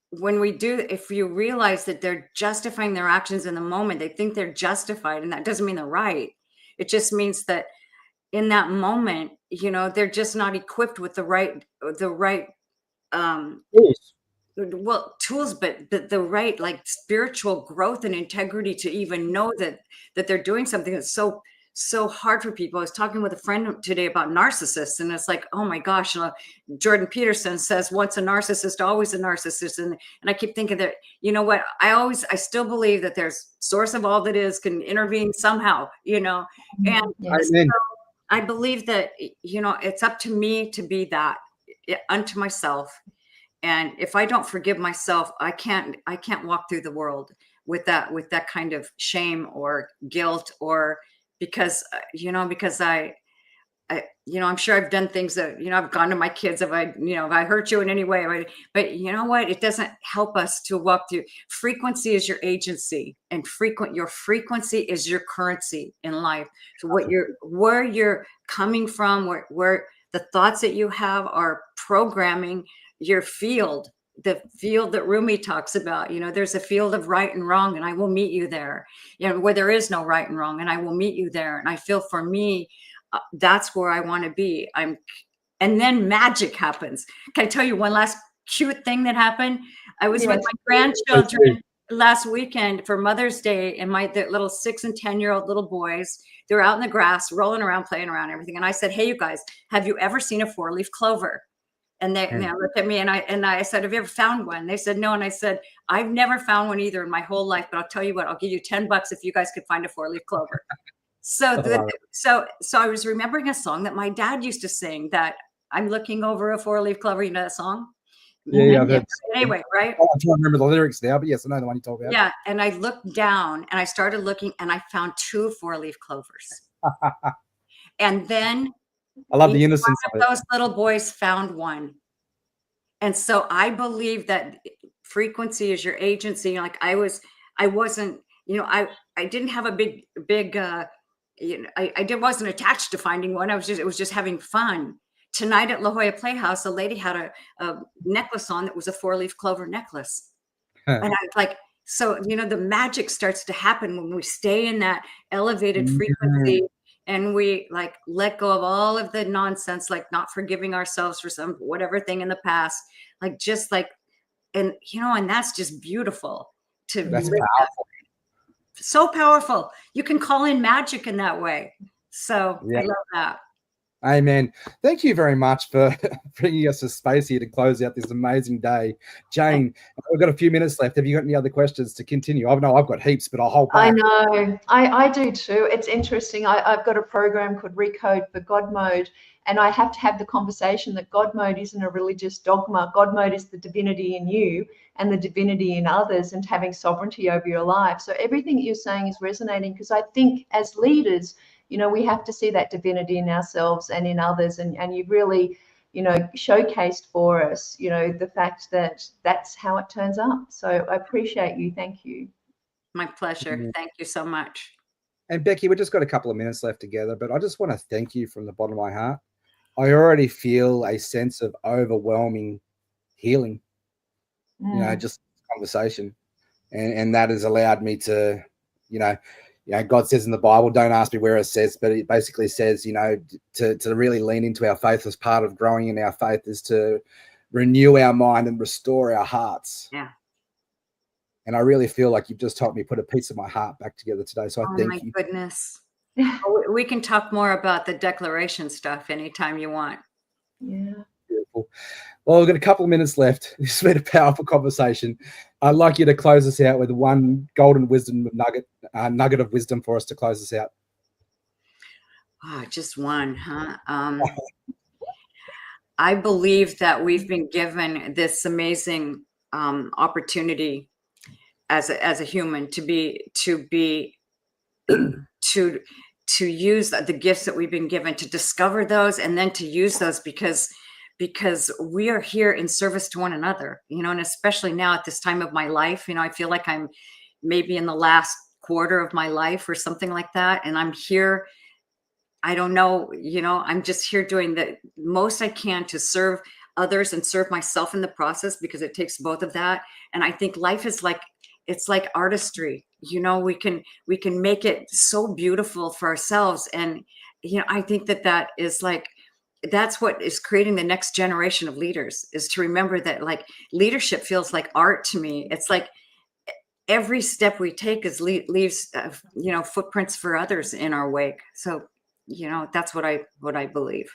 when we do, if you realize that they're justifying their actions in the moment, they think they're justified, and that doesn't mean they're right. It just means that in that moment, you know, they're just not equipped with the right tools, but the right, like, spiritual growth and integrity to even know that they're doing something that's so hard for people. I was talking with a friend today about narcissists, and it's like, oh my gosh, Jordan Peterson says, once a narcissist, always a narcissist. And I keep thinking that, you know what, I still believe that there's source of all that is can intervene somehow, you know. And so I believe that, you know, it's up to me to be that unto myself. And if I don't forgive myself, I can't walk through the world with that kind of shame or guilt, or because, you know, because I, you know, I'm sure I've done things that, you know, I've gone to my kids, if I hurt you in any way, but you know what? It doesn't help us to walk through. Frequency is your agency, and your frequency is your currency in life. So where you're coming from, where the thoughts that you have are programming your field, the field that Rumi talks about. You know, there's a field of right and wrong, and I will meet you there. You know, where there is no right and wrong, and I will meet you there. And I feel for me, that's where I want to be. And then magic happens. Can I tell you one last cute thing that happened? I was with my grandchildren last weekend for Mother's Day, and the little 6 and 10-year-old little boys, they're out in the grass, rolling around, playing around, everything. And I said, hey, you guys, have you ever seen a 4-leaf clover? And they looked at me, and I said, have you ever found one? They said, no. And I said, I've never found one either in my whole life, but I'll tell you what, I'll give you $10 if you guys could find a 4-leaf clover. So I was remembering a song that my dad used to sing, that I'm looking over a 4-leaf clover. You know that song? Yeah. Anyway, right? I'm trying to remember the lyrics now, but yes, I know the one you talk about. Yeah. And I looked down and I started looking, and I found 2 4-leaf clovers. And then I love the innocence of those little boys found one. And so I believe that frequency is your agency. You know, like I wasn't, you know, I didn't have a big, you know, I wasn't attached to finding one. It was just having fun. Tonight at La Jolla Playhouse, a lady had a necklace on that was a 4-leaf clover necklace. And I was like, so, you know, the magic starts to happen when we stay in that elevated frequency, and we like let go of all of the nonsense, like not forgiving ourselves for some whatever thing in the past, like just like, and you know, and that's just beautiful to that's live that way. So powerful. You can call in magic in that way. So I love that. Amen. Thank you very much for bringing us a space here to close out this amazing day. Jane, we've got a few minutes left. Have you got any other questions to continue? I know I've got heaps, but I'll hold back. I know. I do too. It's interesting. I've got a program called Recode for God Mode, and I have to have the conversation that God Mode isn't a religious dogma. God Mode is the divinity in you and the divinity in others, and having sovereignty over your life. So everything that you're saying is resonating, because I think as leaders, you know, we have to see that divinity in ourselves and in others. And you've really, you know, showcased for us, you know, the fact that that's how it turns up. So I appreciate you. Thank you. My pleasure. Thank you so much. And Becky, we've just got a couple of minutes left together, but I just want to thank you from the bottom of my heart. I already feel a sense of overwhelming healing, you know, just conversation. And that has allowed me to, you know, God says in the Bible, don't ask me where it says, but it basically says, you know, to really lean into our faith as part of growing in our faith is to renew our mind and restore our hearts. Yeah. And I really feel like you've just helped me put a piece of my heart back together today. So I thank you. Oh my goodness. We can talk more about the declaration stuff anytime you want. Yeah. Beautiful. Well, we've got a couple of minutes left. This has been a powerful conversation. I'd like you to close us out with one golden wisdom nugget of wisdom for us to close us out. Oh, just one, huh? I believe that we've been given this amazing opportunity as a human to use the gifts that we've been given, to discover those and then to use those, because we are here in service to one another, you know, and especially now at this time of my life, you know, I feel like I'm maybe in the last quarter of my life or something like that. And I'm here, I don't know, you know, I'm just here doing the most I can to serve others and serve myself in the process, because it takes both of that. And I think life is like, it's like artistry, you know, we can make it so beautiful for ourselves. And, you know, I think that is like, that's what is creating the next generation of leaders, is to remember that like leadership feels like art to me. It's like every step we take leaves, you know, footprints for others in our wake. So, you know, that's what I believe.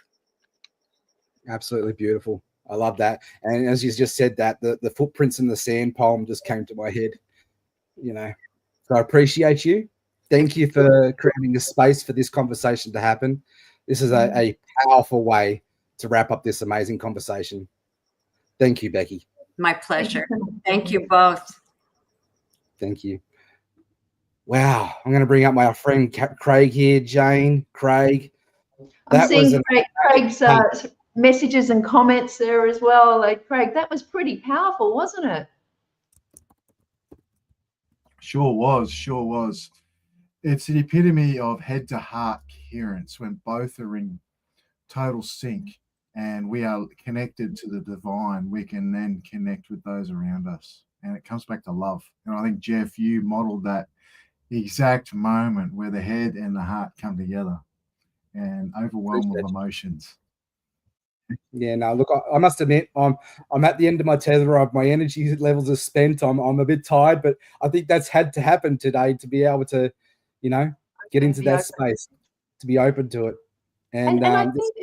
Absolutely beautiful. I love that. And as you just said that, the footprints in the sand poem just came to my head, you know, so I appreciate you. Thank you for creating a space for this conversation to happen. This is a powerful way to wrap up this amazing conversation. Thank you, Becky. My pleasure. Thank you both. Thank you. Wow. I'm going to bring up my friend Craig here. Jane, Craig. I'm seeing Craig's messages and comments there as well. Like, Craig, that was pretty powerful, wasn't it? Sure was. It's the epitome of head to heart coherence when both are in total sync and we are connected to the divine. We can then connect with those around us. And it comes back to love. And I think, Jeff, you modeled that exact moment where the head and the heart come together and overwhelm with emotions. Yeah, no, look, I must admit, I'm at the end of my tether. My energy levels are spent. I'm a bit tired, but I think that's had to happen today to be able to, get into that space, to be open to it. And I think,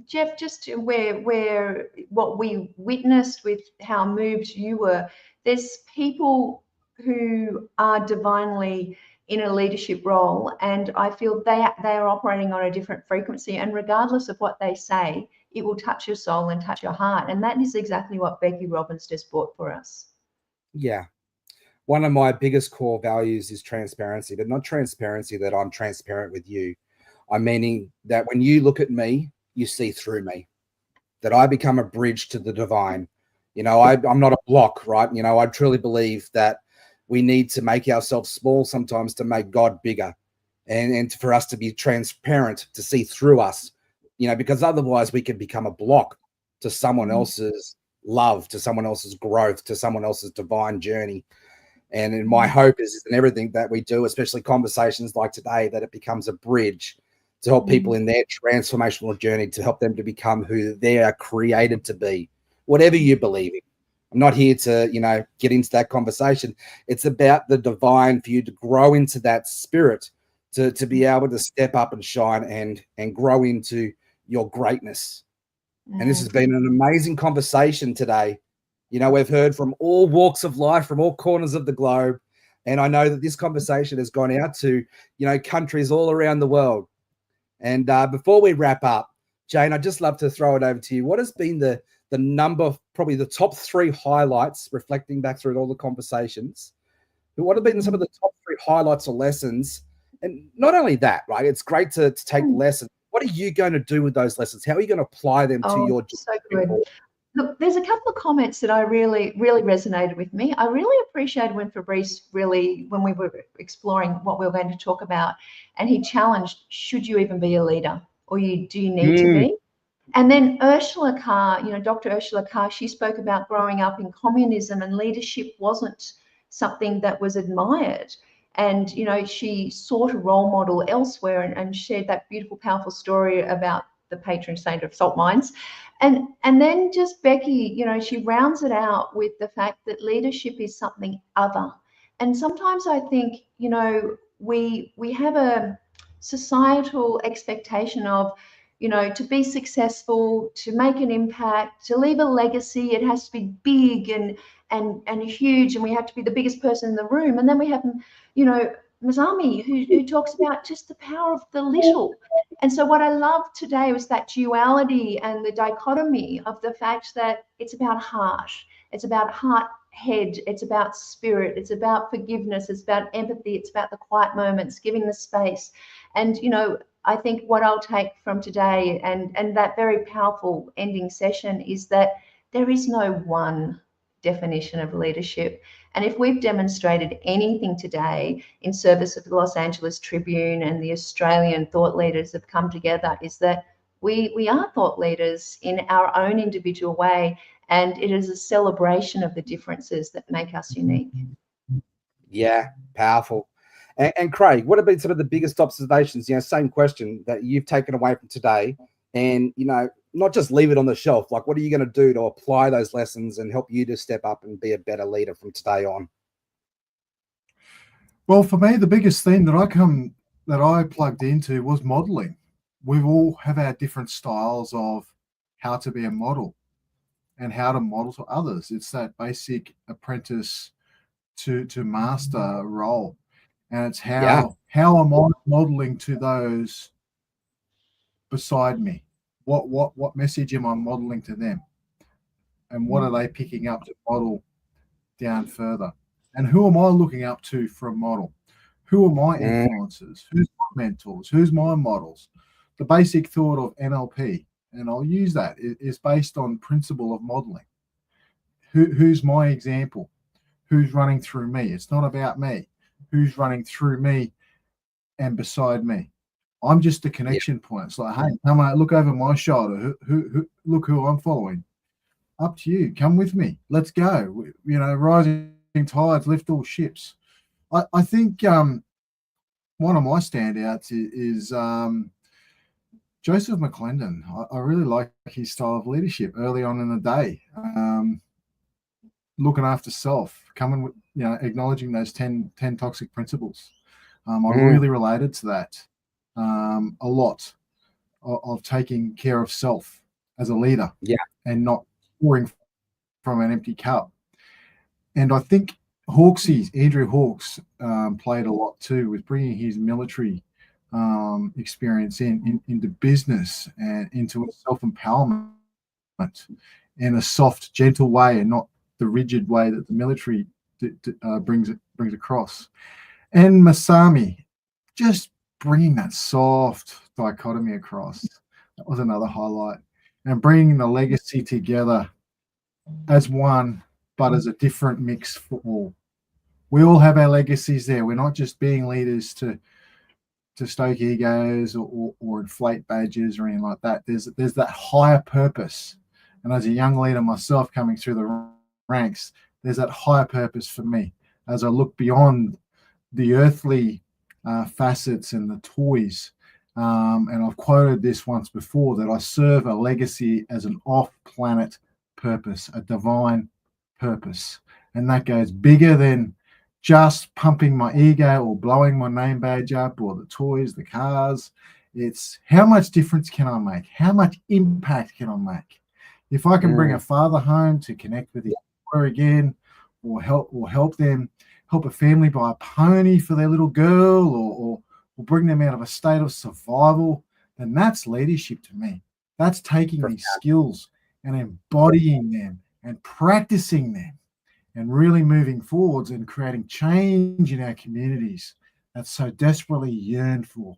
Jeff, just where what we witnessed with how moved you were, there's people who are divinely in a leadership role, and I feel they are operating on a different frequency, and regardless of what they say, it will touch your soul and touch your heart. And that is exactly what Becky Robbins just brought for us. Yeah. One of my biggest core values is transparency, but not transparency that I'm transparent with you. I'm meaning that when you look at me, you see through me, that I become a bridge to the divine. I'm not a block, right? I truly believe that we need to make ourselves small sometimes to make God bigger, and for us to be transparent, to see through us, because otherwise we can become a block to someone else's love, to someone else's growth, to someone else's divine journey. And my hope is in everything that we do, especially conversations like today, that it becomes a bridge to help people in their transformational journey, to help them to become who they are created to be, whatever you believe in. I'm not here to, get into that conversation. It's about the divine, for you to grow into that spirit, to be able to step up and shine and grow into your greatness. And this has been an amazing conversation today. We've heard from all walks of life, from all corners of the globe. And I know that this conversation has gone out to, countries all around the world. And before we wrap up, Jane, I'd just love to throw it over to you. What has been the number, probably the top 3 highlights, reflecting back through all the conversations? But what have been some of the top 3 highlights or lessons? And not only that, right? It's great to take lessons. What are you going to do with those lessons? How are you going to apply them to your so good. Look, there's a couple of comments that I really resonated with me. I really appreciated when Fabrice when we were exploring what we were going to talk about, and he challenged, should you even be a leader, or do you need to be? And then Ursula Carr, Dr. Ursula Carr, she spoke about growing up in communism and leadership wasn't something that was admired. And, she sought a role model elsewhere and shared that beautiful, powerful story about the patron saint of salt mines. And then just Becky, she rounds it out with the fact that leadership is something other. And sometimes I think, we have a societal expectation of, to be successful, to make an impact, to leave a legacy, it has to be big and huge, and we have to be the biggest person in the room. And then we have, Masami, who talks about just the power of the little. And so what I loved today was that duality and the dichotomy of the fact that it's about heart. It's about heart, head. It's about spirit. It's about forgiveness. It's about empathy. It's about the quiet moments, giving the space. And, I think what I'll take from today and that very powerful ending session is that there is no one definition of leadership. And if we've demonstrated anything today in service of the Los Angeles Tribune and the Australian thought leaders have come together, is that we are thought leaders in our own individual way, and it is a celebration of the differences that make us unique. Yeah, powerful. And Craig, what have been some of the biggest observations, same question, that you've taken away from today, and, not just leave it on the shelf? Like, what are you going to do to apply those lessons and help you to step up and be a better leader from today on? Well, for me, the biggest theme that I plugged into was modeling. We all have our different styles of how to be a model and how to model to others. It's that basic apprentice to master role. And it's how am I modeling to those beside me? What message am I modeling to them? And what are they picking up to model down further? And who am I looking up to for a model? Who are my influences? Who's my mentors? Who's my models? The basic thought of NLP, and I'll use that, is based on principle of modeling. Who's my example? Who's running through me? It's not about me. Who's running through me and beside me? I'm just a connection point. It's like, hey, come on, look over my shoulder. Who look who I'm following. Up to you. Come with me. Let's go. You know, rising tides lift all ships. I think one of my standouts is Joseph McClendon. I really like his style of leadership early on in the day. Looking after self, coming with, you know, acknowledging those 10 toxic principles. I really related to that a lot of taking care of self as a leader, and not pouring from an empty cup. And I think Andrew Hawkes played a lot too with bringing his military experience into business and into self-empowerment in a soft, gentle way, and not the rigid way that the military brings across. And Masami, just bringing that soft dichotomy across. That was another highlight. And bringing the legacy together as one, but as a different mix for all. We all have our legacies there. We're not just being leaders to stoke egos or inflate badges or anything like that. There's that higher purpose. And as a young leader myself coming through the ranks, there's that higher purpose for me as I look beyond the earthly facets and the toys. And I've quoted this once before, that I serve a legacy as an off-planet purpose, a divine purpose. And that goes bigger than just pumping my ego or blowing my name badge up or the toys, the cars. It's how much difference can I make? How much impact can I make? If I can bring a father home to connect with his daughter again, or help a family buy a pony for their little girl, or bring them out of a state of survival, then that's leadership to me. That's taking these skills and embodying them and practicing them and really moving forwards and creating change in our communities that's so desperately yearned for.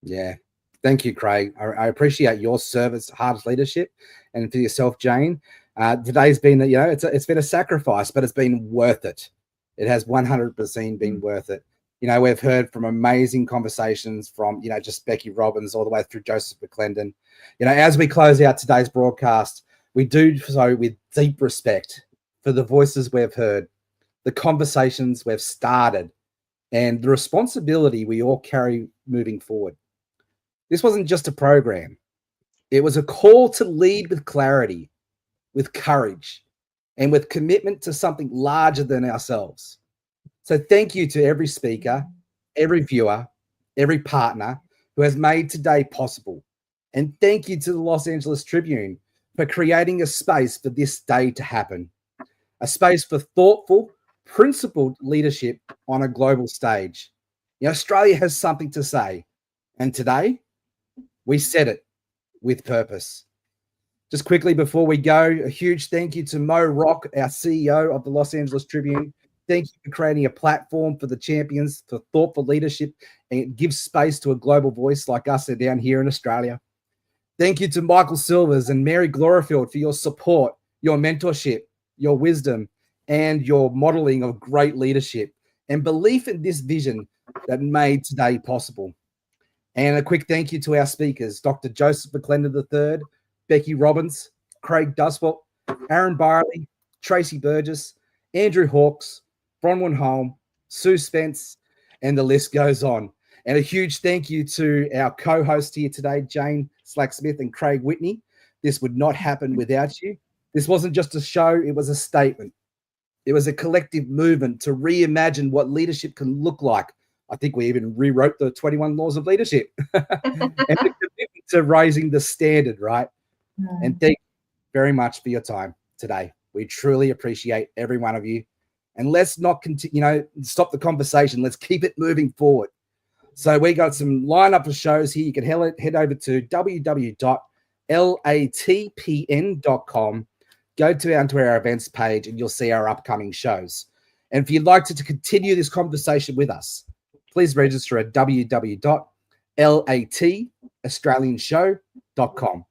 Yeah. Thank you, Craig. I appreciate your service, hard leadership, and for yourself, Jane. Today's been, you know, it's been a sacrifice, but it's been worth it. It has 100% been worth it. You know, we've heard from amazing conversations from, you know, just Becky Robbins all the way through Joseph McClendon. You know, as we close out today's broadcast, we do so with deep respect for the voices we've heard, the conversations we've started, and the responsibility we all carry moving forward. This wasn't just a program. It was a call to lead with clarity, with courage, and with commitment to something larger than ourselves. So thank you to every speaker, every viewer, every partner who has made today possible. And thank you to the Los Angeles Tribune for creating a space for this day to happen, a space for thoughtful, principled leadership on a global stage. You know, Australia has something to say, and today we said it with purpose. Just quickly before we go, a huge thank you to Mo Rock, our CEO of the Los Angeles Tribune. Thank you for creating a platform for the champions for thoughtful leadership and give space to a global voice like us down here in Australia. Thank you to Michael Silvers and Mary Glorifield for your support, your mentorship, your wisdom, and your modeling of great leadership and belief in this vision that made today possible. And a quick thank you to our speakers, Dr. Joseph McClendon III, Becky Robbins, Craig Duswalt, Aaron Barley, Tracey Burgess, Andrew Hawkes, Bronwyn Holm, Sue Spence, and the list goes on. And a huge thank you to our co-host here today, Jane Slack-Smith and Craig Whitney. This would not happen without you. This wasn't just a show, it was a statement. It was a collective movement to reimagine what leadership can look like. I think we even rewrote the 21 laws of leadership and the commitment to raising the standard, right? And thank you very much for your time today. We truly appreciate every one of you. And let's not continue, stop the conversation. Let's keep it moving forward. So we got some lineup of shows here. You can head over to www.latpn.com, go onto our events page, and you'll see our upcoming shows. And if you'd like to continue this conversation with us, please register at www.lataustralianshow.com.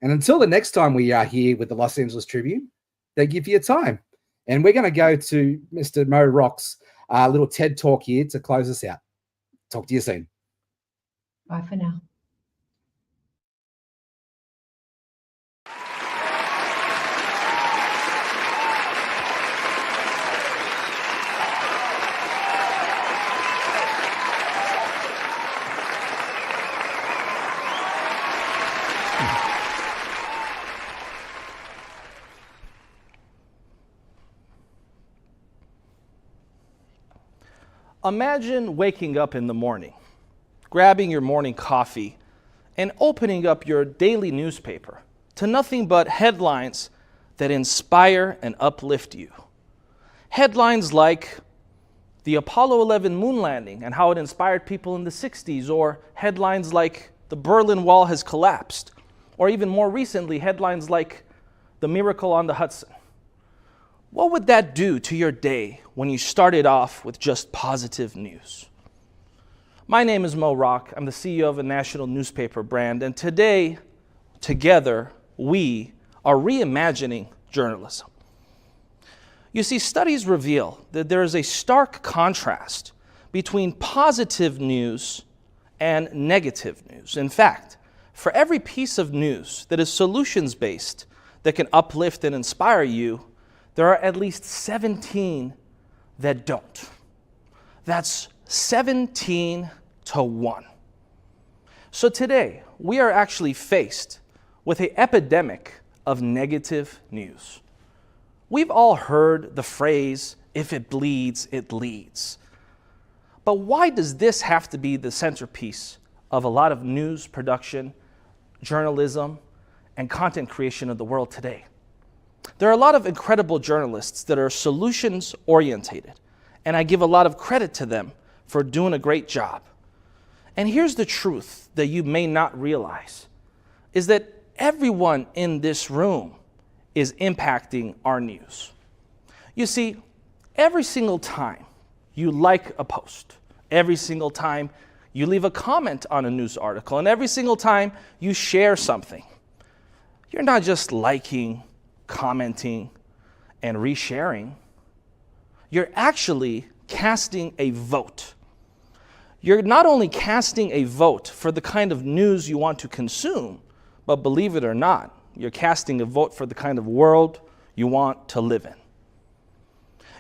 And until the next time we are here with the Los Angeles Tribune, thank you for your time. And we're going to go to Mr. Mo Rock's little TED Talk here to close us out. Talk to you soon. Bye for now. Imagine waking up in the morning, grabbing your morning coffee, and opening up your daily newspaper to nothing but headlines that inspire and uplift you. Headlines like the Apollo 11 moon landing and how it inspired people in the 60s, or headlines like the Berlin Wall has collapsed, or even more recently, headlines like the miracle on the Hudson. What would that do to your day when you started off with just positive news? My name is Mo Rock. I'm the CEO of a national newspaper brand, and today, together, we are reimagining journalism. You see, studies reveal that there is a stark contrast between positive news and negative news. In fact, for every piece of news that is solutions-based, that can uplift and inspire you, there are at least 17 that don't. That's 17 to 1. So today, we are actually faced with an epidemic of negative news. We've all heard the phrase, if it bleeds, it leads. But why does this have to be the centerpiece of a lot of news production, journalism, and content creation of the world today? There are a lot of incredible journalists that are solutions orientated, and I give a lot of credit to them for doing a great job. And here's the truth that you may not realize, is that everyone in this room is impacting our news. You see, every single time you like a post, every single time you leave a comment on a news article, and every single time you share something, you're not just liking, commenting, and resharing. You're actually casting a vote. You're not only casting a vote for the kind of news you want to consume, but believe it or not, you're casting a vote for the kind of world you want to live in.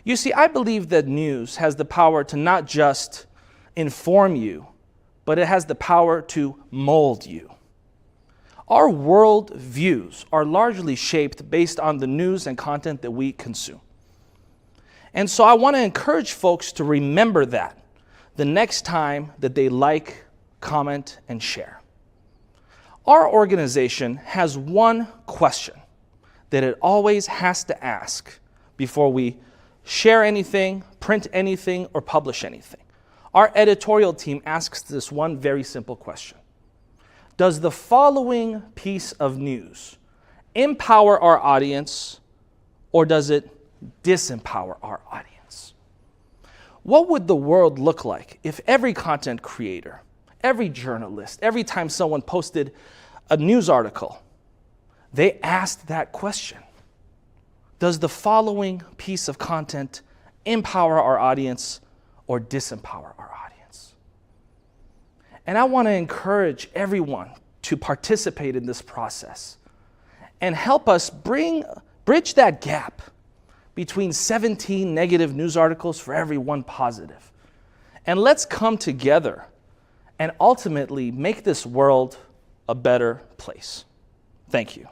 You see, I believe that news has the power to not just inform you, but it has the power to mold you. Our world views are largely shaped based on the news and content that we consume. And so I want to encourage folks to remember that the next time that they like, comment, and share. Our organization has one question that it always has to ask before we share anything, print anything, or publish anything. Our editorial team asks this one very simple question. Does the following piece of news empower our audience, or does it disempower our audience? What would the world look like if every content creator, every journalist, every time someone posted a news article, they asked that question? Does the following piece of content empower our audience or disempower our audience? And I want to encourage everyone to participate in this process and help us bridge that gap between 17 negative news articles for every one positive. And let's come together and ultimately make this world a better place. Thank you.